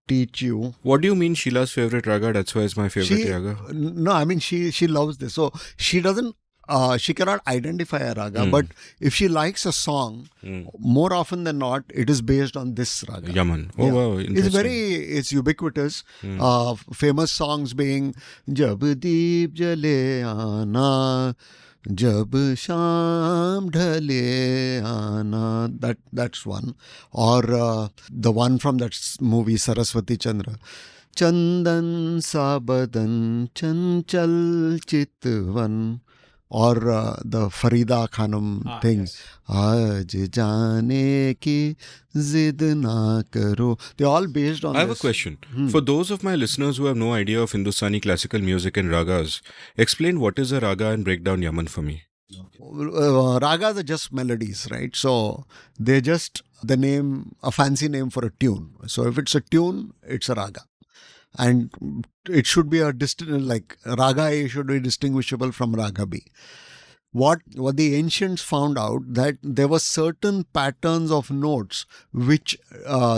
teach you. What do you mean Sheila's favorite raga? That's why it's my favorite raga. No, I mean she loves this. So she doesn't she cannot identify a raga, but if she likes a song, more often than not, it is based on this raga. Yaman. Oh wow, interesting. It's ubiquitous. Famous songs being Jab Deep Jale Aana, Jab Sham Dhale Aana. That's one. Or the one from that movie Saraswati Chandra. Chandan Sabadan Chanchal Chitvan. Or the Farida Khanum things. Aaj jaane ki zid na karo. They're all based on I have a question. For those of my listeners who have no idea of Hindustani classical music and ragas, explain what is a raga and break down Yaman for me. Ragas are just melodies, right? So they're just a fancy name for a tune. So if it's a tune, it's a raga. And it should be like raga A should be distinguishable from raga B. What the ancients found out that there were certain patterns of notes which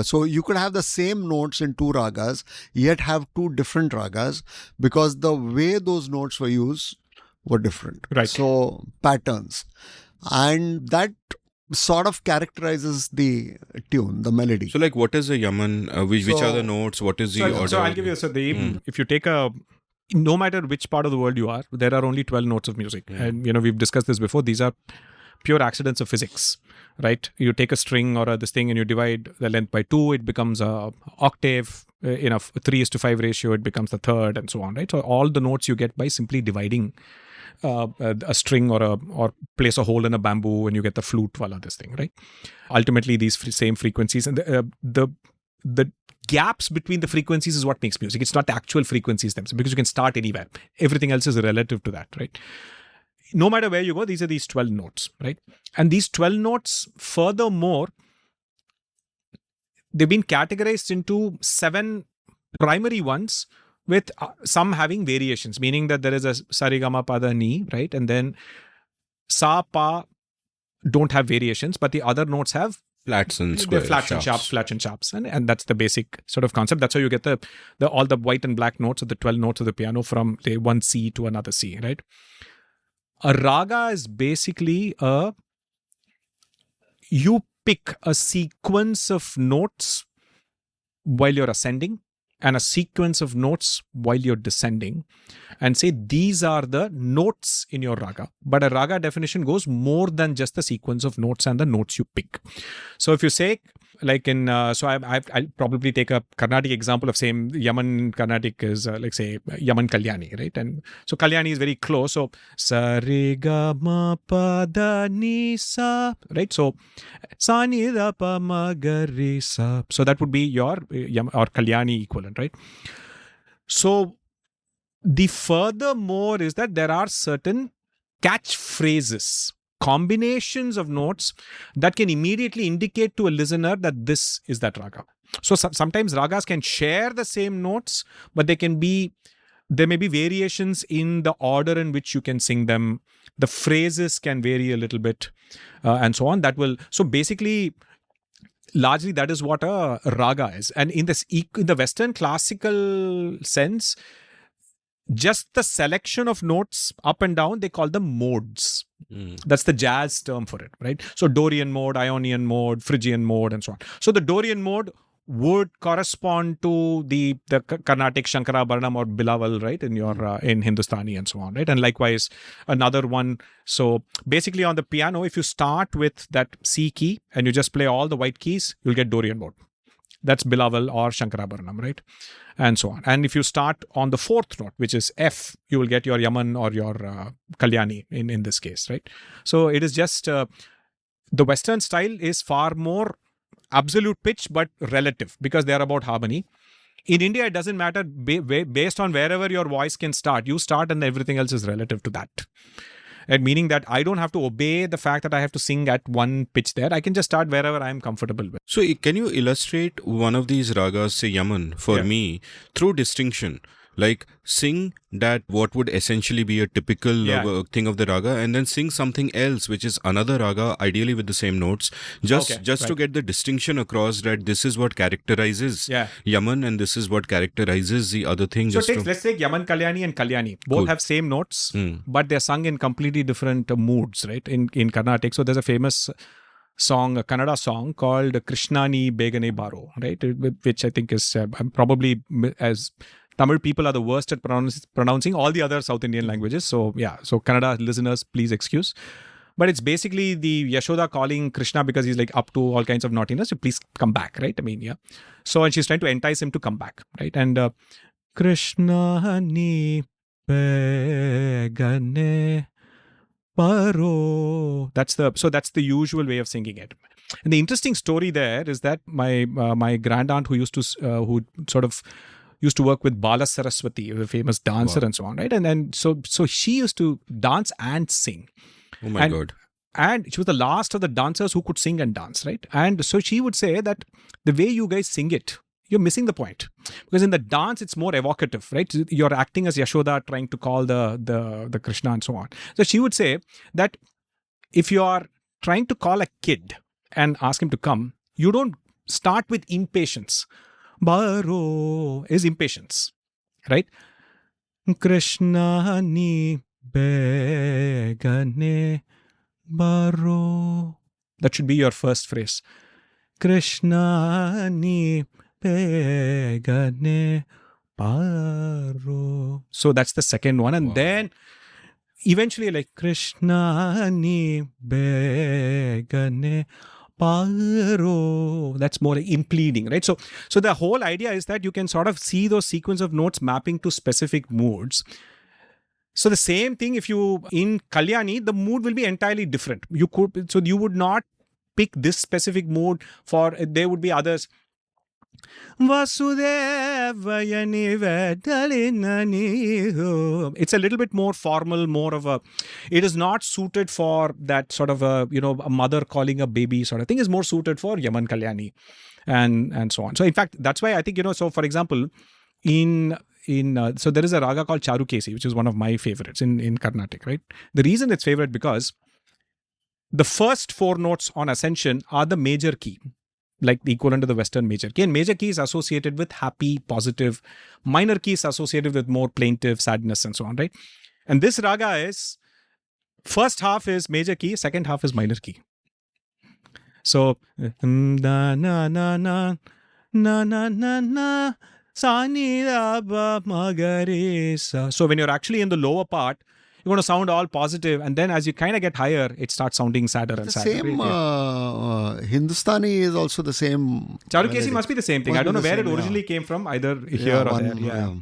so you could have the same notes in two ragas yet have two different ragas because the way those notes were used were different. Right. So patterns, and that sort of characterizes the tune, the melody. So like what is a Yaman? Which are the notes? What is the order? So I'll give you, if you take no matter which part of the world you are, there are only 12 notes of music. And we've discussed this before. These are pure accidents of physics, right? You take a string or this thing and you divide the length by 2, it becomes a octave. In a 3:5 ratio, it becomes the third and so on, right? So all the notes you get by simply dividing a string or place a hole in a bamboo and you get the flute wala this thing, right? Ultimately, these same frequencies and the gaps between the frequencies is what makes music. It's not the actual frequencies themselves because you can start anywhere. Everything else is relative to that, right? No matter where you go, these are these 12 notes, right? And these 12 notes, furthermore, they've been categorized into 7 primary ones with some having variations, meaning that there is a sarigama pada ni, right? And then sa pa don't have variations, but the other notes have flats and squares, flats and sharps, and that's the basic sort of concept. That's how you get all the white and black notes of the 12 notes of the piano from say one C to another C, right? A raga is basically you pick a sequence of notes while you're ascending and a sequence of notes while you're descending and say these are the notes in your raga. But a raga definition goes more than just the sequence of notes and the notes you pick. So if you say like I'll probably take a Carnatic example of same Yaman Carnatic is like say Yaman Kalyani, right? And so Kalyani is very close. So sa re ga ma pa da ni sa, right? So sa ni da pa ma ga re sa. So that would be your or Kalyani equivalent, right? So the furthermore is that there are certain catchphrases, combinations of notes that can immediately indicate to a listener that this is that raga. So sometimes ragas can share the same notes, but there may be variations in the order in which you can sing them. The phrases can vary a little bit and so on. So basically, largely that is what a raga is. And in the Western classical sense, just the selection of notes up and down, they call them modes. That's the jazz term for it, right? So Dorian mode, Ionian mode, Phrygian mode, and so on. So the Dorian mode would correspond to the Carnatic Shankarabharanam or Bilaval, right, in your in Hindustani and so on, right? And likewise, another one. So basically on the piano, if you start with that C key and you just play all the white keys, you'll get Dorian mode. That's Bilaval or Shankarabharanam, right? And so on. And if you start on the fourth note, which is F, you will get your Yaman or your Kalyani in this case, right? So it is just the Western style is far more absolute pitch, but relative because they are about harmony. In India, it doesn't matter based on wherever your voice can start. You start and everything else is relative to that. And meaning that I don't have to obey the fact that I have to sing at one pitch there. I can just start wherever I'm comfortable with. So can you illustrate one of these ragas, say Yaman, for me through distinction? Like sing that what would essentially be a typical thing of the raga, and then sing something else which is another raga, ideally with the same notes, just to get the distinction across that this is what characterizes Yaman and this is what characterizes the other thing. So let's take Yaman Kalyani and Kalyani. Both have same notes, but they're sung in completely different moods, right? In Carnatic. So there's a famous song, a Kannada song called Krishnani Begane Baro, right? Which I think is probably as Tamil people are the worst at pronouncing all the other South Indian languages. So so Kannada listeners, please excuse. But it's basically the Yashoda calling Krishna because he's like up to all kinds of naughtiness. So please come back, right? I mean, So, and she's trying to entice him to come back, right? And Krishna ni begane paro. That's the usual way of singing it. And the interesting story there is that my grand aunt who used to work with Bala Saraswati, a famous dancer and so on, right? And so she used to dance and sing. Oh my God. And she was the last of the dancers who could sing and dance, right? And so she would say that the way you guys sing it, you're missing the point. Because in the dance, it's more evocative, right? You're acting as Yashoda trying to call the Krishna and so on. So she would say that if you are trying to call a kid and ask him to come, you don't start with impatience. Baro is impatience, right? Krishna ni begane baro. That should be your first phrase. Krishna ni begane baro. So that's the second one. And then eventually like Krishna ni begane Paro. That's more impleading, right? So the whole idea is that you can sort of see those sequence of notes mapping to specific moods. So the same thing if you, in Kalyani, the mood will be entirely different. You would not pick this specific mood there would be others. It's a little bit more formal, it is not suited for that sort of a mother calling a baby sort of thing. Is more suited for Yaman Kalyani and so on. So in fact, that's why I think, so for example, so there is a raga called Charukesi, which is one of my favorites in Carnatic, right? The reason it's favorite because the first four notes on Ascension are the major key, like the equivalent to the Western major key. And major key is associated with happy, positive. Minor key is associated with more plaintive, sadness and so on, right? And this raga is, first half is major key, second half is minor key. So, na na na na na na na na sa ni ra ba ma ga re sa. So when you're actually in the lower part, you're going to sound all positive, and then as you kind of get higher, it starts sounding sadder and sadder. Same Hindustani is also the same. Charukesi must be the same thing. I don't know where it originally came from, either here or there.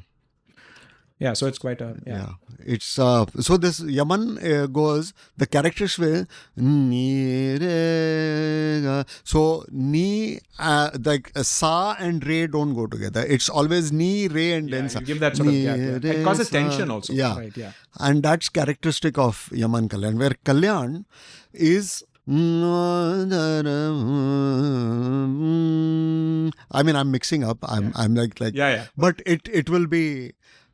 Yeah, so it's quite a... Yeah. It's so this Yaman goes, the characters way, ni, re, so ni, like sa and re don't go together. It's always ni, re and then sa. You give that sort of gap. It causes tension also. Yeah. Right, yeah. And that's characteristic of Yaman Kalyan, where Kalyan is... I mean, I'm mixing up. I'm like but it will be...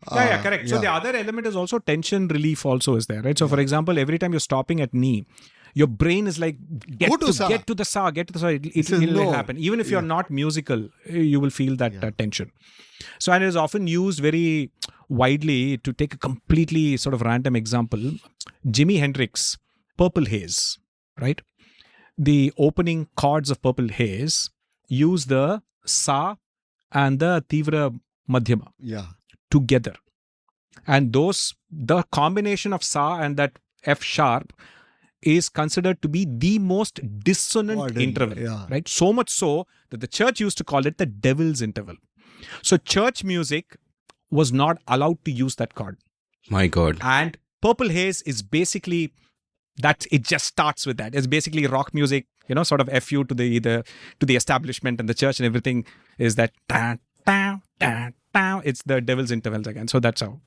correct. So the other element is also tension relief also is there, right? So for example, every time you're stopping at ni, your brain is like, get to the sa. It will happen. Even if you're not musical, you will feel that tension. So, and it is often used very widely. To take a completely sort of random example, Jimi Hendrix, Purple Haze, right? The opening chords of Purple Haze use the Sa and the Tivra Madhyama Yeah. together. And the combination of Sa and that F sharp is considered to be the most dissonant Quadrille, interval. yeah. Right? So much so that the church used to call it the devil's interval. So church music was not allowed to use that chord. My God. And Purple Haze is basically that. It just starts with that. It's basically rock music, sort of FU to the establishment and the church and everything is that ta ta ta ta. It's the devil's intervals again. So that's how.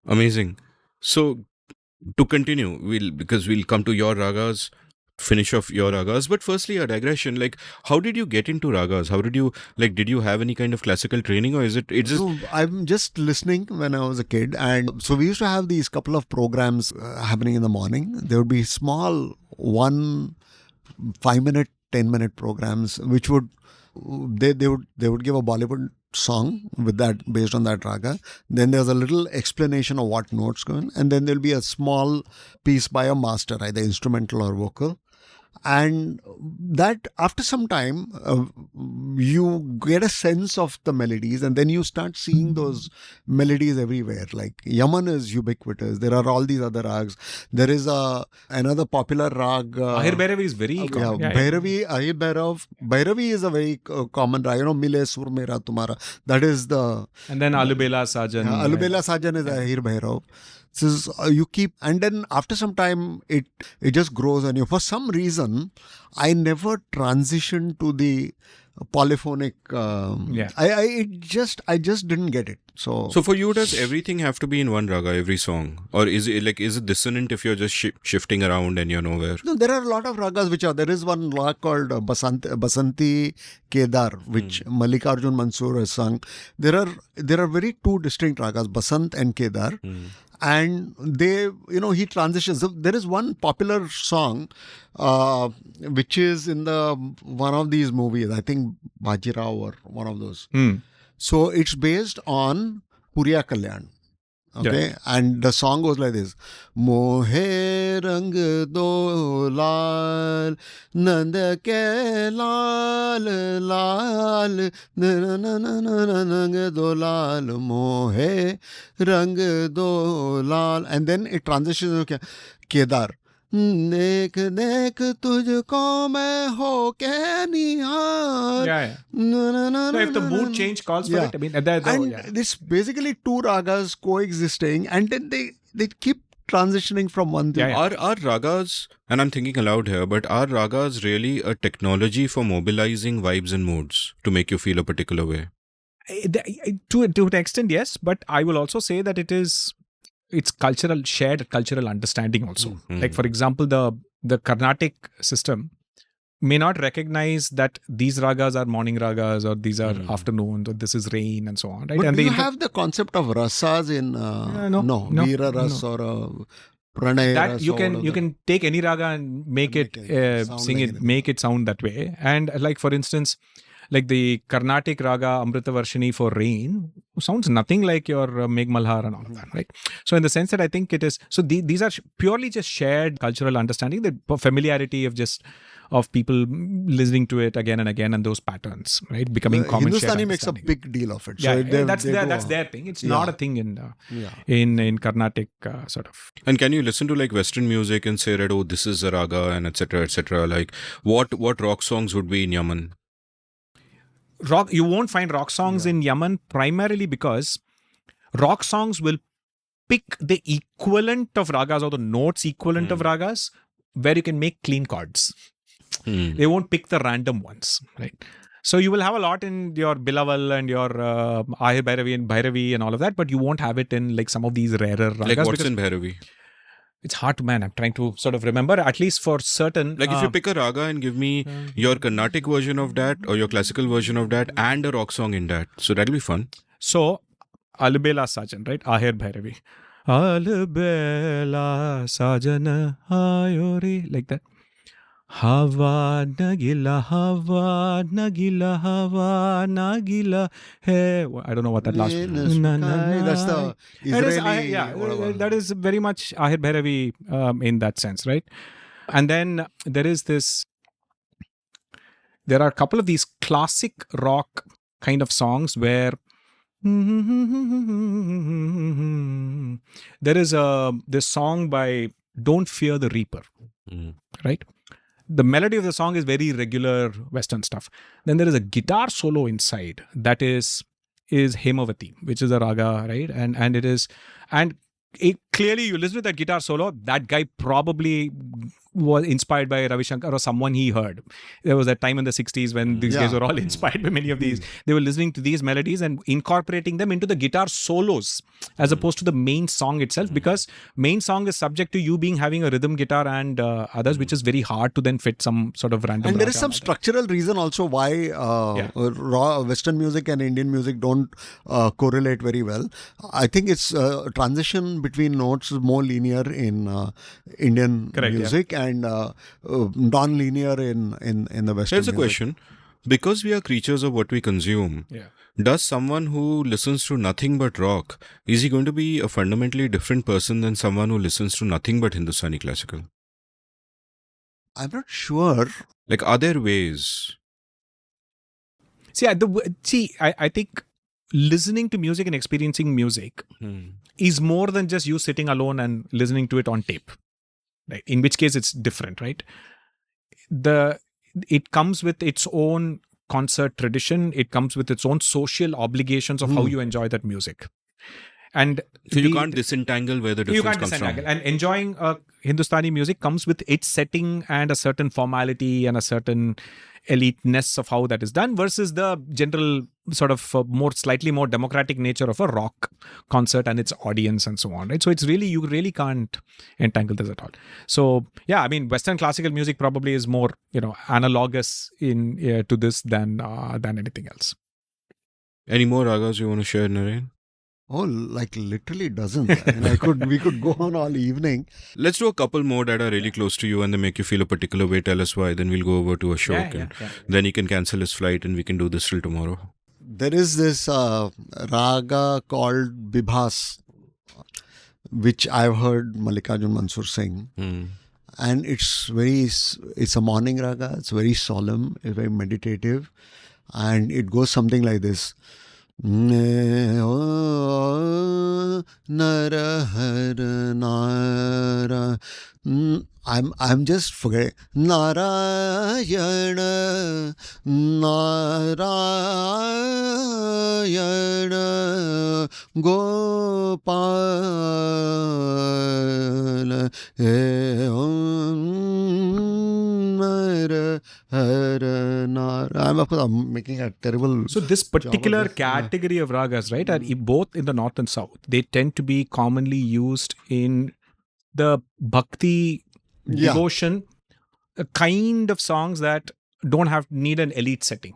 Amazing. So to continue, because we'll come to your ragas, finish off your ragas. But firstly, a digression. Like, how did you get into ragas? How did you did you have any kind of classical training, or is it? It's just So I'm just listening when I was a kid, and so we used to have these couple of programs happening in the morning. There would be small 1 5-minute, 10-minute programs, which would they would give a Bollywood song with that based on that raga. Then there's a little explanation of what notes go in, and then there'll be a small piece by a master, either instrumental or vocal. And that after some time you get a sense of the melodies, and then you start seeing those melodies everywhere. Like Yaman is ubiquitous. There are all these other rags. There is another popular rag, Ahir Bhairavi is very common. Yeah, Bhairavi, Ahir Bhairav. Bhairavi is a very common rag. Mile sur mera tumhara. That is the... And then Alubela Sajan. Alubela Sajan is Ahir Bhairav. So you keep, and then after some time it just grows on you. For some reason, I never transitioned to the polyphonic. I just didn't get it. So for you, does everything have to be in one raga, every song, or is it dissonant if you're just shifting around and you're nowhere? No, there are a lot of ragas which are. There is one rag called Basanti Kedar, which Mallikarjun Mansoor has sung. There are very two distinct ragas, Basant and Kedar. And they, he transitions. So there is one popular song, which is in one of these movies, I think Bajirao or one of those. So it's based on Puriya Kalyan. Okay, yeah. And the song goes like this: Mohe rang do lal, nand ke lal lal, na na na na na do lal, mohe rang do lal, and then it transitions to Kedar. देख देख तुझको मैं हो के निहार. Yeah. So if the mood change calls for it, I mean, and it's basically two ragas coexisting, and then they keep transitioning from one thing. Are ragas, and I'm thinking aloud here, but are ragas really a technology for mobilizing vibes and moods to make you feel a particular way? To an extent, yes, but I will also say that it's shared cultural understanding also. Mm-hmm. Like, for example, the Carnatic system may not recognize that these ragas are morning ragas, or these are afternoons, or this is rain, and so on. Right? But and do you have the concept of rasas in no, Veera ras or Pranay that ras? You can take any raga and make it sing like it, make it sound that way. And like, for instance, like the Carnatic raga Amrita Varshini for rain sounds nothing like your Megh Malhar and all of that, right? So in the sense that I think it is, so these are purely just shared cultural understanding, the familiarity of people listening to it again and again, and those patterns, right, becoming common. Hindustani makes a big deal of it. So yeah, that's their thing. It's not a thing in Carnatic sort of. And can you listen to like Western music and say that, oh, this is a raga, and etc. etc. Like what rock songs would be in Yaman? You won't find rock songs in Yaman, primarily because rock songs will pick the equivalent of ragas, or the notes equivalent of ragas, where you can make clean chords. They won't pick the random ones, right? So you will have a lot in your Bilaval and your Ahir Bhairavi and Bhairavi and all of that, but you won't have it in like some of these rarer ragas. Like what's in Bhairavi? It's hard to, I'm trying to sort of remember, at least for certain. Like if you pick a raga and give me your Carnatic version of that, or your classical version of that, and a rock song in that. So that'll be fun. So, Alubela Sajan, right? Ahir Bhairavi. Alubela Sajan Ayori. Like that. Hava nagila, hava nagila, hava nagila. Hey, I don't know what that last one is. That's the Israeli. That is very much Ahir Bhairavi in that sense, right? And then there is there are a couple of these classic rock kind of songs where there is this song by Don't Fear the Reaper, right? The melody of the song is very regular Western stuff. Then there is a guitar solo inside that is Hemavati, which is a raga, right? And it is, and it, clearly you listen to that guitar solo, that guy probably was inspired by Ravi Shankar or someone he heard. There was a time in the 60s when these guys were all inspired by many of these. They were listening to these melodies and incorporating them into the guitar solos as opposed to the main song itself, because main song is subject to you having a rhythm guitar and others, which is very hard to then fit some sort of random. And there is some structural reason also why Western music and Indian music don't correlate very well. I think it's transition between notes is more linear in Indian music and non-linear in the Western Here's a music. question. Because we are creatures of what we consume, does someone who listens to nothing but rock, is he going to be a fundamentally different person than someone who listens to nothing but Hindustani classical? I'm not sure. Like, are there ways? I think listening to music and experiencing music is more than just you sitting alone and listening to it on tape, right? In which case it's different, right? It comes with its own concert tradition. It comes with its own social obligations of how you enjoy that music. And so you can't disentangle where the difference comes from. And enjoying Hindustani music comes with its setting and a certain formality and a certain eliteness of how that is done versus the general sort of slightly more democratic nature of a rock concert and its audience and so on, right? So it's really, you really can't entangle this at all. So yeah, I mean, Western classical music probably is more, analogous to this than anything else. Any more ragas you want to share, Naren? Oh, like literally dozens. I mean, we could go on all evening. Let's do a couple more that are really close to you and they make you feel a particular way. Tell us why. Then we'll go over to Ashok then he can cancel his flight and we can do this till tomorrow. There is this raga called Bibhas, which I've heard Mallikarjun Mansur sing. And it's a morning raga. It's very solemn. It's very meditative. And it goes something like this. I'm just forgetting. Narayana, Narayana, Gopala, I'm making a terrible. So this particular category of ragas, right, are both in the north and south. They tend to be commonly used in the bhakti devotion kind of songs that don't need an elite setting.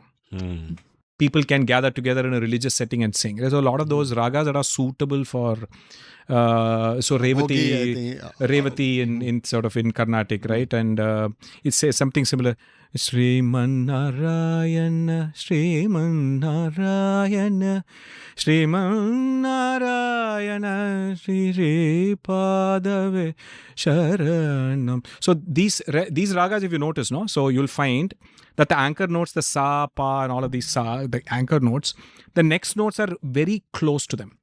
People can gather together in a religious setting and sing. There's a lot of those ragas that are suitable for Revati in sort of in Carnatic, right? And it says something similar. Shriman Narayana, Shriman Narayana, Shriman Narayana, Shri Padave Sharanam. So these ragas, if you notice, no, so you'll find that the anchor notes, the sa, pa, and all of these the anchor notes, the next notes are very close to them.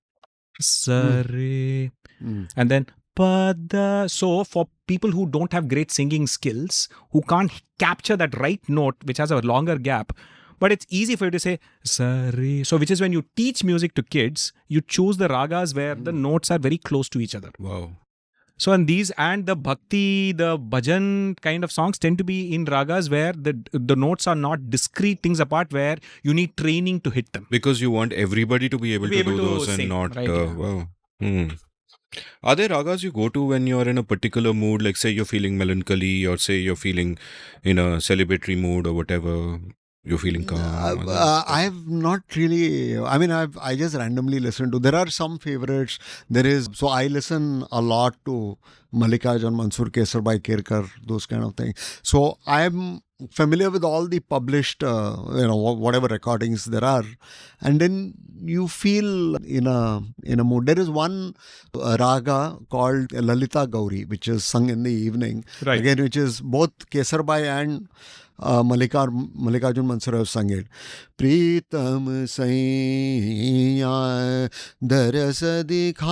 Sare, and then pada. So for people who don't have great singing skills, who can't capture that right note, which has a longer gap, but it's easy for you to say sare. So which is when you teach music to kids, you choose the ragas where the notes are very close to each other. Wow. So and the bhakti, the bhajan kind of songs tend to be in ragas where the notes are not discrete things apart, where you need training to hit them. Because you want everybody to be able to do those sing, and not... right, wow. Are there ragas you go to when you're in a particular mood, like say you're feeling melancholy or say you're feeling in a celebratory mood or whatever? You're feeling calm? I've not really, I just randomly listen to, there are some favorites. So I listen a lot to Mallikarjun Mansur, Kesar Bhai Kerkar, those kind of things. So I'm familiar with all the published, whatever recordings there are. And then you feel in a mood. There is one raga called Lalita Gauri, which is sung in the evening. Right. Again, which is both Kesar Bhai and Mallikarjun Mansur sang it. Pritam Saiya Daras Dikha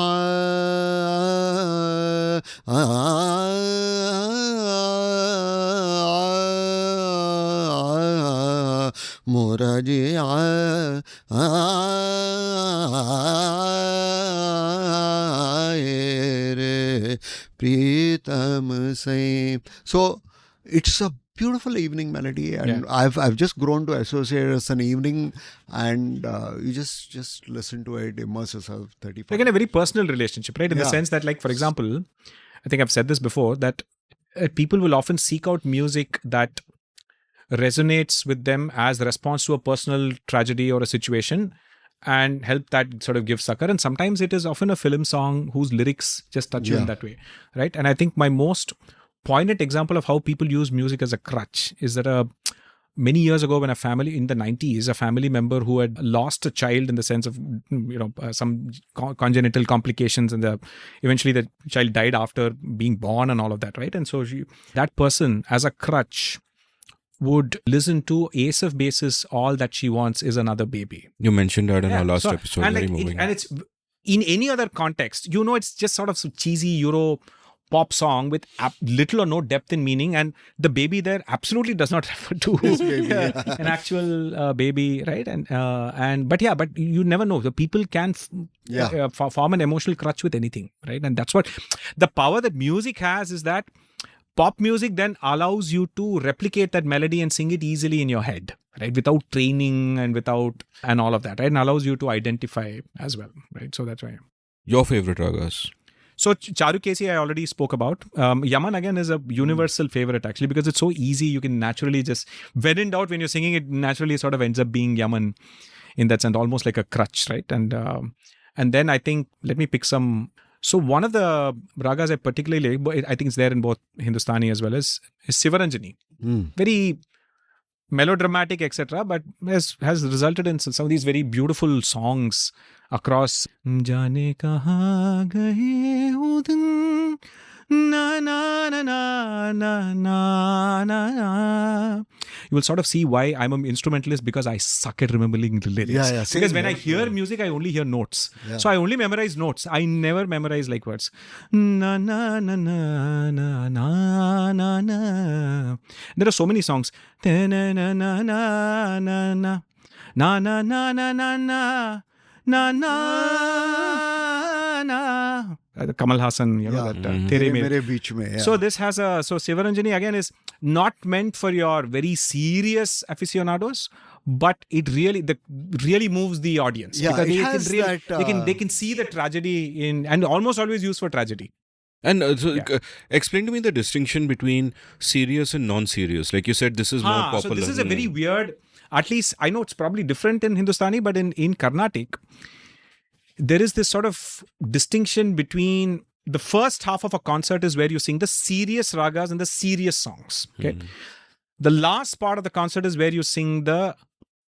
Morajiya Pritam Sai. So it's a beautiful evening melody, and I've just grown to associate it as an evening, and you just listen to it, immerse yourself. 35. Like in a very personal relationship, right? In the sense that, like, for example, I think I've said this before, that people will often seek out music that resonates with them as a response to a personal tragedy or a situation, and help that sort of give succor. And sometimes it is often a film song whose lyrics just touch you in that way, right? And I think my most poignant example of how people use music as a crutch is that many years ago, when a family in the 90s, a family member who had lost a child in the sense of some congenital complications, and eventually the child died after being born and all of that, right? And so that person, as a crutch, would listen to Ace of Base's All That She Wants Is Another Baby. You mentioned that in our last episode. And very moving. And it's in any other context, it's just sort of some cheesy Euro pop song with little or no depth in meaning, and the baby there absolutely does not refer to an actual baby, right? But you never know. The people can form an emotional crutch with anything, right? And that's what the power that music has, is that pop music then allows you to replicate that melody and sing it easily in your head, right? Without training and all of that, right? And allows you to identify as well, right? So that's why. Your favorite ragas? So Charukesi I already spoke about. Yaman again is a universal favorite, actually, because it's so easy. You can naturally just, when in doubt, when you're singing it, naturally sort of ends up being Yaman in that sense, almost like a crutch, right? And then I think, let me pick some. So one of the ragas I particularly like, I think it's there in both Hindustani as well as Sivaranjani. Very melodramatic, etc., but has resulted in some of these very beautiful songs across. Jaane kahan gaye ho din, na na na na na na na. You will sort of see why I'm an instrumentalist, because I suck at remembering the lyrics. Because when I hear music, I only hear notes. So I only memorize notes. I never memorize like words. Na na na na na na na na. There are so many songs. Na na na na na na na na na na na na na na. Kamal Hassan, that Tere Mere Beech Mein. So this has so Sivaranjani again is not meant for your very serious aficionados, but it really moves the audience. Yeah, because they can see the tragedy and almost always used for tragedy. And explain to me the distinction between serious and non-serious. Like you said, this is more popular. So this is a very weird, at least I know it's probably different in Hindustani, but in Carnatic, there is this sort of distinction between the first half of a concert is where you sing the serious ragas and the serious songs. Okay. The last part of the concert is where you sing the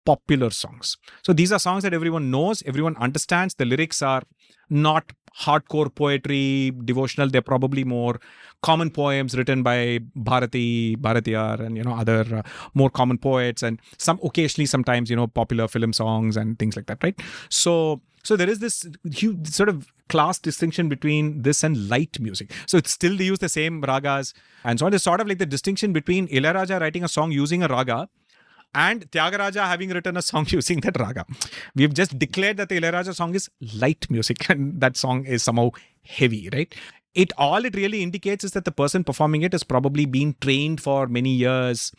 popular songs. So these are songs that everyone knows, everyone understands. The lyrics are not hardcore poetry, devotional. They're probably more common poems written by Bharatiyar and, other more common poets, and occasionally sometimes, popular film songs and things like that, right? So there is this huge sort of class distinction between this and light music. So it's still they use the same ragas and so on. It's sort of like the distinction between Ilayaraja writing a song using a raga and Tyagaraja having written a song using that raga. We've just declared that the Ilayaraja song is light music and that song is somehow heavy, right? All it really indicates is that the person performing it has probably been trained for many years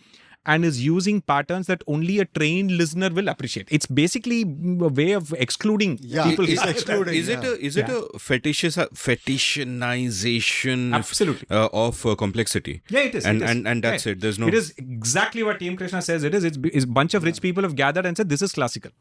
and is using patterns that only a trained listener will appreciate. It's basically a way of excluding people. Is it a fetishization Absolutely. Of complexity? Yeah, it is. And that's it. There's no. It is exactly what T.M. Krishna says. It's a bunch of rich people have gathered and said this is classical.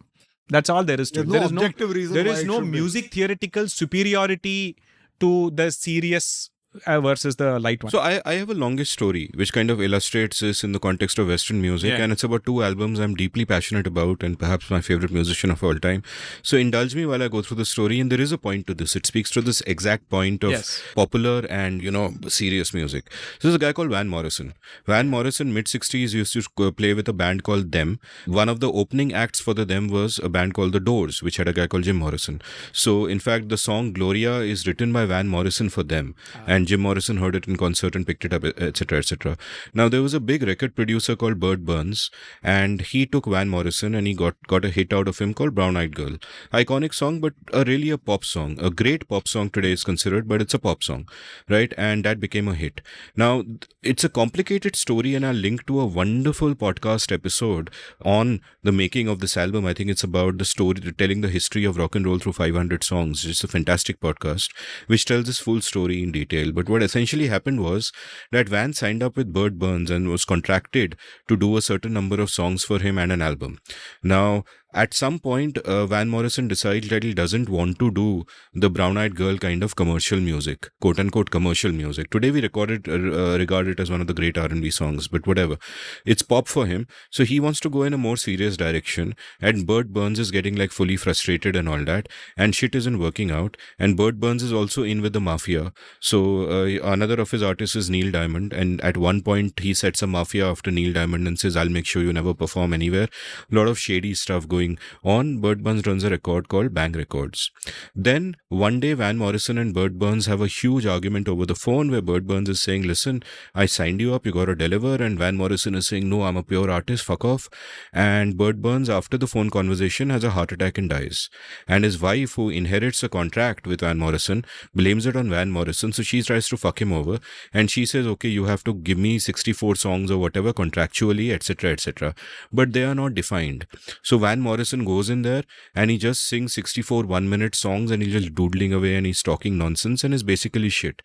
That's all there is to it. There is no music theoretical superiority to the serious versus the light one. So I have a longest story which kind of illustrates this in the context of Western music, Yeah. and it's about two albums I'm deeply passionate about and perhaps my favorite musician of all time. So indulge me while I go through the story, and there is a point to this. It speaks to this exact point of Yes. popular and, serious music. So there's a guy called Van Morrison. Van Morrison, mid-60s, used to play with a band called Them. One of the opening acts for the Them was a band called The Doors, which had a guy called Jim Morrison. So in fact, the song Gloria is written by Van Morrison for Them, and Jim Morrison heard it in concert and picked it up, etc., etc. Now there was a big record producer called Burt Burns, and he took Van Morrison and he got a hit out of him called Brown Eyed Girl. Iconic song, but really a pop song. A great pop song today is considered, but it's a pop song, right? And that became a hit. Now it's a complicated story, and I'll link to a wonderful podcast episode on the making of this album. I think it's about the story, telling the history of rock and roll through 500 songs. It's a fantastic podcast which tells this full story in detail. But what essentially happened was that Van signed up with Burt Burns and was contracted to do a certain number of songs for him and an album. Now, at some point, Van Morrison decides that he doesn't want to do the Brown Eyed Girl kind of commercial music, quote unquote commercial music. Today we regard it as one of the great R&B songs, but whatever. It's pop for him. So he wants to go in a more serious direction, and Burt Burns is getting like fully frustrated and all that, and shit isn't working out. And Burt Burns is also in with the mafia. So another of his artists is Neil Diamond, and at one point he sets a mafia after Neil Diamond and says, I'll make sure you never perform anywhere. A lot of shady stuff going on. Burt Burns runs a record called Bang Records. Then one day Van Morrison and Burt Burns have a huge argument over the phone where Burt Burns is saying, listen, I signed you up, you got to deliver. And Van Morrison is saying, no, I'm a pure artist, fuck off. And Burt Burns, after the phone conversation, has a heart attack and dies. And his wife, who inherits a contract with Van Morrison, blames it on Van Morrison. So she tries to fuck him over, and she says, okay, you have to give me 64 songs or whatever contractually, etc., etc. But they are not defined. So Van Morrison goes in there and he just sings 64 1-minute songs, and he's just doodling away and he's talking nonsense and is basically shit.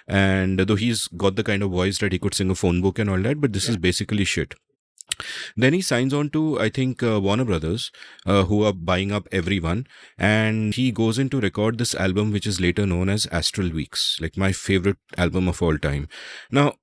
And though he's got the kind of voice that he could sing a phone book and all that, but this is basically shit. Then he signs on to, I think, Warner Brothers, who are buying up everyone. And he goes in to record this album, which is later known as Astral Weeks, like my favorite album of all time. Now,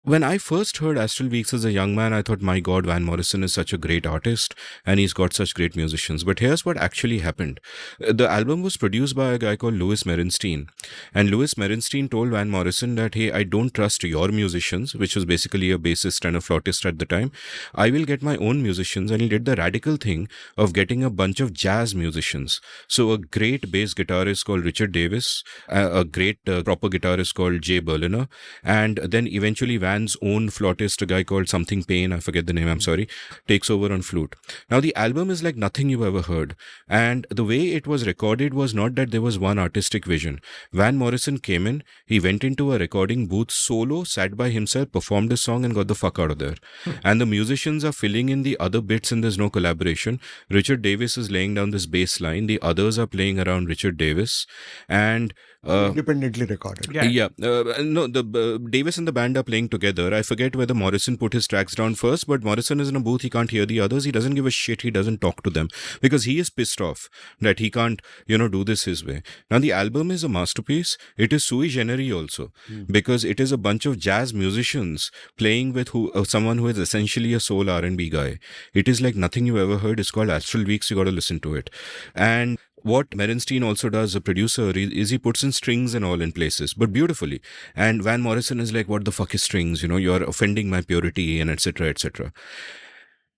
when I first heard Astral Weeks as a young man, I thought, my God, Van Morrison is such a great artist and he's got such great musicians. But here's what actually happened. The album was produced by a guy called Louis Merenstein. And Louis Merenstein told Van Morrison that, hey, I don't trust your musicians, which was basically a bassist and a flautist at the time. I will get my own musicians. And he did the radical thing of getting a bunch of jazz musicians. So a great bass guitarist called Richard Davis, a great proper guitarist called Jay Berliner, and then eventually Van's own flautist, a guy called something Payne, I forget the name, I'm sorry, takes over on flute. Now the album is like nothing you've ever heard. And the way it was recorded was not that there was one artistic vision. Van Morrison came in, he went into a recording booth solo, sat by himself, performed his song and got the fuck out of there. And the musicians are filling in the other bits and there's no collaboration. Richard Davis is laying down this bass line. The others are playing around Richard Davis. And independently recorded. No, the Davis and the band are playing together. I forget whether Morrison put his tracks down first, but Morrison is in a booth. He can't hear the others. He doesn't give a shit. He doesn't talk to them because he is pissed off that he can't, do this his way. Now the album is a masterpiece. It is sui generis also because it is a bunch of jazz musicians playing with someone who is essentially a soul R&B guy. It is like nothing you ever heard. It's called Astral Weeks. You got to listen to it. And what Merenstein also does, a producer, is he puts in strings and all in places, but beautifully. And Van Morrison is like, what the fuck is strings? You're offending my purity and etc., etc.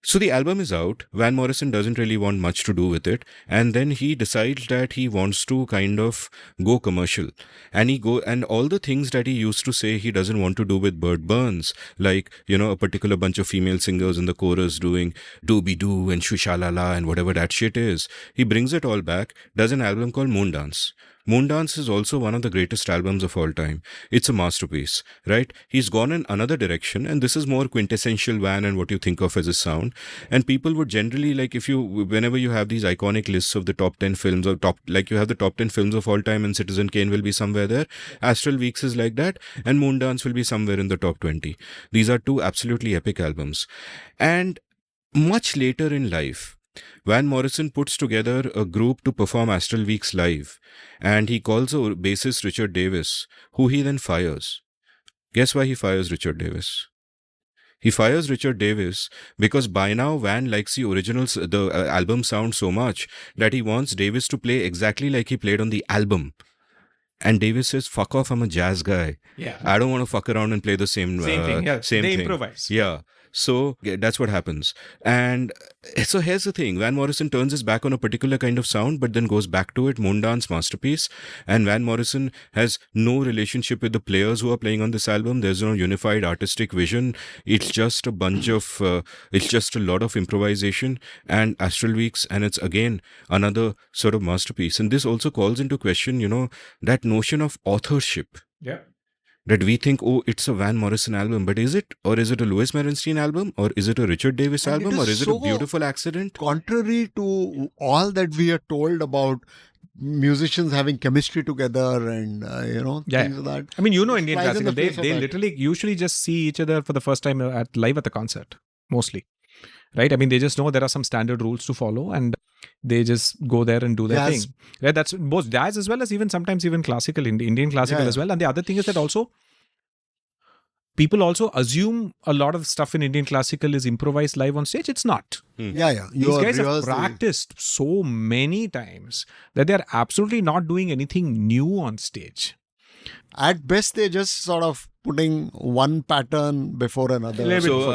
So the album is out. Van Morrison doesn't really want much to do with it. And then he decides that he wants to kind of go commercial. And all the things that he used to say he doesn't want to do with Burt Burns, like, a particular bunch of female singers in the chorus doing dooby-doo and shushalala and whatever that shit is. He brings it all back, does an album called Moondance. Moondance is also one of the greatest albums of all time. It's a masterpiece, right? He's gone in another direction, and this is more quintessential Van and what you think of as a sound. And people would generally, like, whenever you have these iconic lists of the top 10 films or you have the top 10 films of all time and Citizen Kane will be somewhere there. Astral Weeks is like that, and Moondance will be somewhere in the top 20. These are two absolutely epic albums. And much later in life, Van Morrison puts together a group to perform Astral Weeks live, and he calls a bassist Richard Davis, who he then fires. Guess why he fires Richard Davis? He fires Richard Davis because by now Van likes the originals, the album sound so much that he wants Davis to play exactly like he played on the album. And Davis says, "Fuck off! I'm a jazz guy. Yeah. I don't want to fuck around and play the same thing. Yeah. Same they thing." improvise. Yeah. So that's what happens. And so here's the thing. Van Morrison turns his back on a particular kind of sound, but then goes back to it. Moondance masterpiece. And Van Morrison has no relationship with the players who are playing on this album. There's no unified artistic vision. It's just a bunch of, it's just a lot of improvisation and Astral Weeks. And it's again another sort of masterpiece. And this also calls into question, that notion of authorship. Yeah. That we think, oh, it's a Van Morrison album, but is it? Or is it a Louis Merenstein album? Or is it a Richard Davis album? Or is it a Beautiful Accident? Contrary to all that we are told about musicians having chemistry together and, things like that. I mean, Indian classical, they literally usually just see each other for the first time live at the concert, mostly. Right? I mean, they just know there are some standard rules to follow and they just go there and do their thing. Right? That's both jazz as well as sometimes even classical, Indian classical as well. And the other thing is that also, people also assume a lot of stuff in Indian classical is improvised live on stage. It's not. These guys have practiced so many times that they're absolutely not doing anything new on stage. At best, they're just sort of putting one pattern before another. So,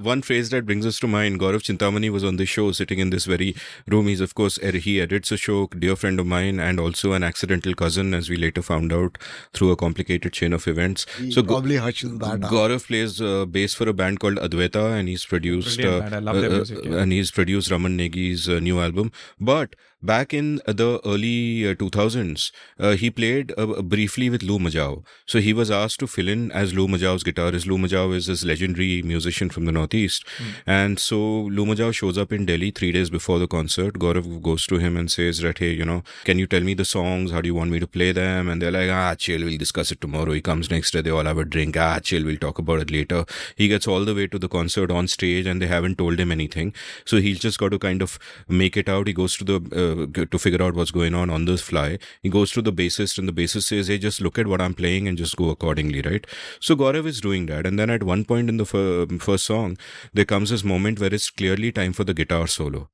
one phrase that brings us to mind, Gaurav Chintamani was on the show, sitting in this very room. He's, of course, he edits a show, dear friend of mine, and also an accidental cousin, as we later found out through a complicated chain of events. So probably hushes that Gaurav plays bass for a band called Advaita, and he's produced I love their music, and he's produced Raman Negi's new album. But back in the early 2000s, he played briefly with Lou Majau. So he was asked to fill in as Lou Majau's guitarist. Lou Majau is this legendary musician from the Northeast. And so Lou Majau shows up in Delhi 3 days before the concert. Gaurav goes to him and says that, hey, can you tell me the songs? How do you want me to play them? And they're like, chill, we'll discuss it tomorrow. He comes next day, they all have a drink. Chill, we'll talk about it later. He gets all the way to the concert on stage and they haven't told him anything. So he's just got to kind of make it out. He goes to to figure out what's going on the fly. He goes to the bassist and the bassist says, hey, just look at what I'm playing and just go accordingly, right? So Gaurav is doing that. And then at one point in the first song, there comes this moment where it's clearly time for the guitar solo.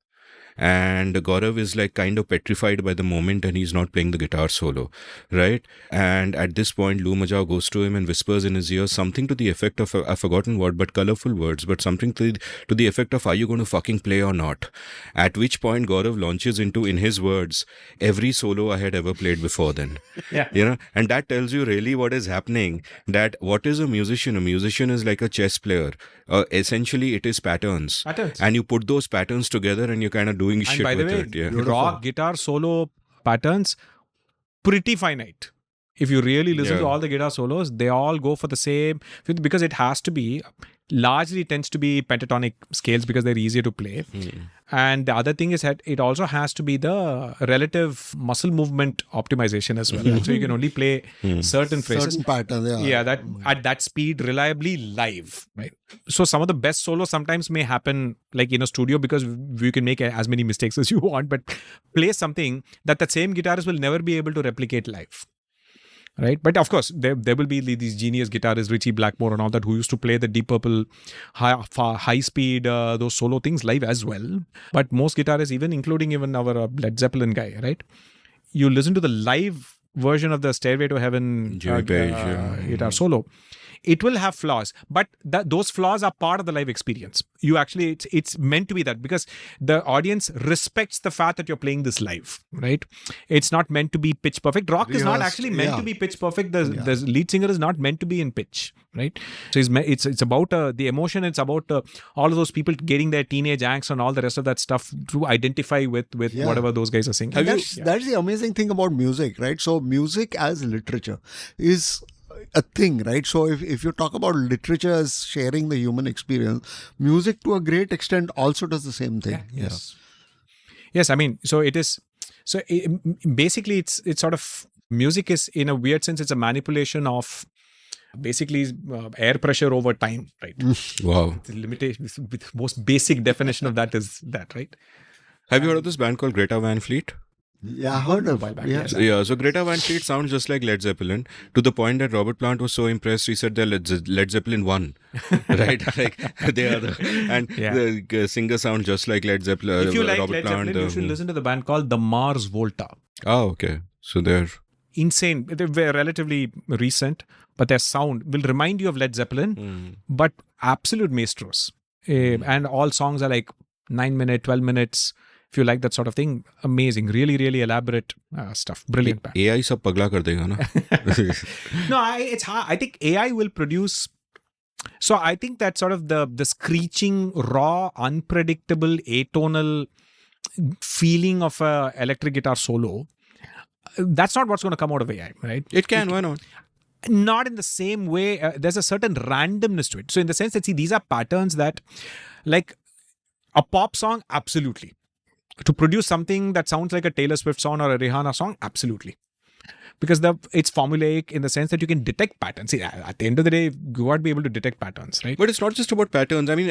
And Gaurav is like kind of petrified by the moment and he's not playing the guitar solo, right? And at this point, Lou Majau goes to him and whispers in his ear something to the effect of, I've forgotten what, but colorful words, but something to the effect of, are you going to fucking play or not? At which point Gaurav launches into, in his words, every solo I had ever played before then. Yeah. And that tells you really what is happening, that what is a musician? A musician is like a chess player. Essentially, it is patterns. And you put those patterns together and you kind of doing shit by the with way, it. Yeah. Rock guitar solo patterns, pretty finite. If you really listen to all the guitar solos, they all go for the same, because it has to be, largely tends to be pentatonic scales because they're easier to play. And the other thing is that it also has to be the relative muscle movement optimization as well. So you can only play certain phrases. Certain patterns, that at that speed reliably live, right? So some of the best solos sometimes may happen like in a studio because you can make as many mistakes as you want, but play something that same guitarist will never be able to replicate live. Right, but of course there will be these genius guitarists, Richie Blackmore and all that, who used to play the Deep Purple high speed those solo things live as well. But most guitarists, including our Led Zeppelin guy, right? You listen to the live version of the Stairway to Heaven guitar solo. It will have flaws, but those flaws are part of the live experience. You actually, it's meant to be that because the audience respects the fact that you're playing this live, right? It's not meant to be pitch perfect. Rock is not actually meant to be pitch perfect. The lead singer is not meant to be in pitch, right? So it's about the emotion. It's about all of those people getting their teenage angst and all the rest of that stuff to identify with whatever those guys are saying. That's the amazing thing about music, right? So music as literature is a thing, right? So if you talk about literature as sharing the human experience, music to a great extent also does the same thing. Yes, I mean, so it is. So basically, it's sort of music is, in a weird sense, it's a manipulation of basically air pressure over time, right? Wow. The limitation, the most basic definition of that is that, right? Have you heard of this band called Greta Van Fleet? Yeah, I heard of it. Yeah. Yeah, so Greta Van Fleet sounds just like Led Zeppelin, to the point that Robert Plant was so impressed, he said they're Led Zeppelin 1, right? Like they are the singer sounds just like Led Zeppelin. If you like Robert Led Plant, Zeppelin, you should listen to the band called the Mars Volta. Oh, okay. So they're Insane. They're relatively recent, but their sound will remind you of Led Zeppelin, but absolute maestros. And all songs are like 9 minutes, 12 minutes. If you like that sort of thing, amazing. Really, really elaborate stuff. Brilliant band. AI सब पगला कर देगा ना. No, it's hard. I think AI will produce. So I think that sort of the screeching, raw, unpredictable, atonal feeling of a electric guitar solo, that's not what's going to come out of AI, right? It can, why not? Not in the same way. There's a certain randomness to it. So in the sense that, see, these are patterns that, like a pop song, absolutely. To produce something that sounds like a Taylor Swift song or a Rihanna song, absolutely. Because it's formulaic in the sense that you can detect patterns. See, at the end of the day, you got to be able to detect patterns, right? But it's not just about patterns. I mean,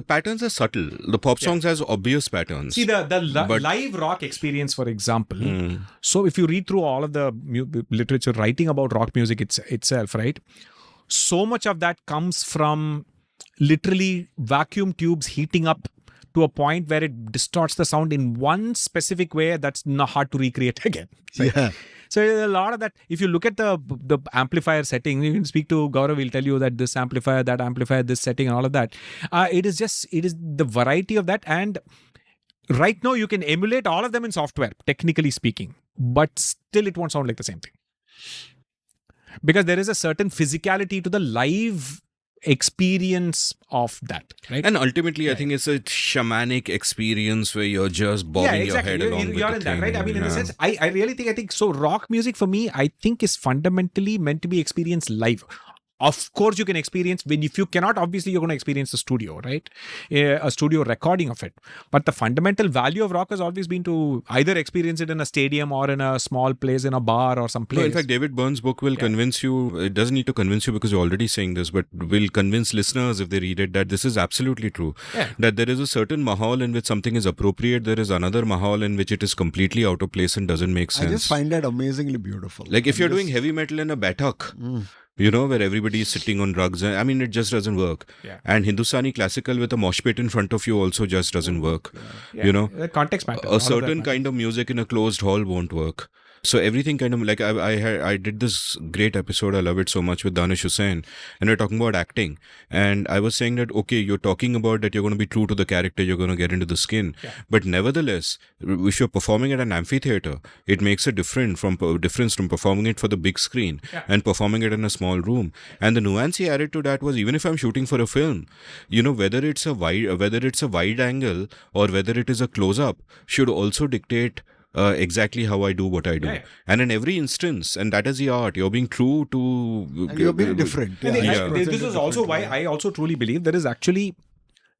patterns are subtle. The pop songs has obvious patterns. See, the live rock experience, for example. So if you read through all of the literature writing about rock music itself, right? So much of that comes from literally vacuum tubes heating up to a point where it distorts the sound in one specific way that's not hard to recreate again. Right? Yeah. So a lot of that, if you look at the amplifier setting, you can speak to Gaurav, he'll tell you that this amplifier, that amplifier, this setting and all of that. It is the variety of that. And right now you can emulate all of them in software, technically speaking, but still it won't sound like the same thing. Because there is a certain physicality to the live experience of that, right? And ultimately, I think it's a shamanic experience where you're just bobbing your head along with you're the in thing. That, right? I mean, in the sense, I really think so. Rock music for me, I think, is fundamentally meant to be experienced live. Of course, you can experience if you cannot, obviously, you're going to experience the studio, right? A studio recording of it. But the fundamental value of rock has always been to either experience it in a stadium or in a small place, in a bar or some place. No, in fact, David Byrne's book will convince you. It doesn't need to convince you because you're already saying this, but will convince listeners if they read it that this is absolutely true. Yeah. That there is a certain mahal in which something is appropriate. There is another mahal in which it is completely out of place and doesn't make sense. I just find that amazingly beautiful. Like if you're doing heavy metal in a batak, where everybody is sitting on rugs. I mean, it just doesn't work. Yeah. And Hindustani classical with a mosh pit in front of you also just doesn't work. Yeah. The context matters. A certain kind of music in a closed hall won't work. So everything kind of like I did this great episode, I love it so much, with Danish Hussain, and we're talking about acting, and I was saying that okay, you're talking about that you're going to be true to the character, you're going to get into the skin, but nevertheless, if you're performing at an amphitheater, it makes a difference from performing it for the big screen and performing it in a small room. And the nuance he added to that was, even if I'm shooting for a film, whether it's a wide angle or whether it is a close up, should also dictate exactly how I do what I do. Yeah. And in every instance, and that is the art, you're being true to... And you're being different. This is also why I also truly believe there is actually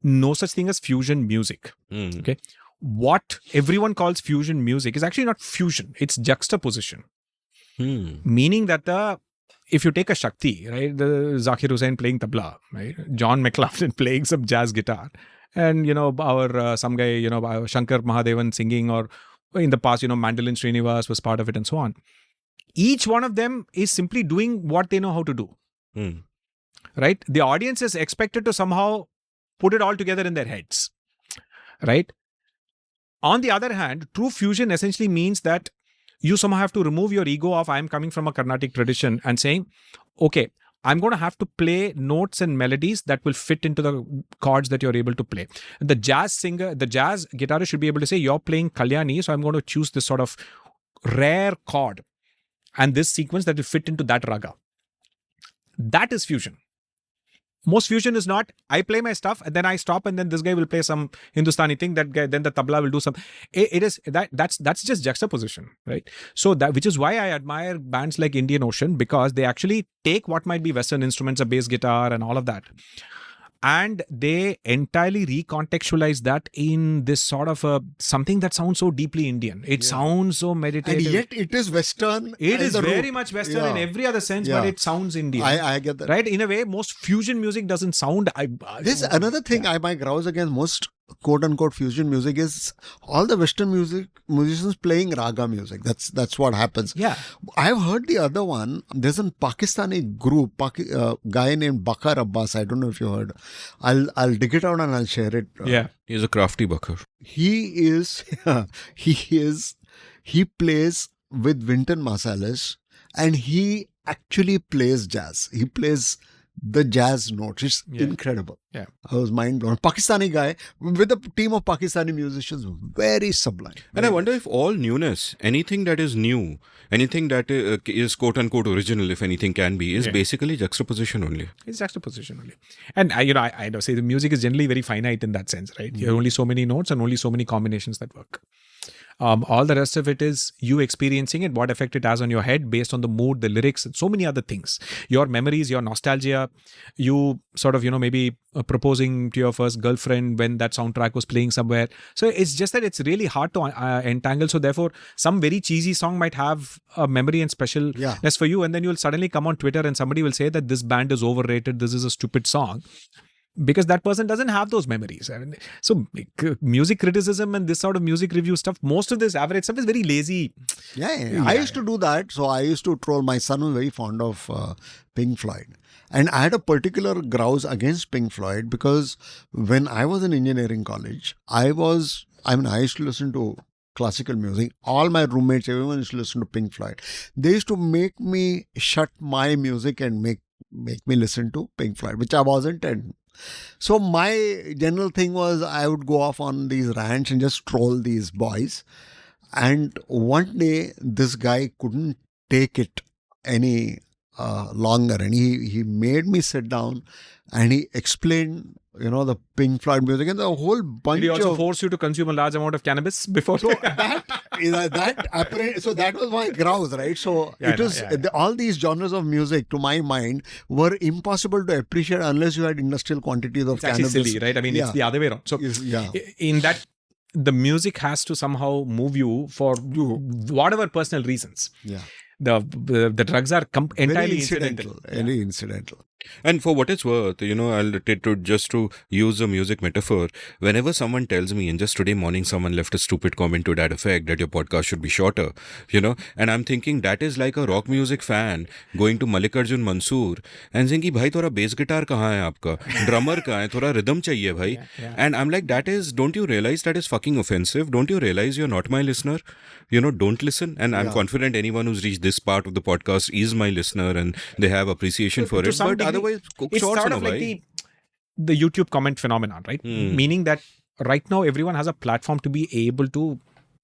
no such thing as fusion music. Okay, what everyone calls fusion music is actually not fusion, it's juxtaposition. Meaning that if you take a Shakti, right, the Zakir Hussain playing tabla, right, John McLaughlin playing some jazz guitar, and our some guy, Shankar Mahadevan singing, or in the past, Mandolin Srinivas was part of it and so on. Each one of them is simply doing what they know how to do. Right? The audience is expected to somehow put it all together in their heads. Right? On the other hand, true fusion essentially means that you somehow have to remove your ego of, I'm coming from a Carnatic tradition, and saying, okay, I'm going to have to play notes and melodies that will fit into the chords that you're able to play. The jazz guitarist should be able to say, you're playing Kalyani, so I'm going to choose this sort of rare chord and this sequence that will fit into that raga. That is fusion. Most fusion is not, I play my stuff and then I stop and then this guy will play some Hindustani thing, that guy, then the tabla will do some. It is that's just juxtaposition, right? So that, which is why I admire bands like Indian Ocean, because they actually take what might be Western instruments, a bass guitar and all of that, And they entirely recontextualize that in this sort of something that sounds so deeply Indian. It sounds so meditative. And yet it is Western. It is very much Western in every other sense, but it sounds Indian. I get that. Right? In a way, most fusion music doesn't sound... There's another thing I might grouse against most quote-unquote fusion music is all the Western musicians playing raga music. That's what happens. Yeah. I've heard the other one. There's a Pakistani group, guy named Bakar Abbas. I don't know if you heard. I'll dig it out and I'll share it. Yeah. He's a crafty Bakar. He plays with Wynton Marsalis and he actually plays jazz. He plays the jazz notes. It's incredible. Yeah. I was mind blown. Pakistani guy with a team of Pakistani musicians, very sublime. And I wonder if all newness, anything that is new, anything that is quote unquote original, if anything can be, is basically juxtaposition only. It's juxtaposition only. And I say the music is generally very finite in that sense, right? You have only so many notes and only so many combinations that work. All the rest of it is you experiencing it, what effect it has on your head based on the mood, the lyrics, and so many other things. Your memories, your nostalgia, you sort of, maybe proposing to your first girlfriend when that soundtrack was playing somewhere. So it's just that it's really hard to entangle. So therefore, some very cheesy song might have a memory and specialness for you. And then you'll suddenly come on Twitter and somebody will say that this band is overrated. This is a stupid song. Because that person doesn't have those memories. I mean, so music criticism and this sort of music review stuff, most of this average stuff is very lazy. Yeah. I used to do that. So I used to troll. My son was very fond of Pink Floyd. And I had a particular grouse against Pink Floyd because when I was in engineering college, I used to listen to classical music. All my roommates, everyone used to listen to Pink Floyd. They used to make me shut my music and make me listen to Pink Floyd, which I wasn't. And so my general thing was I would go off on these rants and just troll these boys. And one day this guy couldn't take it any longer, and he made me sit down and he explained the Pink Floyd music and the whole bunch of... Did he also force you to consume a large amount of cannabis before? So that was my grouse, right? So all these genres of music, to my mind, were impossible to appreciate unless you had industrial quantities of cannabis. It's silly, right? I mean, it's the other way around. So in that, the music has to somehow move you for whatever personal reasons. Yeah. The drugs are entirely incidental. Very incidental. And for what it's worth, just to use a music metaphor, whenever someone tells me, and just today morning someone left a stupid comment to that effect, that your podcast should be shorter, and I'm thinking that is like a rock music fan going to Mallikarjun Mansoor and saying, bhai, thora bass guitar kahan hai aapka? Drummer kahan hai? Thora rhythm chahiye, bhai. And I'm like, don't you realize that is fucking offensive? Don't you realize you're not my listener? Don't listen. And I'm confident anyone who's reached this part of the podcast is my listener and they have appreciation for it. But otherwise, it's sort of like the YouTube comment phenomenon, right? Meaning that right now everyone has a platform to be able to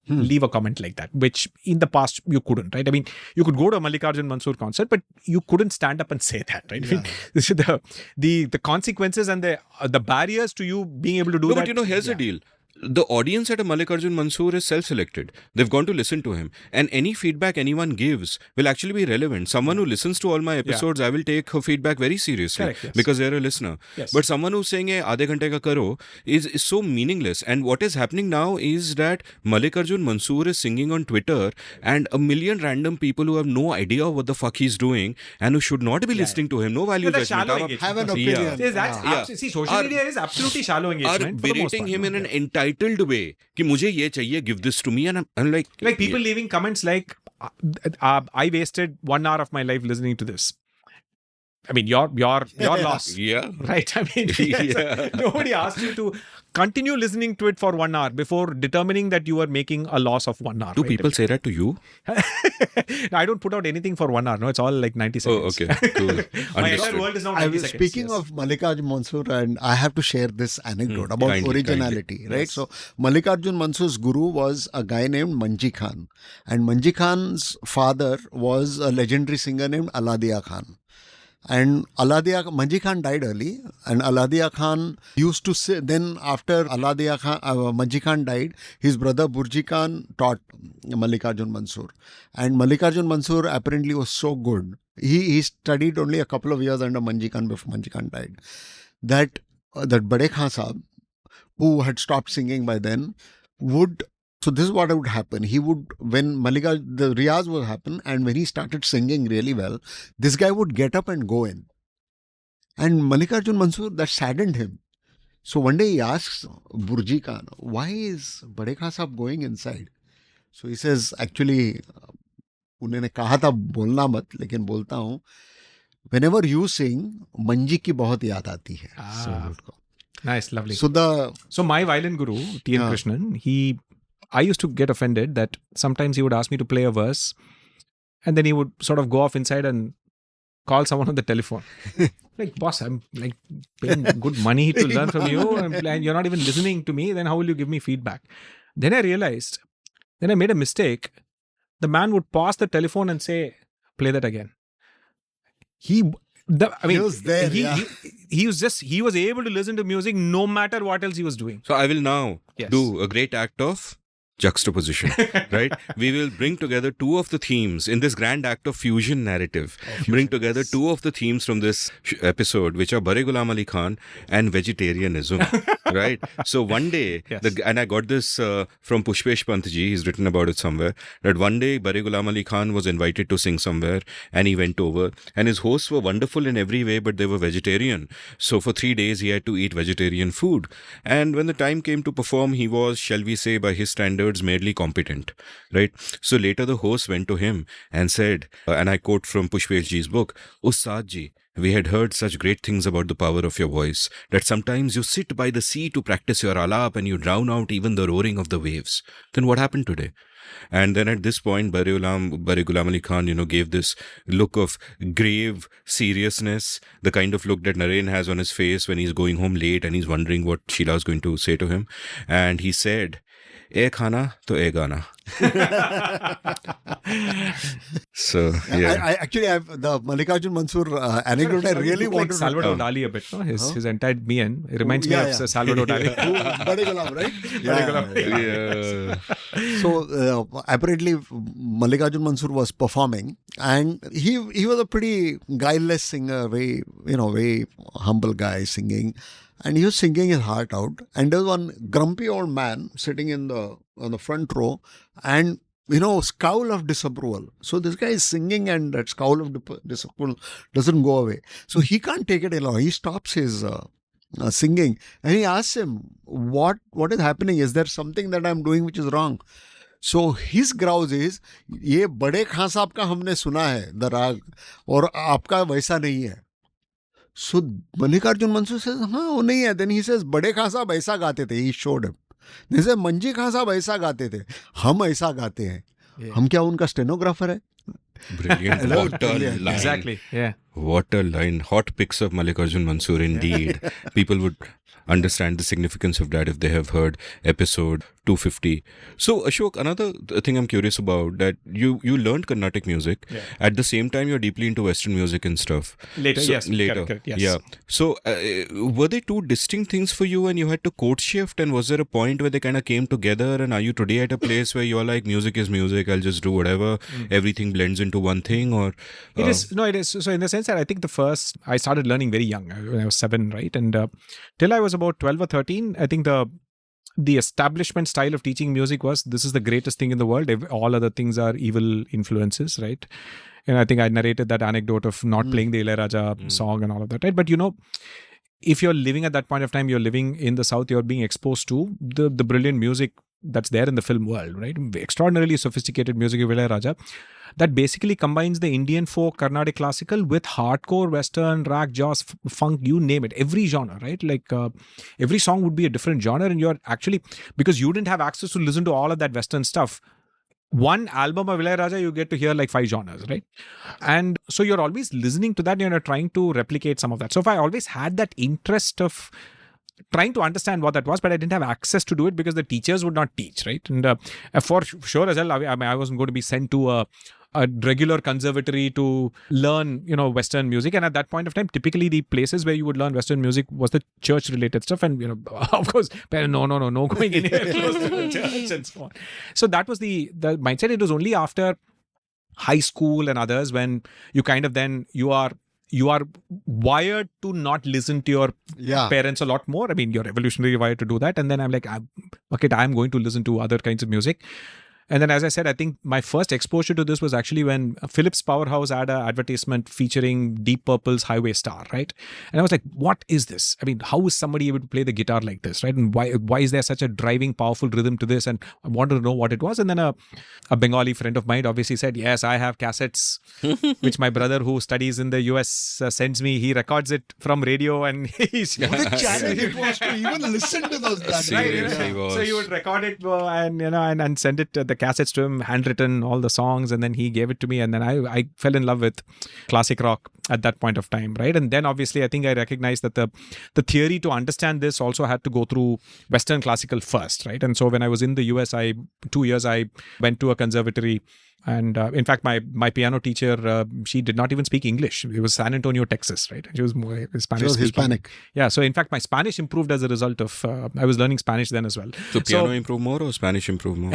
leave a comment like that, which in the past you couldn't, right? I mean, you could go to a Mallikarjun Mansoor concert, but you couldn't stand up and say that, right? Yeah. I mean, the consequences and the barriers to you being able to do that. But here's the deal. The audience at a Mallikarjun Mansoor is self-selected. They've gone to listen to him. And any feedback anyone gives will actually be relevant. Someone who listens to all my episodes, I will take her feedback very seriously. Correct, yes. Because they're a listener. Yes. But someone who's saying, aadhe ghante ka karo, is so meaningless. And what is happening now is that Mallikarjun Mansoor is singing on Twitter and a million random people who have no idea what the fuck he's doing and who should not be listening to him. No value judgment. Have an opinion. See, social media is absolutely shallow engagement. Are berating him in an entitled way कि मुझे ये चाहिए, give this to me, and I'm like people leaving comments like I wasted 1 hour of my life listening to this. I mean, your loss. Yeah. Right. I mean, nobody asked you to continue listening to it for 1 hour before determining that you are making a loss of 1 hour. Do people say that to you? No, I don't put out anything for 1 hour. No, it's all like 90 seconds. Oh, okay. Cool. My entire world is now 90 seconds. Speaking of Mallikarjun Mansoor, and I have to share this anecdote about originality, right? Yes. So, Mallikarjun Mansoor's guru was a guy named Manji Khan. And Manji Khan's father was a legendary singer named Aladia Khan. And Manji Khan died early, and Aladia Khan used to say, then after Manji Khan died, his brother Burji Khan taught Mallikarjun Mansoor. And Mallikarjun Mansoor apparently was so good. He studied only a couple of years under Manji Khan before Manji Khan died. That that Bade Khan Sahab, who had stopped singing by then, would. So this is what would happen. He would, when the Riyaz would happen, and when he started singing really well, this guy would get up and go in. And Mallikarjun Mansur, that saddened him. So one day he asks Burji Khan, why is Bade Khan Sahab going inside? So he says, actually, उन्होंने कहा था बोलना मत, लेकिन बोलता हूँ, whenever you sing, मंजी की बहुत याद आती है. Nice, lovely. So my violin guru, T.N. Krishnan, I used to get offended that sometimes he would ask me to play a verse and then he would sort of go off inside and call someone on the telephone. Like, boss, I'm like paying good money to learn from you and you're not even listening to me. Then how will you give me feedback? Then I realized, then I made a mistake. The man would pause the telephone and say, play that again. He was there. He was able to listen to music no matter what else he was doing. So I will now do a great act of juxtaposition, right? We will bring together two of the themes in this grand act of fusion narrative. Bring together two of the themes from this episode, which are Bare Ghulam Ali Khan and vegetarianism, right? So one day, and I got this from Pushpesh Pantji, he's written about it somewhere, that one day Bare Ghulam Ali Khan was invited to sing somewhere and he went over and his hosts were wonderful in every way, but they were vegetarian. So for 3 days, he had to eat vegetarian food. And when the time came to perform, he was, shall we say, by his standards, merely competent, right? So later the host went to him and said, and I quote from Pushpesh Ji's book, Ustad Ji, we had heard such great things about the power of your voice that sometimes you sit by the sea to practice your alap and you drown out even the roaring of the waves. Then what happened today? And then at this point, Bare Ghulam Ali Khan, gave this look of grave seriousness, the kind of look that Naren has on his face when he's going home late and he's wondering what Sheila is going to say to him. And he said, "ए खाना तो ए गाना." So I have the Mallikarjun Mansur anecdote. I really wanted Salvador Dali a bit, no? His entire being reminds me of Salvador Dali. Bade Ghulam, right? So apparently Mallikarjun Mansur was performing, and he was a pretty guileless singer, very humble guy singing. And he was singing his heart out. And there was one grumpy old man sitting on the front row and, scowl of disapproval. So this guy is singing and that scowl of disapproval doesn't go away. So he can't take it along. He stops his singing and he asks him, what is happening? Is there something that I'm doing which is wrong? So his grouse is, ये बड़े खां साहब का हमने सुना है the राग और आपका वैसा नहीं है. So Mallikarjun Mansur says, वो नहीं है. Then he says, बड़े खां साहब ऐसा गाते थे. He showed him. They say, मंजी खां साहब ऐसा गाते थे. हम ऐसा गाते हैं. हम क्या उनका स्टेनोग्राफर है? Brilliant. What a line. Exactly. Yeah. What a line. Hot picks of Mallikarjun Mansur indeed. People would understand the significance of that if they have heard episode 250. So Ashok, another thing I'm curious about, that you learned Carnatic music. Yeah. At the same time, you're deeply into Western music and stuff. Later. Correct, yes. Yeah. So were they two distinct things for you and you had to code shift, and was there a point where they kind of came together, and are you today at a place where you're like, music is music, I'll just do whatever, everything blends into one thing? Or It is. So in the sense that I think I started learning very young, when I was 7, right? And till I was about 12 or 13, I think the establishment style of teaching music was, this is the greatest thing in the world. All other things are evil influences, right? And I think I narrated that anecdote of not playing the Ilayaraja song and all of that, right? But if you're living at that point of time, you're living in the South, you're being exposed to the brilliant music that's there in the film world, right? Extraordinarily sophisticated music of Ilayaraja that basically combines the Indian folk, Carnatic classical with hardcore, Western, rag, jazz, funk, you name it, every genre, right? Like every song would be a different genre, and you're actually, because you didn't have access to listen to all of that Western stuff, one album of Ilayaraja, you get to hear like 5 genres, right? And so you're always listening to that, you're trying to replicate some of that. So if I always had that interest of trying to understand what that was, but I didn't have access to do it because the teachers would not teach, right? And for sure as well, I wasn't going to be sent to a regular conservatory to learn, Western music. And at that point of time, typically the places where you would learn Western music was the church-related stuff. And, of course, no going anywhere close to the church and so on. So that was the mindset. It was only after high school and others when you kind of then, you are you are wired to not listen to your parents a lot more. I mean, you're evolutionarily wired to do that. And then I'm like, I'm going to listen to other kinds of music. And then, as I said, I think my first exposure to this was actually when Philips Powerhouse had an advertisement featuring Deep Purple's Highway Star, right? And I was like, what is this? I mean, how is somebody able to play the guitar like this, right? And why is there such a driving, powerful rhythm to this? And I wanted to know what it was. And then a Bengali friend of mine obviously said, yes, I have cassettes, which my brother who studies in the US sends me. He records it from radio and he's... What a challenge it was to even listen to those guys. Seriously, Right, was. So he would record it and send it the cassettes to him, handwritten, all the songs, and then he gave it to me, and then I fell in love with classic rock at that point of time, right? And then obviously I think I recognized that the theory to understand this also had to go through Western classical first, right? And so when I was in the US, 2 years I went to a conservatory, and in fact my piano teacher, she did not even speak English. It was San Antonio, Texas, right? She was more Spanish. She was Hispanic. Yeah, so in fact my Spanish improved as a result of I was learning Spanish then as well. So piano improve more or Spanish improve more?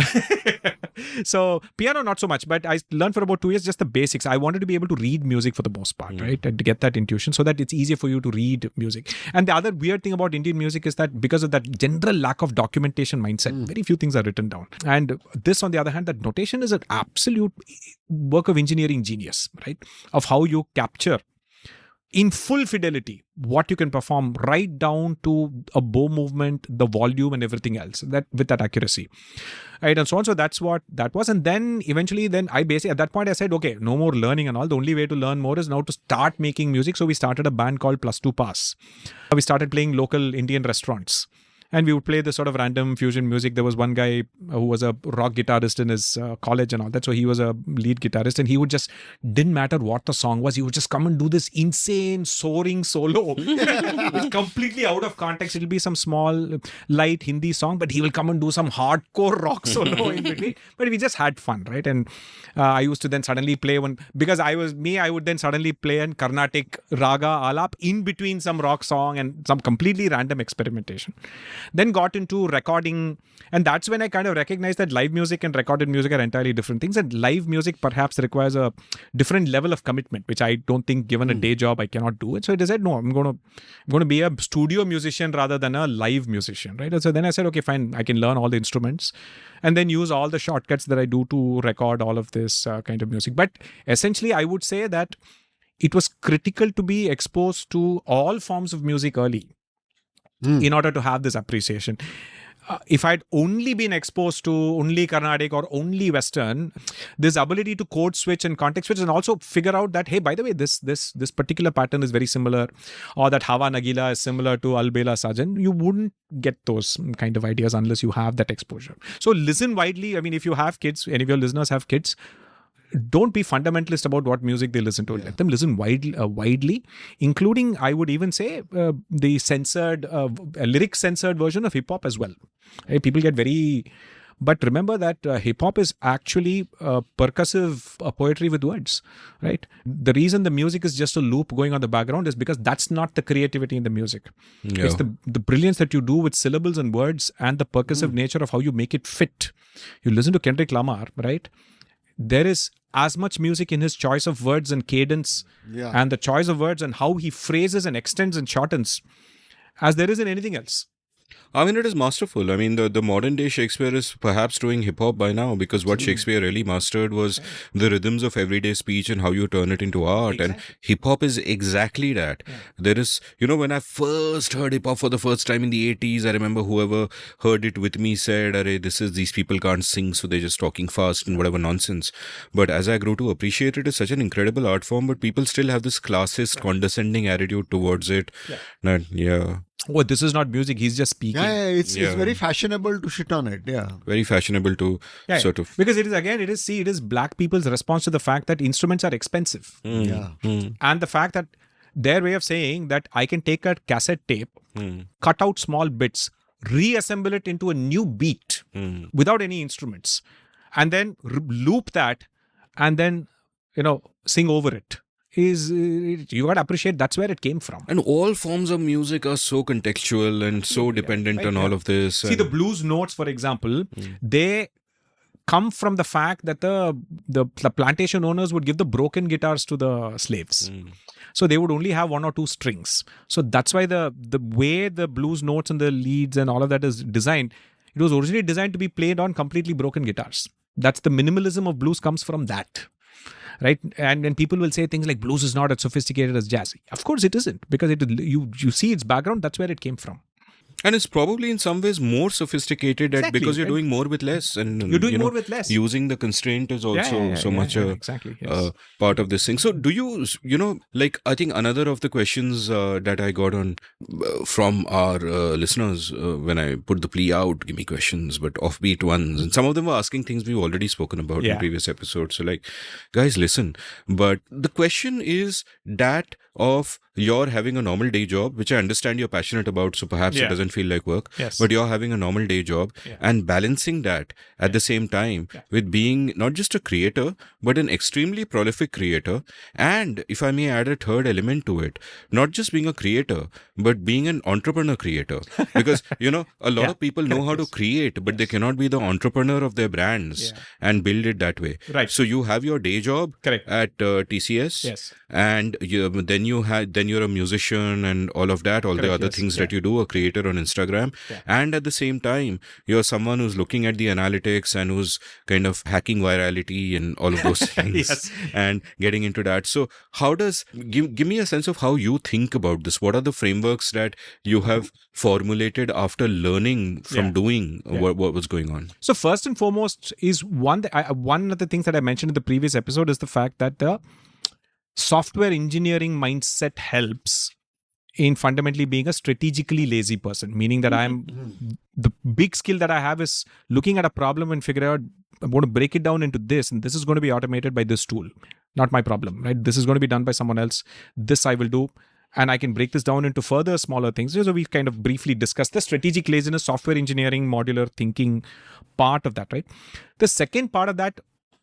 So piano not so much, but I learned for about 2 years just the basics. I wanted to be able to read music for the most part, right? And to get that intuition so that it's easier for you to read music. And the other weird thing about Indian music is that because of that general lack of documentation mindset, very few things are written down. And this, on the other hand, that notation is an absolute work of engineering genius, right? Of how you capture in full fidelity what you can perform right down to a bow movement, the volume and everything else, that with that accuracy, right? And so on. So that's what that was. And then eventually I basically at that point I said, okay, no more learning and all. The only way to learn more is now to start making music. So we started a band called Plus Two Pass. We started playing local Indian restaurants. And we would play this sort of random fusion music. There was one guy who was a rock guitarist in his college and all that. So he was a lead guitarist, and he would just, didn't matter what the song was, he would just come and do this insane soaring solo. It's completely out of context. It'll be some small, light Hindi song, but he will come and do some hardcore rock solo in between. But we just had fun, right? And I used to then suddenly play one, because I would then suddenly play an Carnatic Raga Alap in between some rock song and some completely random experimentation. Then got into recording, and that's when I kind of recognized that live music and recorded music are entirely different things, and live music perhaps requires a different level of commitment, which I don't think, given a day job, I cannot do it. So I decided, no, I'm going to be a studio musician rather than a live musician, right? And so then I said, okay, fine, I can learn all the instruments and then use all the shortcuts that I do to record all of this kind of music. But essentially, I would say that it was critical to be exposed to all forms of music early in order to have this appreciation. If I'd only been exposed to only Carnatic or only Western, this ability to code switch and context switch and also figure out that, hey, by the way, this particular pattern is very similar, or that Hawa Nagila is similar to Al Bela Sajan, you wouldn't get those kind of ideas unless you have that exposure. So listen widely. I mean, if you have kids, any of your listeners have kids, don't be fundamentalist about what music they listen to. Let them listen widely, including, I would even say, the censored, lyric censored version of hip hop as well. Hey, people get very... But remember that hip hop is actually percussive poetry with words, right? The reason the music is just a loop going on the background is because that's not the creativity in the music. Yeah. It's the brilliance that you do with syllables and words and the percussive nature of how you make it fit. You listen to Kendrick Lamar, right? There is as much music in his choice of words and cadence and the choice of words and how he phrases and extends and shortens as there is in anything else. I mean, it is masterful. I mean, the modern day Shakespeare is perhaps doing hip hop by now, because what Shakespeare really mastered was the rhythms of everyday speech and how you turn it into art. Exactly. And hip hop is exactly that. Yeah. There is, when I first heard hip hop for the first time in the 80s, I remember whoever heard it with me said, these people can't sing, so they're just talking fast and whatever nonsense. But as I grew to appreciate it, it's such an incredible art form, but people still have this classist, condescending attitude towards it. Oh, this is not music, he's just speaking. It's very fashionable to shit on it. Very fashionable to sort of... Because it is black people's response to the fact that instruments are expensive. And the fact that their way of saying that I can take a cassette tape, cut out small bits, reassemble it into a new beat without any instruments, and then loop that and then, sing over it. You got to appreciate that's where it came from. And all forms of music are so contextual and so dependent on all of this. See, the blues notes, for example, they come from the fact that the plantation owners would give the broken guitars to the slaves. So they would only have 1 or 2 strings. So that's why the way the blues notes and the leads and all of that is designed, it was originally designed to be played on completely broken guitars. That's the minimalism of blues comes from that. Right? And then people will say things like blues is not as sophisticated as jazz. Of course it isn't, because you see its background, that's where it came from. And it's probably in some ways more sophisticated because you're doing more with less. And you're doing more with less. Using the constraint is also much a part of this thing. So do you, like, I think another of the questions that I got on from our listeners when I put the plea out, give me questions, but offbeat ones. And some of them were asking things we've already spoken about in previous episodes. So like, guys, listen. But the question is that of you're having a normal day job, which I understand you're passionate about, so perhaps it doesn't feel like work, but you're having a normal day job and balancing that at the same time with being not just a creator, but an extremely prolific creator. And if I may add a third element to it, not just being a creator, but being an entrepreneur creator. Because, a lot of people know how to create, but they cannot be the entrepreneur of their brands and build it that way. Right. So you have your day job at TCS, and then you're a musician and all of that, all the other things that you do, a creator on Instagram. And at the same time, you're someone who's looking at the analytics and who's kind of hacking virality and all of those things and getting into that. So how does, give me a sense of how you think about this. What are the frameworks that you have formulated after learning from doing what was going on? So first and foremost is one of the things that I mentioned in the previous episode is the fact that the software engineering mindset helps in fundamentally being a strategically lazy person, meaning that the big skill that I have is looking at a problem and figure out, I'm going to break it down into this, and this is going to be automated by this tool. Not my problem, right? This is going to be done by someone else. This I will do. And I can break this down into further smaller things. So we've kind of briefly discussed the strategic laziness, software engineering, modular thinking part of that, right? The second part of that,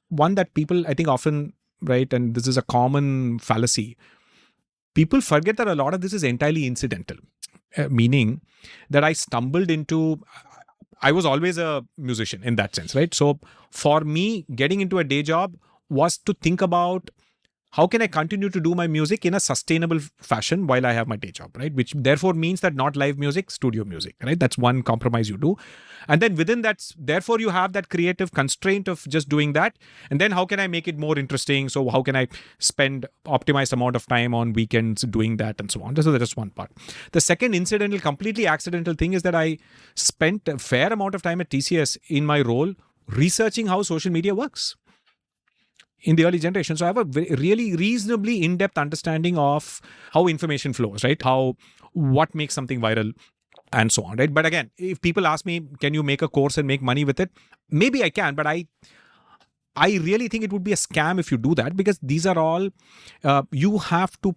one that people I think often, right, and this is a common fallacy, people forget that a lot of this is entirely incidental, meaning that I was always a musician in that sense, right? So for me, getting into a day job was to think about how can I continue to do my music in a sustainable fashion while I have my day job, right? Which therefore means that not live music, studio music, right? That's one compromise you do. And then within that, therefore you have that creative constraint of just doing that. And then how can I make it more interesting? So how can I spend optimized amount of time on weekends doing that and so on? So that's one part. The second incidental, completely accidental thing is that I spent a fair amount of time at TCS in my role researching how social media works in the early generation. So I have a really reasonably in-depth understanding of how information flows, right? What makes something viral and so on, right? But again, if people ask me, can you make a course and make money with it? Maybe I can, but I really think it would be a scam if you do that, because these are all, you have to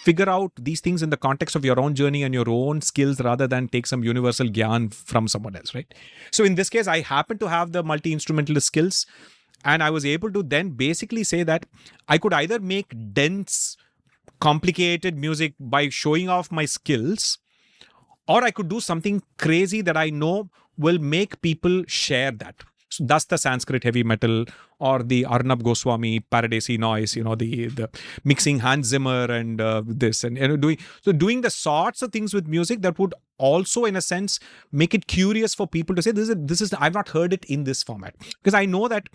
figure out these things in the context of your own journey and your own skills rather than take some universal gyan from someone else, right? So in this case, I happen to have the multi-instrumentalist skills. And I was able to then basically say that I could either make dense, complicated music by showing off my skills, or I could do something crazy that I know will make people share that. So that's the Sanskrit heavy metal or the Arnab Goswami Paradesi noise, the mixing Hans Zimmer and this and doing the sorts of things with music that would also, in a sense, make it curious for people to say, this is I've not heard it in this format, because I know that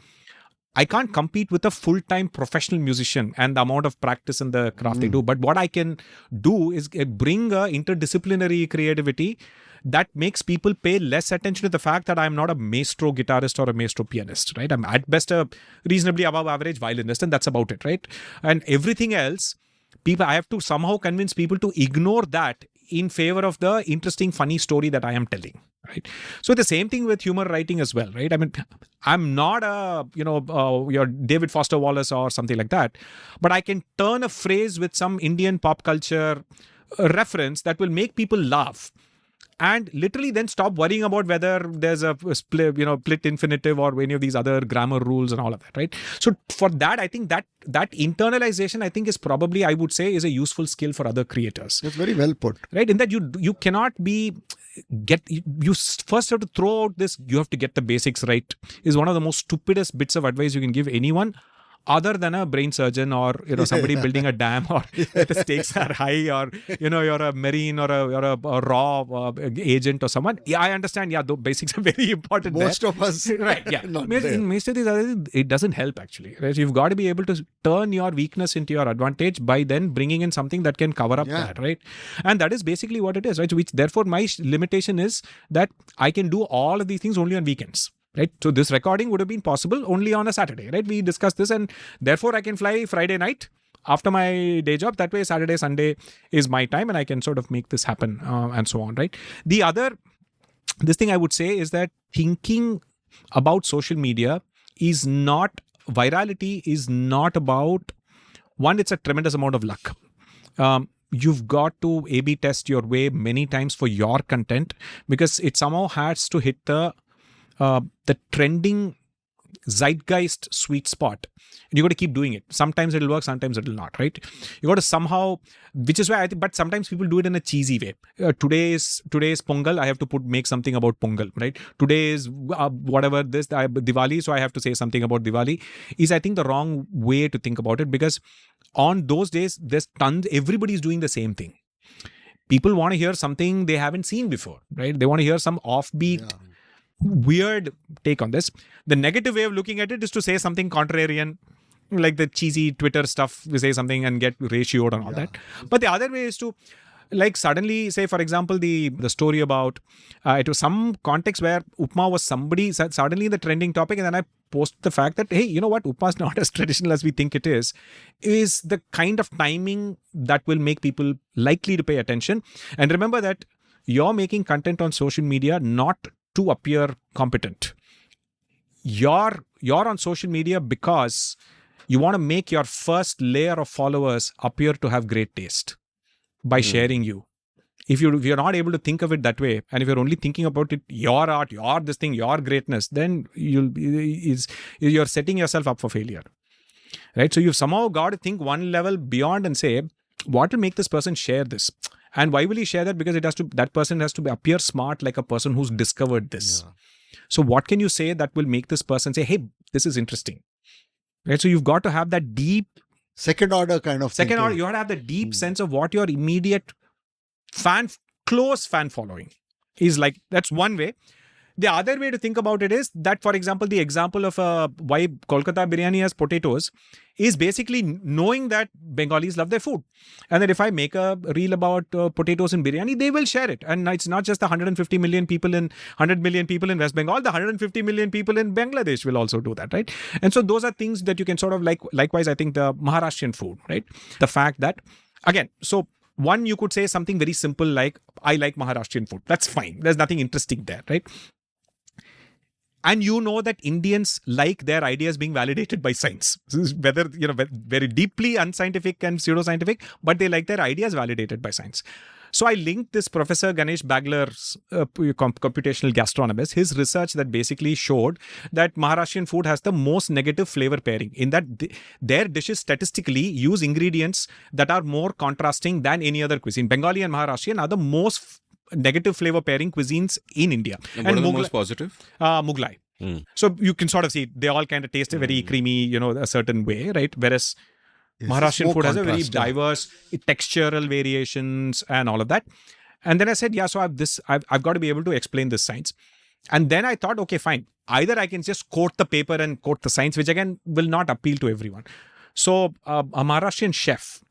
I can't compete with a full-time professional musician and the amount of practice and the craft they do. But what I can do is bring a interdisciplinary creativity that makes people pay less attention to the fact that I'm not a maestro guitarist or a maestro pianist, right? I'm at best a reasonably above average violinist, and that's about it, right? And everything else, I have to somehow convince people to ignore that in favor of the interesting, funny story that I am telling. Right. So the same thing with humor writing as well, right? I mean, I'm not your David Foster Wallace or something like that, but I can turn a phrase with some Indian pop culture reference that will make people laugh. and literally then stop worrying about whether there's a split infinitive or any of these other grammar rules and all of that, right? So for that, I think that internalization, I think, is probably, I would say, is a useful skill for other creators. That's very well put. Right? In that you cannot you first have to throw out this, you have to get the basics right, is one of the most stupidest bits of advice you can give anyone, other than a brain surgeon or somebody building a dam, or the stakes are high, or you're a marine or a raw agent or someone. Yeah, I understand. Yeah, the basics are very important. Most of us, right? Yeah, in most of these others, it doesn't help actually. Right? You've got to be able to turn your weakness into your advantage by then bringing in something that can cover up that, right? And that is basically what it is, right? So which therefore my limitation is that I can do all of these things only on weekends. Right. So this recording would have been possible only on a Saturday, right? We discussed this, and therefore I can fly Friday night after my day job. That way Saturday, Sunday is my time, and I can sort of make this happen and so on, right? This thing I would say is that thinking about social media is not, virality is not about, one, it's a tremendous amount of luck. You've got to A/B test your way many times for your content, because it somehow has to hit the trending zeitgeist sweet spot, and you got to keep doing it. Sometimes it'll work, sometimes it'll not, right? You got to somehow, which is why I think, but sometimes people do it in a cheesy way. Today is Pongal, I have to make something about Pongal, right? Today is Diwali, so I have to say something about Diwali, is I think the wrong way to think about it, because on those days there's everybody's doing the same thing. People want to hear something they haven't seen before, right? They want to hear some offbeat, weird take on this. The negative way of looking at it is to say something contrarian, like the cheesy Twitter stuff. We say something and get ratioed and all that. But the other way is to, like, suddenly say, for example, the story about it was some context where Upma was suddenly the trending topic, and then I post the fact that, hey, you know what, Upma is not as traditional as we think it is the kind of timing that will make people likely to pay attention. And remember that you're making content on social media not to appear competent. You're on social media because you want to make your first layer of followers appear to have great taste by sharing you. If you're not able to think of it that way, and if you're only thinking about it, your art, your this thing, your greatness, then you're setting yourself up for failure, right? So you've somehow got to think one level beyond and say, what will make this person share this? And why will he share that? Because that person has to appear smart, like a person who's discovered this. Yeah. So what can you say that will make this person say, hey, this is interesting, right? So you've got to have that deep second order kind of second order. You got to have the deep sense of what your immediate close fan following is like. That's one way. The other way to think about it is that, for example, the example of why Kolkata biryani has potatoes is basically knowing that Bengalis love their food. And that if I make a reel about potatoes in biryani, they will share it. And it's not just the 100 million people in West Bengal, the 150 million people in Bangladesh will also do that, right? And so those are things that you can sort of likewise, I think the Maharashtrian food, right? The fact that, again, so one, you could say something very simple like, I like Maharashtrian food. That's fine. There's nothing interesting there, right? And you know that Indians like their ideas being validated by science. Whether, very deeply unscientific and pseudoscientific, but they like their ideas validated by science. So I linked this Professor Ganesh Bagler's computational gastronomist, his research that basically showed that Maharashtrian food has the most negative flavor pairing, in that their dishes statistically use ingredients that are more contrasting than any other cuisine. Bengali and Maharashtrian are the most negative flavor pairing cuisines in India. And what are the most positive? Mughlai. So you can sort of see they all kind of taste very creamy, a certain way, right? Whereas Maharashtrian food has a very diverse textural variations and all of that. And then I said, so I've got to be able to explain this science. And then I thought, okay, fine. Either I can just quote the paper and quote the science, which again will not appeal to everyone. So a Maharashtrian chef,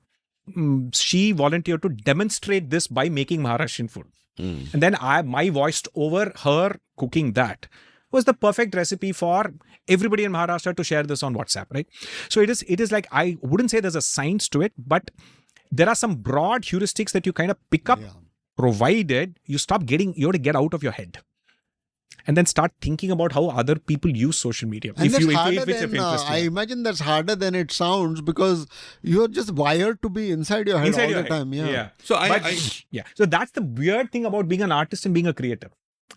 she volunteered to demonstrate this by making Maharashtrian food. And then my voiced over her cooking that was the perfect recipe for everybody in Maharashtra to share this on WhatsApp, right? So it is like, I wouldn't say there's a science to it, but there are some broad heuristics that you kind of pick up, provided you have to get out of your head. and then start thinking about how other people use social media. And if that's you engage harder with than, your interest. I imagine that's harder than it sounds, because you're just wired to be inside your head all the time. Yeah. So So that's the weird thing about being an artist and being a creator.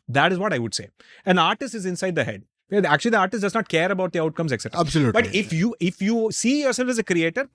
That is what I would say. An artist is inside the head. Actually, the artist does not care about the outcomes, etc. Absolutely. But if you see yourself as a creator,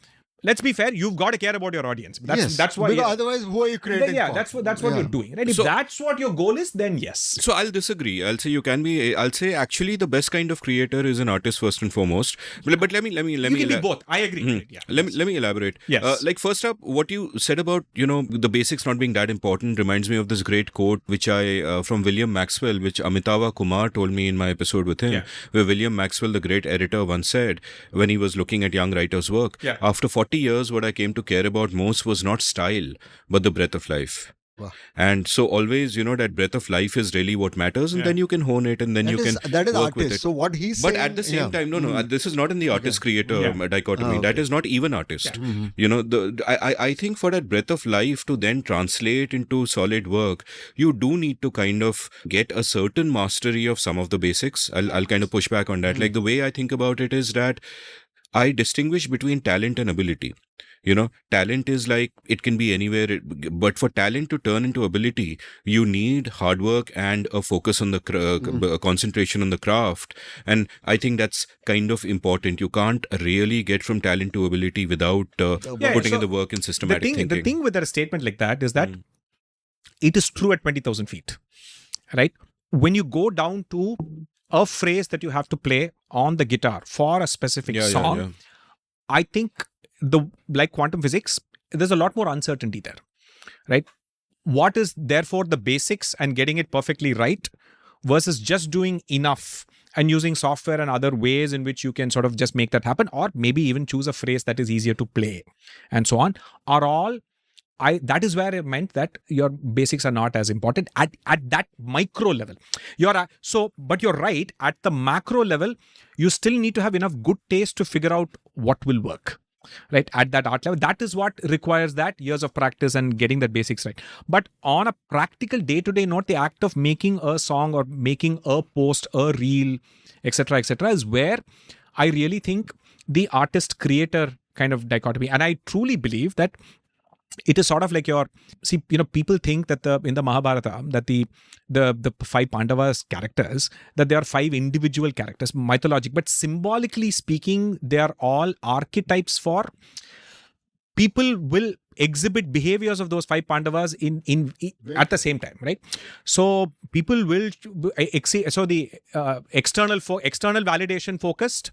let's be fair, you've got to care about your audience. That's why. Because otherwise, who are you creating for? That's what you're doing. Right? If that's what your goal is, then yes. So I'll disagree. I'll say you can be. I'll say actually the best kind of creator is an artist first and foremost. But let me. You can be both. I agree. Yeah. Let me elaborate. Yes. Like first up, what you said about the basics not being that important reminds me of this great quote which I from William Maxwell, which Amitava Kumar told me in my episode with him, where William Maxwell, the great editor, once said when he was looking at young writers' work, after 40 years, what I came to care about most was not style, but the breadth of life. Wow. And so always, that breadth of life is really what matters, and then you can hone it, and then that is work artist. with it. So what he's saying, but at the same time, this is not in the artist-creator dichotomy. That is not even artist. I think for that breadth of life to then translate into solid work, you do need to kind of get a certain mastery of some of the basics. I'll kind of push back on that. Like the way I think about it is that I distinguish between talent and ability. Talent is like, it can be anywhere, but for talent to turn into ability, you need hard work and a focus on the concentration on the craft. And I think that's kind of important. You can't really get from talent to ability without putting in the work and systematic thinking. The thing with a statement like that is that it is true at 20,000 feet, right? When you go down to a phrase that you have to play on the guitar for a specific song, I think like quantum physics, there's a lot more uncertainty there, right? What is therefore the basics and getting it perfectly right versus just doing enough and using software and other ways in which you can sort of just make that happen, or maybe even choose a phrase that is easier to play and so on, are all. That is where it meant that your basics are not as important at that micro level. But you're right, at the macro level, you still need to have enough good taste to figure out what will work. Right, at that art level, that is what requires that years of practice and getting that basics right. But on a practical day-to-day note, the act of making a song or making a post, a reel, etc., is where I really think the artist-creator kind of dichotomy. And I truly believe that it is sort of like people think that in the Mahabharata that the 5 Pandavas characters, that they are 5 individual characters, mythologic, but symbolically speaking, they are all archetypes for people will exhibit behaviors of those 5 Pandavas in at the same time, right? So people will the external validation focused.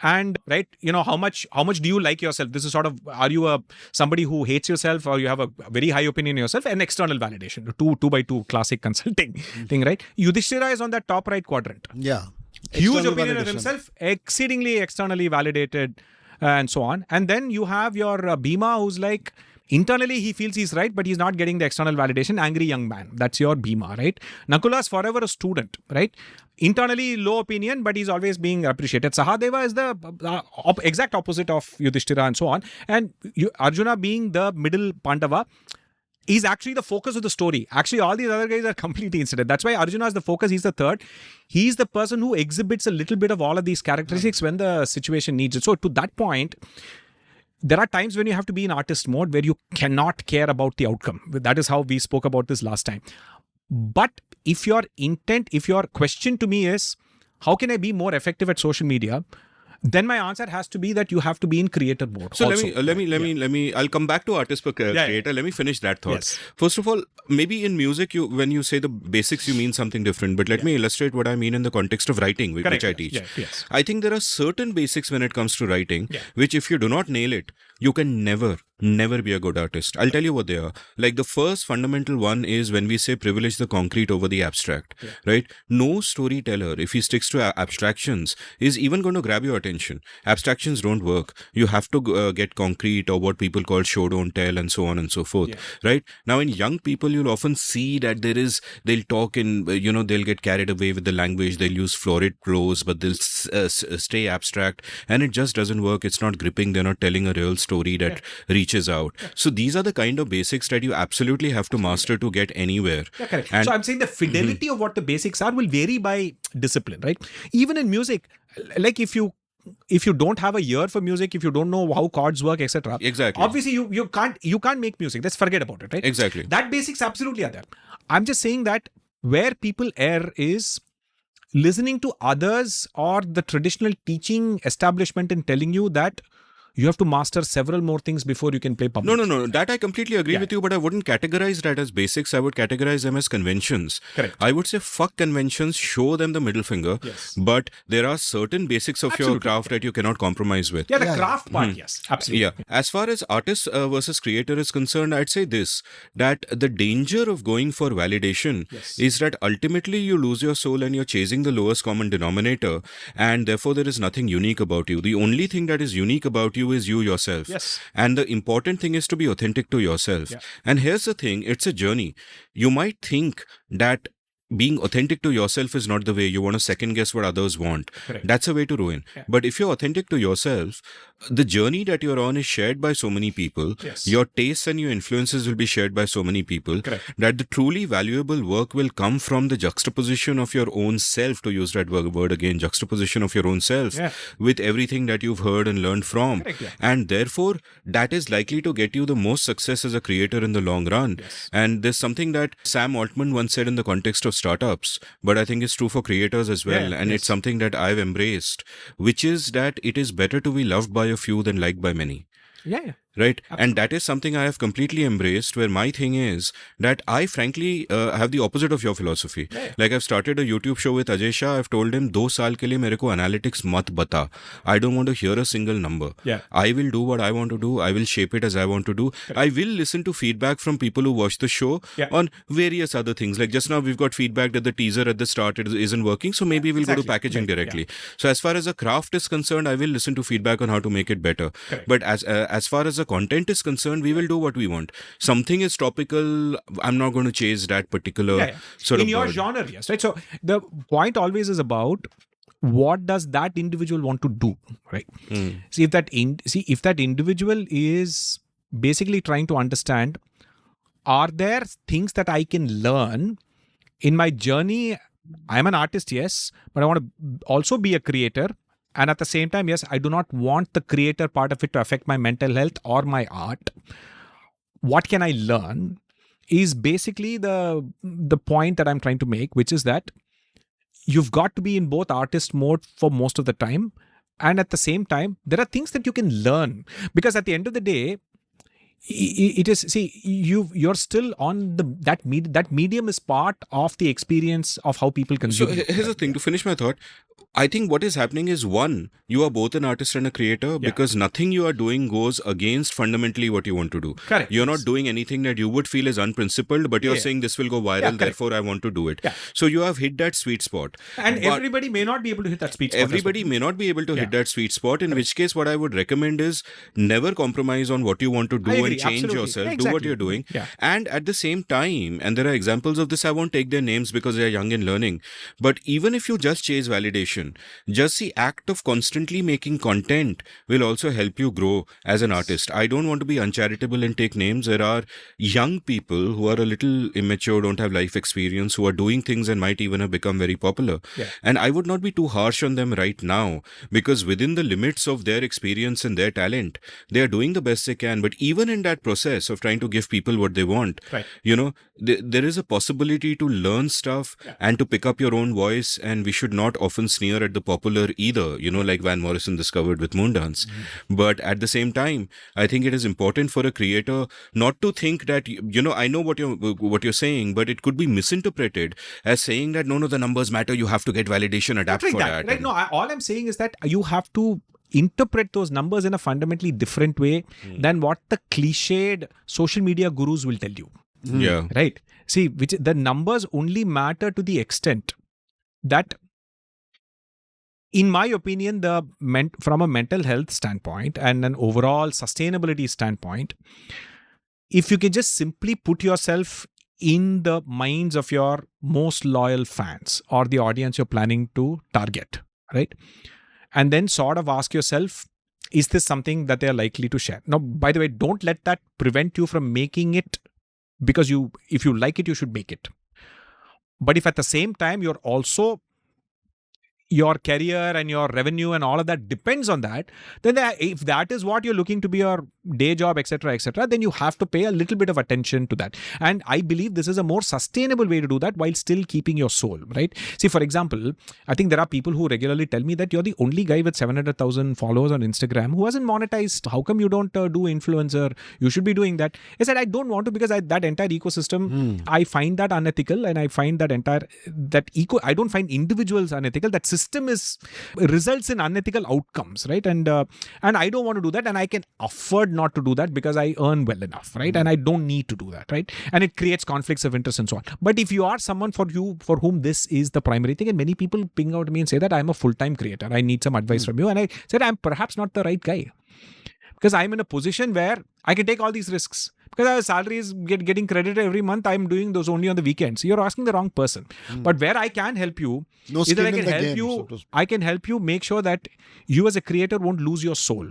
And right, how much do you like yourself? This is sort of, are you somebody who hates yourself, or you have a very high opinion of yourself? And external validation, 2 by 2 classic consulting thing, right? Yudhishthira is on that top right quadrant. Yeah, huge opinion of himself, exceedingly externally validated, and so on. And then you have your Bhima, who's like, internally, he feels he's right, but he's not getting the external validation. Angry young man. That's your Bhima, right? Nakula's forever a student, right? Internally, low opinion, but he's always being appreciated. Sahadeva is the exact opposite of Yudhishthira and so on. And Arjuna being the middle Pandava, is actually the focus of the story. Actually, all these other guys are completely incident. That's why Arjuna is the focus. He's the third. He's the person who exhibits a little bit of all of these characteristics when the situation needs it. So to that point, there are times when you have to be in artist mode where you cannot care about the outcome. That is how we spoke about this last time. But if your question to me is, how can I be more effective at social media? Then my answer has to be that you have to be in creator mode. So let me. I'll come back to artist per creator. Let me finish that thought. Yes. First of all, maybe in music, when you say the basics, you mean something different. But let me illustrate what I mean in the context of writing, which I teach. Yeah, yes. I think there are certain basics when it comes to writing, which if you do not nail it, you can never be a good artist. I'll tell you what they are. Like the first fundamental one is when we say privilege the concrete over the abstract, right? No storyteller, if he sticks to abstractions, is even going to grab your attention. Abstractions don't work. You have to get concrete, or what people call show don't tell, and so on and so forth, right? Now in young people, you'll often see that they'll talk in, they'll get carried away with the language, they'll use florid prose, but they'll stay abstract, and it just doesn't work. It's not gripping. They're not telling a real story that reaches reaches out. So these are the kind of basics that you absolutely have to master to get anywhere. Yeah, correct. And so I'm saying the fidelity of what the basics are will vary by discipline, right? Even in music, like if you don't have a ear for music, if you don't know how chords work, etc. Exactly. Obviously, you can't make music. Let's forget about it, right? Exactly. That basics absolutely are there. I'm just saying that where people err is listening to others or the traditional teaching establishment in telling you that you have to master several more things before you can play public. No. That I completely agree with you, but I wouldn't categorize that as basics. I would categorize them as conventions. Correct. I would say fuck conventions, show them the middle finger. Yes. But there are certain basics of your craft that you cannot compromise with. Yeah, the craft part, yes, absolutely. Yeah. As far as artist versus creator is concerned, I'd say this, that the danger of going for validation is that ultimately you lose your soul and you're chasing the lowest common denominator, and therefore there is nothing unique about you. The only thing that is unique about you is you yourself. Yes. And the important thing is to be authentic to yourself. Yeah. And here's the thing, it's a journey. You might think that being authentic to yourself is not the way. You want to second guess what others want. Correct. That's a way to ruin. Yeah. But if you're authentic to yourself, the journey that you're on is shared by so many people. Yes. Your tastes and your influences will be shared by so many people. Correct. That the truly valuable work will come from the juxtaposition of your own self, to use that word again, juxtaposition of your own self with everything that you've heard and learned from. Correct, yeah. And therefore, that is likely to get you the most success as a creator in the long run. Yes. And there's something that Sam Altman once said in the context of startups, but I think it's true for creators as well. Yeah, and it's something that I've embraced, which is that it is better to be loved by a few than liked by many. Yeah. Right. Absolutely. And that is something I have completely embraced, where my thing is that I frankly have the opposite of your philosophy. Yeah. Like I've started a YouTube show with Ajay Shah. I've told him 2 saal ke liye mere ko analytics mat bata. I don't want to hear a single number. Yeah. I will do what I want to do. I will shape it as I want to do. I will listen to feedback from people who watch the show on various other things. Like just now we've got feedback that the teaser at the start isn't working. So maybe we'll go to packaging directly. Yeah. So as far as the craft is concerned, I will listen to feedback on how to make it better. Correct. But as far as the content is concerned, we will do what we want. Something is topical, I'm not going to chase that particular sort in of your bird. genre, yes, right? So the point always is about what does that individual want to do, right? See, if that individual is basically trying to understand, are there things that I can learn in my journey? I'm an artist, yes, but I want to also be a creator. And at the same time, yes, I do not want the creator part of it to affect my mental health or my art. What can I learn is basically the point that I'm trying to make, which is that you've got to be in both artist mode for most of the time. And at the same time, there are things that you can learn. Because at the end of the day, it is, see, you're still on that medium is part of the experience of how people consume. So here's the thing, to finish my thought, I think what is happening is, one, you are both an artist and a creator because nothing you are doing goes against fundamentally what you want to do. Correct. You're not doing anything that you would feel is unprincipled, but you're saying this will go viral, therefore I want to do it. Yeah. So you have hit that sweet spot. And everybody may not be able to hit that sweet spot. Everybody may not be able to hit that sweet spot, in which case what I would recommend is never compromise on what you want to do and change yourself. Do what you're doing. Yeah. And at the same time, and there are examples of this, I won't take their names because they're young and learning, but even if you just chase validation, just the act of constantly making content will also help you grow as an artist. I don't want to be uncharitable and take names. There are young people who are a little immature, don't have life experience, who are doing things and might even have become very popular. Yeah. And I would not be too harsh on them right now, because within the limits of their experience and their talent, they are doing the best they can. But even in that process of trying to give people what they want, you know, there is a possibility to learn stuff and to pick up your own voice. And we should not often sneer at the popular either, you know, like Van Morrison discovered with Moondance. But at the same time, I think it is important for a creator not to think that, you know, I know what you're saying, but it could be misinterpreted as saying that no, the numbers matter, you have to get validation, adapt for that. Right? No, all I'm saying is that you have to interpret those numbers in a fundamentally different way than what the cliched social media gurus will tell you. Yeah. Right. See, the numbers only matter to the extent that, in my opinion, from a mental health standpoint and an overall sustainability standpoint, if you can just simply put yourself in the minds of your most loyal fans or the audience you're planning to target, right? And then sort of ask yourself, is this something that they are likely to share? Now, by the way, don't let that prevent you from making it, because if you like it, you should make it. But if at the same time you're also, your career and your revenue and all of that depends on that, then if that is what you're looking to be your day job, etc., then you have to pay a little bit of attention to that. And I believe this is a more sustainable way to do that while still keeping your soul, right? See, for example, I think there are people who regularly tell me that you're the only guy with 700,000 followers on Instagram who hasn't monetized. How come you don't do influencer? You should be doing that. I said, I don't want to, because that entire ecosystem, I find that unethical, and I find that I don't find individuals unethical. That system results in unethical outcomes, right? And I don't want to do that, and I can afford not to do that because I earn well enough, right? And I don't need to do that, right? And it creates conflicts of interest and so on. But if you are someone for whom this is the primary thing, and many people ping out to me and say that I'm a full-time creator, I need some advice from you, and I said I'm perhaps not the right guy, because I'm in a position where I can take all these risks. Because our salary is getting credited every month, I'm doing those only on the weekends. You're asking the wrong person. But where I can help you is that I can help you make sure that you as a creator won't lose your soul.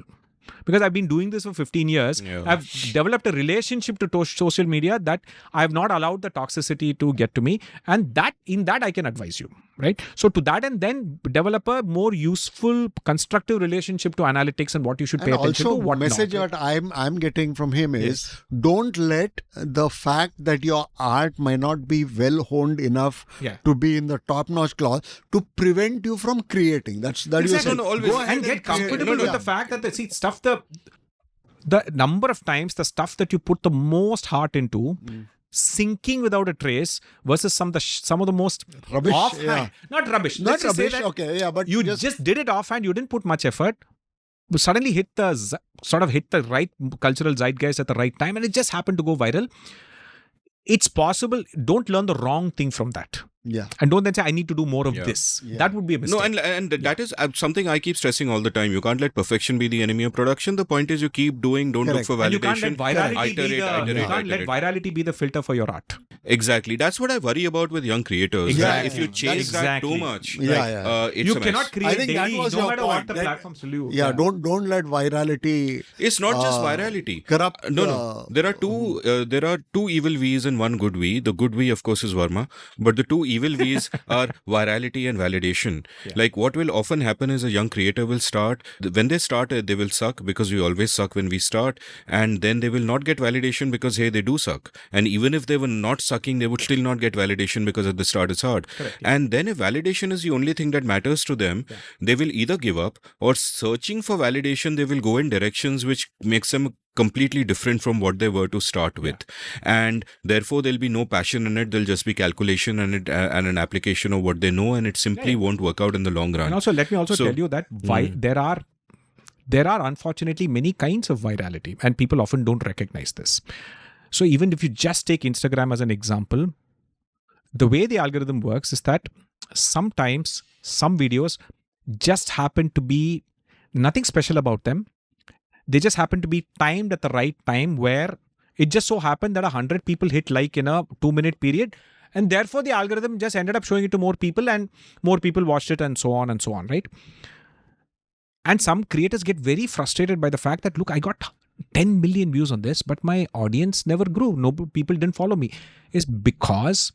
Because I've been doing this for 15 years. Yeah. I've developed a relationship to social media that I have not allowed the toxicity to get to me. And in that I can advise you, right? So to that, and then develop a more useful, constructive relationship to analytics and what you should pay attention to. What message not. that I'm getting from him is, don't let the fact that your art might not be well honed enough to be in the top-notch class to prevent you from creating. That exactly. Go ahead and get comfortable with the fact that the number of times the stuff that you put the most heart into sinking without a trace versus some of the most rubbish, offhand, not rubbish, but you just did it offhand, you didn't put much effort, but suddenly hit the right cultural zeitgeist at the right time, and it just happened to go viral. It's possible. Don't learn the wrong thing from that. Yeah. And don't then say, I need to do more of this. Yeah. That would be a mistake. No, and that is something I keep stressing all the time. You can't let perfection be the enemy of production. The point is you keep doing, don't look for validation. And you can't let virality be the filter for your art. Exactly. That's what I worry about with young creators. Exactly. If you chase that too much, it's you a cannot mess. create daily, no matter what the platforms will do. Don't let virality. It's not just virality. Corrupt. No. There are two evil V's and one good V. The good V, of course, is Verma, but the two evil V's are virality and validation. Yeah. Like what will often happen is a young creator will start. When they start, they will suck, because we always suck when we start, and then they will not get validation because hey, they do suck. And even if they were not sucking, they would still not get validation because at the start it's hard. Correct. And then if validation is the only thing that matters to them, they will either give up, or searching for validation, they will go in directions which makes them completely different from what they were to start with. And therefore there'll be no passion in it. There'll just be calculation and an application of what they know, and it simply won't work out in the long run. And also let me tell you that there are unfortunately many kinds of virality, and people often don't recognize this. So even if you just take Instagram as an example, the way the algorithm works is that sometimes some videos just happen to be nothing special about them. They just happen to be timed at the right time, where it just so happened that 100 people hit like in a 2-minute period, and therefore the algorithm just ended up showing it to more people, and more people watched it, and so on, right? And some creators get very frustrated by the fact that, look, I got 10 million views on this, but my audience never grew. No people didn't follow me. It's because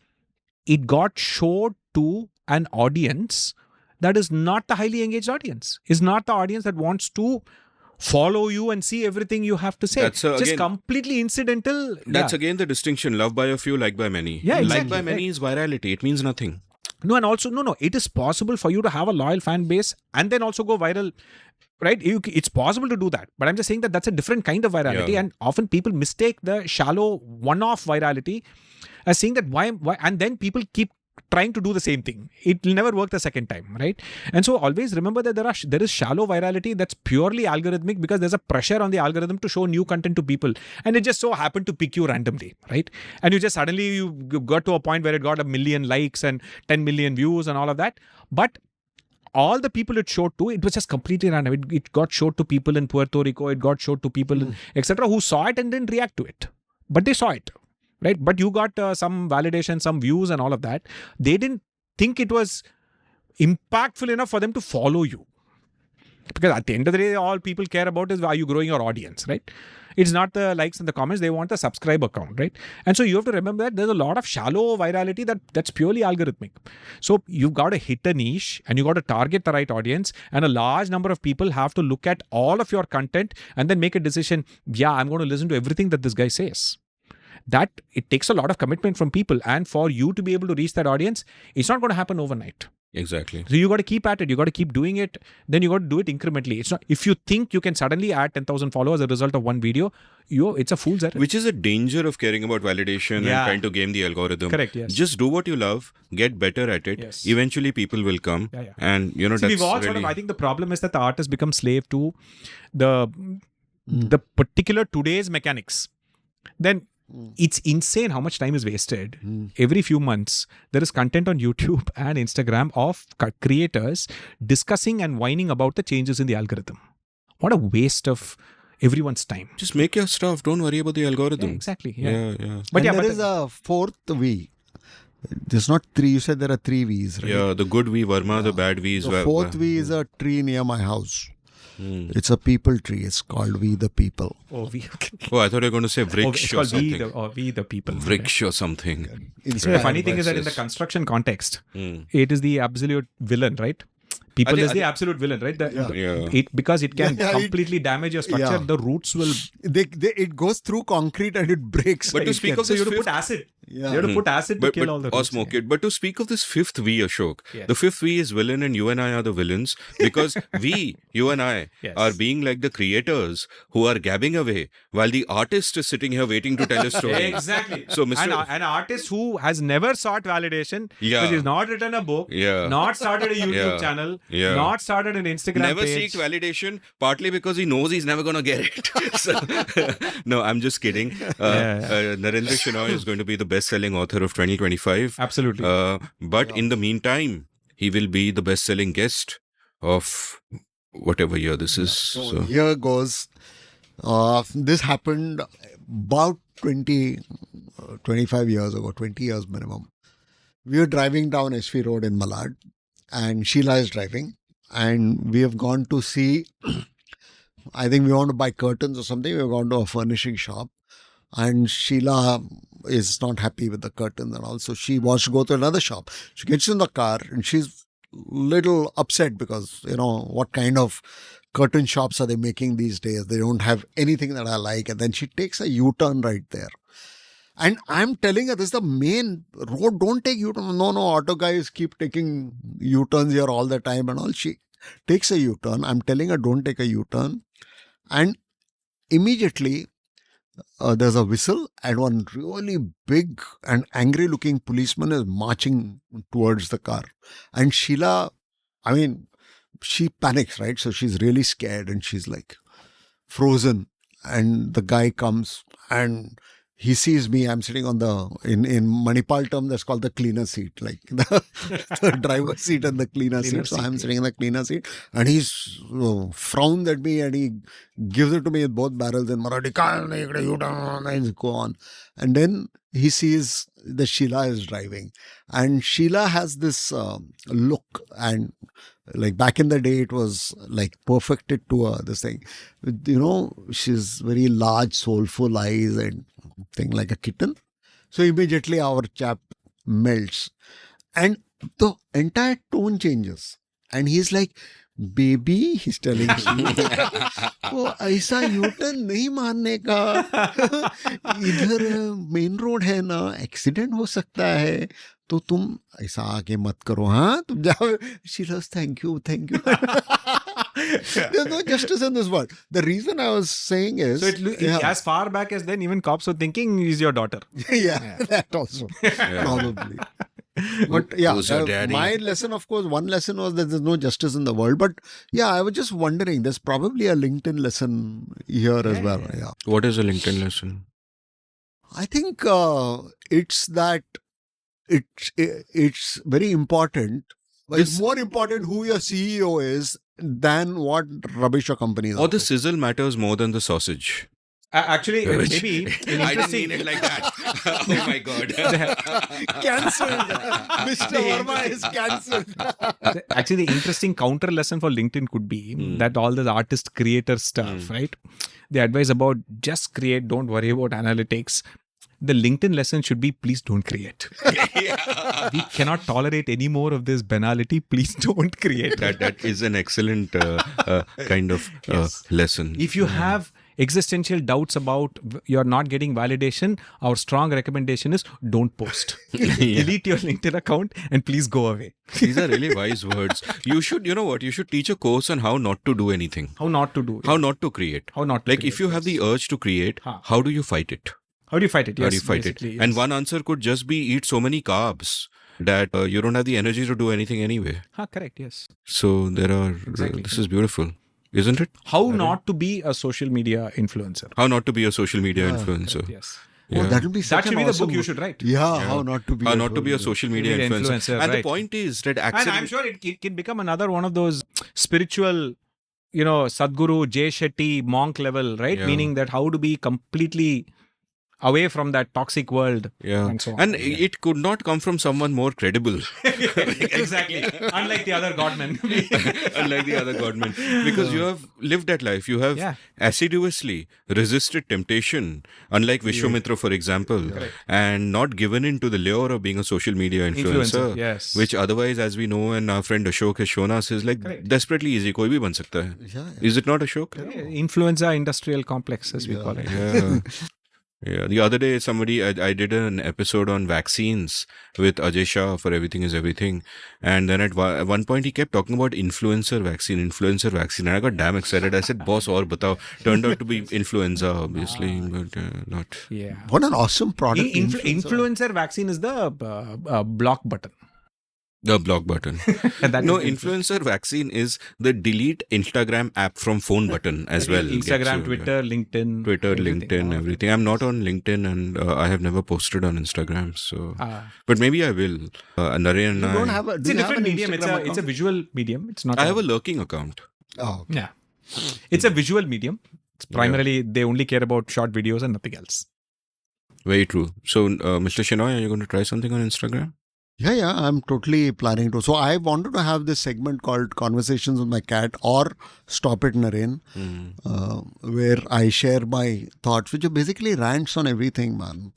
it got showed to an audience that is not the highly engaged audience, is not the audience that wants to follow you and see everything you have to say. That's just again, completely incidental. That's again the distinction. Loved by a few, liked by many. Yeah, exactly. Liked by many is virality. It means nothing. No, and also, no. It is possible for you to have a loyal fan base and then also go viral, right? It's possible to do that. But I'm just saying that that's a different kind of virality. Yeah. And often people mistake the shallow one-off virality as saying that why, and then people keep trying to do the same thing. It will never work the second time, right? And so always remember that there is shallow virality that's purely algorithmic, because there's a pressure on the algorithm to show new content to people, and it just so happened to pick you randomly, right? And you just suddenly you got to a point where it got 1 million likes and 10 million views and all of that. But all the people it showed to, it was just completely random. It got showed to people in Puerto Rico, it got showed to people, etc., who saw it and didn't react to it, but they saw it. Right, but you got some validation, some views and all of that. They didn't think it was impactful enough for them to follow you. Because at the end of the day, all people care about is, are you growing your audience, right? It's not the likes and the comments. They want the subscriber count, right? And so you have to remember that there's a lot of shallow virality that's purely algorithmic. So you've got to hit a niche and you got to target the right audience, and a large number of people have to look at all of your content and then make a decision. Yeah, I'm going to listen to everything that this guy says. That it takes a lot of commitment from people, and for you to be able to reach that audience, it's not going to happen overnight. Exactly. So you got to keep at it. You got to keep doing it. Then you got to do it incrementally. It's not, if you think you can suddenly add 10,000 followers as a result of one video, it's a fool's errand. Which is a danger of caring about validation and trying to game the algorithm. Correct, yes. Just do what you love, get better at it. Yes. Eventually people will come. Yeah. And See, that's we've all really... I think the problem is that the artist becomes slave to the particular today's mechanics. Then it's insane how much time is wasted. Every few months, there is content on YouTube and Instagram of creators discussing and whining about the changes in the algorithm. What a waste of everyone's time. Just make your stuff. Don't worry about the algorithm. Yeah, exactly. Yeah. But there is a fourth V. There's not three. You said there are three V's, right? Yeah, the good V, Verma, the bad V is... The fourth V is a tree near my house. It's a people tree. It's called We the People. Oh, I thought you were going to say Vriksh or something. We the People. Vriksh or something. So the funny thing is that in the construction context, it is the absolute villain, right? People is the absolute villain, right? Because it can completely damage your structure. The roots will... It goes through concrete and it breaks. But to speak of so this you have to put acid. You have to put acid to kill all the roots. Or smoke it. But to speak of this fifth V, Ashok, the fifth V is villain and you and I are the villains because you and I are being like the creators who are gabbing away while the artist is sitting here waiting to tell a story. Exactly. So an artist who has never sought validation, because he's not written a book, not started a YouTube channel, not started an Instagram never page. Seeked validation, partly because he knows he's never going to get it. So, no, I'm just kidding. Narendra Shenoy is going to be the best-selling author of 2025. Absolutely. But in the meantime, he will be the best-selling guest of whatever year this is. So here goes. This happened about 25 years ago, 20 years minimum. We were driving down SV Road in Malad and Sheila is driving and we have gone to see, I think we want to buy curtains or something. We've gone to a furnishing shop and Sheila is not happy with the curtains and also she wants to go to another shop. She gets in the car and she's little upset because, what kind of curtain shops are they making these days? They don't have anything that I like. And then she takes a U-turn right there. And I'm telling her, this is the main road. Don't take U-turn. No, auto guys keep taking U-turns here all the time and all. She takes a U-turn. I'm telling her, don't take a U-turn. And immediately, there's a whistle and one really big and angry looking policeman is marching towards the car. And Sheila, she panics, right? So she's really scared and she's like frozen. And the guy comes and he sees me. I'm sitting on in Manipal term, that's called the cleaner seat, like the driver's seat and the cleaner seat. So I'm sitting in the cleaner seat and he's frowned at me and he gives it to me with both barrels in Marathi. And go on. And then he sees that Sheila is driving and Sheila has this look and like back in the day, it was like perfected to this thing. She's very large, soulful eyes and thing like a kitten. So immediately our chap melts and the entire tone changes. And he's like, baby, he's telling me, ऐसा U-turn नहीं मारने का इधर main road है ना accident हो सकता है तो तुम ऐसा आगे मत करो हाँ तुम जाओ she says thank you there's no justice in this world. The reason I was saying is so as far back as then even cops were thinking he's your daughter. That also probably. But my lesson, of course, one lesson was that there's no justice in the world. But I was just wondering, there's probably a LinkedIn lesson here as well. Yeah. What is a LinkedIn lesson? I think it's that it's very important. It's more important who your CEO is than what rubbish your company is. Or the sizzle matters more than the sausage. Actually, maybe I didn't mean it like that. Oh my God. Cancelled. Mr. Verma is cancelled. Actually, the interesting counter lesson for LinkedIn could be that all the artist creator stuff, right? The advice about just create, don't worry about analytics. The LinkedIn lesson should be, please don't create. We cannot tolerate any more of this banality. Please don't create. That is an excellent kind of lesson. If you have existential doubts about you're not getting validation, our strong recommendation is don't post. Delete your LinkedIn account and please go away. These are really wise words. You should, you should teach a course on how not to do anything. How not to do it. How not to create. How not to Like create, if you have the urge to create, how do you fight it? How do you fight it? How do you fight it? Yes. And one answer could just be eat so many carbs that you don't have the energy to do anything anyway. Correct, yes. So there are, Exactly. this is beautiful, isn't it? How not to be a social media influencer. How not to be a social media influencer. Correct, yes. Yeah. That will be such That should an be the awesome book you should write. Yeah, how not to be. How not to be a social media influencer. And the right. point is that And actually... I'm sure it can become another one of those spiritual, Sadhguru, Jay Shetty, monk level, right? Yeah. Meaning that how to be completely away from that toxic world. Yeah. And so on. And it could not come from someone more credible. Exactly. Unlike the other godmen. Unlike the other godmen. Because you have lived that life. You have assiduously resisted temptation, unlike Vishwamitra, for example, and not given in to the lure of being a social media influencer. Yes. Which otherwise, as we know, and our friend Ashok has shown us, is like desperately easy. Koi bhi ban sakta hai. Is it not, Ashok? Influenza industrial complex, as we call it. Yeah. Yeah, the other day I did an episode on vaccines with Ajay Shah for Everything is Everything, and then at one point he kept talking about influencer vaccine, and I got damn excited. I said, "Boss, aur batao." Turned out to be influenza, obviously, but not. Yeah. What an awesome product. Influencer vaccine is the block button. The block button. No, influencer vaccine is the delete Instagram app from phone button as well. Instagram, Twitter, LinkedIn. Everything. I'm not on LinkedIn and I have never posted on Instagram. So, but maybe I will. Naren and You I. don't have a, do It's a you have different an medium. It's Instagram a visual medium. It's not. I have a lurking account. Oh, Yeah. It's a visual medium. It's primarily, they only care about short videos and nothing else. Very true. So, Mr. Shenoy, are you going to try something on Instagram? Yeah, I'm totally planning to. So I wanted to have this segment called Conversations with My Cat or Stop It Naren, where I share my thoughts, which are basically rants on everything, man.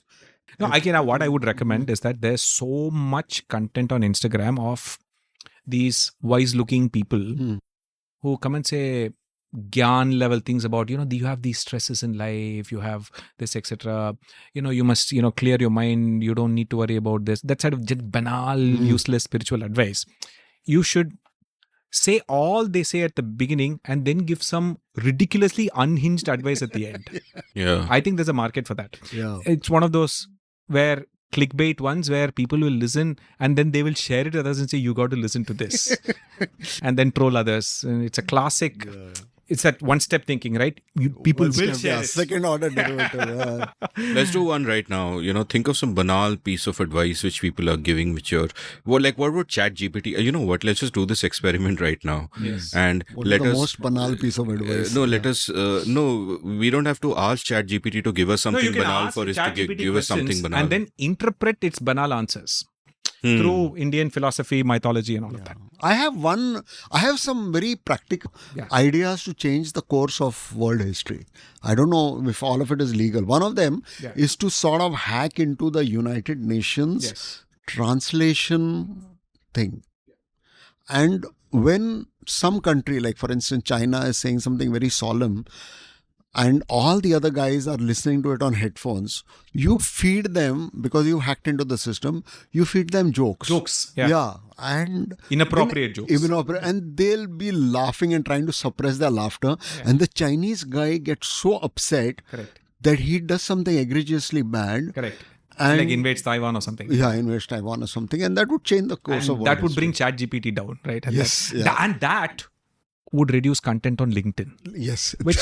No, what I would recommend is that there's so much content on Instagram of these wise-looking people who come and say gyan level things about, you have these stresses in life, you have this, etc. You must, clear your mind. You don't need to worry about this. That sort of just banal, useless spiritual advice. You should say all they say at the beginning and then give some ridiculously unhinged advice at the end. Yeah. I think there's a market for that. Yeah. It's one of those where clickbait ones where people will listen and then they will share it with others and say, you got to listen to this. And then troll others. And it's a classic. It's that one-step thinking, right? People will share it. Second order derivative. Let's do one right now. Think of some banal piece of advice which people are giving, what would ChatGPT? You know what? Let's just do this experiment right now. Yes. And What let is the us. most banal piece of advice? Let us. No, we don't have to ask ChatGPT to give us something banal for it to give us something banal. And then interpret its banal answers through Indian philosophy, mythology, and all of that. I have some very practical ideas to change the course of world history. I don't know if all of it is legal. One of them is to sort of hack into the United Nations translation thing. And when some country, like for instance, China is saying something very solemn, and all the other guys are listening to it on headphones, you feed them, because you hacked into the system, you feed them jokes. Yeah. And Inappropriate jokes. And they'll be laughing and trying to suppress their laughter. And the Chinese guy gets so upset that he does something egregiously bad. Correct. And Like invades Taiwan or something. Yeah, invades Taiwan or something. And that would change the course of world that would history. bring ChatGPT down, right? And Yes, and that would reduce content on LinkedIn. Yes. Which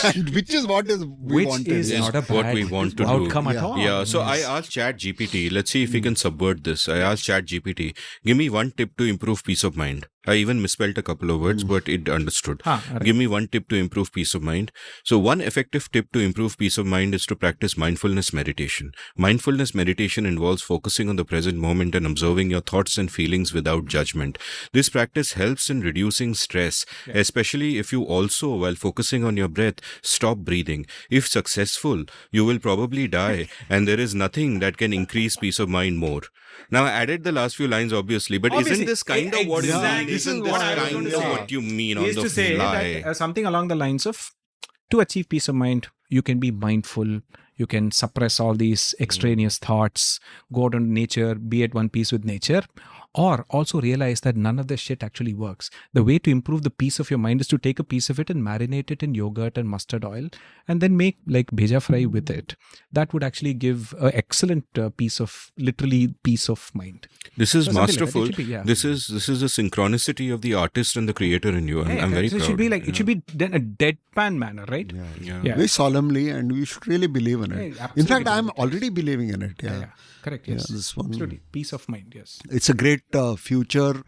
is what we wanted. is Yes, not a what bad we want to do. outcome at all. Yeah, so I asked ChatGPT, let's see if we can subvert this. I asked ChatGPT, give me one tip to improve peace of mind. I even misspelled a couple of words, but it understood. Right. Give me one tip to improve peace of mind. So one effective tip to improve peace of mind is to practice mindfulness meditation. Mindfulness meditation involves focusing on the present moment and observing your thoughts and feelings without judgment. This practice helps in reducing stress, especially if you also, while focusing on your breath, stop breathing. If successful, you will probably die, and there is nothing that can increase peace of mind more. Now, I added the last few lines, obviously, but isn't this kind of what you mean? Isn't this kind of what you mean on Is the to say fly? that, something along the lines of, to achieve peace of mind, you can be mindful, you can suppress all these extraneous thoughts, go out into nature, be at one piece with nature, or also realize that none of this shit actually works. The way to improve the peace of your mind is to take a piece of it and marinate it in yogurt and mustard oil, and then make like bheja fry with it. That would actually give an excellent peace of mind. This is So something like that. It masterful. should be, yeah. This is the synchronicity of the artist and the creator in you. I'm very so proud. it should be like it should be done a deadpan manner, right? Yeah. Very solemnly, and we should really believe in it. Yeah, In fact, absolutely I'm believe already believing in it. Yeah. Correct. Yes. this one. Absolutely. Peace of mind. Yes. It's a great future,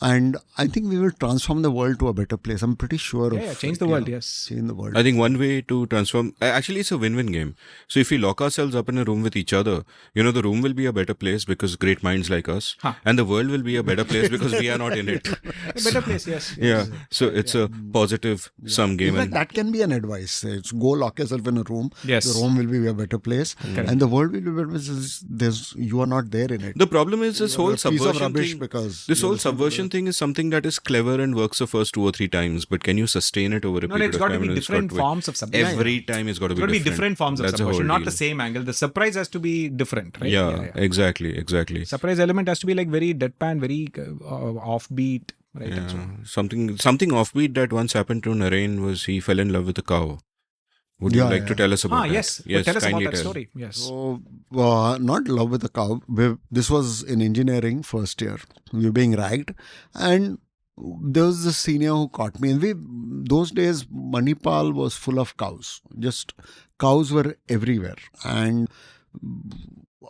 and I think we will transform the world to a better place. I'm pretty sure. Yeah, of change it, the world. Yes. Change the world. I think one way to transform, actually it's a win-win game. So if we lock ourselves up in a room with each other, the room will be a better place because great minds like us, and the world will be a better place because we are not in it. A better place. Yes. Yeah. So it's a positive sum game. In fact, that can be an advice. It's go lock yourself in a room. Yes. The room will be a better place, and the world will be a better place. You are not there in it. The problem is this whole Piece of subversion rubbish thing. because This whole subversion thing is something that is clever and works the first 2 or 3 times, but can you sustain it over a No, period it's of got time? to be And it's different got to forms of subversion. Every time it's got to It's be got to be different forms of That's the whole subversion, not deal. the same angle. The surprise has to be different, right? Yeah, exactly. Surprise element has to be like very deadpan, very offbeat, right? And so on. Something offbeat that once happened to Narain was he fell in love with a cow. Would you like to tell us about that? Yes. Tell us about kindly that tell. story. Yes. So, not love with a cow. This was in engineering first year. We were being ragged, and there was this senior who caught me. And those days, Manipal was full of cows. Just cows were everywhere, and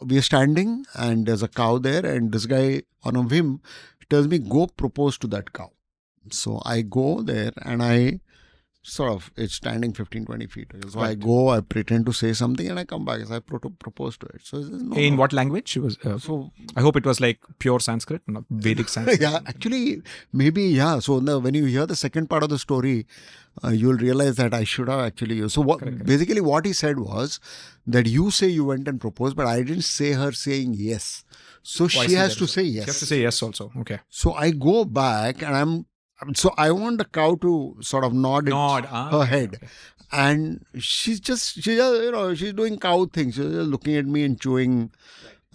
we are standing, and there's a cow there, and this guy on a whim tells me, "Go propose to that cow." So I go there, and I it's standing 15-20 feet. So I go, I pretend to say something, and I come back. So I propose to it. So in what language? So I hope it was like pure Sanskrit, not Vedic Sanskrit. yeah, actually, maybe, yeah. So when you hear the second part of the story, you'll realize that I should have actually used. So basically what he said was that you say you went and proposed, but I didn't say her saying yes. So she has to say yes. She has to say yes also. Okay. So I go back, and I want the cow to sort of nod her head. Okay. And she's just she's doing cow things. She's just looking at me and chewing.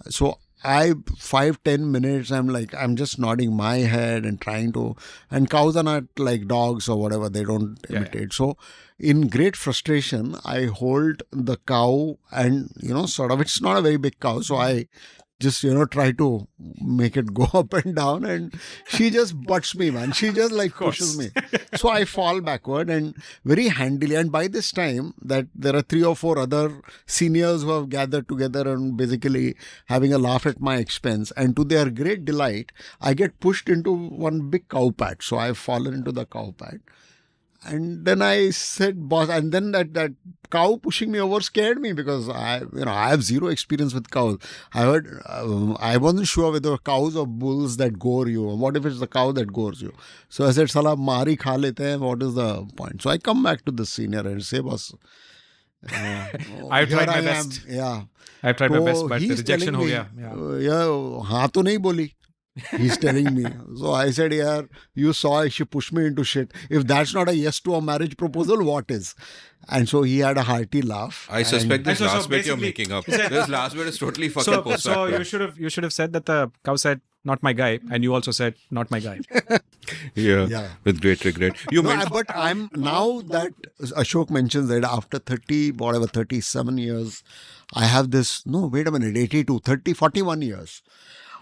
So 5-10 minutes, I'm just nodding my head and trying to, and cows are not like dogs or whatever, they don't imitate. So in great frustration, I hold the cow and, it's not a very big cow. So I just, try to make it go up and down, and she just butts me, man. She just pushes me. So I fall backward and very handily. And by this time that there are 3 or 4 other seniors who have gathered together and basically having a laugh at my expense. And to their great delight, I get pushed into one big cow patch. So I've fallen into the cow patch. And then I said, boss, and then that cow pushing me over scared me because I have zero experience with cows. I heard, I wasn't sure whether cows or bulls that gore you. What if it's the cow that gores you? So I said, Salah, mari kha lete hain. What is the point? So I come back to the senior and say, boss, I've tried my best. I've tried my best, but the rejection ho gaya. हाँ तो नहीं बोली. He's telling me. So I said, you saw she pushed me into shit. If that's not a yes to a marriage proposal, what is? And so he had a hearty laugh. I suspect this so last bit you're basically- making up. This last bit is totally fucking post. So you should have said that the cow said, "Not my guy," and you also said, "Not my guy." Yeah. With great regret. But I'm now that Ashok mentions that after 37 years, I have this, 42, 30, 41 years.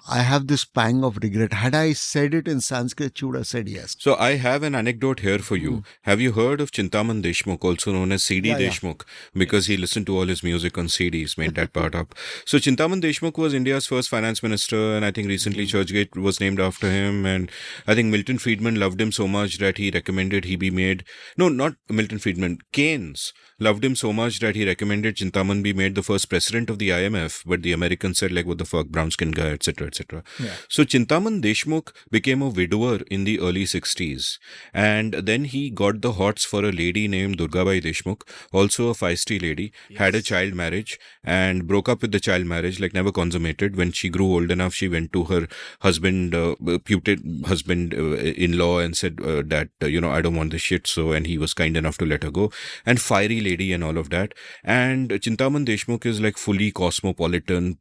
I have this pang of regret. Had I said it in Sanskrit, she would have said yes. So I have an anecdote here for you. Have you heard of Chintaman Deshmukh, also known as CD Yeah, yeah. Deshmukh, because he listened to all his music on CDs, made that part up. So Chintaman Deshmukh was India's first finance minister, and I think recently Churchgate was named after him. And I think Milton Friedman loved him so much that he recommended he be made. No, not Milton Friedman. Keynes loved him so much that he recommended Chintaman be made the first president of the IMF. But the Americans said, like, what the fuck, brown skin guy, etc., etc. Yeah. So Chintaman Deshmukh became a widower in the early 60s. And then he got the hots for a lady named Durgabai Deshmukh, also a feisty lady, had a child marriage and broke up with the child marriage, like never consummated. When she grew old enough, she went to her husband, putative husband-in-law and said that, I don't want this shit. So, and he was kind enough to let her go. And fiery lady and all of that. And Chintaman Deshmukh is like fully cosmopolitan,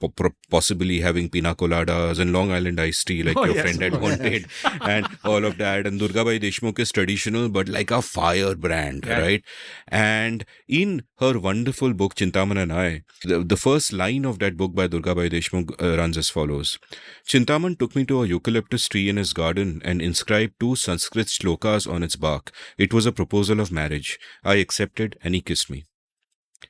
possibly having pina coladas and Long Island iced tea like your friend had wanted and all of that. And Durgabai Deshmukh is traditional but like a firebrand, right? And in her wonderful book Chintaman and I, the first line of that book by Durgabai Deshmukh runs as follows. Chintaman took me to a eucalyptus tree in his garden and inscribed 2 Sanskrit shlokas on its bark. It was a proposal of marriage. I accepted and he kissed me.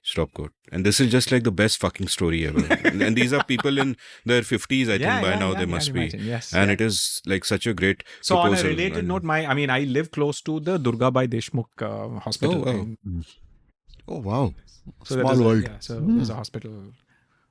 Stop quote. And this is just like the best fucking story ever. And these are people in their 50s, I think by now they must be. Yes. And it is like such a great So proposal. on a related note, I live close to the Durgabai Deshmukh hospital. Oh, wow. Oh, wow. So Small world. there's a hospital.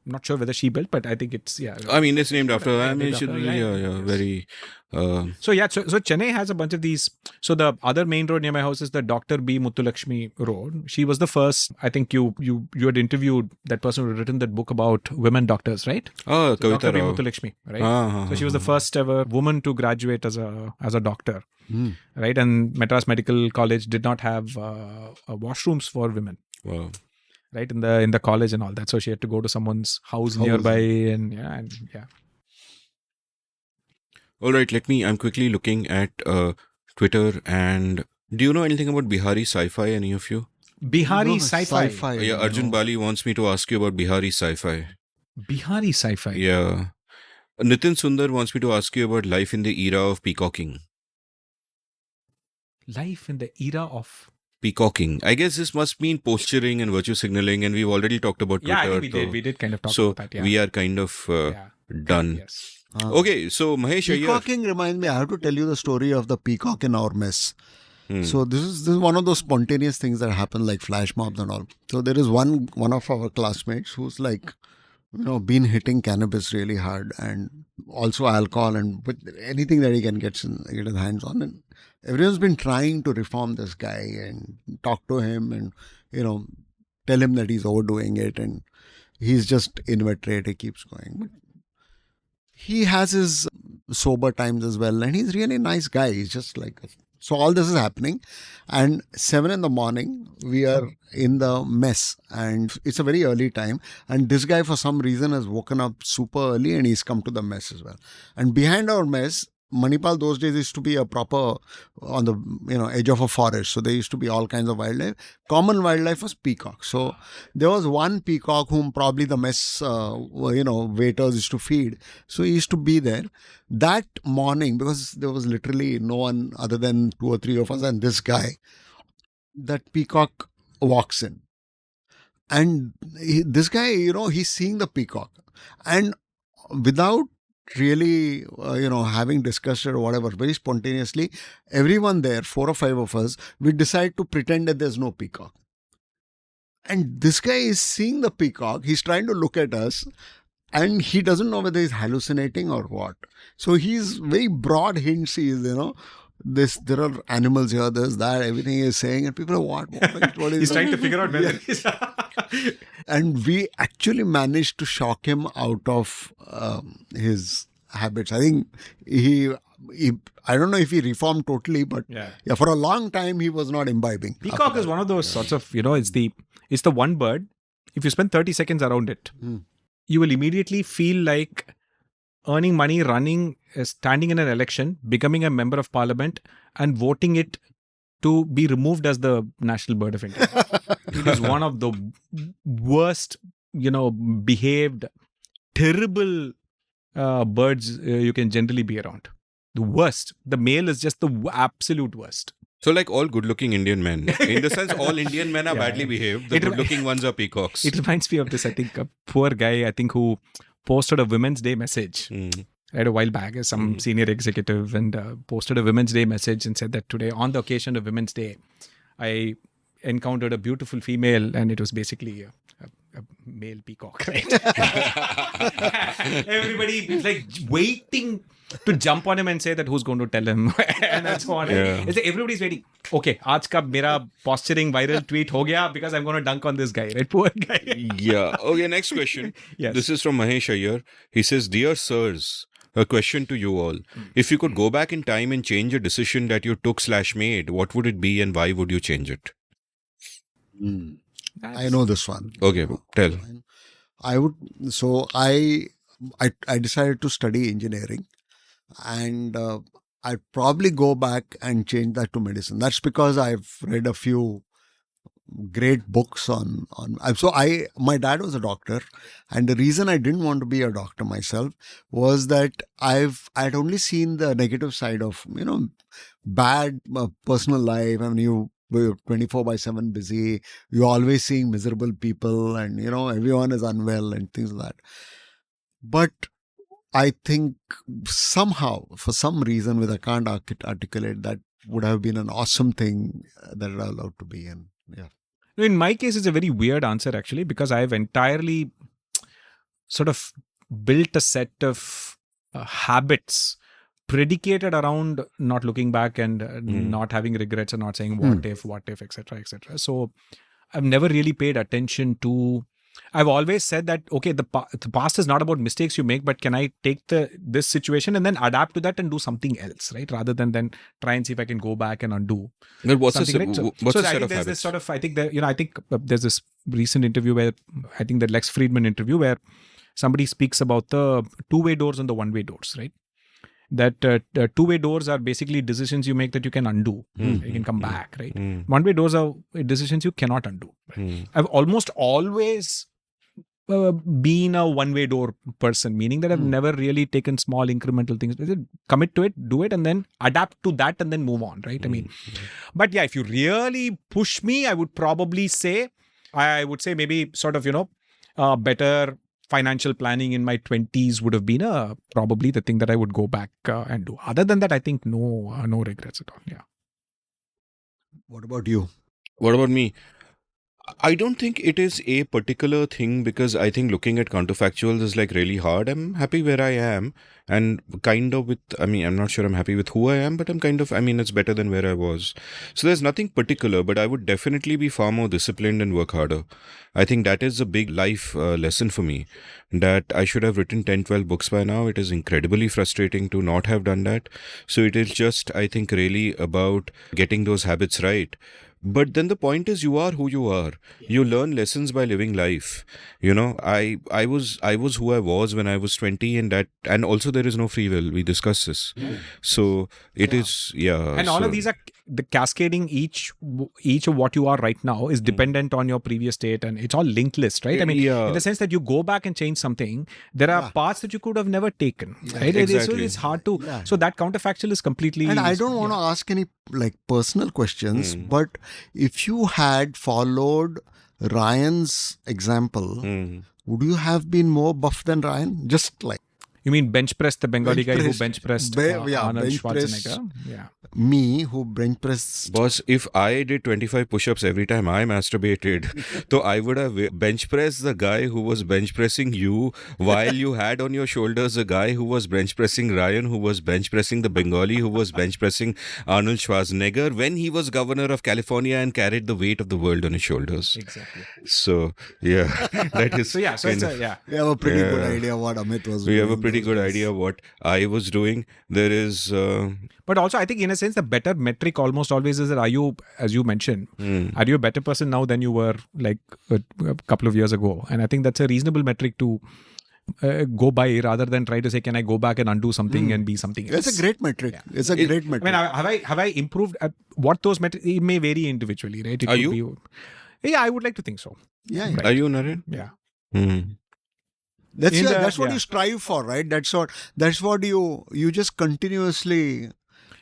I'm not sure whether she built, but I think it's, I mean, it's named after her. I mean, Named she, after her, yeah, very... So Chennai has a bunch of these. So the other main road near my house is the Dr. B. Muthulakshmi Road. She was the first, I think you had interviewed that person who had written that book about women doctors, right? Oh, So Kavita Dr. B. Rao. Muthulakshmi, right? So she was the first ever woman to graduate as a doctor, right? And Madras Medical College did not have washrooms for women. Wow. Right, in the college and all that, so she had to go to someone's house nearby, and yeah. All right, I'm quickly looking at Twitter, and do you know anything about Bihari sci-fi, any of you? Bihari sci-fi. Yeah, Arjun Bali wants me to ask you about Bihari sci-fi. Bihari sci-fi. Yeah. Nitin Sundar wants me to ask you about life in the era of peacocking. Life in the era of Peacocking. I guess this must mean posturing and virtue signaling, and we've already talked about Twitter. Yeah, I think we did kind of talk so about that. Yeah. we are kind of done. Yes. Okay, so Mahesh Iyer. Peacocking reminds me, I have to tell you the story of the peacock in our mess. So this is one of those spontaneous things that happen, like flash mobs and all. So there is one of our classmates who's like, been hitting cannabis really hard, and also alcohol and with anything that he can get his hands on. And everyone's been trying to reform this guy and talk to him and, tell him that he's overdoing it, and he's just inveterate. He keeps going. But he has his sober times as well, and he's really a nice guy. He's just like... So all this is happening, and 7 a.m, we are in the mess, and it's a very early time, and this guy for some reason has woken up super early and he's come to the mess as well. And behind our mess, Manipal those days used to be a proper on the edge of a forest, so there used to be all kinds of wildlife. Common wildlife was peacock. So there was one peacock whom probably the mess waiters used to feed, so he used to be there. That morning, because there was literally no one other than 2 or 3 of us and this guy, that peacock walks in, and this guy, he's seeing the peacock, and without really, having discussed it or whatever, very spontaneously, everyone there, 4 or 5 of us, we decide to pretend that there's no peacock. And this guy is seeing the peacock, he's trying to look at us, and he doesn't know whether he's hallucinating or what. So he's very broad hints, there are animals here, there's that, everything he's saying, and people are, what is He's that? trying to figure out whether he's... And we actually managed to shock him out of his habits. I think he I don't know if he reformed totally, but for a long time he was not imbibing. Peacock is one of those sorts of, it's the one bird. If you spend 30 seconds around it, you will immediately feel like earning money, running, standing in an election, becoming a member of parliament, and voting it to be removed as the national bird of India. It is one of the worst, behaved, terrible birds you can generally be around. The worst. The male is just the absolute worst. So like all good-looking Indian men. In the sense, all Indian men are badly behaved. The good-looking ones are peacocks. It reminds me of this, I think, a poor guy, I think, who posted a Women's Day message. Right, a while back, some senior executive, and posted a Women's Day message and said that today, on the occasion of Women's Day, I encountered a beautiful female, and it was basically a male peacock, right? Everybody is like waiting to jump on him and say that who's going to tell him and so on. Yeah. It's like everybody's waiting. Okay, aaj ka mera posturing viral tweet ho gaya because I'm going to dunk on this guy, right? Poor guy. Yeah. Okay, next question. Yes. This is from Mahesh Iyer. He says, Dear sirs, a question to you all. If you could go back in time and change a decision that you took/made, what would it be and why would you change it? I know this one. Okay, tell. I would. So I decided to study engineering, and I'd probably go back and change that to medicine. That's because I've read a few great books on. So my dad was a doctor, and the reason I didn't want to be a doctor myself was that I'd only seen the negative side of bad personal life. I mean, we're 24/7 busy. You're always seeing miserable people, and everyone is unwell and things like that. But I think somehow, for some reason, which I can't articulate, that would have been an awesome thing that I allowed to be in. Yeah. In my case, it's a very weird answer actually, because I've entirely sort of built a set of habits predicated around not looking back and not having regrets and not saying what if, etc., etc. So I've never really paid attention to. I've always said that, okay, the past is not about mistakes you make, but can I take this situation and then adapt to that and do something else, right? Rather than try and see if I can go back and undo. But what's the set of habits? This sort of, I think that, I think there's this recent interview where, I think the Lex Friedman interview where somebody speaks about the two-way doors and the one-way doors, right? That two-way doors are basically decisions you make that you can undo. You can come back, right? One-way doors are decisions you cannot undo. Right? I've almost always been a one-way door person, meaning that I've never really taken small incremental things. Commit to it, do it, and then adapt to that and then move on, right? I mean, but yeah, if you really push me, I would probably say, maybe sort of, better financial planning in my 20s would have been probably the thing that I would go back and do. Other than that, I think no regrets at all. Yeah. What about you? What about me? I don't think it is a particular thing, because I think looking at counterfactuals is like really hard. I'm happy where I am, and kind of I'm not sure I'm happy with who I am, but it's better than where I was. So there's nothing particular, but I would definitely be far more disciplined and work harder. I think that is a big life lesson for me, that I should have written 10-12 books by now. It is incredibly frustrating to not have done that. So it is just, I think, really about getting those habits right. But then the point is, you are who you are. You learn lessons by living life. I was who I was when I was 20, and also there is no free will. We discussed this. So it is, And all of these are the cascading. Each of what you are right now is dependent on your previous state, and it's all linked list, right? I mean, in the sense that you go back and change something, there are paths that you could have never taken, right? Exactly. It's hard to. Yeah. So that counterfactual is completely. And I don't want to ask any personal questions, but if you had followed Ryan's example, would you have been more buff than Ryan? Just like. You mean bench press the Bengali guy who bench pressed Arnold Schwarzenegger? Yeah. Me who bench pressed. Boss, if I did 25 push-ups every time I masturbated, so I would have bench pressed the guy who was bench pressing you, while you had on your shoulders a guy who was bench pressing Ryan, who was bench pressing the Bengali, who was bench pressing Arnold Schwarzenegger when he was governor of California and carried the weight of the world on his shoulders. Exactly. So yeah, that is. We have a pretty good idea what Amit was doing. We have a pretty good idea what I was doing. There is. But also, I think in a sense, the better metric almost always is that are you, as you mentioned, are you a better person now than you were like a couple of years ago? And I think that's a reasonable metric to go by, rather than try to say, can I go back and undo something and be something else? It's a great metric. Yeah. It's a great metric. I mean, have I improved at what those metrics? It may vary individually, right? Are you? Yeah, I would like to think so. Yeah. Right. Are you, Naren? Yeah. That's what you strive for, right? That's what you just continuously.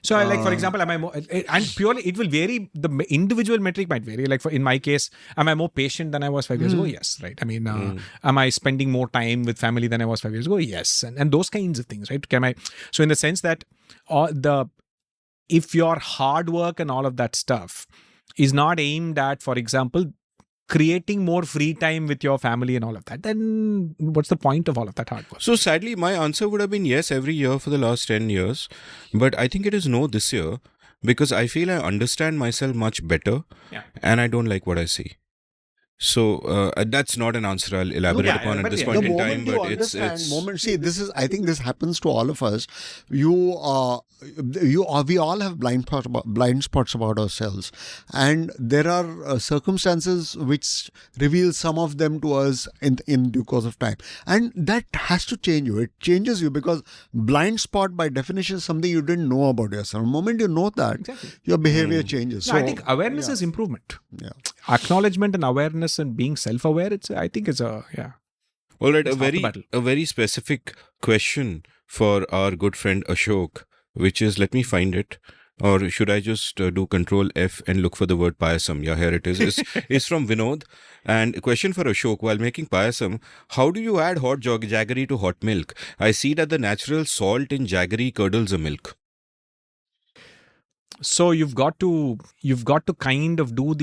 So, like for example, am I more, and purely it will vary. The individual metric might vary. Like in my case, am I more patient than I was 5 years ago? Yes, right. I mean, am I spending more time with family than I was 5 years ago? Yes, and those kinds of things, right? So in the sense that if your hard work and all of that stuff is not aimed at, for example, creating more free time with your family and all of that, then what's the point of all of that hard work? So sadly, my answer would have been yes every year for the last 10 years. But I think it is no this year because I feel I understand myself much better and I don't like what I see. So that's not an answer I'll elaborate upon at this point in time. But it's see, I think this happens to all of us. We all have blind spots about ourselves, and there are circumstances which reveal some of them to us in due course of time, and that has to change you. It changes you because blind spot by definition is something you didn't know about yourself. The moment you know that, your behavior changes. So I think awareness is improvement. Yeah, acknowledgement and awareness and being self-aware. I think it's a All right, a very specific question for our good friend Ashok, which is, let me find it. Or should I just do Control F and look for the word payasam? Yeah, here it is. It's from Vinod. And a question for Ashok. While making payasam, how do you add hot jaggery to hot milk? I see that the natural salt in jaggery curdles the milk. So you've got to kind of do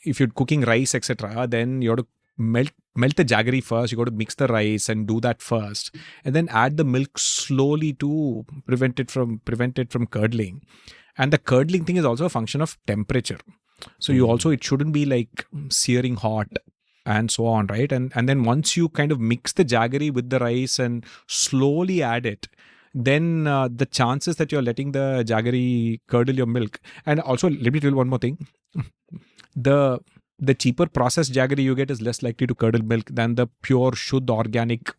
if you're cooking rice, etc., then you have to melt the jaggery first. You got to mix the rice and do that first, and then add the milk slowly to prevent it from curdling. And the curdling thing is also a function of temperature. So it shouldn't be like searing hot and so on, right? And then once you kind of mix the jaggery with the rice and slowly add it, then the chances that you're letting the jaggery curdle your milk. And also, let me tell you one more thing. The cheaper processed jaggery you get is less likely to curdle milk than the pure, shuddh, organic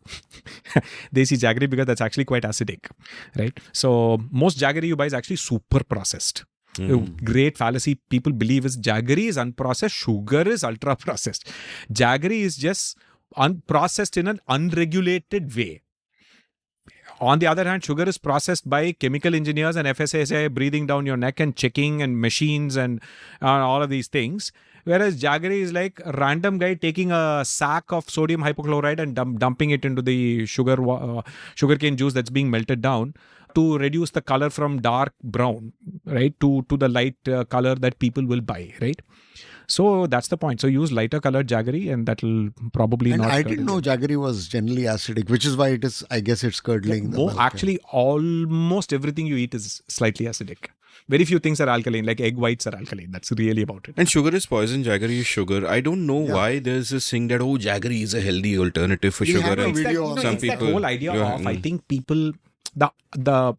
desi jaggery, because that's actually quite acidic, right? So most jaggery you buy is actually super processed. A great fallacy people believe is jaggery is unprocessed, sugar is ultra processed. Jaggery is just unprocessed in an unregulated way. On the other hand, sugar is processed by chemical engineers and FSSAI breathing down your neck and checking and machines and all of these things. Whereas jaggery is like a random guy taking a sack of sodium hypochlorite and dumping it into the sugarcane juice that's being melted down to reduce the color from dark brown, right, to the light color that people will buy, right? So that's the point. So use lighter colored jaggery, and that will probably and not. I didn't know jaggery was generally acidic, which is why it is. I guess it's curdling. Actually, almost everything you eat is slightly acidic. Very few things are alkaline, like egg whites are alkaline. That's really about it. And sugar is poison, jaggery is sugar. I don't know why there's this thing that, jaggery is a healthy alternative for sugar. And some people, that whole idea of, I think people, the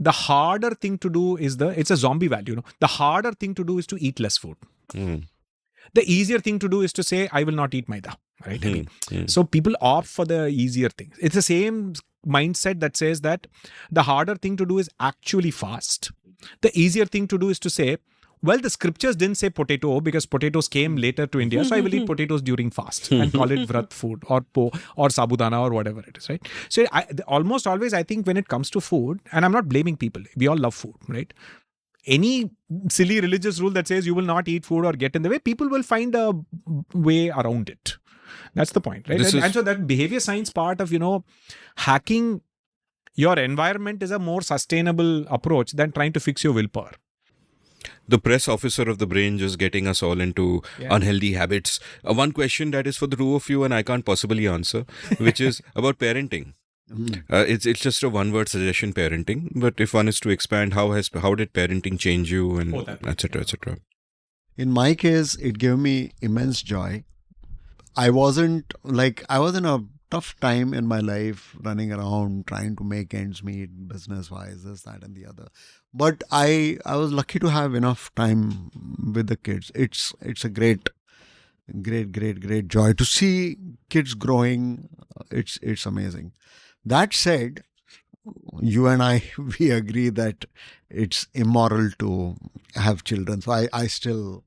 harder thing to do is it's a zombie value. The harder thing to do is to eat less food. The easier thing to do is to say, I will not eat maida. Right? So people opt for the easier things. It's the same mindset that says that the harder thing to do is actually fast. The easier thing to do is to say, well, the scriptures didn't say potato because potatoes came later to India. So I will eat potatoes during fast and call it vrat food or sabudana or whatever it is, right? So almost always, I think when it comes to food, and I'm not blaming people, we all love food, right? Any silly religious rule that says you will not eat food or get in the way, people will find a way around it. That's the point, right? And so that behavior science part of, hacking your environment is a more sustainable approach than trying to fix your willpower. The press officer of the brain just getting us all into unhealthy habits. One question that is for the two of you and I can't possibly answer, which is about parenting. It's just a one-word suggestion, parenting. But if one is to expand, how did parenting change you, and etc. etc. In my case, it gave me immense joy. I was in a tough time in my life, running around trying to make ends meet, business-wise, this, that, and the other. But I was lucky to have enough time with the kids. It's a great joy to see kids growing. It's amazing. That said, you and I, we agree that it's immoral to have children. So I still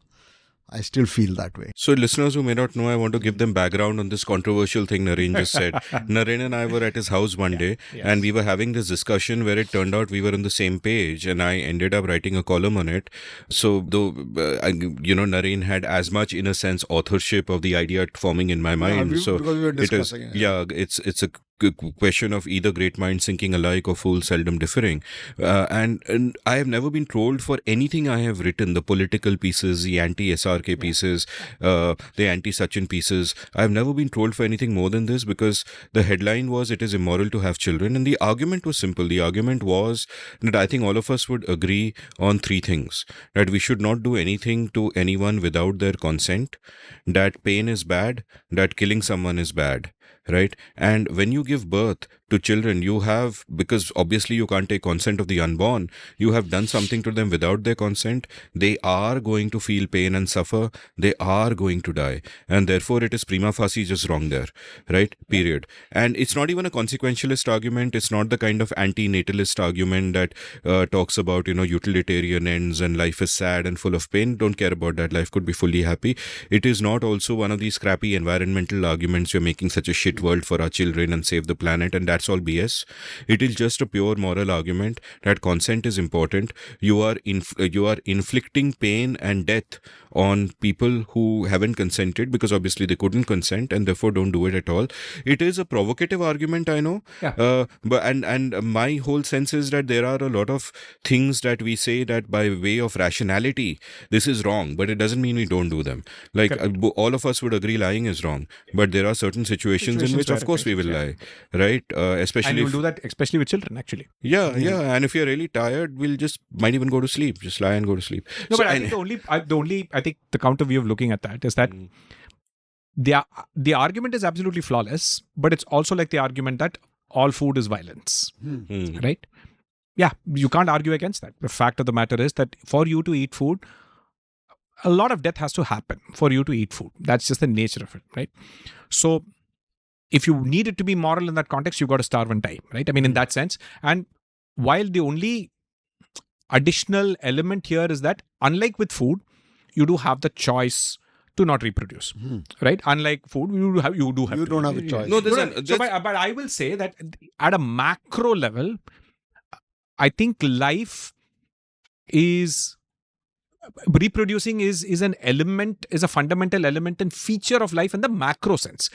I still feel that way. So, listeners who may not know, I want to give them background on this controversial thing Naren just said. Naren and I were at his house one day, and we were having this discussion where it turned out we were on the same page, and I ended up writing a column on it. So, though, Naren had as much, in a sense, authorship of the idea forming in my mind. Because we were discussing it. It's a question of either great minds thinking alike or fools seldom differing. And I have never been trolled for anything I have written, the political pieces, the anti-SRK pieces, the anti-Sachin pieces. I have never been trolled for anything more than this, because the headline was, it is immoral to have children. And the argument was simple. The argument was that I think all of us would agree on three things. That we should not do anything to anyone without their consent, that pain is bad, that killing someone is bad. Right? And when you give birth to children, you have, because obviously you can't take consent of the unborn, you have done something to them without their consent. They are going to feel pain and suffer. They are going to die. And therefore it is prima facie just wrong there. Right? Period. And it's not even a consequentialist argument. It's not the kind of anti-natalist argument that talks about, utilitarian ends and life is sad and full of pain. Don't care about that. Life could be fully happy. It is not also one of these crappy environmental arguments. You're making such a shit world for our children and save the planet, and that's all BS. It is just a pure moral argument that consent is important. You are inflicting pain and death on people who haven't consented, because obviously they couldn't consent and therefore don't do it at all. It is a provocative argument, I know. But my whole sense is that there are a lot of things that we say that by way of rationality, this is wrong, but it doesn't mean we don't do them. Like all of us would agree lying is wrong, but there are certain situations in which, of course, we will lie, right? Especially, and we'll do that, especially with children, actually. Yeah. And if you're really tired, we'll just might even go to sleep. Just lie and go to sleep. No, but I think I think the counter view of looking at that is that the argument is absolutely flawless, but it's also like the argument that all food is violence, right? Yeah, you can't argue against that. The fact of the matter is that for you to eat food, a lot of death has to happen for you to eat food. That's just the nature of it, right? So if you need it to be moral in that context, you've got to starve and die, right? I mean, in that sense. And while the only additional element here is that, unlike with food, you do have the choice to not reproduce, right? Unlike food, you don't have a choice. No, but I will say that at a macro level, I think life is reproducing is an element, is a fundamental element and feature of life in the macro sense.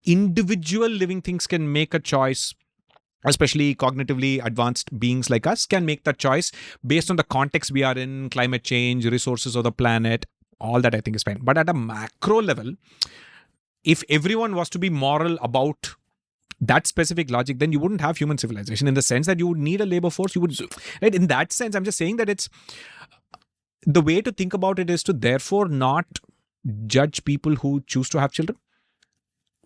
Individual living things can make a choice, especially cognitively advanced beings like us can make that choice based on the context we are in, climate change, resources of the planet, all that I think is fine. But at a macro level, if everyone was to be moral about that specific logic, then you wouldn't have human civilization, in the sense that you would need a labor force. You would, right? In that sense, I'm just saying that it's the way to think about it is to therefore not judge people who choose to have children,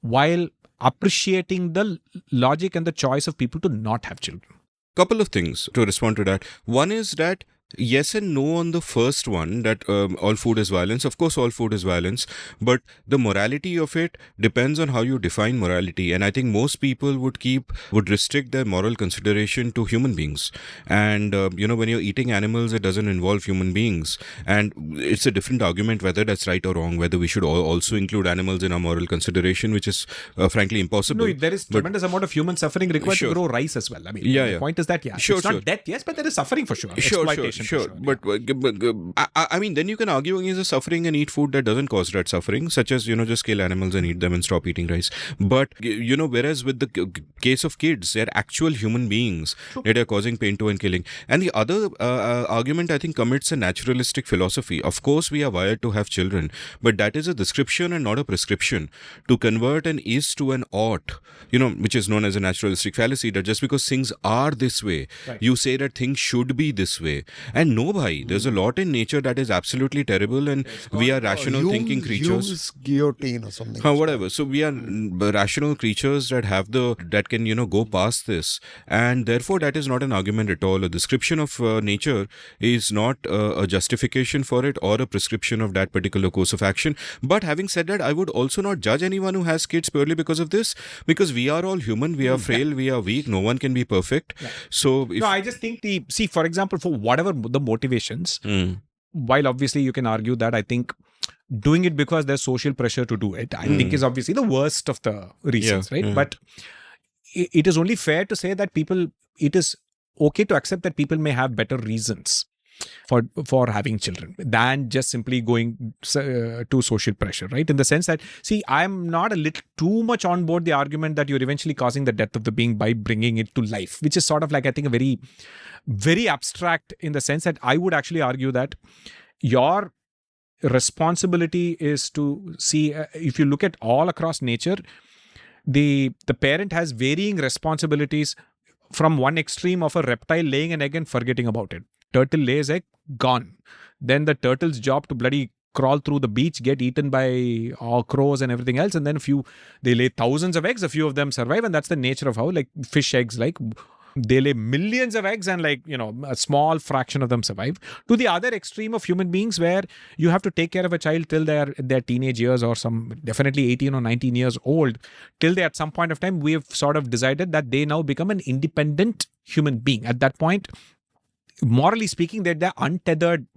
while appreciating the logic and the choice of people to not have children. Couple of things to respond to that. One is that yes and no on the first one, that all food is violence. Of course, all food is violence, but the morality of it depends on how you define morality. And I think most people would restrict their moral consideration to human beings. And, when you're eating animals, it doesn't involve human beings. And it's a different argument whether that's right or wrong, whether we should also include animals in our moral consideration, which is frankly impossible. No, there is tremendous amount of human suffering required to grow rice as well. I mean, the point is that, it's not death, yes, but there is suffering for sure. Exploitation. Sure. But I mean, then you can argue against the suffering and eat food that doesn't cause that suffering, such as, just kill animals and eat them and stop eating rice. But, whereas with the case of kids, they're actual human beings that are causing pain to and killing. And the other argument, I think, commits a naturalistic philosophy. Of course, we are wired to have children, but that is a description and not a prescription. To convert an is to an ought, which is known as a naturalistic fallacy, that just because things are this way, you say that things should be this way. And no, bhai, there's a lot in nature that is absolutely terrible, and we are rational thinking creatures. Guillotine or something. Whatever. So we are rational creatures that can, go past this. And therefore, that is not an argument at all. A description of nature is not a justification for it or a prescription of that particular course of action. But having said that, I would also not judge anyone who has kids purely because of this, because we are all human, we are frail, we are weak, no one can be perfect. So, I just think for example, for whatever the motivations, while obviously you can argue that, I think doing it because there's social pressure to do it, I think is obviously the worst of the reasons, right? But it is only fair to say that it is okay to accept that people may have better reasons for having children than just simply going to social pressure, right? In the sense that, see, I'm not a little too much on board the argument that you're eventually causing the death of the being by bringing it to life, which is sort of like, I think, a very, very abstract, in the sense that I would actually argue that your responsibility is to see, if you look at all across nature, the parent has varying responsibilities, from one extreme of a reptile laying an egg and forgetting about it. Turtle lays egg, gone. Then the turtle's job to bloody crawl through the beach, get eaten by crows and everything else, and then they lay thousands of eggs, a few of them survive, and that's the nature of how, like, fish eggs, like, they lay millions of eggs and, like, you know, a small fraction of them survive. To the other extreme of human beings, where you have to take care of a child till their teenage years, or some definitely 18 or 19 years old, till they, at some point of time, we have sort of decided that they now become an independent human being. At that point, morally speaking, they're untethered.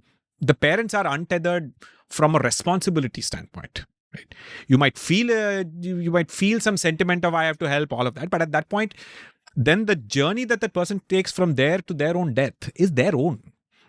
The parents are untethered from a responsibility standpoint. Right? You might feel some sentiment of, I have to help, all of that, but at that point, then the journey that person takes from there to their own death is their own.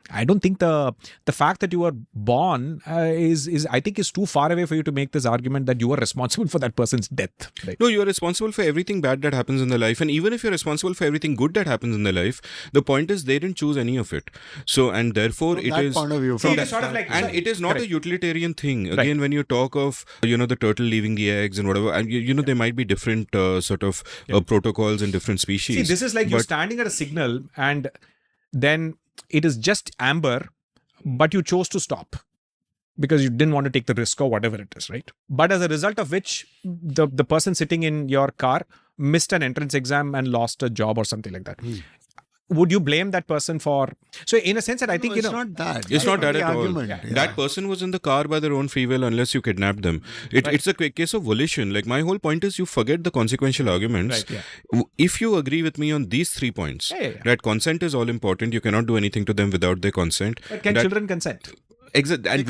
I don't think the fact that you were born is I think is too far away for you to make this argument that you are responsible for that person's death. Right? No, you are responsible for everything bad that happens in their life, and even if you're responsible for everything good that happens in their life, the point is they didn't choose any of it. So, and therefore it is point of view, see, sort of like, and it is not a utilitarian thing. Again, when you talk of, you know, the turtle leaving the eggs and whatever, and you know, there might be different sort of protocols in different species. See, this is like you're standing at a signal, and then it is just amber, but you chose to stop because you didn't want to take the risk or whatever it is, right? But as a result of which, the person sitting in your car missed an entrance exam and lost a job or something like that. Would you blame that person for? So in a sense that I think, it's not that. It's not that at all. Yeah. That person was in the car by their own free will, unless you kidnapped them. It's a case of volition. Like, my whole point is, you forget the consequential arguments. Right, If you agree with me on these 3 points, that consent is all important. You cannot do anything to them without their consent. But can children consent? Exactly. And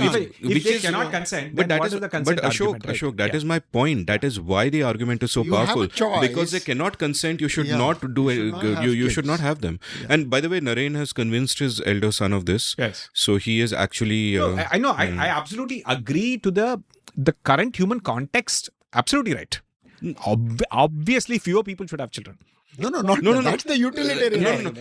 if they cannot consent, but then that what is is the consent argument? Ashok, that is my point. That is why the argument is so You powerful. have a choice. Because they cannot consent, you should not do it. You should not have them. Yeah. And by the way, Naren has convinced his elder son of this. Yes. So he is actually. I know. I absolutely agree to the current human context. Absolutely right. Obviously, fewer people should have children. No. That's the utilitarian. No.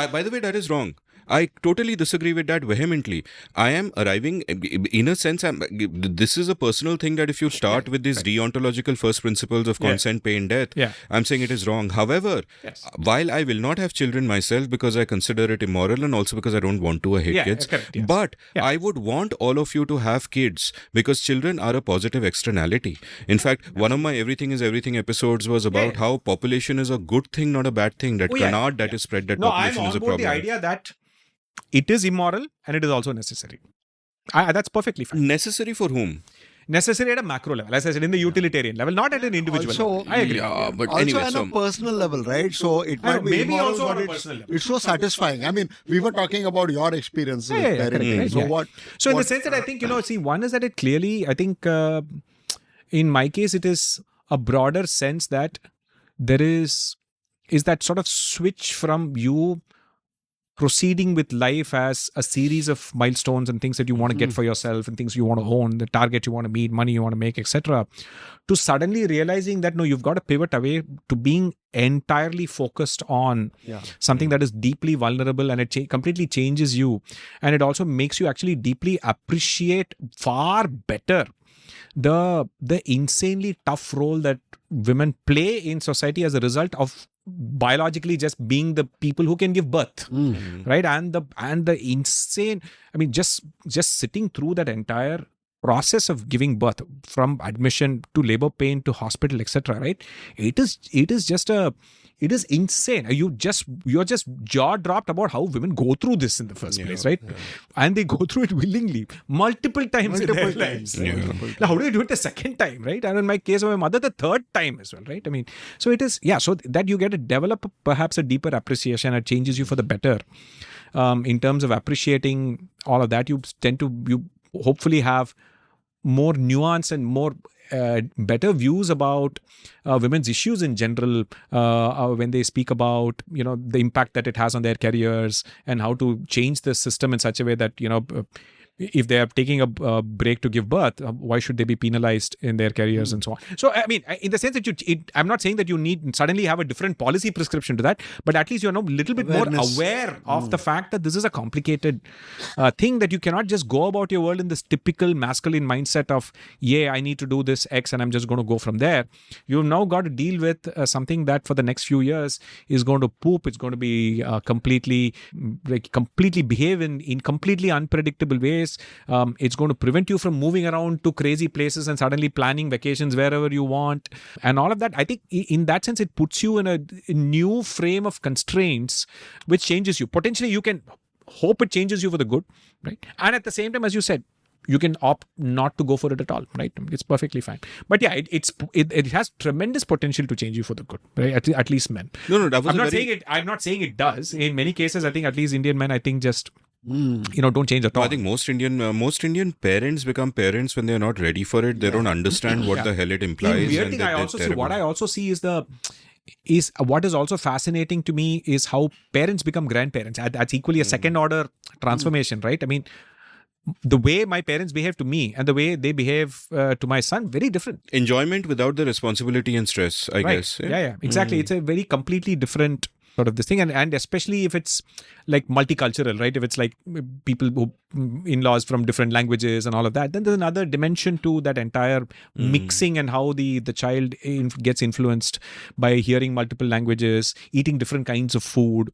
By the way, that is wrong. I totally disagree with that vehemently. I am arriving, in a sense, this is a personal thing, that if you start with these deontological first principles of consent, pain, death, I'm saying it is wrong. However, while I will not have children myself because I consider it immoral, and also because I don't want to, I hate kids, correct, but I would want all of you to have kids, because children are a positive externality. In fact, one of my Everything is Everything episodes was about how population is a good thing, not a bad thing. That canard that is spread, that population is a problem. The idea that it is immoral and it is also necessary. That's perfectly fine. Necessary for whom? Necessary at a macro level, as I said, in the utilitarian level, not at an individual level. I agree. But also anyway, on a personal level, right? So it might be maybe immoral, also but on a personal level. It's so satisfying. I mean, we were talking about your experiences with parenting. Correct. So what? So in the sense that I think, one is that it clearly, I think, in my case, it is a broader sense that there is that sort of switch from you proceeding with life as a series of milestones and things that you want to get for yourself and things you want to own, the target you want to meet, money you want to make, etc., to suddenly realizing that, no, you've got to pivot away to being entirely focused on something that is deeply vulnerable, and it completely changes you. And it also makes you actually deeply appreciate far better the insanely tough role that women play in society as a result of biologically just being the people who can give birth, right? And the insane, I mean, just sitting through that entire process of giving birth, from admission to labor pain to hospital, etc., right? It is insane. You're just jaw dropped about how women go through this in the first place, right? And they go through it willingly multiple times in their lives. Now, how do you do it the second time, right? And in my case of my mother, the third time as well, right? I mean, so it is, so that you get to develop perhaps a deeper appreciation. It changes you for the better in terms of appreciating all of that. You hopefully have more nuance and more better views about women's issues in general when they speak about, the impact that it has on their careers and how to change the system in such a way that, if they are taking a break to give birth, why should they be penalized in their careers and so on? So, I mean, in the sense that I'm not saying that you need suddenly have a different policy prescription to that, but at least you're a little bit more aware of the fact that this is a complicated thing, that you cannot just go about your world in this typical masculine mindset of, I need to do this X and I'm just going to go from there. You've now got to deal with something that for the next few years is going to poop. It's going to be completely behave in completely unpredictable ways. It's going to prevent you from moving around to crazy places and suddenly planning vacations wherever you want and all of that. I think in that sense, it puts you in a new frame of constraints, which changes you. Potentially, you can hope it changes you for the good, right? And at the same time, as you said, you can opt not to go for it at all, right? It's perfectly fine. But yeah, it has tremendous potential to change you for the good, right? At least men. No, that was I'm not saying it does. In many cases, I think at least Indian men, just don't change at all. I think most Indian parents become parents when they're not ready for it. They don't understand what the hell it implies. The weird thing I also see is what is also fascinating to me is how parents become grandparents. That's equally a second order transformation, right? I mean, the way my parents behave to me and the way they behave to my son, very different. Enjoyment without the responsibility and stress, I guess. Yeah, exactly. It's a very completely different sort of this thing, and especially if it's like multicultural, right? If it's like people who in-laws from different languages and all of that, then there's another dimension to that entire mixing and how the child gets influenced by hearing multiple languages, eating different kinds of food,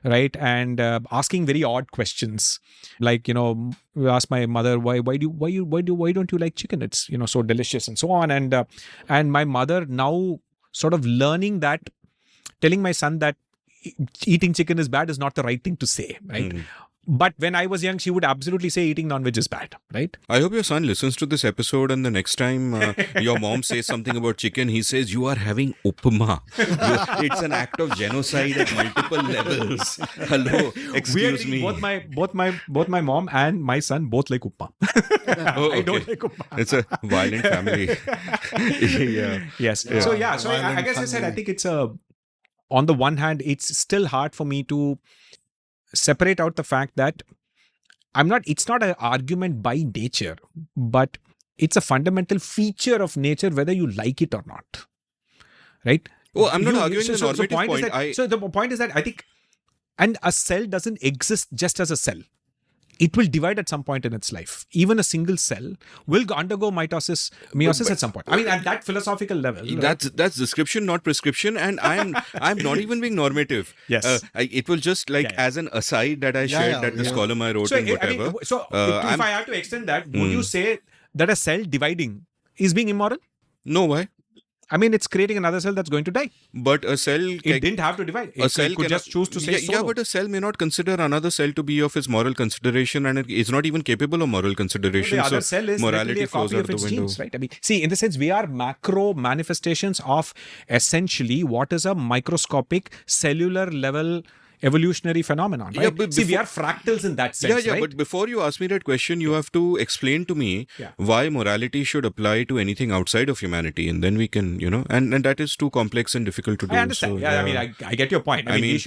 right? And asking very odd questions, like we asked my mother, why don't you like chicken? It's so delicious and so on, and my mother now sort of learning that, telling my son that eating chicken is bad is not the right thing to say, right? But when I was young, she would absolutely say eating non-veg is bad, right? I hope your son listens to this episode and the next time your mom says something about chicken, he says, you are having upma. It's an act of genocide at multiple levels. Hello, excuse me. Both my mom and my son both like upma. I don't like upma. It's a violent family. Yes. Yeah. So I guess I said, I think it's on the one hand, it's still hard for me to separate out the fact that it's not an argument by nature, but it's a fundamental feature of nature, whether you like it or not. Right? Oh, I'm not arguing the normative point. So the point is that I think, and a cell doesn't exist just as a cell. It will divide at some point in its life. Even a single cell will undergo meiosis at some point. I mean, at that philosophical level. That's description, not prescription. And I'm not even being normative. Yes. It was just as an aside that I shared that this column I wrote and whatever. If I had to extend that, would you say that a cell dividing is being immoral? No, why? I mean, it's creating another cell that's going to die. But a cell... It didn't have to divide. A cell could just choose to say Yeah, but a cell may not consider another cell to be of its moral consideration, and it's not even capable of moral consideration. The other cell is morality a copy of its genes, right? I mean, see, in the sense, we are macro manifestations of essentially what is a microscopic cellular level evolutionary phenomenon, right? Yeah, we are fractals in that sense, right? But before you ask me that question, you have to explain to me why morality should apply to anything outside of humanity, and then we can, and that is too complex and difficult to do. I understand. So, I mean, I get your point. I mean,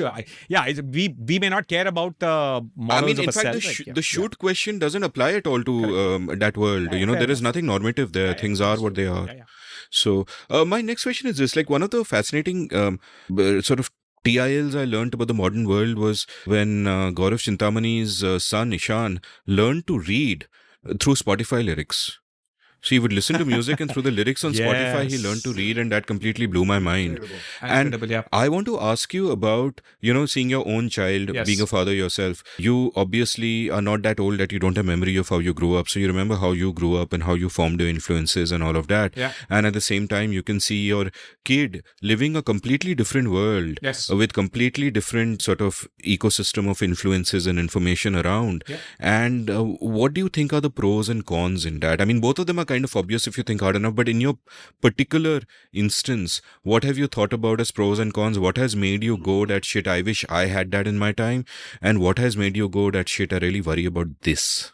we may not care about the morals of a cell. The shoot question doesn't apply at all to that world. There is nothing normative there. Things are what they are. Yeah. So, my next question is this: like, one of the fascinating sort of TILs I learned about the modern world was when Gaurav Chintamani's son Ishan learned to read through Spotify lyrics. So he would listen to music and through the lyrics on Spotify, he learned to read, and that completely blew my mind. Incredible, yeah. I want to ask you about, seeing your own child, being a father yourself. You obviously are not that old that you don't have memory of how you grew up. So you remember how you grew up and how you formed your influences and all of that. Yeah. And at the same time, you can see your kid living a completely different world with completely different sort of ecosystem of influences and information around. Yeah. And what do you think are the pros and cons in that? I mean, both of them are kind of obvious if you think hard enough, but in your particular instance, what have you thought about as pros and cons? What has made you go that shit, I wish I had that in my time? And what has made you go that shit, I really worry about this?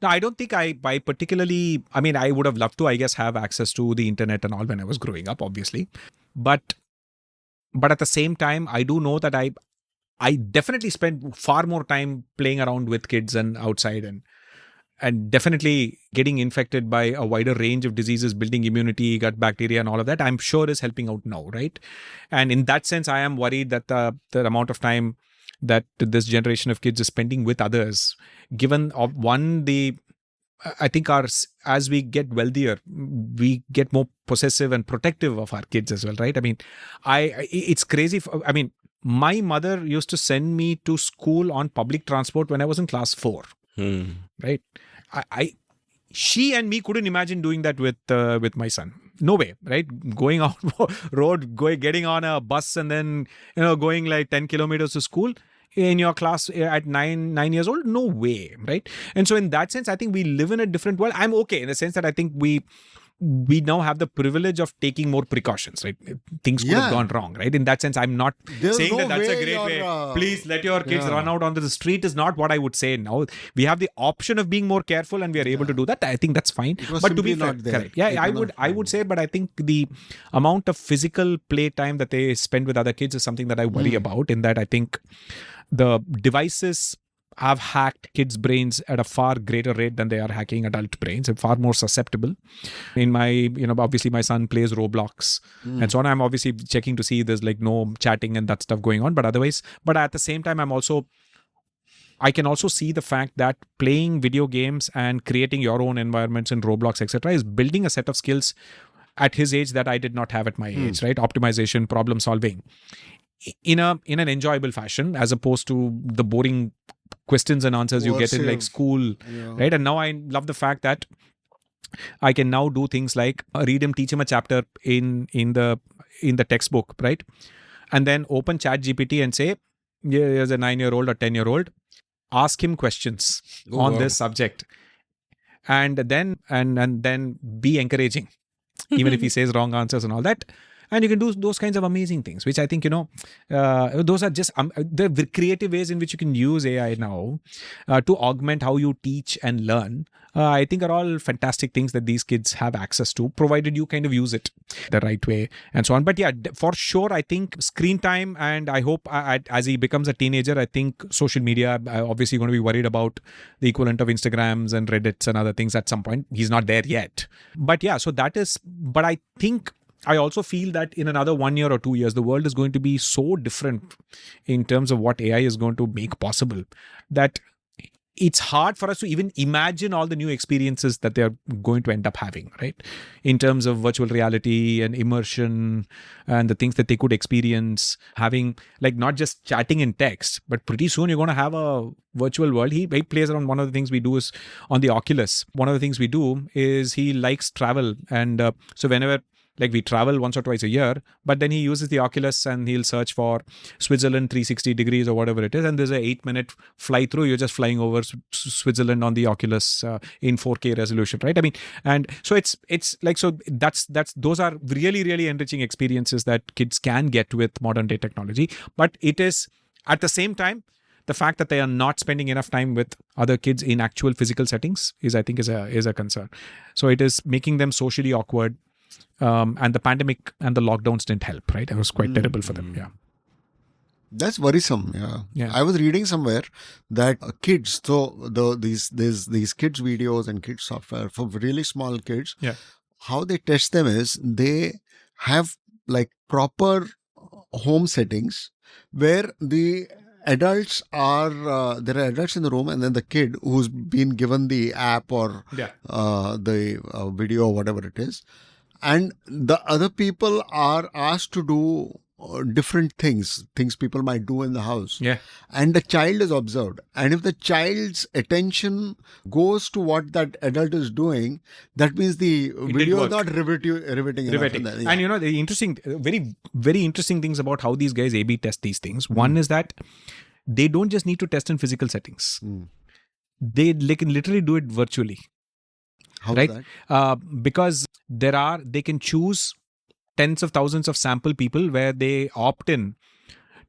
No, I don't think I particularly, I mean, I would have loved to, I guess, have access to the internet and all when I was growing up, obviously. But at the same time, I do know that I definitely spend far more time playing around with kids and outside, and definitely getting infected by a wider range of diseases, building immunity, gut bacteria and all of that, I'm sure is helping out now, right? And in that sense, I am worried that the amount of time that this generation of kids is spending with others, given I think as we get wealthier, we get more possessive and protective of our kids as well, right? I mean, it's crazy. My mother used to send me to school on public transport when I was in class 4, right? She and me couldn't imagine doing that with my son. No way, right? Going out road, getting on a bus and then going like 10 kilometers to school in your class at 9 years old. No way, right? And so in that sense, I think we live in a different world. I'm okay in the sense that I think we now have the privilege of taking more precautions, right? Things could have gone wrong, right? In that sense, I'm not saying that's a great way. Please let your kids run out onto the street is not what I would say now. We have the option of being more careful and we are able to do that. I think that's fine. But to be fair, correct. Yeah, I would say, but I think the amount of physical play time that they spend with other kids is something that I worry about, in that I think the devices have hacked kids' brains at a far greater rate than they are hacking adult brains, and far more susceptible. In my, obviously my son plays Roblox and so on. I'm obviously checking to see there's like no chatting and that stuff going on. But otherwise, but at the same time, I can also see the fact that playing video games and creating your own environments in Roblox, etc., is building a set of skills at his age that I did not have at my age, right? Optimization, problem solving, in an enjoyable fashion, as opposed to the boring questions and answers you get in like school, right? And now I love the fact that I can now do things like teach him a chapter in the textbook, right? And then open ChatGPT and say, here's a 9-year-old or 10-year-old, ask him questions on this subject, and then be encouraging, even if he says wrong answers and all that. And you can do those kinds of amazing things, which I think, those are just the creative ways in which you can use AI now to augment how you teach and learn. I think are all fantastic things that these kids have access to, provided you kind of use it the right way and so on. But yeah, for sure, I think screen time, and I hope as he becomes a teenager, I think social media, obviously going to be worried about the equivalent of Instagrams and Reddits and other things at some point. He's not there yet. But yeah, so that is, but I also feel that in another 1 year or 2 years, the world is going to be so different in terms of what AI is going to make possible, that it's hard for us to even imagine all the new experiences that they're going to end up having, right? In terms of virtual reality and immersion and the things that they could experience, having like not just chatting in text, but pretty soon you're going to have a virtual world. He plays around. One of the things we do is on the Oculus. One of the things we do is he likes travel. And so whenever, like, we travel once or twice a year, but then he uses the Oculus and he'll search for Switzerland 360 degrees or whatever it is. And there's a 8-minute fly through. You're just flying over Switzerland on the Oculus in 4K resolution, right? I mean, and so it's like, so those are really, really enriching experiences that kids can get with modern day technology. But it is at the same time, the fact that they are not spending enough time with other kids in actual physical settings is a concern. So it is making them socially awkward. And the pandemic and the lockdowns didn't help, right? It was quite terrible for them. Yeah. That's worrisome. Yeah. I was reading somewhere that kids, so these kids videos and kids software for really small kids, how they test them is they have like proper home settings where the adults are there are adults in the room, and then the kid who's been given the app or the video or whatever it is, and the other people are asked to do different things people might do in the house. And the child is observed. And if the child's attention goes to what that adult is doing, that means the video is not riveting. And the interesting, very, very interesting things about how these guys A/B test these things. One is that they don't just need to test in physical settings. They can literally do it virtually. How's right? that? Because they can choose tens of thousands of sample people where they opt in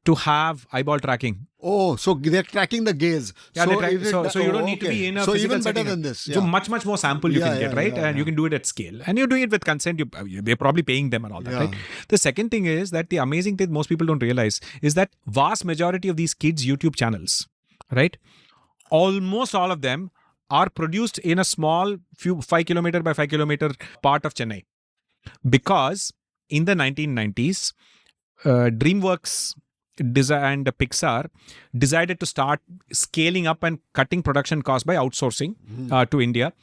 to have eyeball tracking. Oh, so they're tracking the gaze. Yeah, so you don't need to okay. be in a so physical even better setting. than this. So much more sample you can get, right? And you can do it at scale. And you're doing it with consent. They're probably paying them and all that, right? The second thing is that the amazing thing most people don't realize is that vast majority of these kids' YouTube channels, right? Almost all of them are produced in a small 5 kilometer by 5 kilometer part of Chennai. Because in the 1990s, DreamWorks and Pixar decided to start scaling up and cutting production costs by outsourcing to India.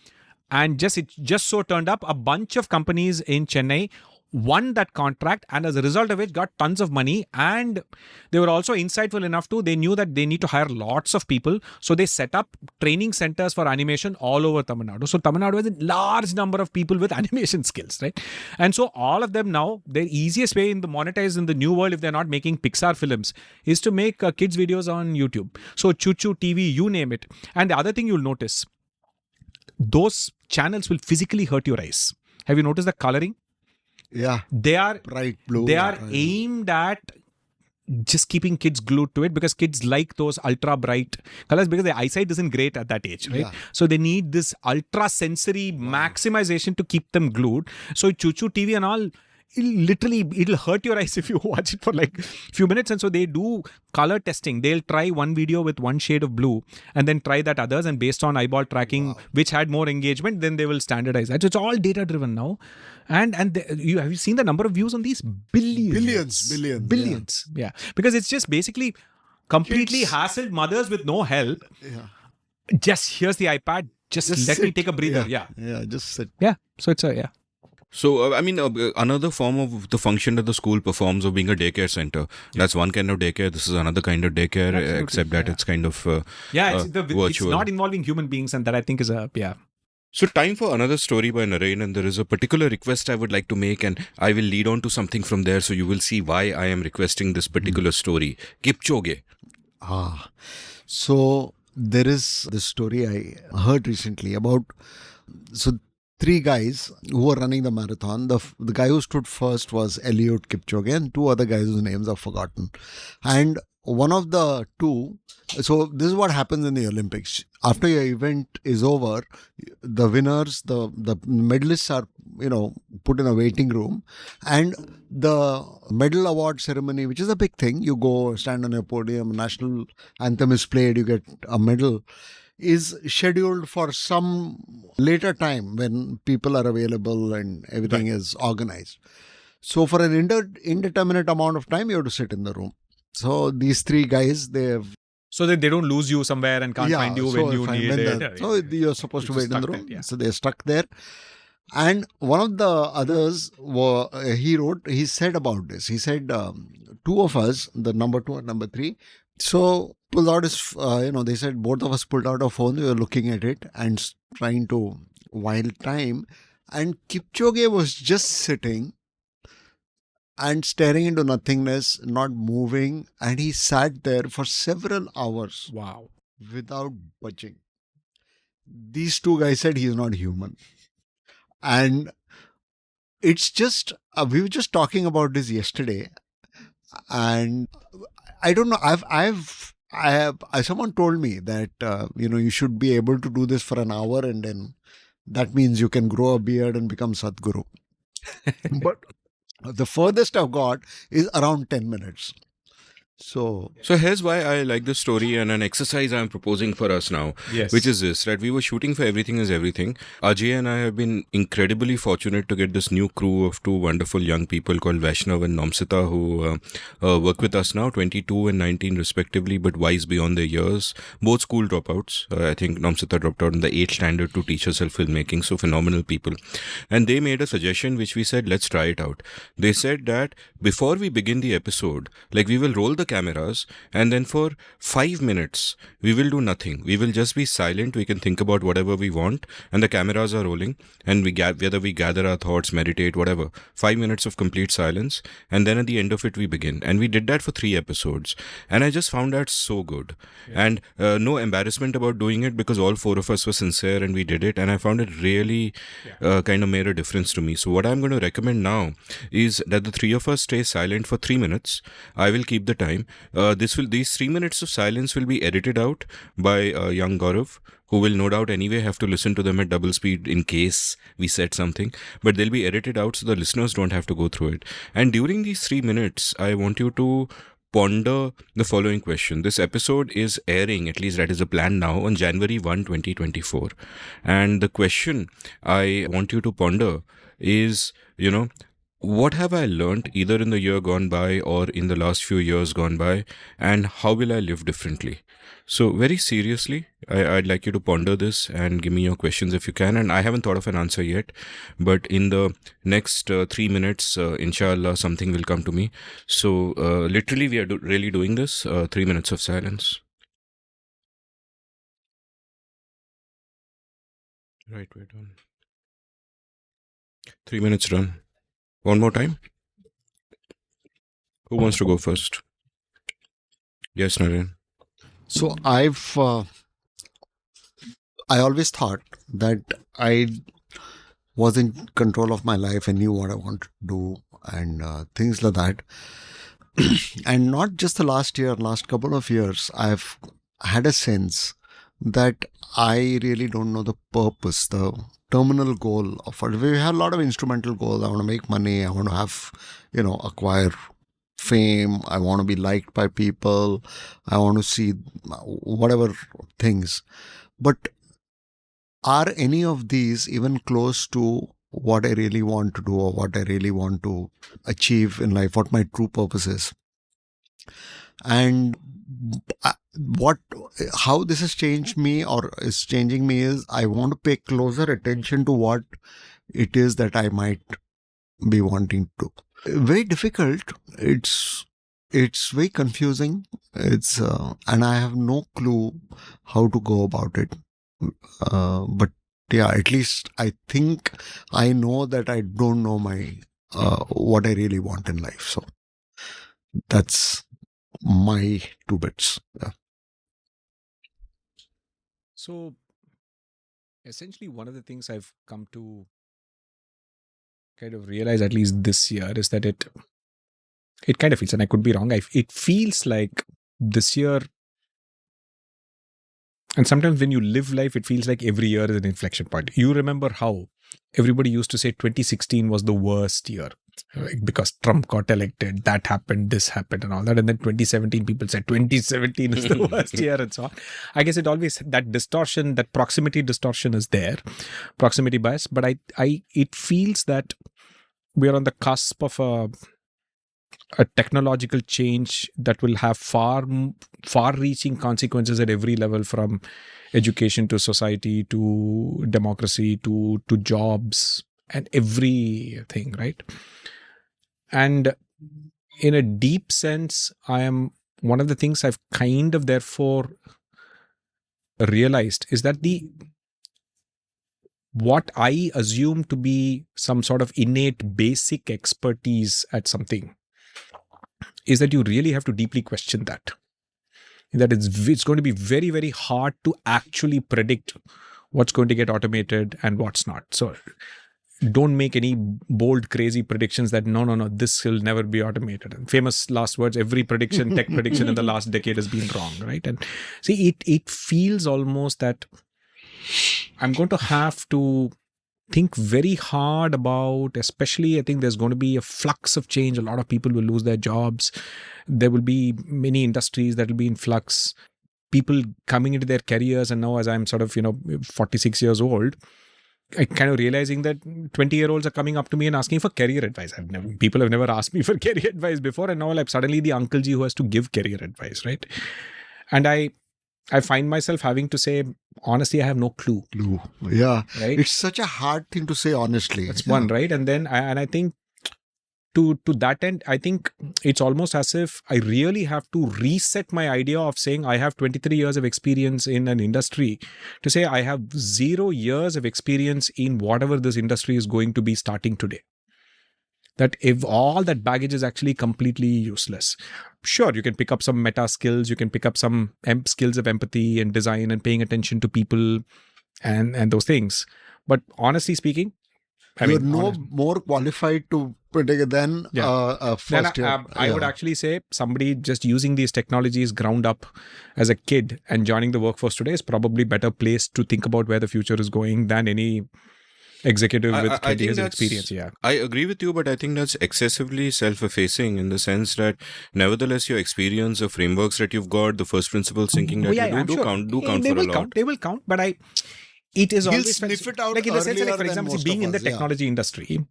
And it just so turned up a bunch of companies in Chennai won that contract, and as a result of it got tons of money. And they were also insightful enough they knew that they need to hire lots of people, so they set up training centers for animation all over Tamil Nadu. So Tamil Nadu has a large number of people with animation skills, right? And so all of them now, their easiest way in the monetize in the new world, if they're not making Pixar films, is to make kids videos on YouTube. So Choo Choo TV, you name it. And the other thing you'll notice, those channels will physically hurt your eyes. Have you noticed the coloring? Yeah. They are bright blue. They are aimed at just keeping kids glued to it, because kids like those ultra bright colors because their eyesight isn't great at that age, right? Yeah. So they need this ultra sensory maximization to keep them glued. So Choo Choo TV and all, it'll hurt your eyes if you watch it for like a few minutes. And so they do color testing. They'll try one video with one shade of blue and then try that others, and based on eyeball tracking, which had more engagement, then they will standardize that. So it's all data driven now. And have you seen the number of views on these? Billions. Yeah. Because it's just basically completely hassled mothers with no help. Yeah. Just here's the iPad. Just let sit. me take a breather. Yeah. Just sit. Yeah. So it's So, another form of the function that the school performs of being a daycare center. That's one kind of daycare. This is another kind of daycare, except that it's kind of it's virtual. not involving human beings, and that I think is So, time for another story by Narain, and there is a particular request I would like to make, and I will lead on to something from there, so you will see why I am requesting this particular story. Kipchoge. So there is this story I heard recently about 3 guys who were running the marathon. The guy who stood first was Eliud Kipchoge, and 2 other guys whose names are forgotten. And one of the 2, so this is what happens in the Olympics. After your event is over, the winners, the medalists are, put in a waiting room, and the medal award ceremony, which is a big thing, you go stand on a podium, national anthem is played, you get a medal, is scheduled for some later time when people are available and everything is organized. So for an indeterminate amount of time, you have to sit in the room. So these 3 guys, so that they don't lose you somewhere and can't find you when you need it. So you're supposed to wait in the room. There, So they're stuck there. And one of the others, he said about this. He said, 2 of us, the number 2 and number 3, so pulled out his, they said both of us pulled out our phones. We were looking at it and trying to while time. And Kipchoge was just sitting and staring into nothingness, not moving. And he sat there for several hours. Wow. Without budging. These 2 guys said he's not human. And it's just, we were just talking about this yesterday. And I don't know, someone told me that, you should be able to do this for an hour, and then that means you can grow a beard and become Sadhguru. But the furthest I've got is around 10 minutes. So here's why I like this story and an exercise I'm proposing for us now, which is this, right? We were shooting for Everything is Everything. Ajay and I have been incredibly fortunate to get this new crew of 2 wonderful young people called Vaishnav and Namsita, who work with us now, 22 and 19 respectively, but wise beyond their years. Both school dropouts. I think Namsita dropped out in the 8th standard to teach herself filmmaking. So phenomenal people. And they made a suggestion which we said, let's try it out. They said that before we begin the episode, we will roll the cameras, and then for 5 minutes we will do nothing. We will just be silent. We can think about whatever we want, and the cameras are rolling, and whether we gather our thoughts, meditate, whatever. 5 minutes of complete silence, and then at the end of it we begin. And we did that for 3 episodes, and I just found that so good. And no embarrassment about doing it, because all 4 of us were sincere and we did it, and I found it really kind of made a difference to me. So what I'm going to recommend now is that the 3 of us stay silent for 3 minutes. I will keep the time. time. These 3 minutes of silence will be edited out by young Gaurav, who will no doubt anyway have to listen to them at double speed in case we said something. But they'll be edited out so the listeners don't have to go through it. And during these 3 minutes, I want you to ponder the following question. This episode is airing, at least that is the plan now, on January 1, 2024. And the question I want you to ponder is, what have I learned either in the year gone by or in the last few years gone by, and how will I live differently? So very seriously, I'd like you to ponder this and give me your questions if you can. And I haven't thought of an answer yet, but in the next 3 minutes, inshallah, something will come to me. So literally, we are really doing this. 3 minutes of silence. Right, we're done. 3 minutes done. One more time. Who wants to go first? Yes, Naren. So I always thought that I was in control of my life and knew what I wanted to do and things like that. And not just the last couple of years, I've had a sense that I really don't know the purpose, the terminal goal of it. We have a lot of instrumental goals. I want to make money. I want to have, acquire fame. I want to be liked by people. I want to see whatever things. But are any of these even close to what I really want to do or what I really want to achieve in life, what my true purpose is? And how this has changed me or is changing me is I want to pay closer attention to what it is that I might be wanting to. Very difficult. It's very confusing. And I have no clue how to go about it. But yeah, at least I think I know that I don't know my what I really want in life. So that's my 2 bits. Yeah. So essentially, one of the things I've come to kind of realize, at least this year, is that it kind of feels, and I could be wrong, it feels like this year, and sometimes when you live life, it feels like every year is an inflection point. You remember how everybody used to say 2016 was the worst year, right? Because Trump got elected, that happened, this happened and all that. And then 2017, people said 2017 is the worst year and so on. I guess it always, that distortion, that proximity distortion is there, proximity bias. But it feels that we are on the cusp of a technological change that will have far-reaching consequences at every level, from education to society to democracy to jobs and everything, right? And in a deep sense, one of the things I've kind of therefore realized is that what I assume to be some sort of innate basic expertise at something is that you really have to deeply question that. That it's going to be very, very hard to actually predict what's going to get automated and what's not. So don't make any bold, crazy predictions that no, this will never be automated. And famous last words, every prediction, tech prediction in the last decade has been wrong, right? And see, it feels almost that I'm going to have to think very hard about, especially I think there's going to be a flux of change. A lot of people will lose their jobs. There will be many industries that will be in flux. People coming into their careers, and now as I'm sort of, 46 years old, I kind of realizing that 20-year-olds are coming up to me and asking for career advice. People have never asked me for career advice before, and now I'm suddenly the Uncle Ji who has to give career advice, right? And I find myself having to say, honestly, I have no clue. Yeah. Right? It's such a hard thing to say, honestly. That's one, right? And then, I think to that end, I think it's almost as if I really have to reset my idea of saying I have 23 years of experience in an industry to say I have 0 years of experience in whatever this industry is going to be starting today. That if all that baggage is actually completely useless. Sure, you can pick up some meta skills, you can pick up some skills of empathy and design and paying attention to people and those things. But honestly speaking, you're more qualified to then first year. I would actually say somebody just using these technologies ground up as a kid and joining the workforce today is probably better placed to think about where the future is going than any executive with 20 years of experience. Yeah, I agree with you, but I think that's excessively self-effacing in the sense that nevertheless your experience, the frameworks that you've got, the first principles thinking that you do count for a lot. They will count, but it is He'll always sniff it out like in the sense, like, for earlier example, than being most in the of us, technology industry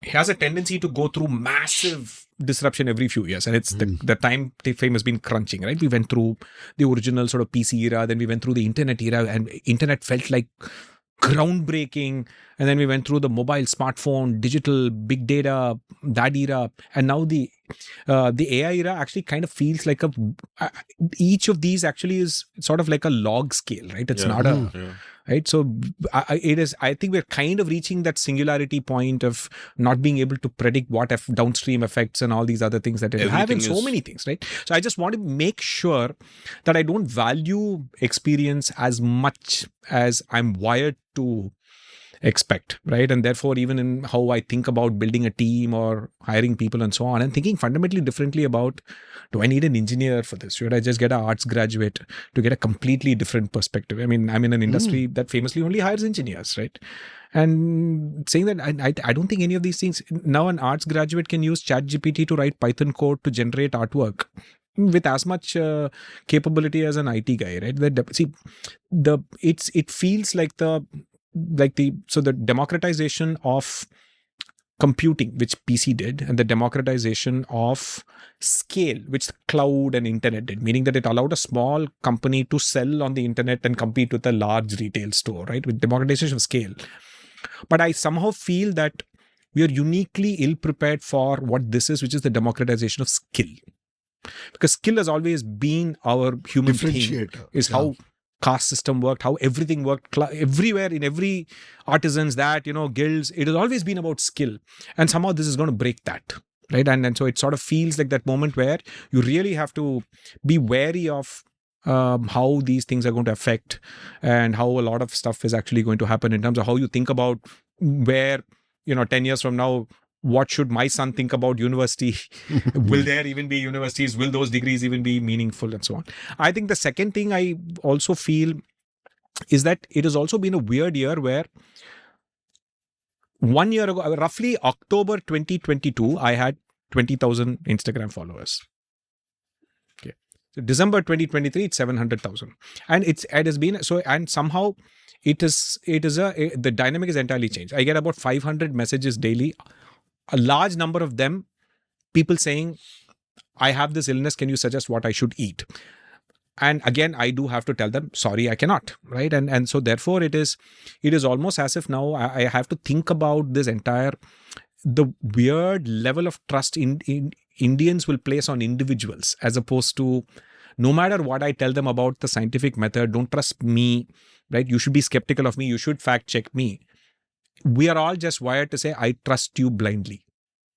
has a tendency to go through massive disruption every few years, and it's the time frame has been crunching, right? We went through the original sort of PC era, then we went through the internet era, and internet felt like groundbreaking, and then we went through the mobile, smartphone, digital, big data, that era, and now the AI era actually kind of feels like each of these actually is sort of like a log scale, right? It's not right. So it is. I think we're kind of reaching that singularity point of not being able to predict what downstream effects and all these other things that it will have in so many things, right? So I just want to make sure that I don't value experience as much as I'm wired to expect, right? And therefore, even in how I think about building a team or hiring people and so on, and thinking fundamentally differently about, do I need an engineer for this? Should I just get an arts graduate to get a completely different perspective? I mean, I'm in an industry that famously only hires engineers, right? And saying that I don't think any of these things, now an arts graduate can use ChatGPT to write Python code to generate artwork with as much capability as an IT guy, right? It feels like the democratization of computing, which PC did, and the democratization of scale, which the cloud and internet did, meaning that it allowed a small company to sell on the internet and compete with a large retail store, right? With democratization of scale. But I somehow feel that we are uniquely ill-prepared for what this is, which is the democratization of skill. Because skill has always been our human thing, is how caste system worked, how everything worked everywhere in every artisans, that, guilds. It has always been about skill, and somehow this is going to break that, right? And so it sort of feels like that moment where you really have to be wary of how these things are going to affect, and how a lot of stuff is actually going to happen in terms of how you think about where, 10 years from now, what should my son think about university? Will there even be universities? Will those degrees even be meaningful, and so on? I think the second thing I also feel is that it has also been a weird year where 1 year ago, roughly October 2022, I had 20,000 Instagram followers. Okay. So December 2023, it's 700,000. And it has been so, and somehow the dynamic is entirely changed. I get about 500 messages daily. A large number of them, people saying, I have this illness, can you suggest what I should eat? And again, I do have to tell them, sorry, I cannot, right? And so therefore it is almost as if now I have to think about this the weird level of trust in Indians will place on individuals, as opposed to, no matter what I tell them about the scientific method, don't trust me, right? You should be skeptical of me. You should fact check me. We are all just wired to say, I trust you blindly,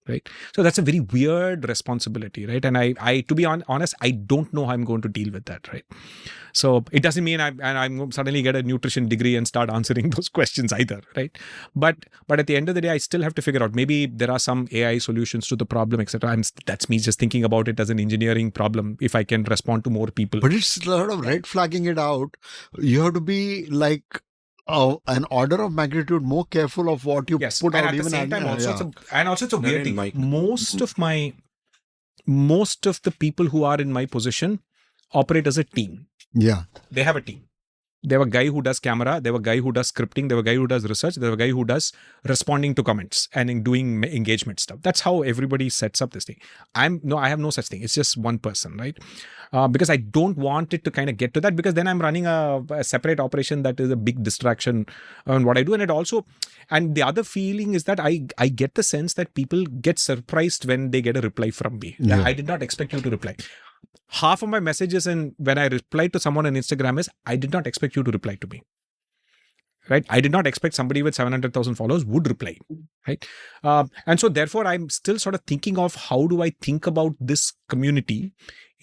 right? So that's a very weird responsibility, right? And I to be honest, I don't know how I'm going to deal with that, right? So it doesn't mean I'm suddenly get a nutrition degree and start answering those questions either, right? But at the end of the day, I still have to figure out, maybe there are some AI solutions to the problem, etc. That's me just thinking about it as an engineering problem, if I can respond to more people. But it's a lot of red flagging it out. You have to be like an order of magnitude more careful of what you put out. At the same time, also it's a weird thing. Most of the people who are in my position operate as a team. Yeah, they have a team. They have a guy who does camera. They have a guy who does scripting. They have a guy who does research. They have a guy who does responding to comments and doing engagement stuff. That's how everybody sets up this thing. I have no such thing. It's just one person, right? Because I don't want it to kind of get to that, because then I'm running a separate operation that is a big distraction on what I do. And the other feeling is that I get the sense that people get surprised when they get a reply from me. Yeah. I did not expect you to reply. Half of my messages, and when I reply to someone on Instagram, is, I did not expect you to reply to me. Right? I did not expect somebody with 700,000 followers would reply. Right? And so therefore, I'm still sort of thinking of, how do I think about this community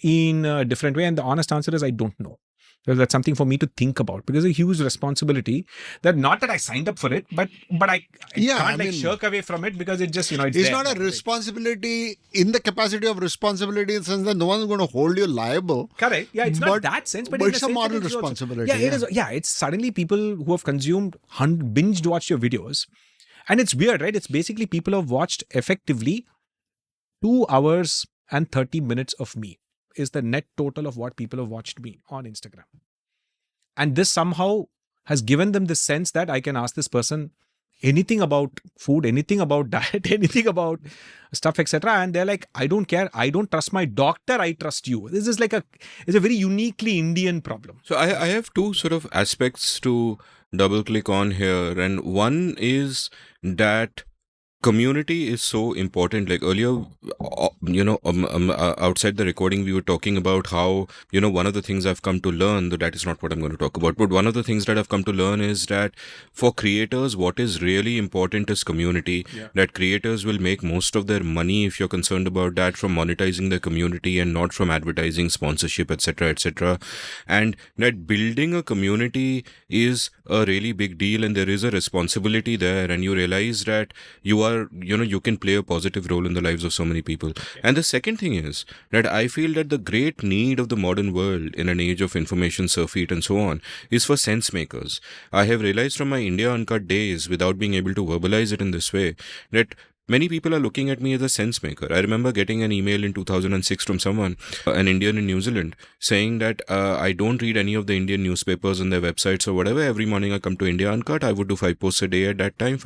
in a different way? And the honest answer is, I don't know. So that's something for me to think about, because a huge responsibility that not that I signed up for it, but I can't shirk away from it, because it just, it's there. not a responsibility in the capacity of responsibility, in the sense that no one's going to hold you liable. Correct. Yeah, it's not that sense, but it's a moral responsibility. It is. Yeah, it's suddenly people who have consumed, binged watched your videos. And it's weird, right? It's basically people who have watched effectively 2 hours and 30 minutes of me is the net total of what people have watched me on Instagram. And this somehow has given them the sense that I can ask this person anything about food, anything about diet, anything about stuff, etc. And they're like, I don't care. I don't trust my doctor. I trust you. This is it's a very uniquely Indian problem. So I have two sort of aspects to double click on here. And one is that community is so important. Like earlier, outside the recording, we were talking about how, one of the things I've come to learn, though that is not what I'm going to talk about, but one of the things that I've come to learn is that for creators, what is really important is community. Yeah. That creators will make most of their money, if you're concerned about that, from monetizing their community and not from advertising, sponsorship, etc., etc. And that building a community is a really big deal, and there is a responsibility there, and you realize that you can play a positive role in the lives of so many people. And the second thing is that I feel that the great need of the modern world in an age of information surfeit and so on is for sense makers. I have realized from my India Uncut days, without being able to verbalize it in this way, that many people are looking at me as a sense maker. I remember getting an email in 2006 from someone, an Indian in New Zealand, saying that I don't read any of the Indian newspapers on their websites or whatever. Every morning I come to India Uncut. I would do 5 posts a day at that time.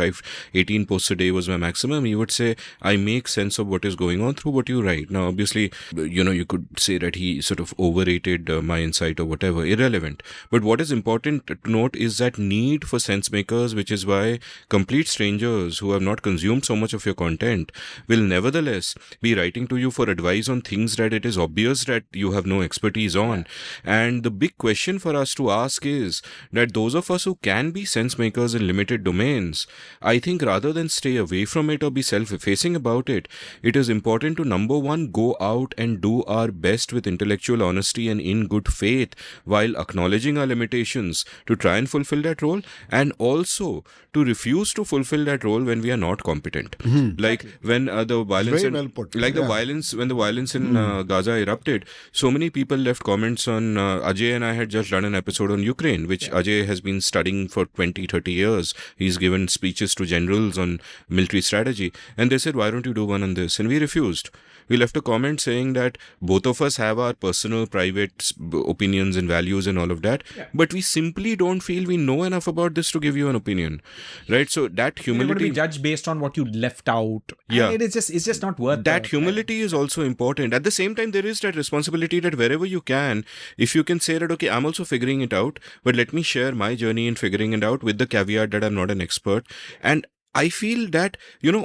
18 posts a day was my maximum. He would say, I make sense of what is going on through what you write. Now, obviously, you could say that he sort of overrated my insight or whatever. Irrelevant. But what is important to note is that need for sense makers, which is why complete strangers who have not consumed so much of your content will nevertheless be writing to you for advice on things that it is obvious that you have no expertise on. And the big question for us to ask is that those of us who can be sense makers in limited domains, I think rather than stay away from it or be self-effacing about it, it is important to, number one, go out and do our best with intellectual honesty and in good faith while acknowledging our limitations to try and fulfill that role, and also to refuse to fulfill that role when we are not competent. Like when the violence, when the violence in Gaza erupted, so many people left comments on Ajay, and I had just done an episode on Ukraine, which Ajay has been studying for 20-30 years. He's given speeches to generals on military strategy, and they said, why don't you do one on this? And we refused. We left a comment saying that both of us have our personal, private opinions and values and all of that, but we simply don't feel we know enough about this to give you an opinion, right? So that humility, you're going to be judged based on what you left out. Yeah, and it's just not worth that. Humility is also important. At the same time, there is that responsibility that wherever you can, if you can say that, okay, I'm also figuring it out, but let me share my journey in figuring it out with the caveat that I'm not an expert. And I feel that,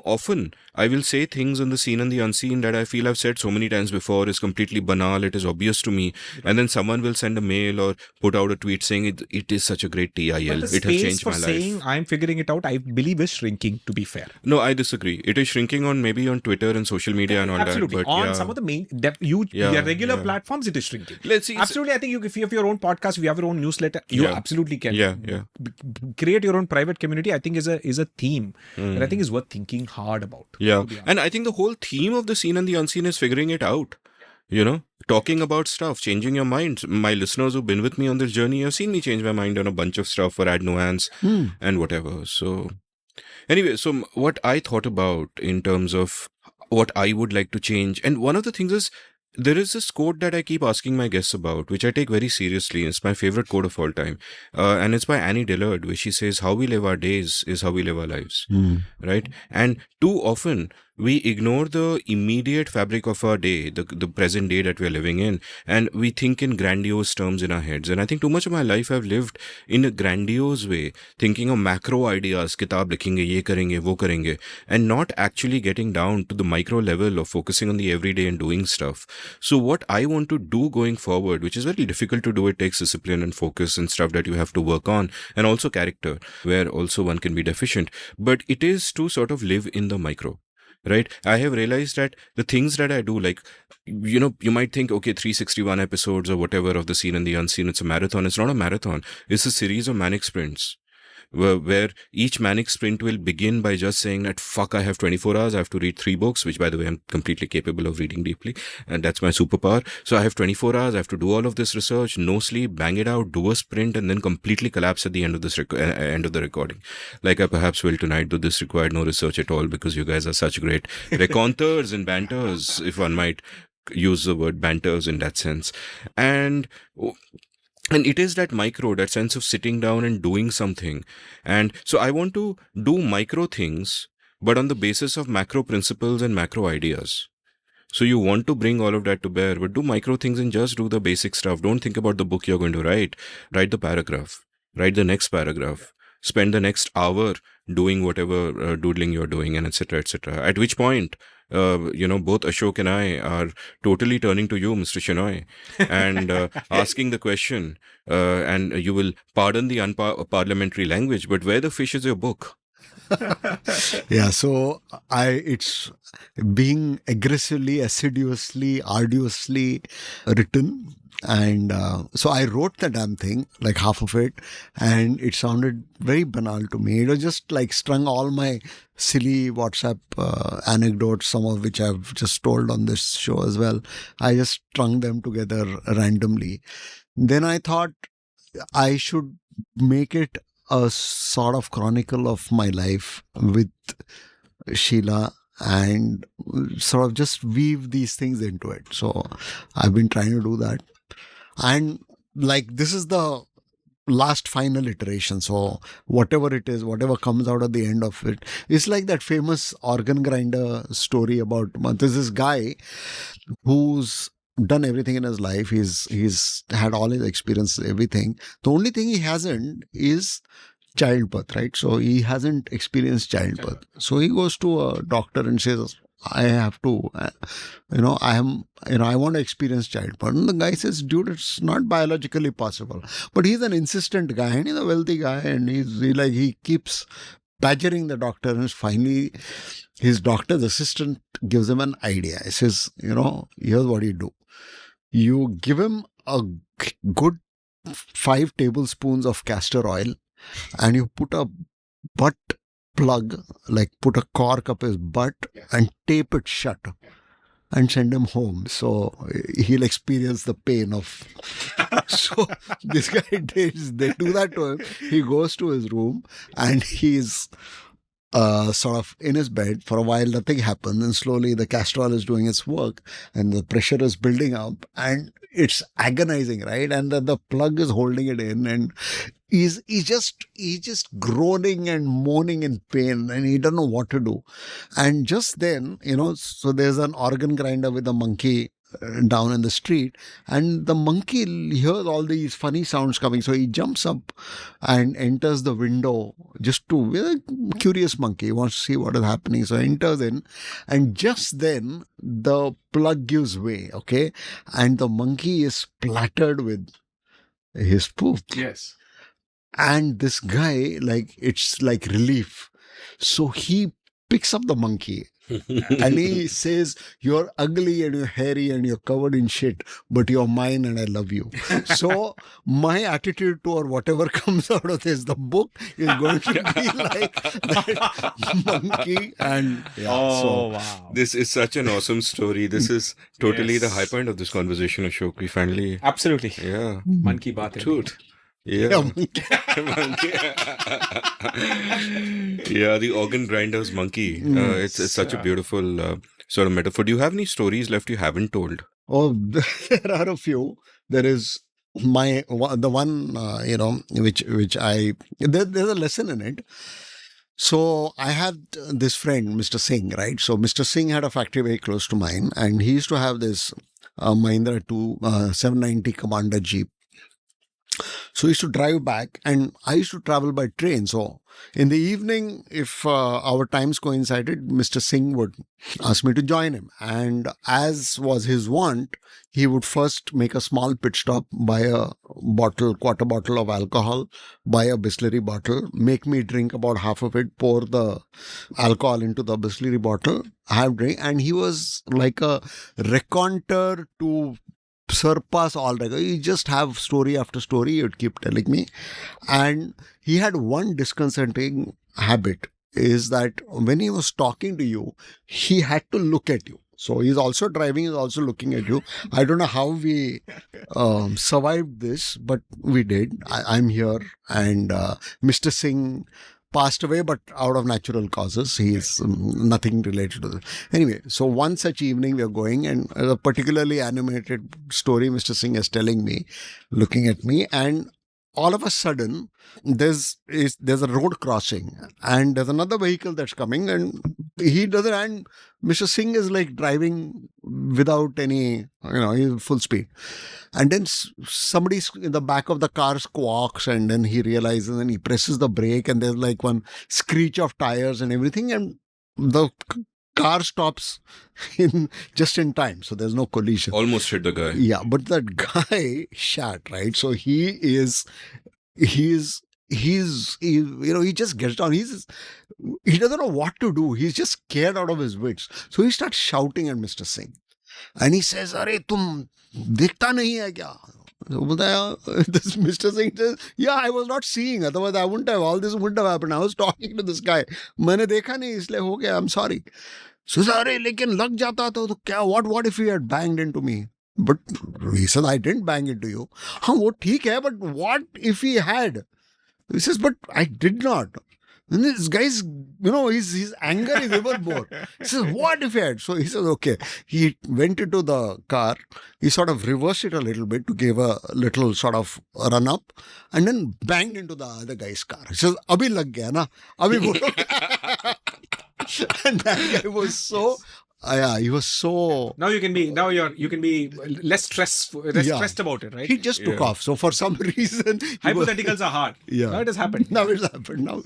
often I will say things on the seen and the unseen that I feel I've said so many times before is completely banal. It is obvious to me. And then someone will send a mail or put out a tweet saying it is such a great TIL. It has changed my life. Saying I'm figuring it out, I believe is shrinking, to be fair. No, I disagree. It is shrinking on Twitter and social media and all absolutely. that. But on some of the main, your regular platforms, it is shrinking. Let's see. Absolutely. I think if you have your own podcast, if you have your own newsletter, you absolutely can. Yeah. Create your own private community, I think is a theme. I think is worth thinking hard about. Yeah. And I think the whole theme of the seen and the unseen is figuring it out. Talking about stuff, changing your mind. My listeners who've been with me on this journey have seen me change my mind on a bunch of stuff or add nuance and whatever. So anyway, so what I thought about in terms of what I would like to change, and one of the things is, there is this quote that I keep asking my guests about, which I take very seriously. It's my favorite quote of all time. And it's by Annie Dillard, where she says, how we live our days is how we live our lives. Right? And too often, we ignore the immediate fabric of our day, the present day that we're living in, and we think in grandiose terms in our heads. And I think too much of my life I've lived in a grandiose way, thinking of macro ideas, kitab likhenge, ye karenge, wo karenge, and not actually getting down to the micro level of focusing on the everyday and doing stuff. So what I want to do going forward, which is very difficult to do, it takes discipline and focus and stuff that you have to work on, and also character, where also one can be deficient, but it is to sort of live in the micro. right? I have realized that the things that I do, like, you might think, okay, 361 episodes or whatever of The Seen and the Unseen, it's a marathon. It's not a marathon. It's a series of manic sprints. Where each manic sprint will begin by just saying that, fuck, I have 24 hours, I have to read 3 books, which, by the way, I'm completely capable of reading deeply, and that's my superpower. So I have 24 hours, I have to do all of this research, no sleep, bang it out, do a sprint, and then completely collapse at the end of this end of the recording. Like I perhaps will tonight, though this required no research at all, because you guys are such great raconteurs and banters, if one might use the word banters in that sense. And it is that micro, that sense of sitting down and doing something. And so I want to do micro things, but on the basis of macro principles and macro ideas. So you want to bring all of that to bear, but do micro things and just do the basic stuff. Don't think about the book you're going to write. Write the paragraph. Write the next paragraph. Spend the next hour doing whatever doodling you're doing, and etc., etc. At which point, both Ashok and I are totally turning to you, Mr. Shenoy, and asking the question, and you will pardon the unparliamentary language, but where the fish is your book? Yeah, so it's being aggressively, assiduously, arduously written. And so I wrote the damn thing, like half of it, and it sounded very banal to me. It was just like strung all my silly WhatsApp anecdotes, some of which I've just told on this show as well. I just strung them together randomly. Then I thought I should make it a sort of chronicle of my life with Sheila and sort of just weave these things into it. So I've been trying to do that. And like, this is the last final iteration. So whatever it is, whatever comes out at the end of it, it's like that famous organ grinder story about, there's this guy who's done everything in his life. He's had all his experience, everything. The only thing he hasn't is childbirth, right? So he hasn't experienced childbirth. So he goes to a doctor and says, I have to, I want to experience childbirth. And the guy says, dude, it's not biologically possible. But he's an insistent guy, and he's a wealthy guy, and he keeps badgering the doctor, and finally his doctor's assistant gives him an idea. He says, here's what you do. You give him a good 5 tablespoons of castor oil, and you put a butt plug, like put a cork up his butt and tape it shut and send him home. So he'll experience the pain of... So this guy, they do that to him. He goes to his room and he's sort of in his bed. For a while, nothing happens, and slowly the castor oil is doing its work and the pressure is building up and it's agonizing, right? And the plug is holding it in, and he's just groaning and moaning in pain, and he doesn't know what to do. And just then, so there's an organ grinder with a monkey down in the street, and the monkey hears all these funny sounds coming, so he jumps up and enters the window, just to a curious monkey, he wants to see what is happening. So he enters in, and just then the plug gives way, okay, and the monkey is splattered with his poop. Yes. And this guy, it's like relief, so he picks up the monkey and he says, you're ugly and you're hairy and you're covered in shit, but you're mine and I love you. So my attitude toward whatever comes out of this, the book is going to be like that monkey. And wow. This is such an awesome story. This is totally the high point of this conversation, Ashok. We finally... Absolutely. Yeah. Monkey bath. Dude. Yeah. Yeah, the organ grinder's monkey. It's such a beautiful sort of metaphor. Do you have any stories left you haven't told? Oh, there are a few. There is the one, which there's a lesson in it. So I had this friend, Mr. Singh, right? So Mr. Singh had a factory very close to mine, and he used to have this Mahindra 790 Commander Jeep. So I used to drive back, and I used to travel by train. So in the evening, if our times coincided, Mr. Singh would ask me to join him. And as was his wont, he would first make a small pit stop, buy a quarter bottle of alcohol, buy a Bisleri bottle, make me drink about half of it, pour the alcohol into the Bisleri bottle, have drink. And he was like a raconteur to surpass all records. You just have story after story, he would keep telling me. And he had one disconcerting habit, is that when he was talking to you, he had to look at you. So he's also driving, he's also looking at you. I don't know how we survived this, but we did. I'm here, and Mr. Singh passed away, but out of natural causes. He is nothing related to this. Anyway, so one such evening we are going, and a particularly animated story Mr. Singh is telling me, looking at me, and all of a sudden there's a road crossing, and there's another vehicle that's coming, and he doesn't, and Mr. Singh is like driving without any, he's full speed. And then somebody in the back of the car squawks, and then he realizes, and he presses the brake, and there's like one screech of tires and everything, and the car stops just in time. So there's no collision. Almost hit the guy. Yeah, but that guy shot, right? So he just gets down. He doesn't know what to do. He's just scared out of his wits. So he starts shouting at Mr. Singh. And he says, "Arey, tum dikhta nahi hai kya?" So this Mr. Singh says, "Yeah, I was not seeing. Otherwise, all this wouldn't have happened. I was talking to this guy. Maine dekha nahi, isliye ho gaya. I'm sorry." So he says, "Arey, lekin lag jata to kya? What if he had banged into me?" But he said, "I didn't bang into you." "Haan, wo theek hai, but what if he had?" He says, "But I did not." And this guy's, his anger is even more. He says, "What if he had?" So he says, okay. He went into the car. He sort of reversed it a little bit to give a little sort of run up, and then banged into the other guy's car. He says, "Abhi lag gaya na? Abhi bolo." And that guy was so... he was so... Now you can be less stressed about it, right? He just took off. So for some reason... Hypotheticals are hard. Yeah. Now it has happened. Now it's happened. Now.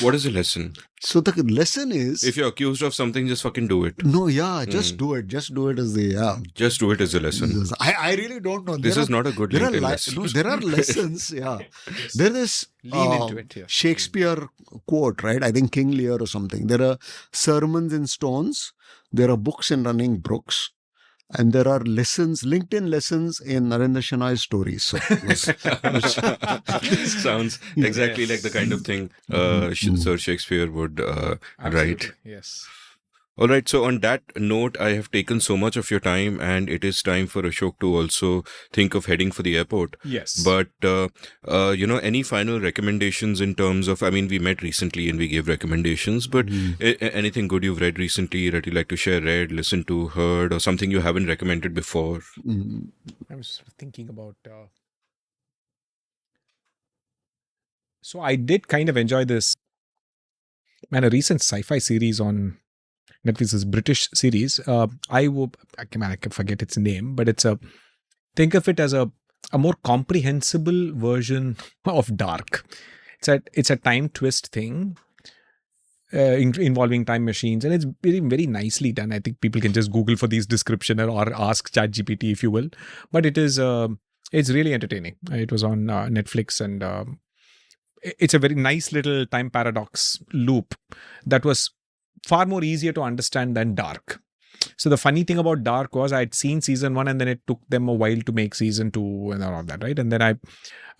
What is the lesson? So the lesson is... If you're accused of something, just fucking do it. No, just do it. Just do it as the... Just do it as a lesson. I really don't know. This is not a good LinkedIn lesson. No, there are lessons, yeah. There is... Lean into it, yeah. Shakespeare quote, right? I think King Lear or something. There are sermons in stones. There are books in running brooks. And there are lessons, LinkedIn lessons in Narendra Shenoy's stories. So, sounds exactly like the kind of thing Sir Shakespeare would write. Yes. All right. So on that note, I have taken so much of your time, and it is time for Ashok to also think of heading for the airport. Yes. But, any final recommendations in terms of, we met recently and we gave recommendations, but anything good you've read recently that you like to share, read, listened to, heard, or something you haven't recommended before? I was thinking about... So I did kind of enjoy this, a recent sci-fi series on Netflix, is British series. I can forget its name, but think of it as a more comprehensible version of Dark. It's a time twist thing involving time machines, and it's very, very nicely done. I think people can just Google for these description or ask ChatGPT, if you will. But it's really entertaining. It was on Netflix, and it's a very nice little time paradox loop that was far more easier to understand than Dark. So the funny thing about Dark was I'd seen season 1, and then it took them a while to make season 2 and all that, right? And then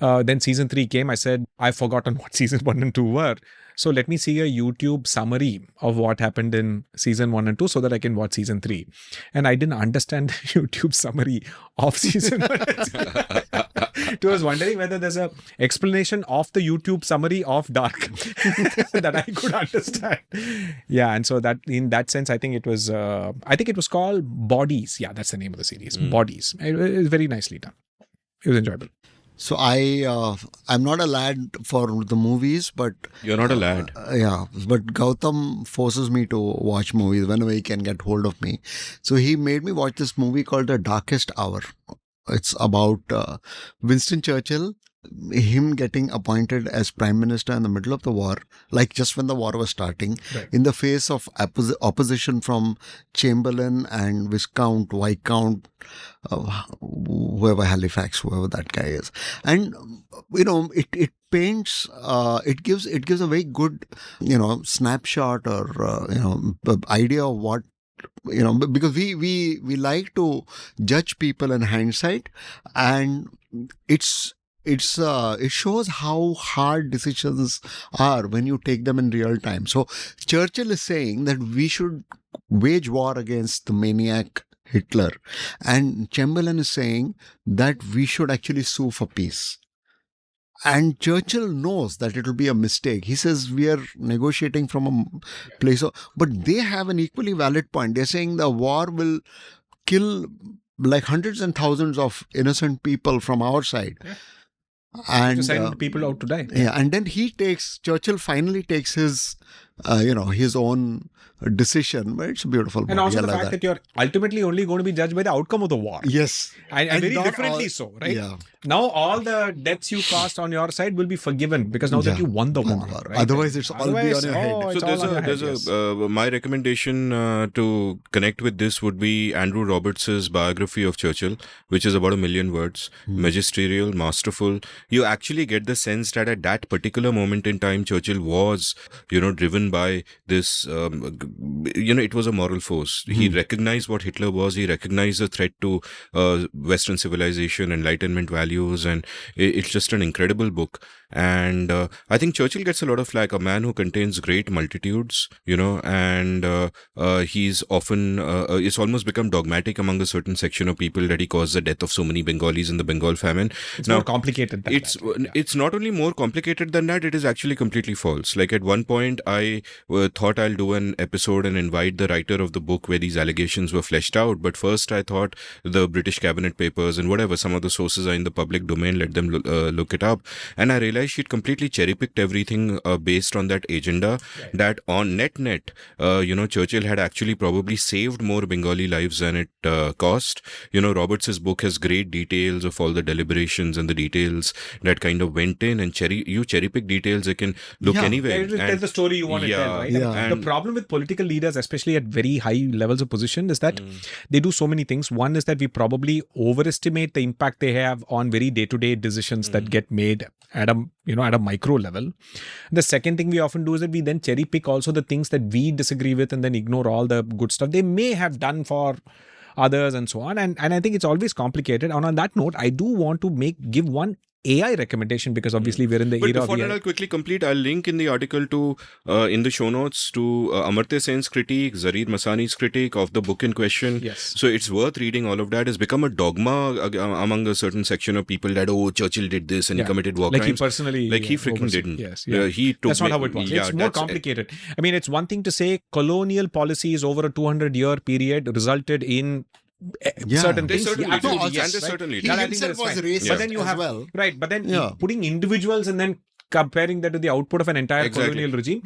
then season 3 came. I said, I've forgotten what season 1 and 2 were. So let me see a YouTube summary of what happened in season 1 and 2 so that I can watch season 3. And I didn't understand the YouTube summary of season 1 and 2. I was wondering whether there's a explanation of the YouTube summary of Dark that I could understand. Yeah, and so that in that sense, I think it was called Bodies. Yeah, that's the name of the series. Bodies. It was very nicely done. It was enjoyable. So I'm not a lad for the movies, but... You're not a lad. But Gautam forces me to watch movies whenever he can get hold of me. So he made me watch this movie called The Darkest Hour. It's about Winston Churchill him getting appointed as prime minister in the middle of the war, like just when the war was starting, in the face of opposition from Chamberlain and Viscount, Viscount, whoever Halifax, whoever that guy is. And, it paints, it gives a very good, snapshot or, idea of what, because we like to judge people in hindsight, and it shows how hard decisions are when you take them in real time. So Churchill is saying that we should wage war against the maniac Hitler, and Chamberlain is saying that we should actually sue for peace. And Churchill knows that it will be a mistake. He says we are negotiating from a place but they have an equally valid point. They're saying the war will kill like hundreds and thousands of innocent people from our side. Yeah. And to send people out to die. Yeah, and then Churchill finally takes his, his own decision. But it's a beautiful movie. And also the fact that you're ultimately only going to be judged by the outcome of the war. Yes. And very differently so, right? Yeah. Now all the debts you caused on your side will be forgiven because now that you won the war. Right? Otherwise, it's all be on your head. So my recommendation to connect with this would be Andrew Roberts' biography of Churchill, which is about 1 million words, magisterial, masterful. You actually get the sense that at that particular moment in time, Churchill was, driven by this, it was a moral force. He recognized what Hitler was. He recognized the threat to Western civilization, Enlightenment values, and it's just an incredible book. And I think Churchill gets a lot of flack, a man who contains great multitudes, and he's often, it's almost become dogmatic among a certain section of people that he caused the death of so many Bengalis in the Bengal famine. It's more complicated than It's not only more complicated than that, it is actually completely false. Like at one point, I thought I'll do an episode and invite the writer of the book where these allegations were fleshed out. But first I thought the British cabinet papers and whatever, some of the sources are in the public domain, let them look it up. And I realized she'd completely cherry-picked everything based on that agenda, that on net, Churchill had actually probably saved more Bengali lives than it cost. Roberts' book has great details of all the deliberations and the details that kind of went in, and cherry-pick details, they can look anywhere. Tell the story you want to tell, right? Yeah. The problem with political leaders, especially at very high levels of position, is that they do so many things. One is that we probably overestimate the impact they have on very day-to-day decisions that get made at a micro level. The second thing we often do is that we then cherry pick also the things that we disagree with and then ignore all the good stuff they may have done for others and so on. And I think it's always complicated. And on that note, I do want to give one AI recommendation, because obviously we're in the era of AI. But before that, I'll quickly complete. I'll link in the article to, in the show notes, to Amartya Sen's critique, Zarir Masani's critique of the book in question. Yes. So it's worth reading all of that. It's become a dogma among a certain section of people that, Churchill did this and he committed war crimes. He personally... he freaking didn't. Yes. Yeah. That's not how it was. It's more complicated. I mean, it's one thing to say colonial policies over a 200-year period resulted in certain things. Certainly. He himself was racist but then you have, well. Right, but then putting individuals and then comparing that to the output of an entire colonial regime.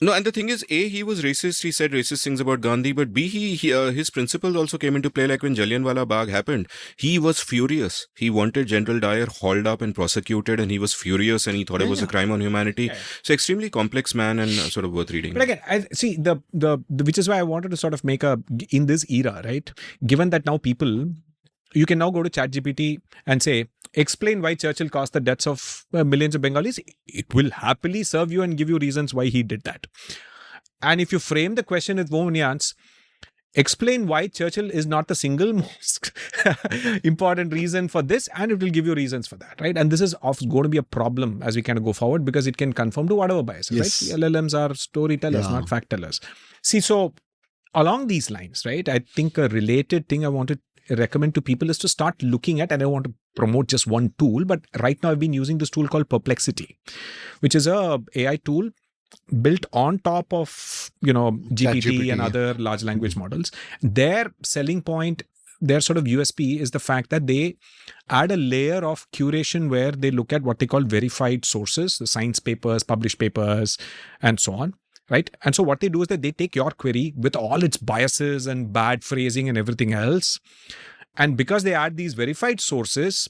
No, and the thing is, A, he was racist. He said racist things about Gandhi. But B, his principles also came into play. Like when Jallianwala Bagh happened, he was furious. He wanted General Dyer hauled up and prosecuted, and he was furious, and he thought it was a crime on humanity. So extremely complex man and sort of worth reading. But again, I see the which is why I wanted to sort of make in this era, right? Given that now you can now go to ChatGPT and say, explain why Churchill caused the deaths of millions of Bengalis. It will happily serve you and give you reasons why he did that. And if you frame the question with more nuance, explain why Churchill is not the single most important reason for this, and it will give you reasons for that, right? And this is going to be a problem as we kind of go forward, because it can conform to whatever biases, right? The LLMs are storytellers, not fact tellers. See, so along these lines, right, I think a related thing I wanted recommend to people is to start looking at, and I want to promote just one tool, but right now I've been using this tool called Perplexity, which is a AI tool built on top of, GPT and other large language models. Their selling point, their sort of USP is the fact that they add a layer of curation where they look at what they call verified sources, the science papers, published papers, and so on. Right. And so what they do is that they take your query with all its biases and bad phrasing and everything else. And because they add these verified sources,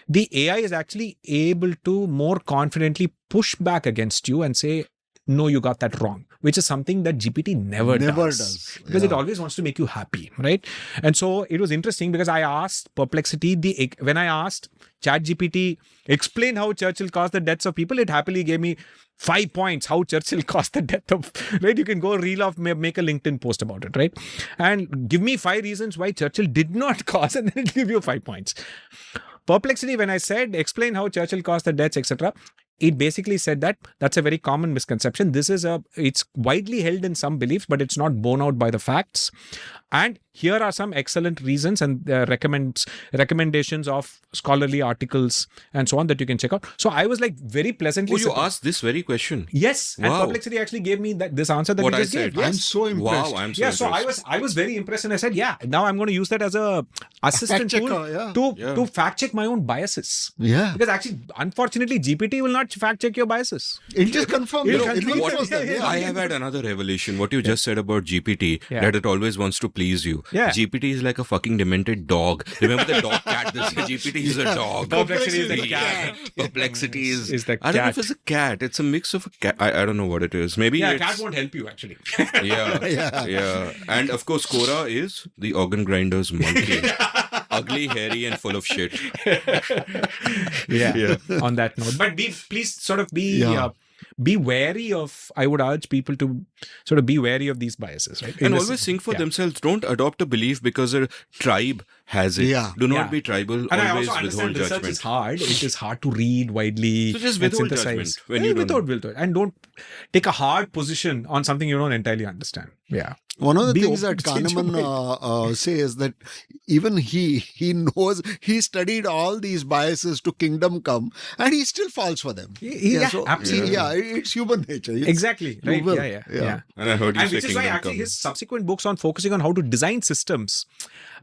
the AI is actually able to more confidently push back against you and say, no, you got that wrong, which is something that GPT never does. Because it always wants to make you happy, right? And so it was interesting because I asked Perplexity, when I asked ChatGPT, explain how Churchill caused the deaths of people, it happily gave me 5 points how Churchill caused the death of, right? You can go reel off, make a LinkedIn post about it, right? And give me 5 reasons why Churchill did not cause, and then it'll give you 5 points. Perplexity, when I said, explain how Churchill caused the deaths, etc., it basically said that that's a very common misconception. It's widely held in some beliefs, but it's not borne out by the facts. And here are some excellent reasons and recommendations of scholarly articles and so on that you can check out. So I was like very pleasantly. Oh, you asked this very question? Yes. Wow. And Perplexity actually gave me this answer that what you just I said. gave. Yes. I'm so impressed. Wow, I'm so Yeah, impressed. so I was very impressed, and I said, yeah, now I'm going to use that as a assistant tool to fact check my own biases. Yeah. Because actually, unfortunately, GPT will not fact check your biases. It'll just confirm. It'll It confirm. reinforce them, Yeah. I have had another revelation. What you just said about GPT, that it always wants to please you. Yeah. GPT is like a fucking demented dog. Remember the dog cat? GPT is a dog. Perplexity is the cat. Perplexity is the I don't know if cat. it's a cat. It's a mix of a cat. I don't know what it is. Maybe Yeah, it's... cat won't help you actually. Yeah. And of course, Cora is the organ grinder's monkey. Ugly, hairy, and full of shit. Yeah. On that note, but please sort of be wary of. I would urge people to sort of be wary of these biases, right? And always think for themselves. Don't adopt a belief because a tribe has it. Yeah. Do not be tribal. And always I also withhold understand research judgment. is hard. It is hard to read widely. So just and withhold synthesize. judgment when you don't withhold. And don't take a hard position on something you don't entirely understand. Yeah. One of the Be things open that to change your Kahneman says that even he knows, he studied all these biases to kingdom come, and he still falls for them. Absolutely. Yeah, it's human nature. Exactly. You Right. will. Yeah. And I heard you And say which is why kingdom actually come. his subsequent books on focusing on how to design systems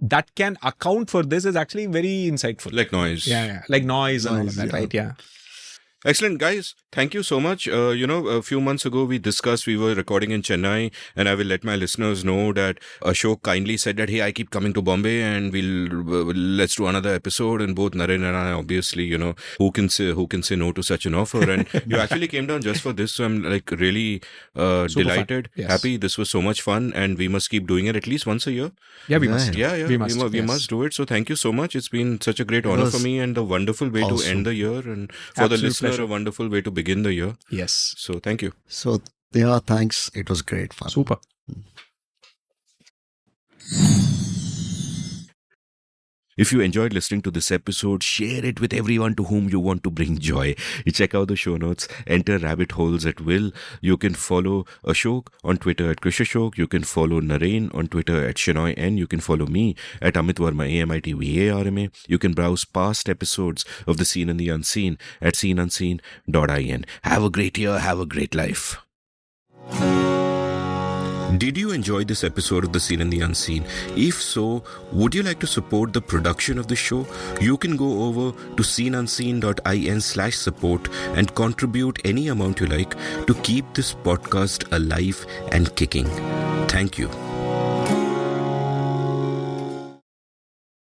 that can account for this is actually very insightful. Like noise. Yeah. Like noise and all of that, yeah. right? Yeah. Excellent, guys. Thank you so much. A few months ago, we were recording in Chennai, and I will let my listeners know that Ashok kindly said that, hey, I keep coming to Bombay and let's do another episode. And both Naren and I, obviously, who can say no to such an offer? And you actually came down just for this. So I'm like really delighted, Yes. happy. This was so much fun, and we must keep doing it at least once a year. Yeah, we must. Yeah, We must. we Yes. must do it. So thank you so much. It's been such a great honor for me and a wonderful way to awesome. end the year, and for the Absolute listener, pleasure. a wonderful way to begin the year. Yes. So thank you. So, yeah, thanks. It was great fun. Super. If you enjoyed listening to this episode, share it with everyone to whom you want to bring joy. You check out the show notes, enter rabbit holes at will. You can follow Ashok on Twitter at Krishashok. You can follow Naren on Twitter at Shinoy N. You can follow me at Amit Varma, AMITVARMA. You can browse past episodes of The Seen and the Unseen at seenunseen.in. Have a great year. Have a great life. Did you enjoy this episode of The Seen and the Unseen? If so, would you like to support the production of the show? You can go over to seenunseen.in/support and contribute any amount you like to keep this podcast alive and kicking. Thank you.